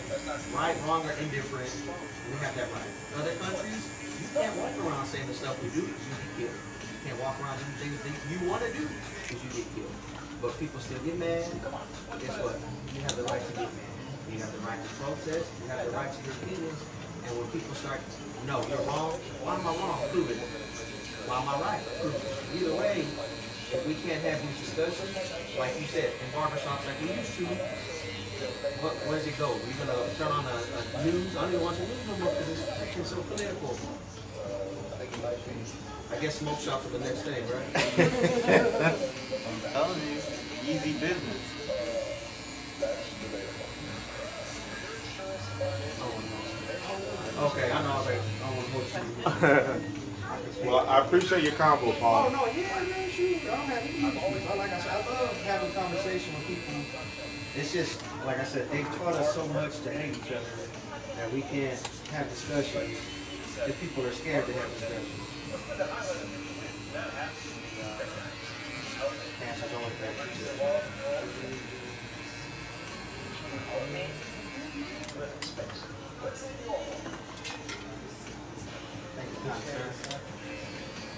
right, wrong, or indifferent. We have that right. Other countries, you can't walk around saying the stuff we do because you get killed. You can't walk around doing things that you want to do because you get killed. But people still get mad. Guess what? You have the right to get mad. You have the right to protest. You have the right to your opinions. And when people start, no, you're wrong. Why am I wrong? Prove it. Why am I right? Prove it. Either way, if we can't have these discussions, like you said, in barbershops like we used to, where does it go? We're going to turn on a news. I don't even watch the news no more because it's freaking so political. I guess smoke shops are the next thing, right? I'm telling you, easy business. Okay, I know. I want to go to Well, I appreciate your combo, Paul. Oh, no, yeah, man, shoot. I don't have any issues. Like I said, I love having conversation with people. It's just, like I said, they taught us so much to hate each other that we can't have discussions. If people are scared to have discussions. Cancer's always bad.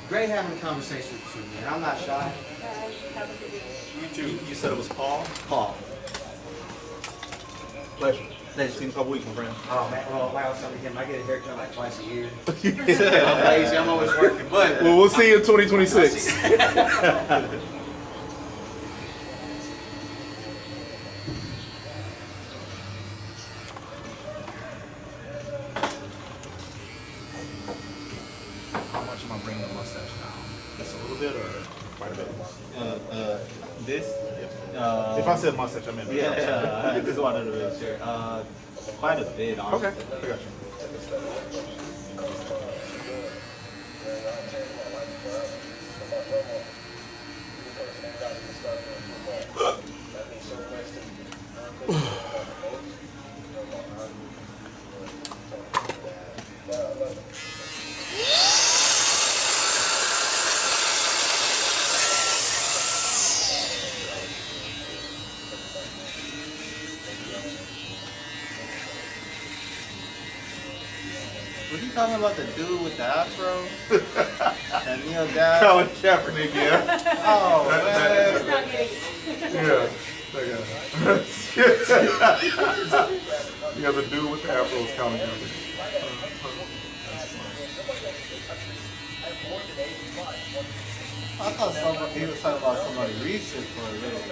Great having a conversation with you, man. I'm not shy. You too. You said it was Paul? Paul. Pleasure. Pleasure. See you in a couple weeks, my friend. Oh, man. Well, like I was telling him, I get a haircut like twice a year. I'm lazy. I'm always working. But well, we'll see you in 2026. If I said mustache, I meant I just wanted to make sure. Quite a bit, honestly. Okay, I got you. Was he talking about the dude with the afro? That kneel down? Colin Kaepernick, yeah. Oh, man. Yeah, the dude with the afro is Colin Kaepernick. I thought he was talking about somebody recent for a little.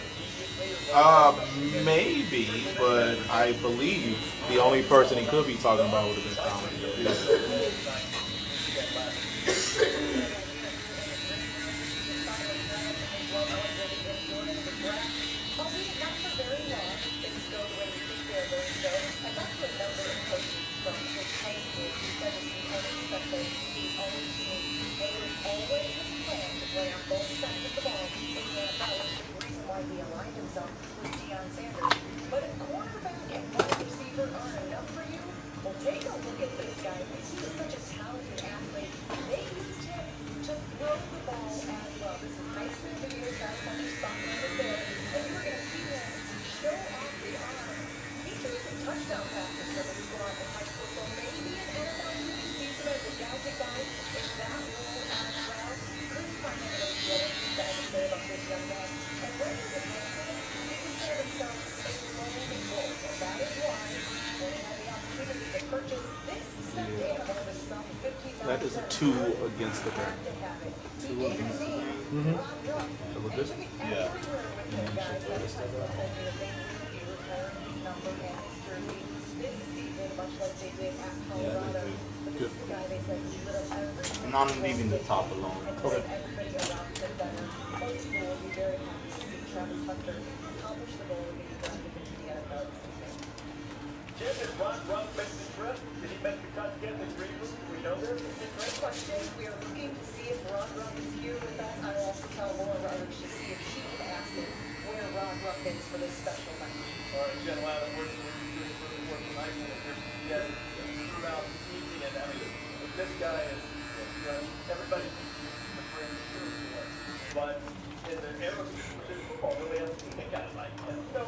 Maybe, but I believe the only person he could be talking about would have been Colin. But if quarterback and wide receiver aren't enough for you, well, take a look at this guy. He is such a talented athlete. They used him to throw the ball as well. This is Heisman video touchdown passes from the squad in high school, so maybe an NFL QB sees him as a gadget guy in that role as well. Chris Parnell knows what he's got to say about this young man. And where does it come from? He considered himself a lone wolf, and that is why when he had the opportunity to purchase this stuffed animal that is some $15 That is a 2 against the grain. he gave it a name, Rock Rock. Look And good? took it everywhere with him, guys. That's why they told me that they knew he retired his number and his jersey this season, much like they did at Colorado. But this is the guy they said he lit up every I'm not leaving the top alone. okay. Everybody around him better. Coach School will be very happy to see Travis Hunter accomplish the goal of getting drafted into the NFL this season. Jim, did Ron Run make the trip? Did he make the cut to get the green room? Do we know this? Great question. We are looking to see if Ron Rupp is here with us. I will also tell Laura Rutledge to see if she can ask him where Ron Rupp is for this special night. All right, you got a lot of work to do for the work tonight. Yeah, throughout the evening, and I mean, with this guy is, everybody needs to be the friend but in the era of football, really haven't seen a guy like him. No,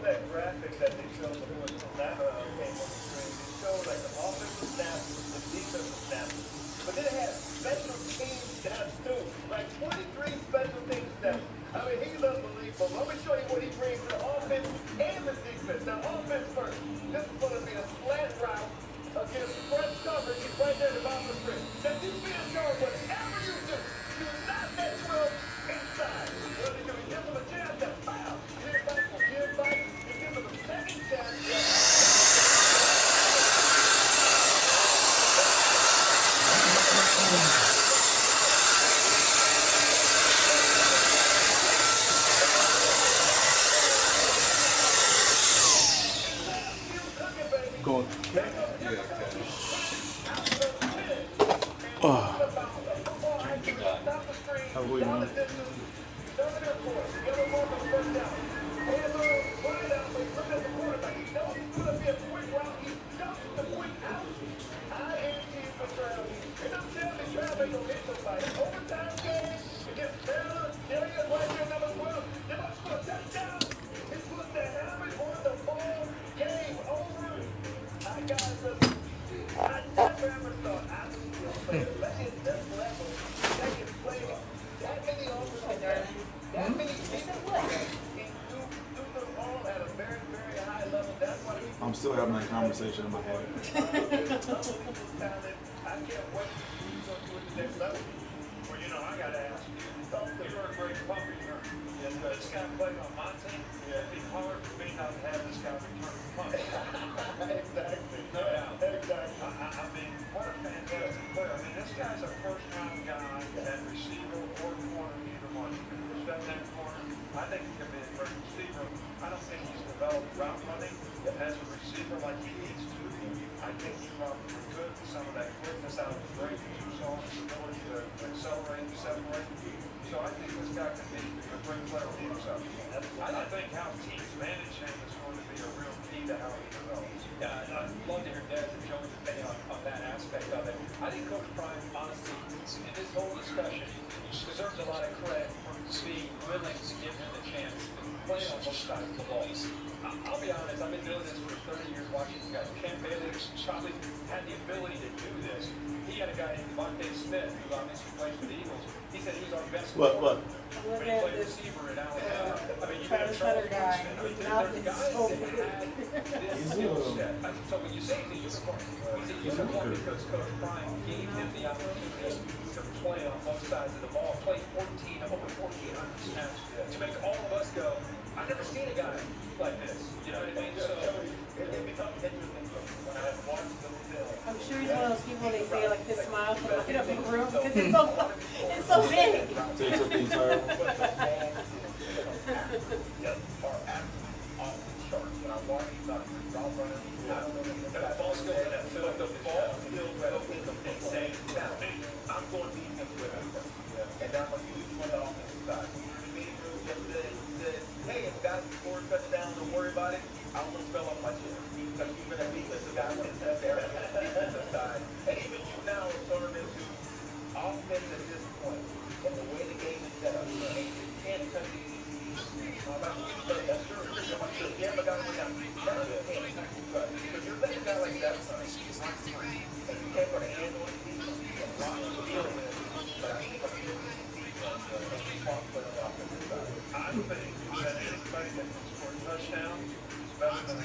that graphic that they showed before that came on the screen, they showed like the offensive snaps, the defensive snaps, but then it had special teams snaps too, like 23 special teams snaps. I mean, he's unbelievable. Let me show you what he brings to the offense and the defense. Now, offense first. This is going to be a slant route against front coverage right there at the bottom of the screen. Now, defense guard, whatever you do not let 12 inside. What do? You give them a chance to foul. Give back, you give them a second chance. Going. How are we, man? I'm still having that conversation in my head. I can't wait to go to the next level. Well, you know, I got to ask you. You were a great punt returner. If this guy played on my team, it'd be hard for me not to have this guy return the punt. Exactly. No doubt. Exactly. I mean, what a fantastic player. I mean, this guy's a first-round guy at receiver or corner, either one. Step that corner. I think he can be a great receiver. I don't think he's developed route running as a receiver like he needs to. I think he probably could with some of that quickness out of his break. You saw his ability to accelerate and separate. So I think this guy can be a great player for himself. I think how teams manage him is going to be a real key to how he develops. Yeah, I'd love to hear Des and Jones' opinion on that aspect of it. I think Coach Prime, honestly, in this whole discussion, deserves a lot of credit for being willing to give him the chance to play on both sides of the ball. I'll be honest, I've been doing this for 30 years watching these guys. Cam Bailey probably had the ability to do this. He had a guy named Devontae Smith, who obviously plays for the Eagles. He said he's our best What? when he played receiver in Alabama. I mean, you got Charles Woodson. I mean, there's guys that had this skill set. So when you say he's a unicorn, he's a unicorn because Coach Prime gave him the opportunity to play on both sides of the ball, play over 1,400 snaps, to make all of us go, I've never seen a guy like this. You know what I mean? So it becomes interesting when I watch the film. I'm sure he's one of those people they say like this smile to look it up in the room because it's so big. Takes up the entire room. When I watch route running, that ball skills and that fill, the ball skills are insane. Now, I'm going defense with him. And I'm going to use one of the offensive side. Hey, if guys score a touchdown, don't worry about it. I almost fell off my chair. Because you've been a defensive guy on the defensive side. And even you now are turning into offense at this point. And the way the game is set up, you can't touch these. That's true. Yeah, but guys, now you can't.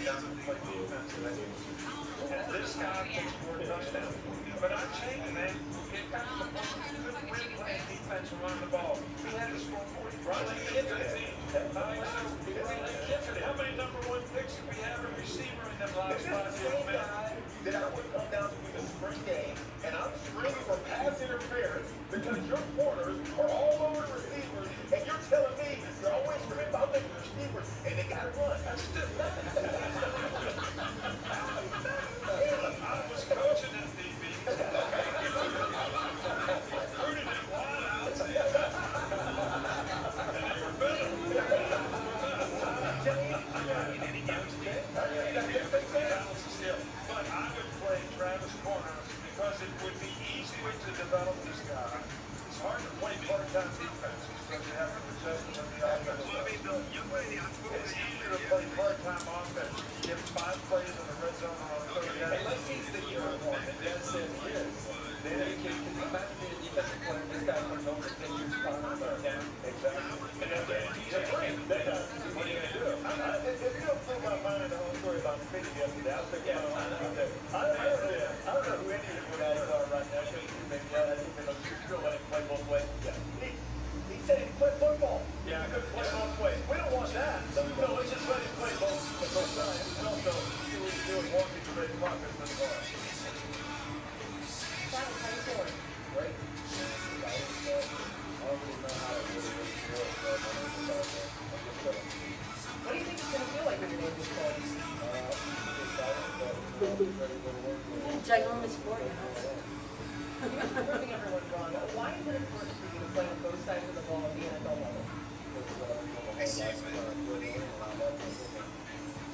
doesn't play defense. And this guy can score a touchdown. But I'm changing, man. It got to the point where he couldn't win playing defense and run the ball. He had to score 40. Riley Kiffin. How many number one picks do we have a receiver in them last 5 years, man? That I would come down to the spring game, and I'm screaming for pass interference because your corners are all over the receivers, and you're telling me you're always screaming about the receivers, and they got to run. I was coaching that DB. Recruited in wideouts. And they were better. But I would play Travis corner because it would be easy to develop this guy. It's hard to play part-time defense because you have the possession of the offense. It's easier to play part-time offense. You get 5 plays in the red zone on a third down. Unless he's the uniform, and Dad said he is. Then you can imagine being a defensive player, this guy comes over 10 years time on third down. Exactly. And then he's a free. What are you going to do? If you don't think I'm minding the whole story about Fitty yesterday, I'll think about it. I don't know who any of you guys are right now. I think you still let him play both ways. He said he played football. Yeah. He could play both ways. We don't want that. No, let's just let him play both sides. And also, see what he's doing, walking the red carpet in the car. Travis, how you feeling? Great. I don't really know how it really works, but I'm just feeling. What do you think it's going to feel like when you're doing this play? Ginormous for you. You've been proving everyone wrong. Why is it important for you to play on both sides of the ball at the NFL level?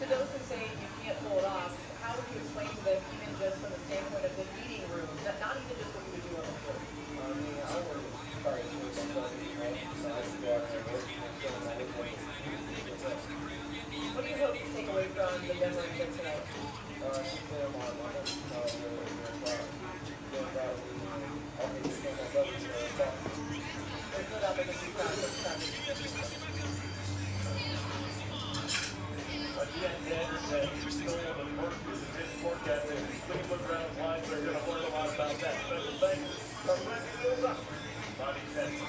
To those who say you can't pull it off, how would you explain to them, even just from the standpoint of the meeting room, not even just what you would do on the court? What do you hope to take away from the Denver game tonight? There's no doubt that this is practice. Again, Dan said, still on the work, this is his work ethic. Cleveland Browns lines are going to learn a lot about that. Special thanks. Our friend goes up. Bobby Tennessee.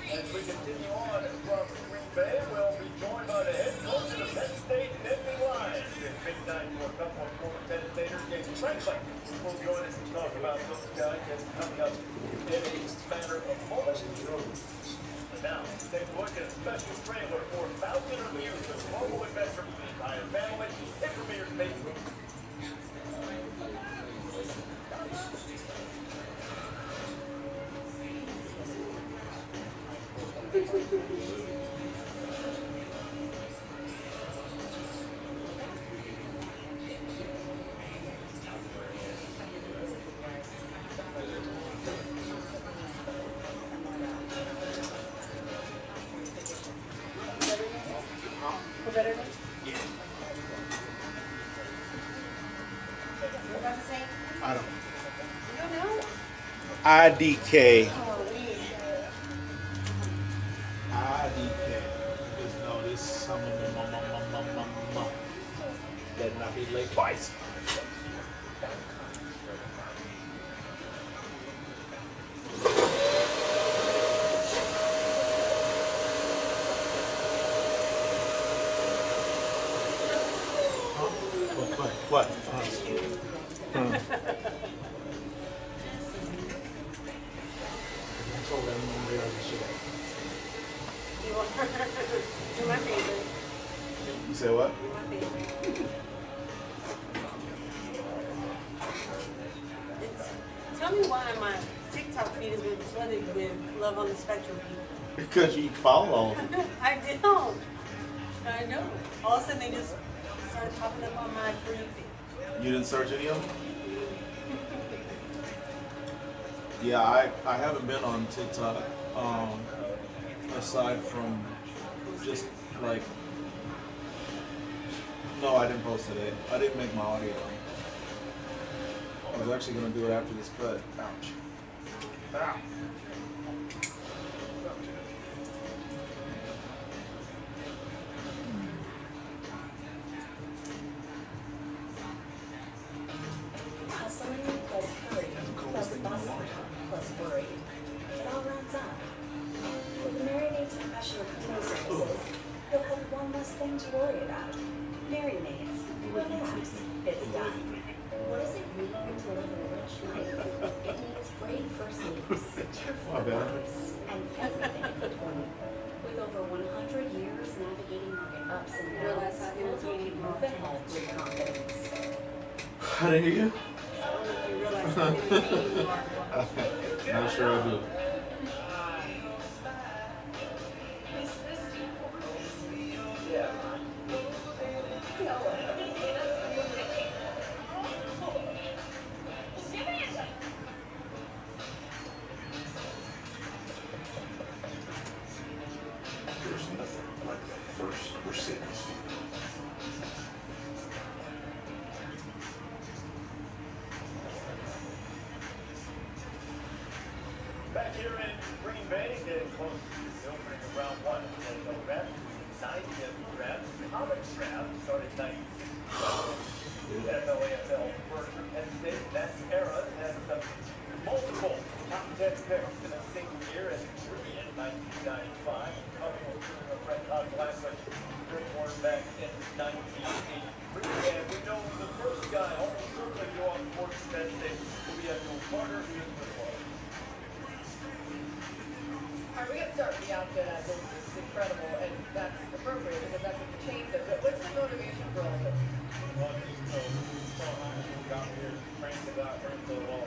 As we continue on from Green Bay, we'll be joined by the head coach of the Penn State Nittany Lions. It's big night for a couple of former Penn Staters. Jason Franklin will join us to talk about those guys and coming up in a matter of moments. Now, take a look at a special trailer for Falcon Reviews, the global adventure for the entire family. It premieres May 6th. Better than? Yeah. What about to say? I don't. You don't know? IDK. Oh, IDK. Just know this some better not be late twice. What? You're my favorite. You say what? You're my favorite. Tell me why my TikTok feed has been flooded with Love on the Spectrum people. Because you follow them. I don't. I know. All of a sudden they just started popping up on my free feed. You didn't search any of them? Yeah, I haven't been on TikTok, aside from just like, no, I didn't post today. I didn't make my audio. I was actually gonna do it after this cut. Ouch. Ow. less thing to worry about. Mary Mays. Relax. It's done. What does it mean to live a rich life? It means great first names, cheerful lives, and everything in between. With over 100 years navigating market ups and downs, we'll help you move ahead with confidence. I didn't hear you. I don't know if you realize how entertaining you are. Not sure I do. There's nothing like that first Mercedes feeling. Back here in Green Bay, getting close to the opening of round one of the NFL draft. 90th draft, comics draft, started 96. NFL, AFL, first for Penn State. That era has multiple top 10 picks in a single year, and three in 1995. Couple of Fred Todd Blackwood, great quarterback in 1983. And we know the first guy, almost certainly go on board for Penn State, will be Abdul Carter, who is with us. All right, we got to start with the outfit. I think this is incredible, and that's appropriate because that's what the chain says. But what's the motivation for all this? Well, Shawn got here, trained the guy, trained the wall.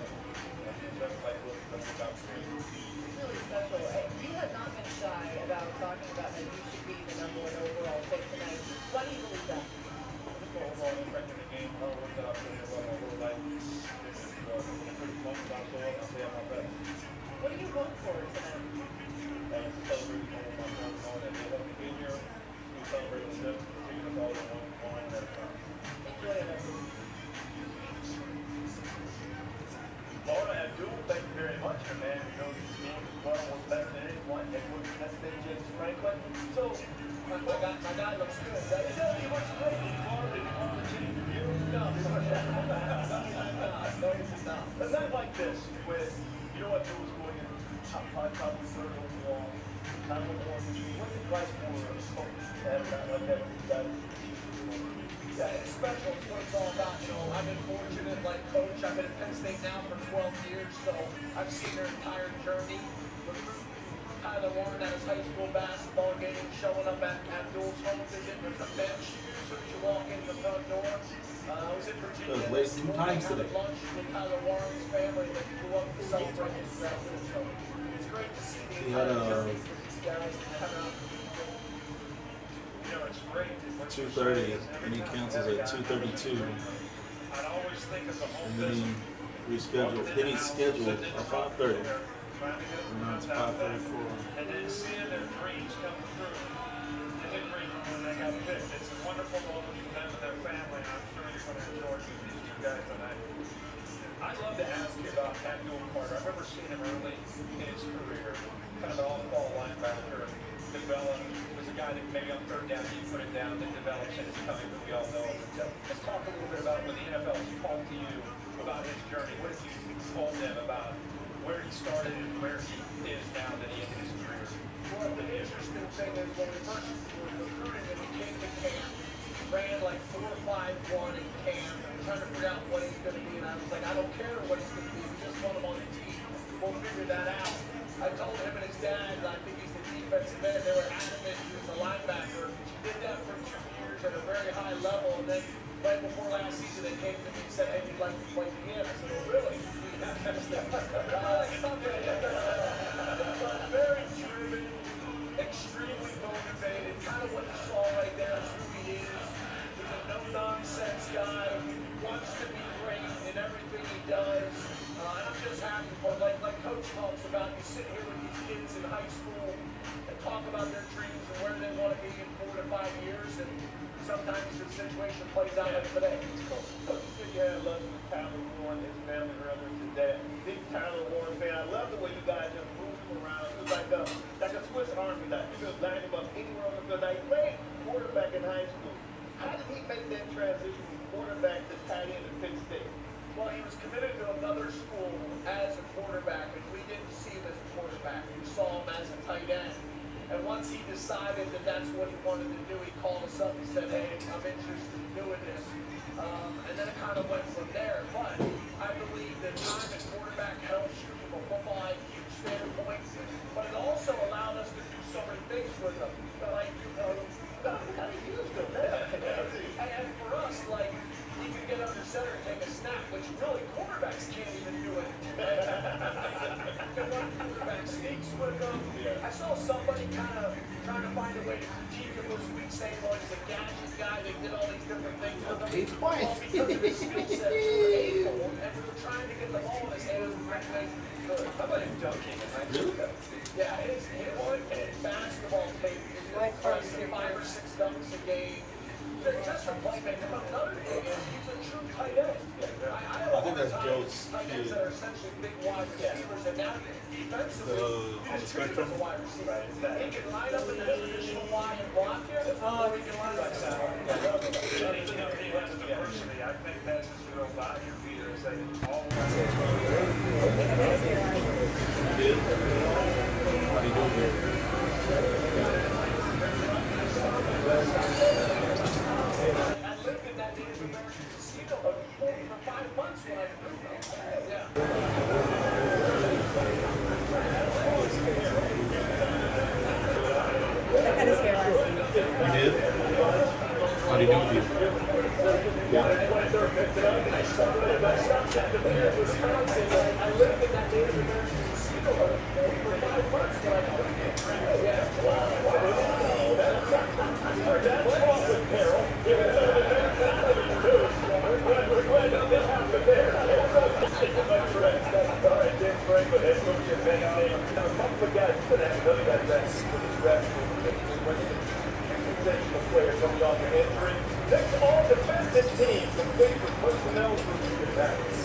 Just like what got here. It's really special. You have not been shy about talking about that you should be the number one overall pick tonight. Why do you believe that? Just overall impact in the game, how it worked out for me, my whole life. This is pretty much about so I'll say I'm my best. What do you hope for tonight? Celebrating all of my friends, all that they helped me get here. We celebrate with them, taking us all in one at a time. Enjoy it. Laura Abdul, thank you very much. Your man who knows his game as well, was better than anyone. Head coach of Penn State, James Franklin. So, my guy looks good. He looks great. Laura, did you want to change your view? No. It's not like this with, you know what, Abdul was going in top five, probably third overall. Not one more. What's the price for a coach to have a guy like that? Yeah, it's special. It's what it's all about. You know, I've been fortunate, like coach. I've been at Penn State now for 12 years, so I've seen their entire journey. Tyler Warren at his high school basketball game, showing up at Abdul's home visit with the bench as soon as you walk in the front door. I was in Virginia. Way too times today. Lunch with Tyler Warren's family that grew up to celebrate his graduation. So it's great to see the He had entire journey for these guys and have an opportunity. You know, it's great. 2:30, and he cancels at 2:32. I'd always think of the home And then he rescheduled. Then he scheduled at 5:30. And now it's 5:34. and then seeing their dreams come through in the green room when they got picked. It's a wonderful moment for them and their family, and I'm sure you're going to enjoy these two guys tonight. I'd love to ask you about Abdul Carter. I remember seeing him early in his career, kind of an off-ball linebacker, developed, was a guy that maybe on third down, you put it down, that develops and is coming, but we all know. Let's talk a little bit about when the NFL talked to you about his journey. What have you told them about where he started and where he is now that he ended his career? Well, the interesting thing is when we first were recruiting him, he came to camp, ran like 4.51 in camp, and trying to figure out what he's going to be. And I was like, I don't care what he's going to be. We just want him on the team. We'll figure that out. I told him and his dad, I think he's the defensive end. They were adamant he was a linebacker. Did that for 2 years at a very high level. And then right before last season, they came to me and said, hey, we'd like to play piano. I said, oh, really? Very driven, extremely motivated. Kind of what you saw right there is who he is. He's a no-nonsense guy who wants to be great in everything he does. And I'm just happy for, like Coach talks about, you sit here with these kids in high school and talk about their dreams and where they want to be in 4 to 5 years. And sometimes the situation plays out like today. Coach, you said you had lunch with Tyler Warren, his family earlier today. Big Tyler Warren fan. I love the way you guys just moved him around. It was like a Swiss Army knife. You could line him up anywhere on the field. Now, he played quarterback in high school. How did he make that transition from quarterback to tight end at Penn State? Well, he was committed to another school as a quarterback, and we didn't see him as a quarterback. We saw him as a tight end. And once he decided that that's what he wanted to do, he called us up and said, hey, I'm interested in doing this. And then it kind of went from there. But I believe that time at quarterback helps you from a football IQ standpoint. But it also allowed us to do so many things with them. Like, we got to use them. And for us, like, you can get under center and take a snap, which really quarterbacks can't even do it. Quarterback sneaks with them. I saw somebody kind of trying to find a way to critique him this week, saying, well, he's a gadget guy. They did all these different things with him. He's quiet. Well, because of his skill set, we were able, and we were trying to get the ball in his hands and make things good. How about him dunking? Yeah, his basketball tape is like 5 or 6 dunks a game. Just a playmaker. But another thing is he's a true tight end. I think that's Joe's tight ends that are essentially big wide receivers, and now defensively, on the spectrum. as a wide receiver. He can line up in the traditional wide and block you, or he can line up that. I think that's his real value, Peter, is that all I lived in that Native American casino for 5 months when I moved there. Yeah. I cut his hair last week. You did? How do you do with you? Yeah. I lived in that Native American casino for 5 months when I moved there. Next, all defensive teams complete with personnel for defense.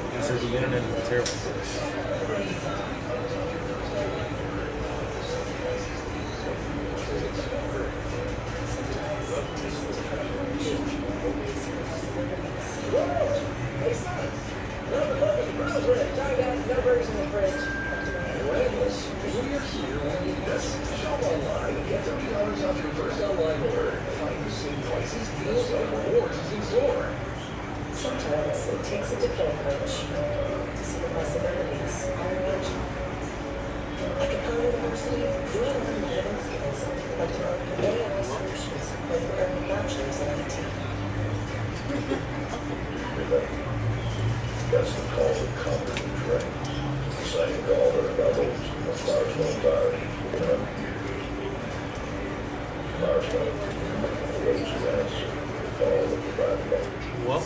He said the internet is a terrible place. Shop online and get $30 off your first online order. Find the same prices, deals, and rewards as in store. Sometimes it takes a different approach to see the possibilities on the edge. Like at Power University, you will learn relevant skills like developing AI solutions or learning bachelor's in IT. That's the call of competent training. Saying all their levels, as far as one virus, Marshall, ways to answer the call of the bad luck.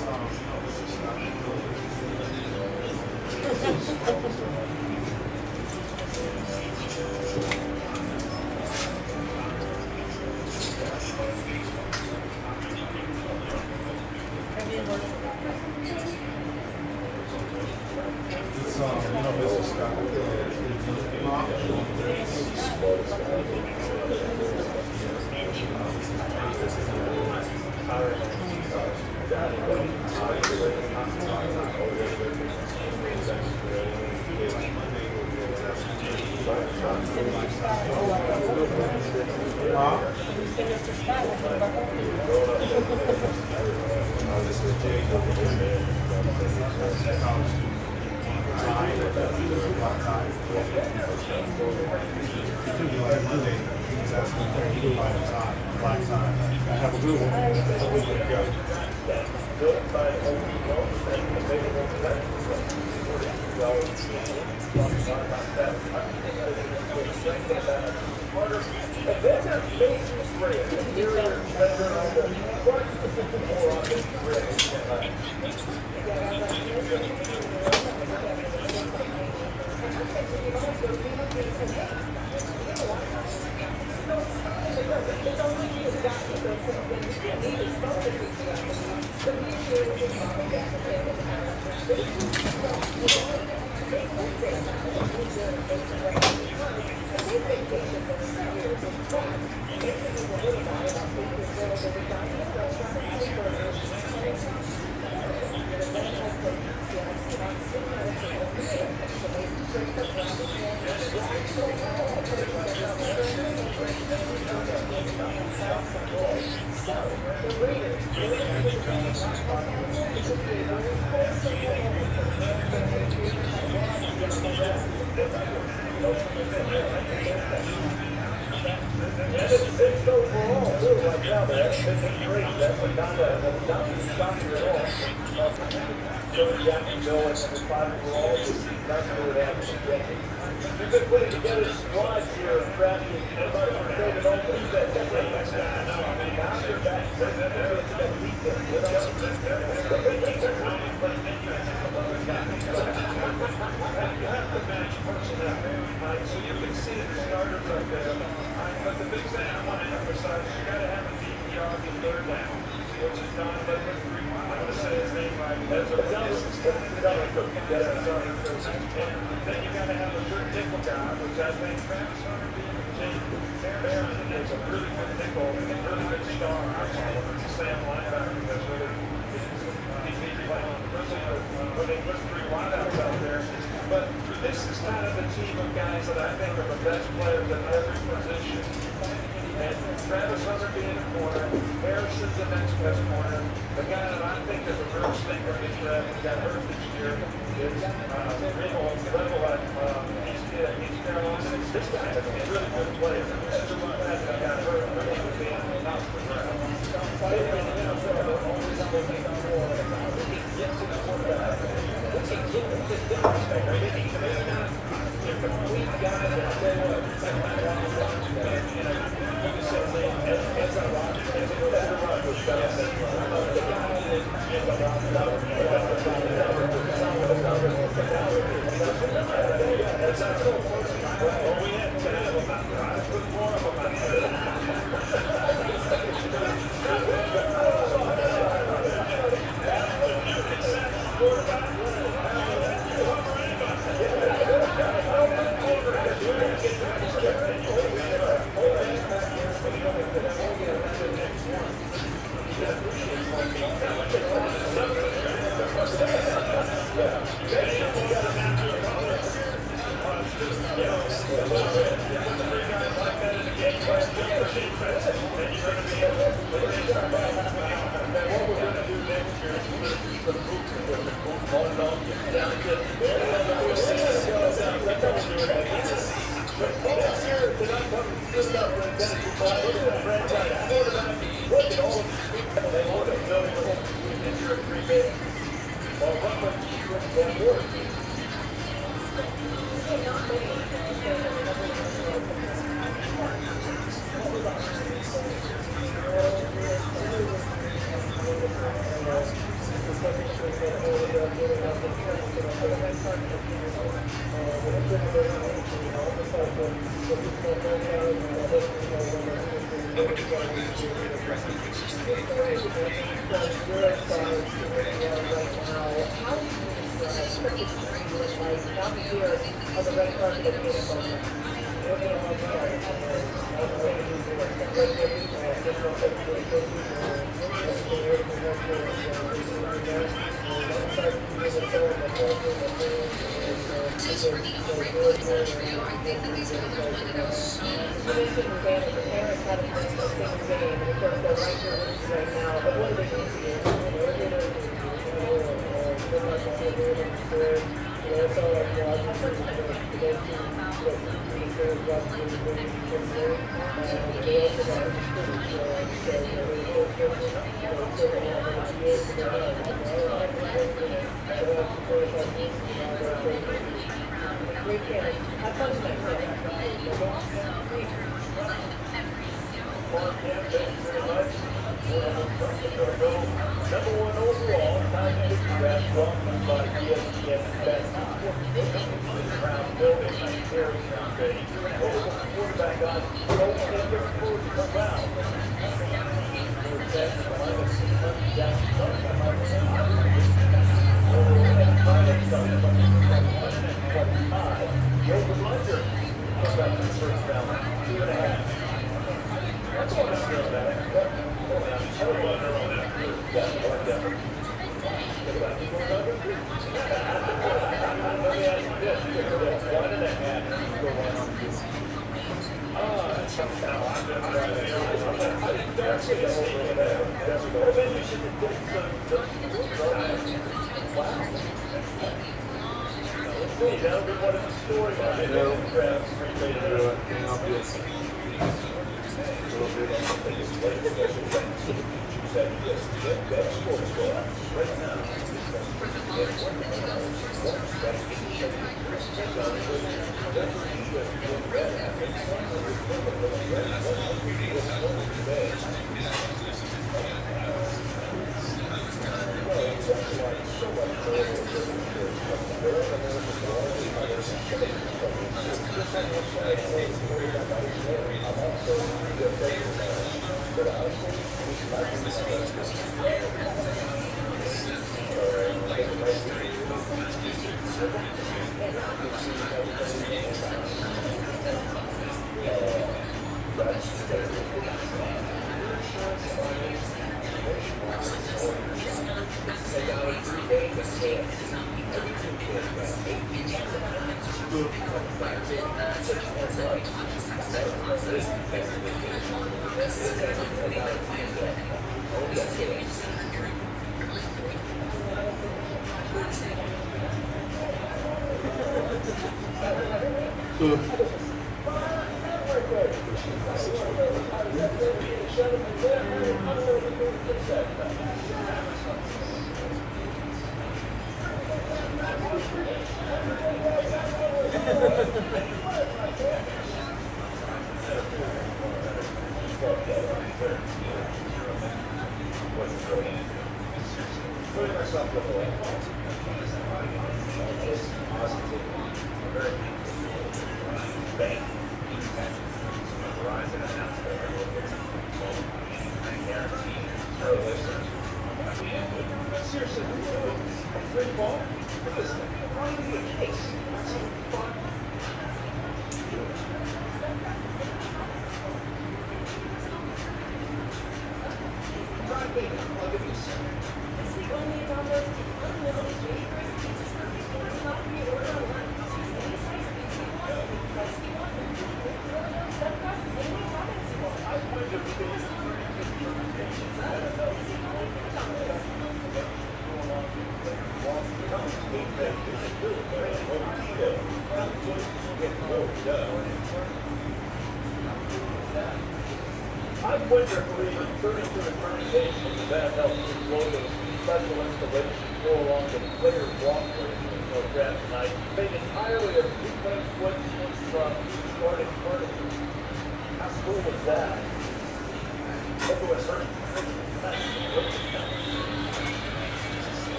It's, you know, Mr. Scott. That This is Jay. Have a good one. You've been putting together squads here, drafting. Everybody from David Olsen, now you're back. So you can see the starters up there. But the big thing I want to emphasize is you got to have a deep yard in third down, which is Don Ledford. I'm going to say his name right. That's a and then you got to have a good nickel guy, which I think Travis Hunter being Barron is a really good nickel, really good star. I call him. It's a Sam linebacker that's really he's playing on the whistle, but they put three wideouts out there. But this is kind of the team of guys that I think are the best players at every position. And Travis Hunter being a corner, Harrison's the next best corner. The guy that I think is a real stinker in this draft and got hurt this year is Rebel at East Carolina. This guy is a really good player. This is a guy that got hurt and really was being knocked to the ground. parents had a same game, and of course they're right here with us right now. But what do they need to do? It's all like, you know, I'm just thinking of the best team, what we serve, what we do, they also got the students, so, you know, they're so fortunate, you know, so they have an idea to their life. Great kids. Have fun tonight, Number one overall, 96 draft, brought to you by ESPN Bet. Round building, Harry Sunday. Quarterback on, go in your first round.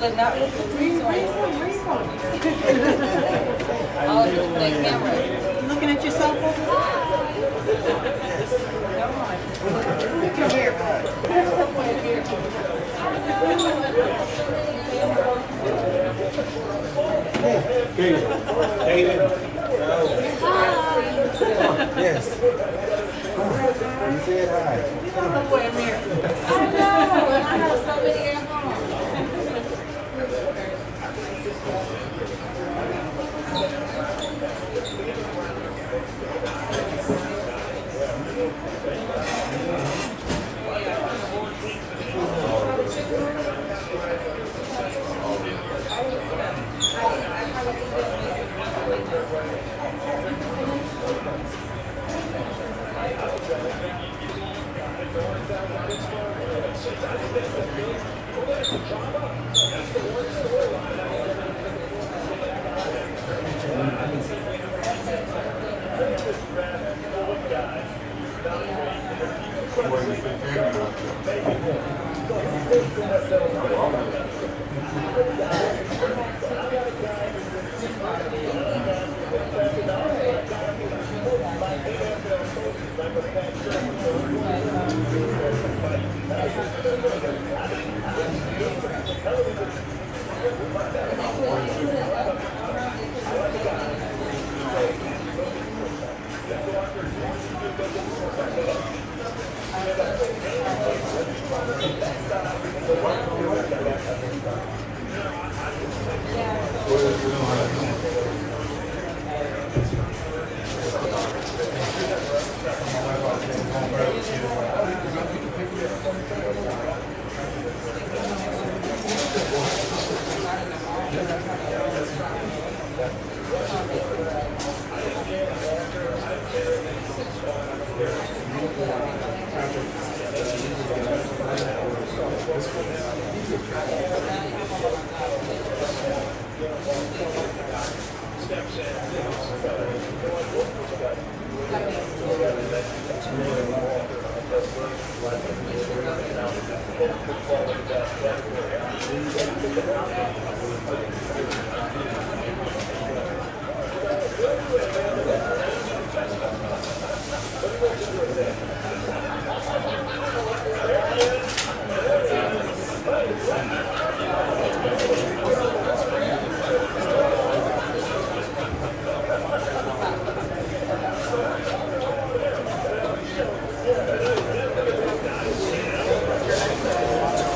But not with the freeze on. Oh, the camera. You looking at yourself over there? Come here. Yes. You said hi. I know. I have so many at home.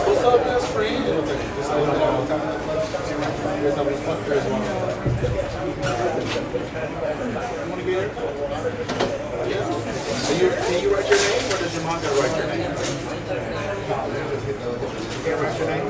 What's up, best friend? Just having a long time. Just having a fun Thursday. You want to get here? Yeah. Can you write your name, or does your mom gotta write your name? You can't write your name?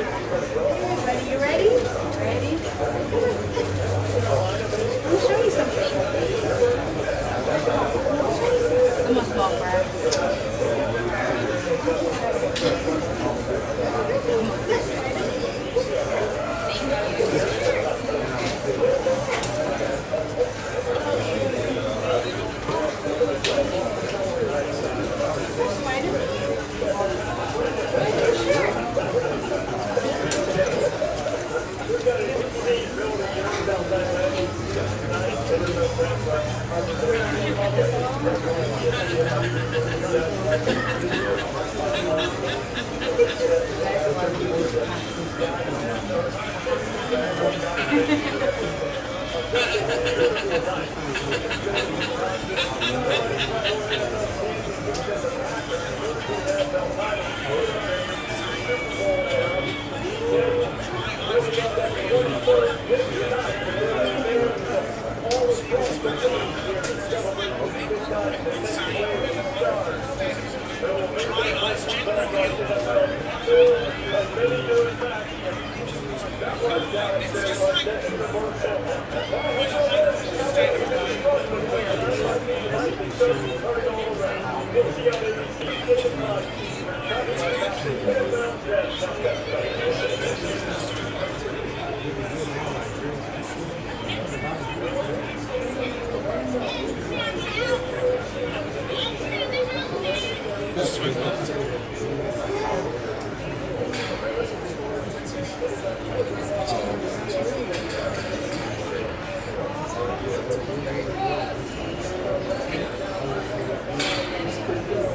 Ready? You ready? Ready? Let me show you something. I'm a small crab.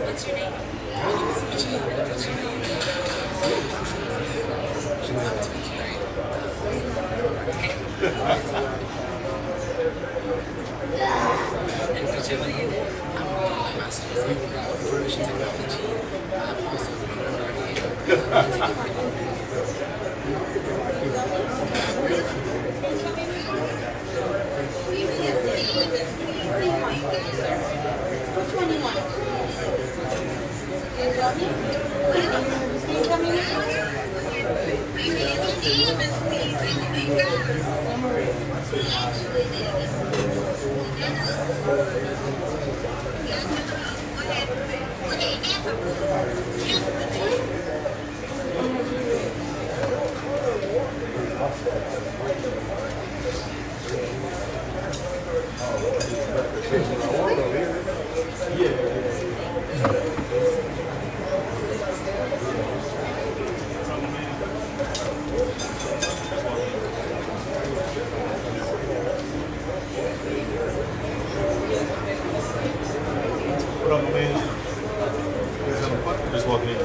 What's your name? What's your name? information technology. Also, Which one you want? What up, my man? Just walking in.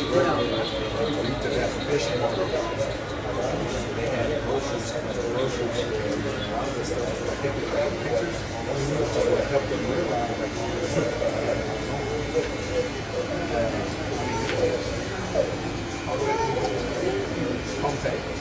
She help them realize like home tape.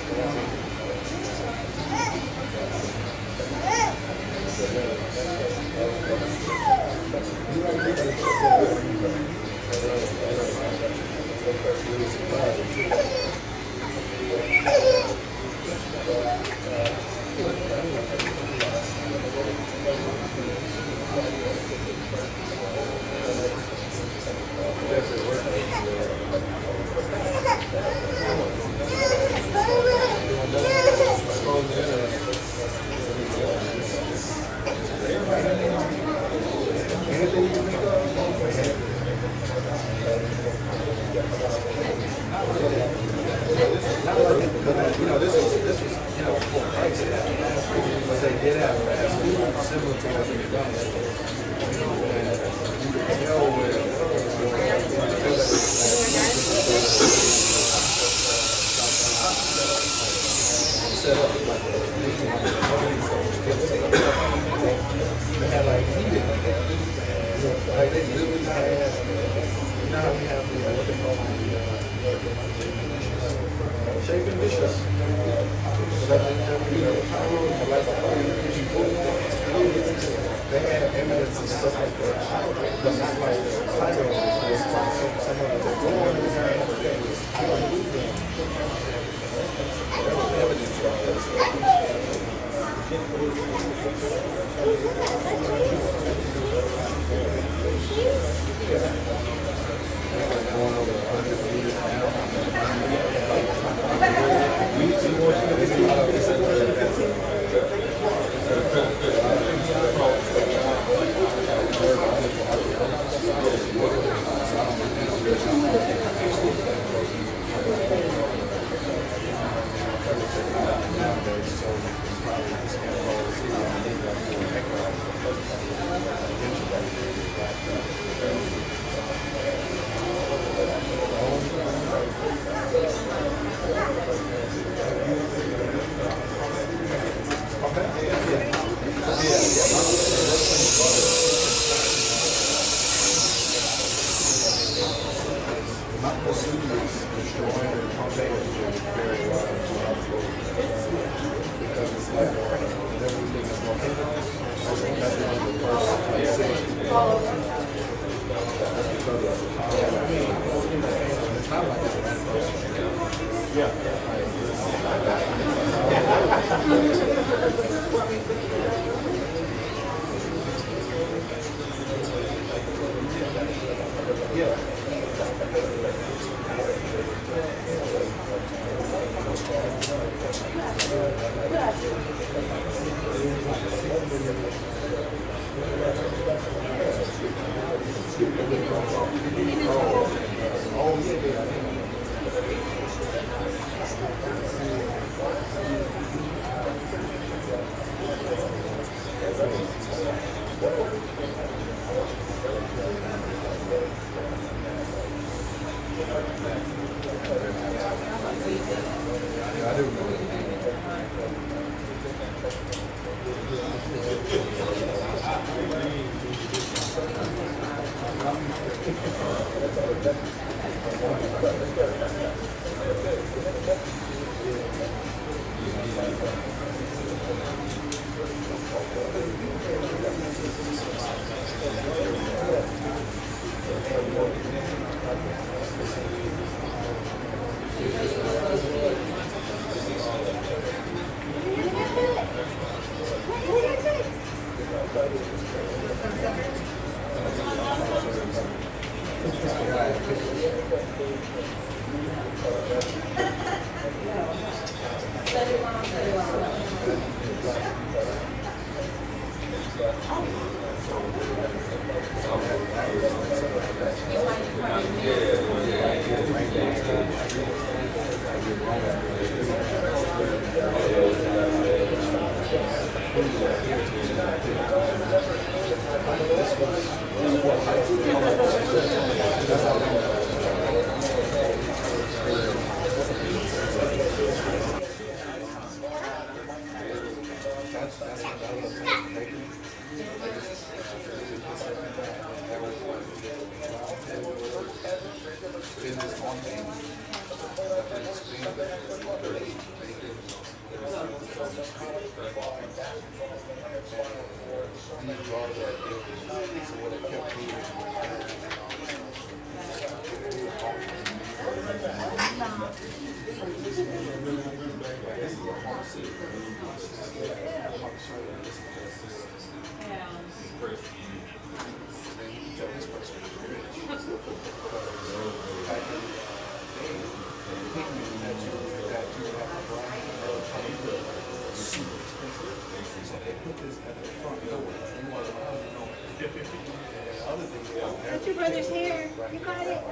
That's your brother's hair. You got it.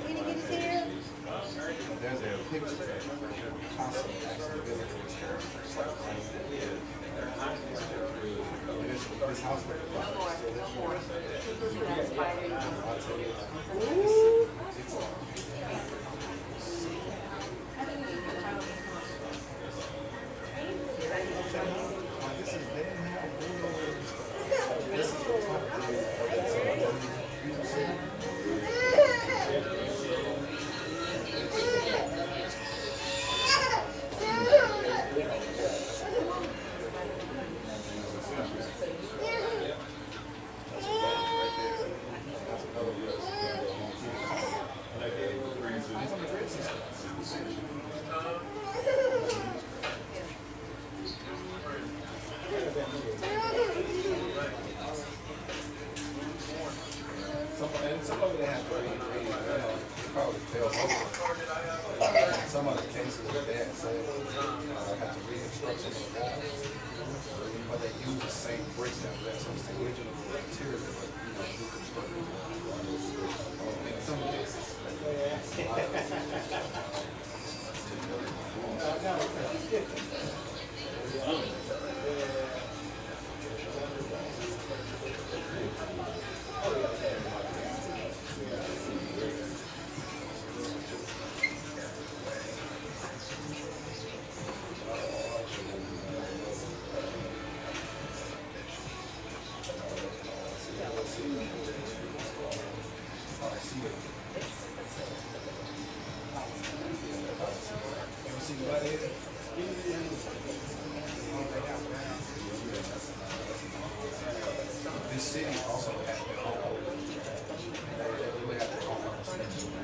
You didn't get his hair. There's a picture constantly actually visiting this hair. This house some of it have to be, probably fails over. Some of the cases that they have said, have to read instructions on that. But they use the same bricks that were so it's the original material, but new construction. In some cases. This city also has their own. They would have their own understanding.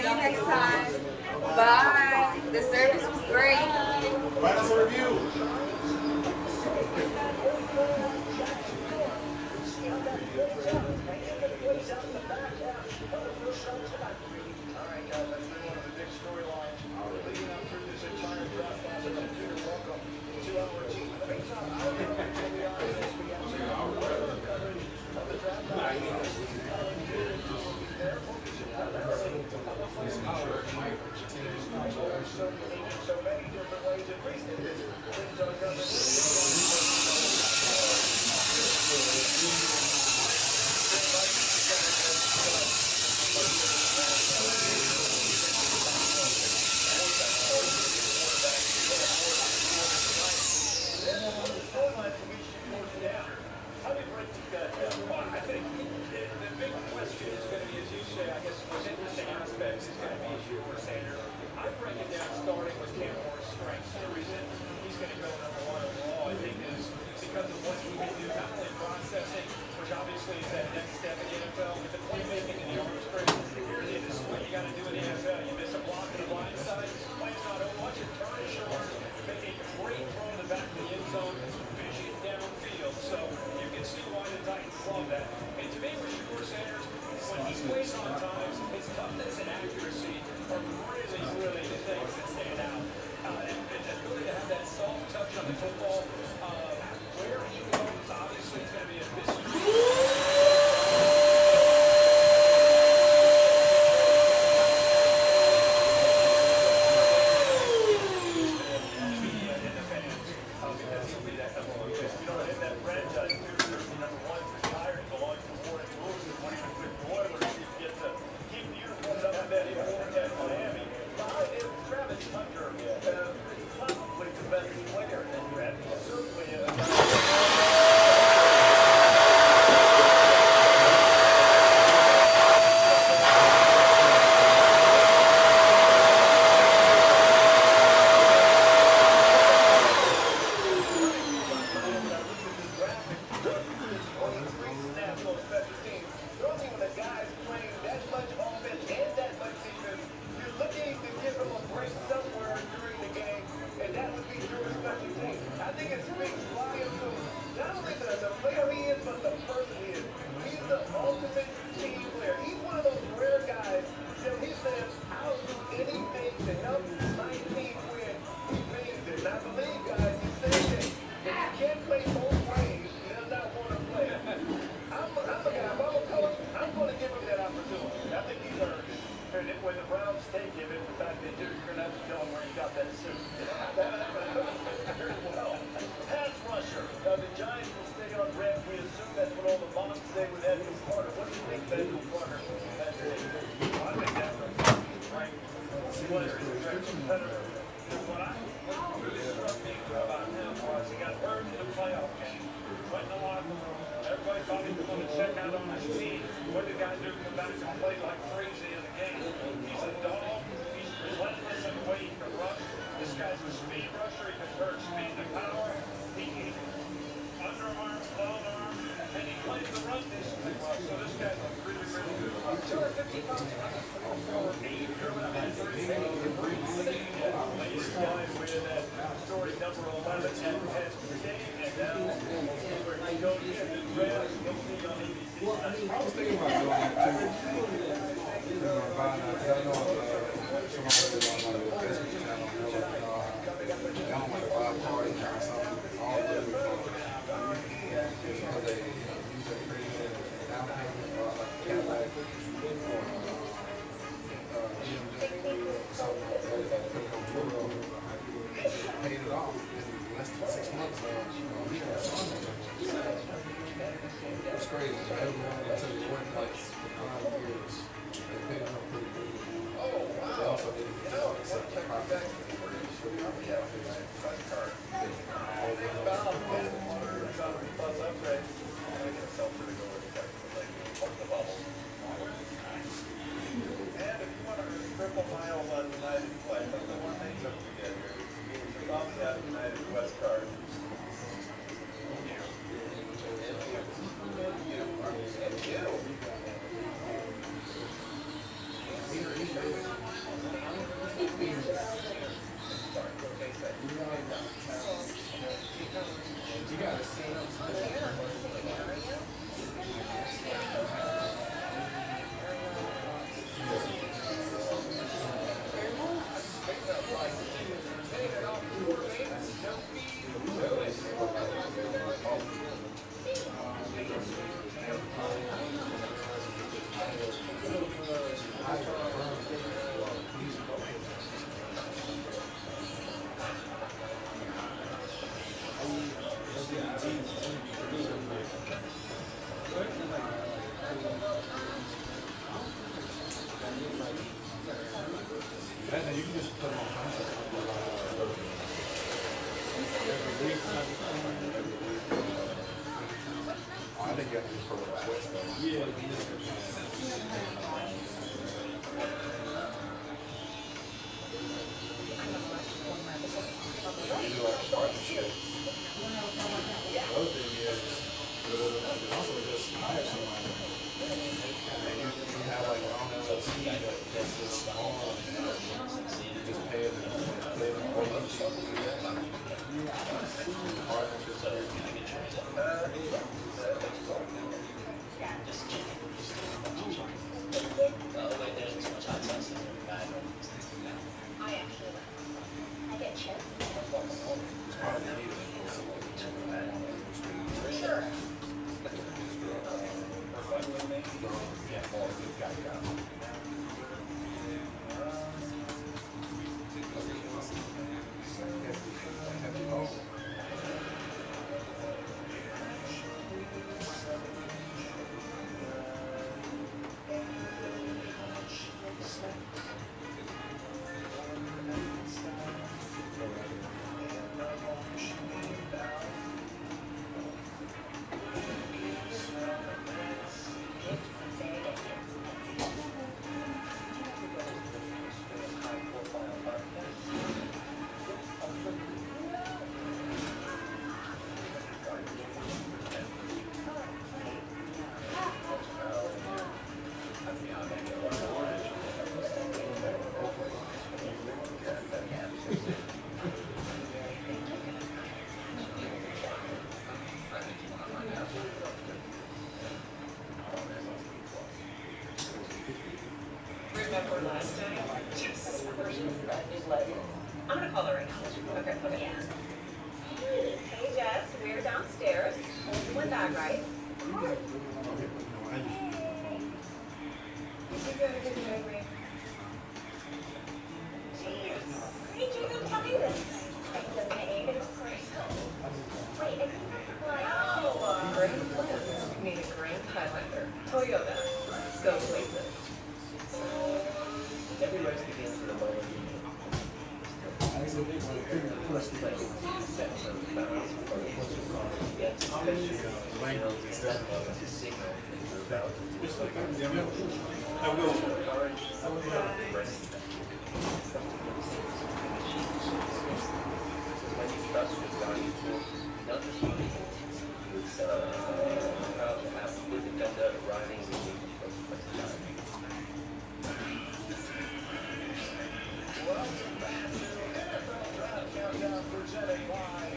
you next time. Bye. The service was great. Write us a review. Peter, you can just put them on contract. I think you have to just put it on Swiss though. Yeah. You do like partnership. The other thing is also just hire somebody. And you have like your own LLC that's just small. You just pay them for I get chips. Sure. Remember last time? Yes. I'm gonna call her right now. Okay, okay. Yeah. Hey Jess, we're downstairs. You went that right? Hey. Did you have a good day, Ray? Hey Jacob, tell me this. Wait, oh, great plans. You need a Grand Highlander. Toyota. Let's go places. Every race begins with a moment. Presented by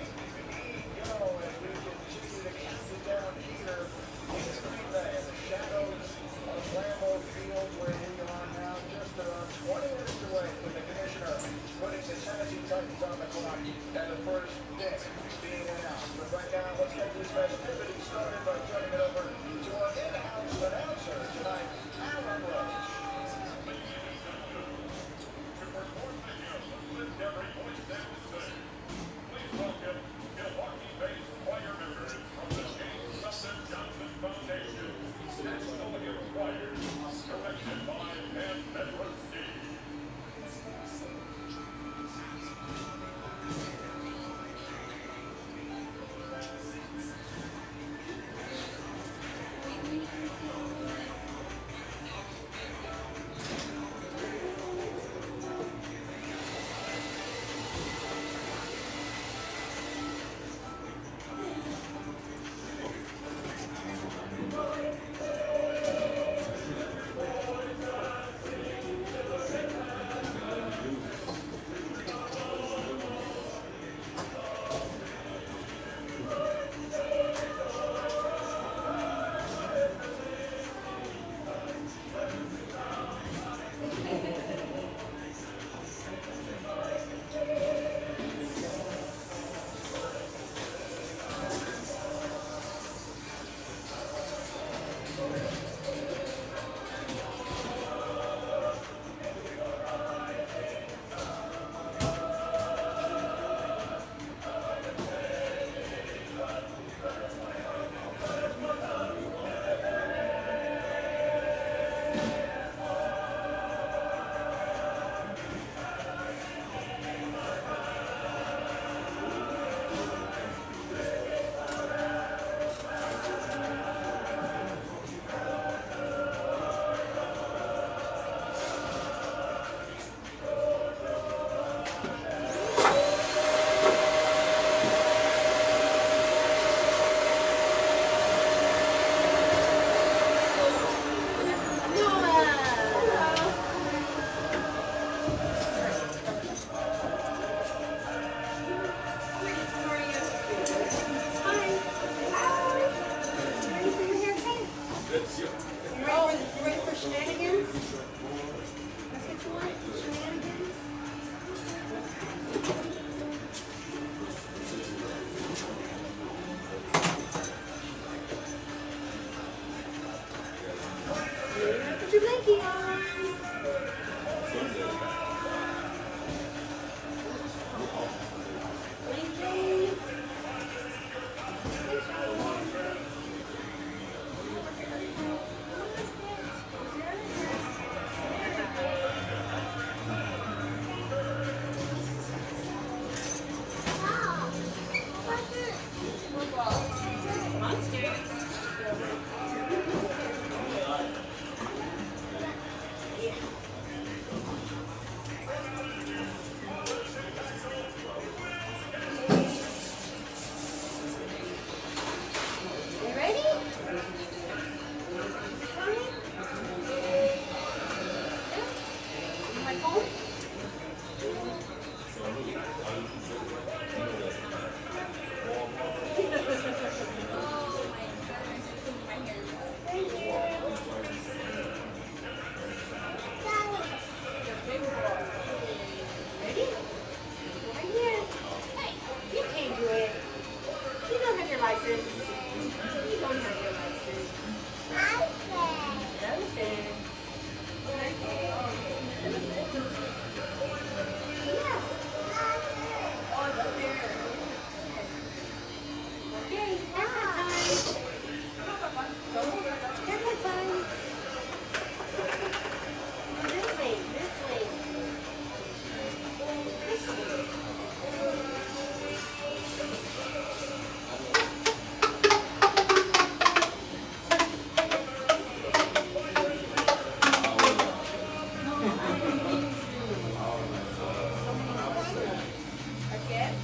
Ego, and we continue to count it down here in Green Bay, in the shadows of Lambeau Field, where we are now just around 20 minutes away from the commissioner putting the Tennessee Titans on the clock and the first pick being announced. But right now, let's get this festivity started by turning it over to our in-house announcer tonight, Alan Rose. Ready? Right here. Hey, you can't do it. You don't have your license. You don't have your license. Elephant. Yeah. Oh, it's up there. Okay, haircut time. Haircut time. This way, this way. This way. Again?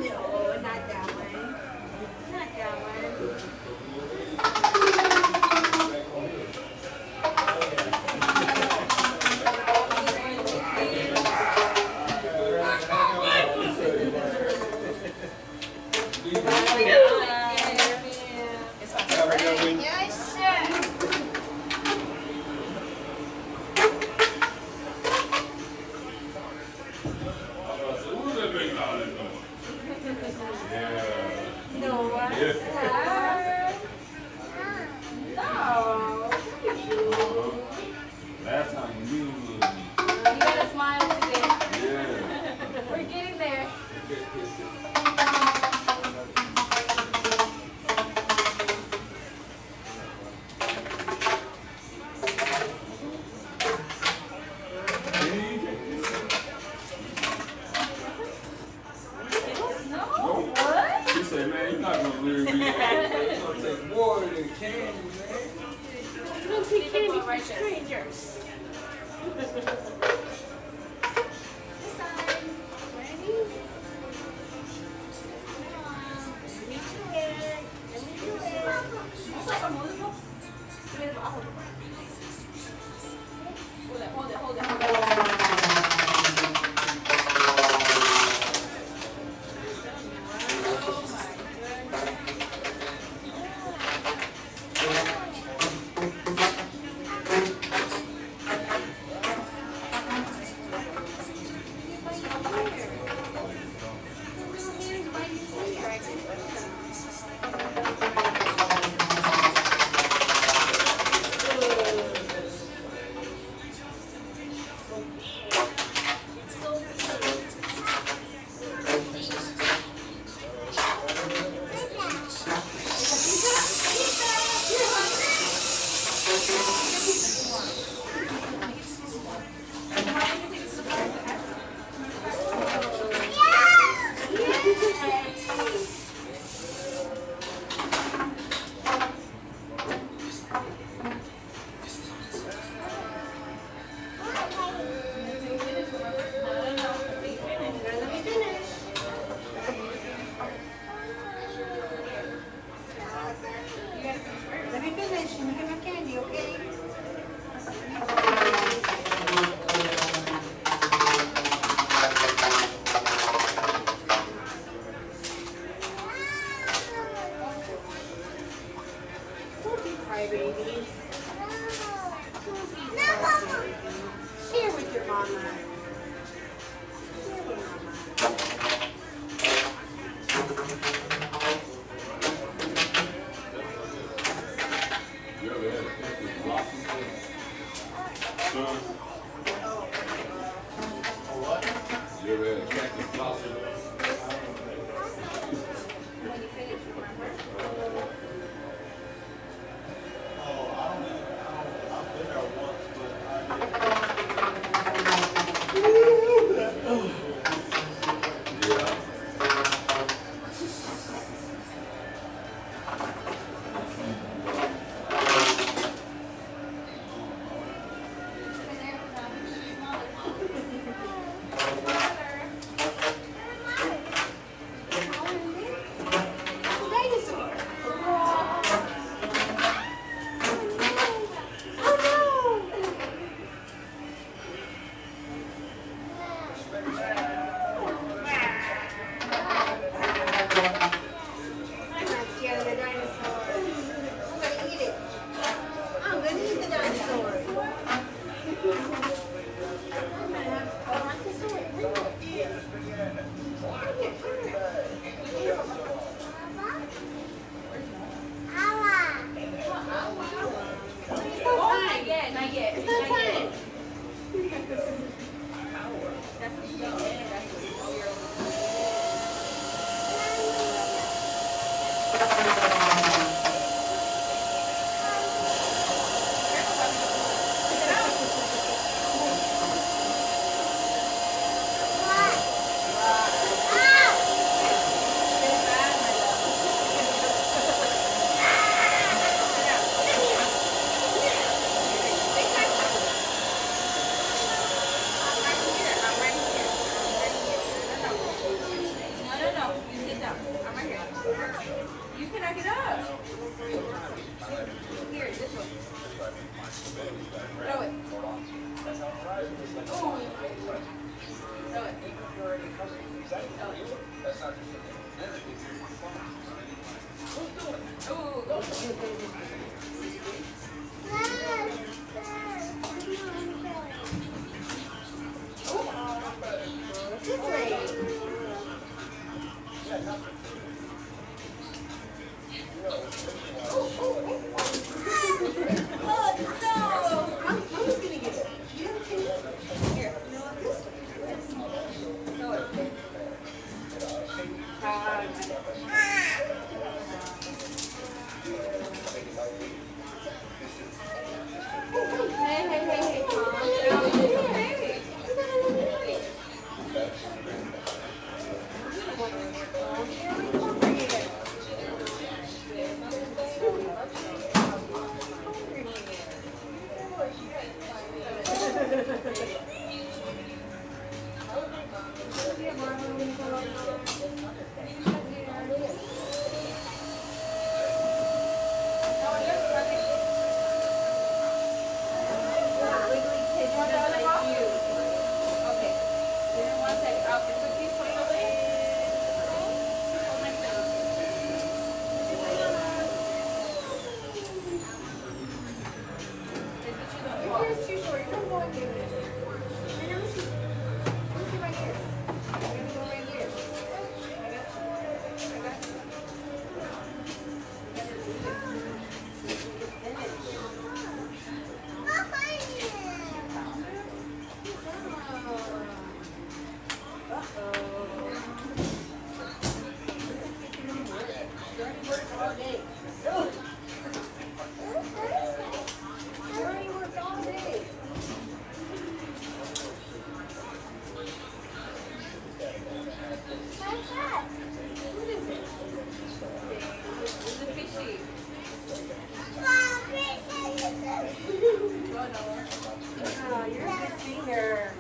No, not that one. Not that one. Yes, sir. Who's that making all this noise? Yeah. No, what? Yeah. No. Last time you knew it was me. You gotta smile today. Yeah. We're getting there. No. What? He said, man, you're not gonna lure me. It's gonna take more than candy, man. You don't take candy from strangers. This side. Ready? Let me do it. Let me do it. Hold it. Let me finish. Let me get my candy, okay? Don't be crybaby. Don't be crybaby. Share with your mama. Share with mama. You ever had a cactus blossom? Son? You ever had a cactus blossom? Oh, you're a good singer.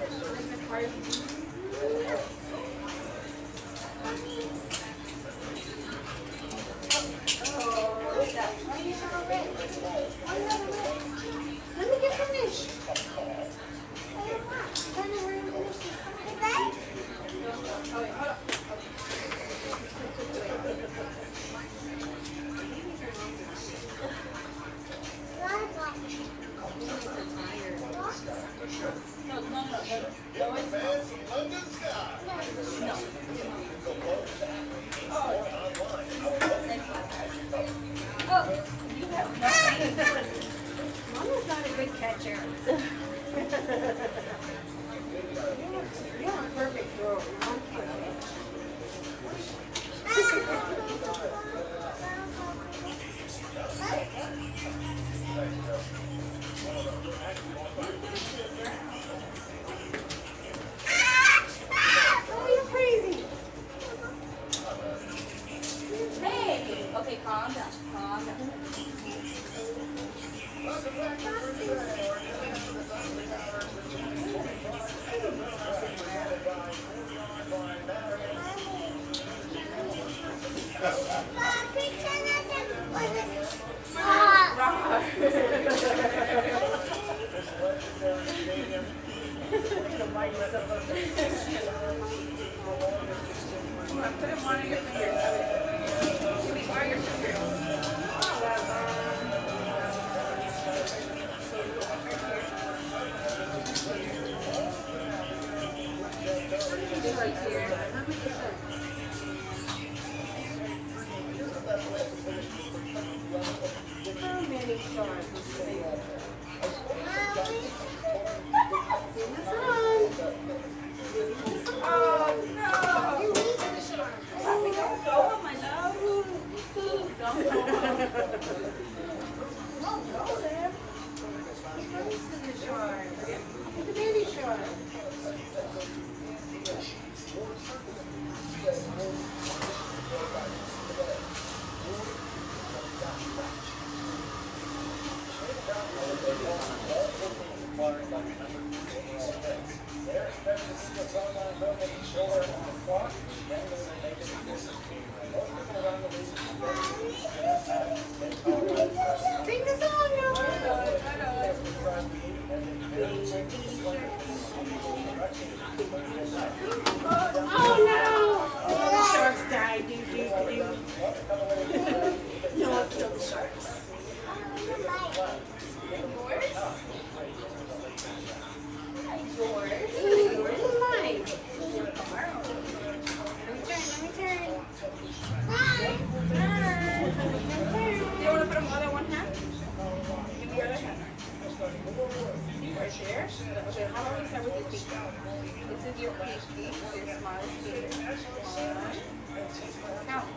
Let me get finished. Mama's not a good catcher. You're a perfect thrower. Mom can't catch. Oh, you're crazy. Hey! Okay, calm down. Calm down. Put him on your fingers. Give me all your fingers. Right here. How many stars was there? Oh no! Don't go, my love. Don't go. Don't go there. What's in the jar? It's a baby shark. Sing the song, oh no! The sharks died. No, I killed the sharks. Yours is mine. Let me turn. You want to put them all in one hand? Give me your other hand. Right there. Okay, how about we start with your pinky? This is your pinky, your smallest finger. One. Count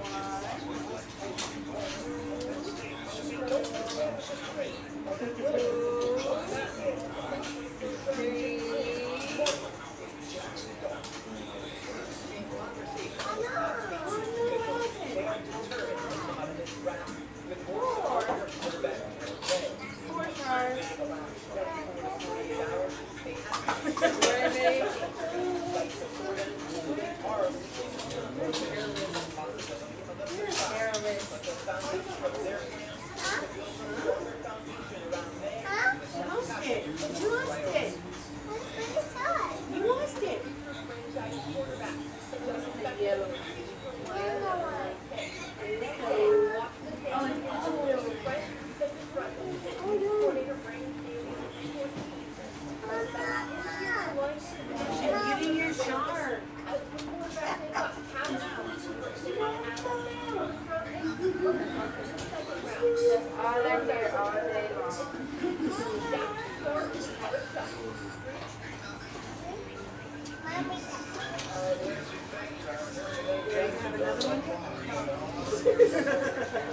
have another one?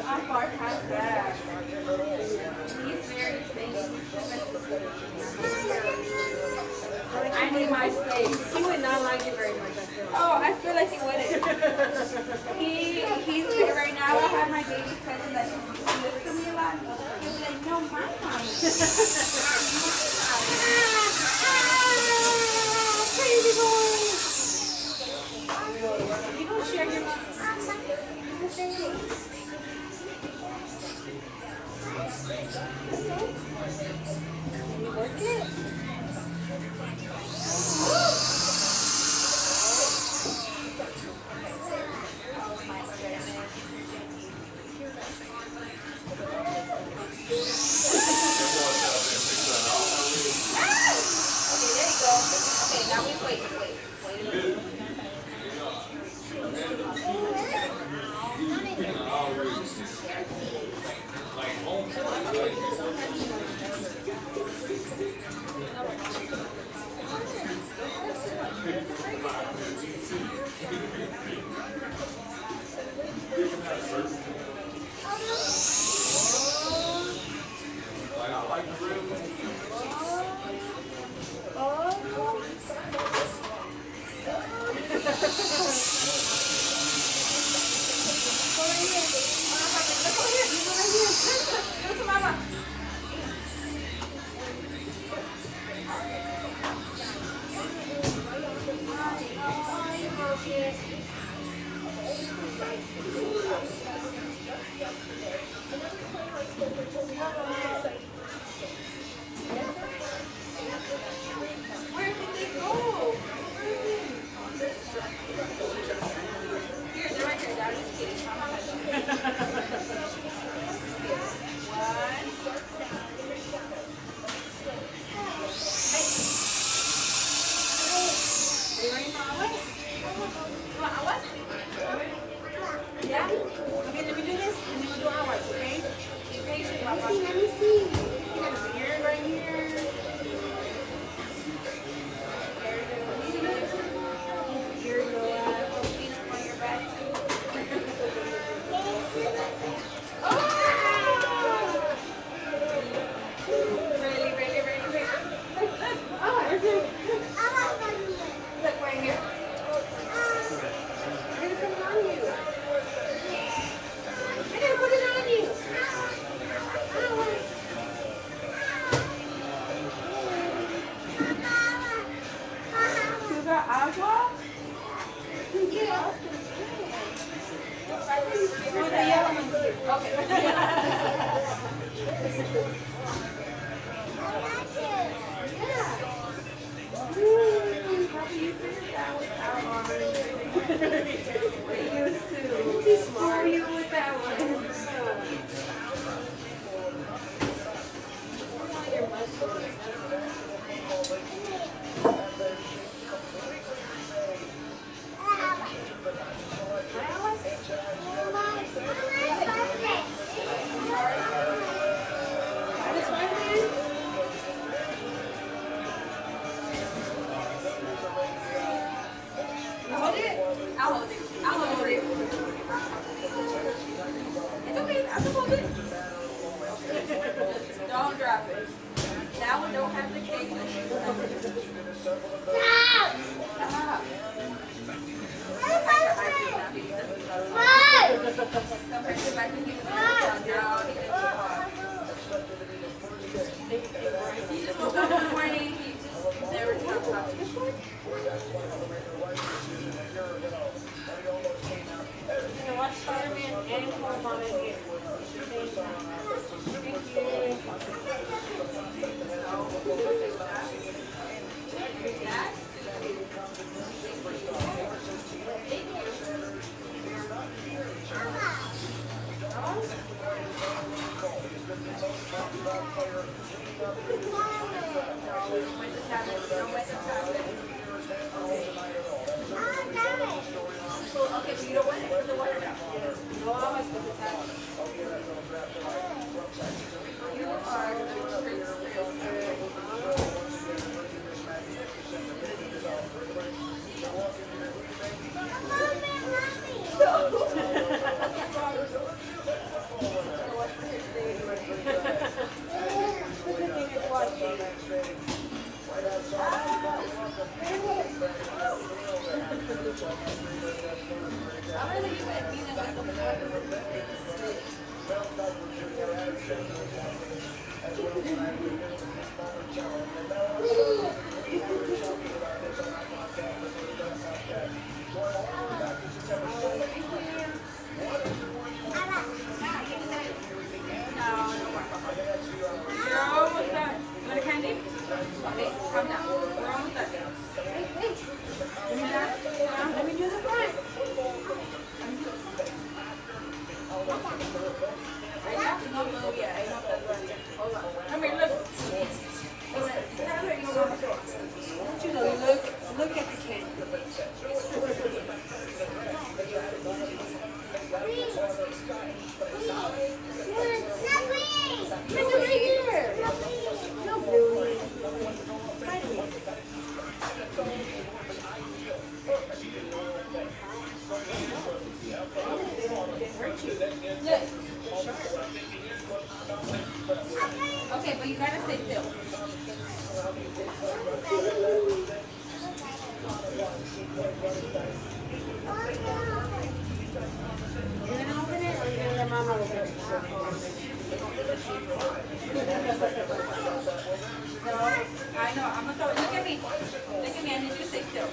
I'm far past that. He's very I need my space. He would not like it very much, I feel like. Oh, I feel like he wouldn't. He's there right now. I have my baby cousin that lives to me a lot. He'll be like, no, mine. Crazy boy. You don't share your Can you work it? Okay, but you gotta stay still. You're gonna open it or you're gonna let Mama open it? No, I know. I'm gonna throw it. Look at me. Look at me. I need you to stay still.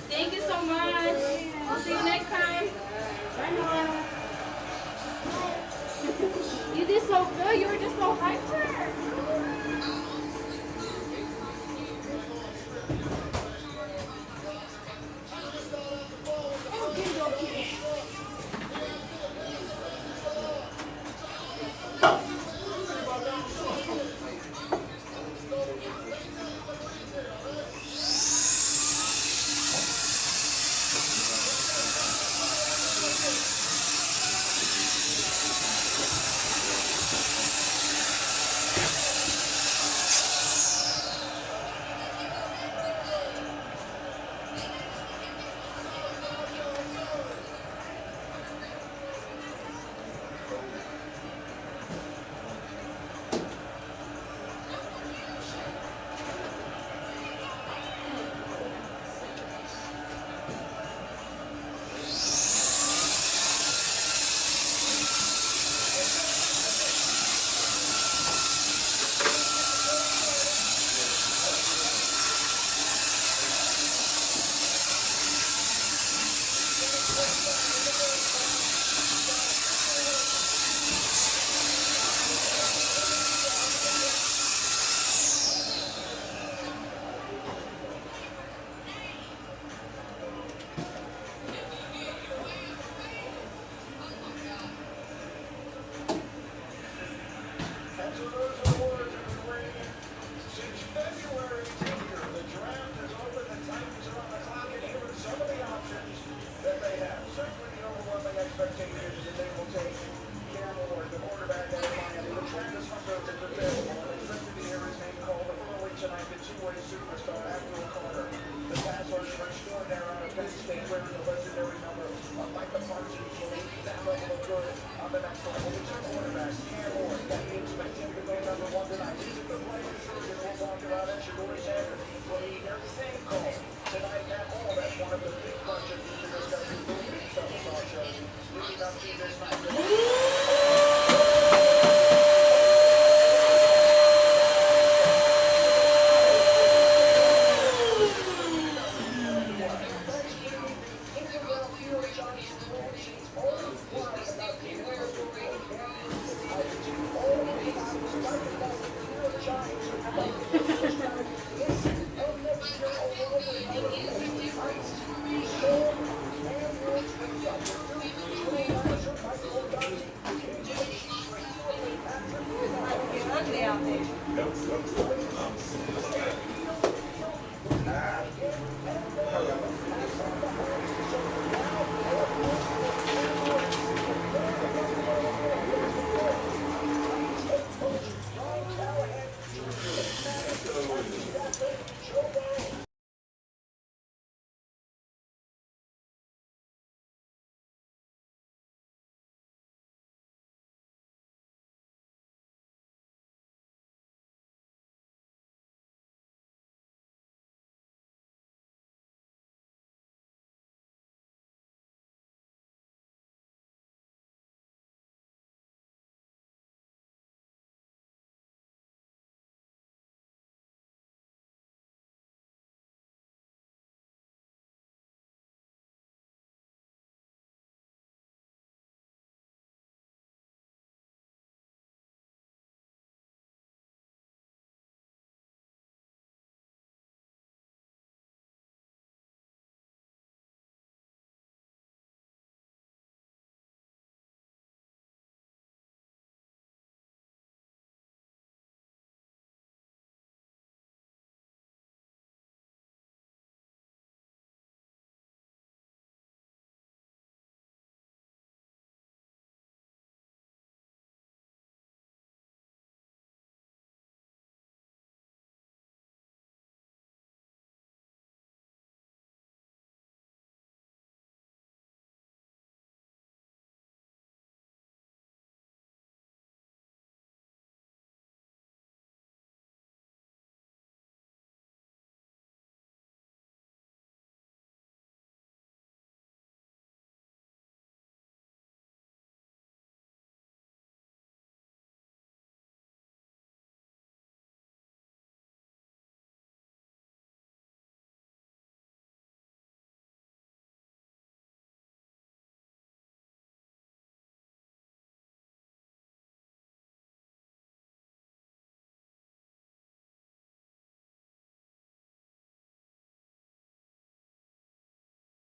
Thank you so much. We'll see you next time. Bye, Noah. You did so good. You were just so hyper. Yeah.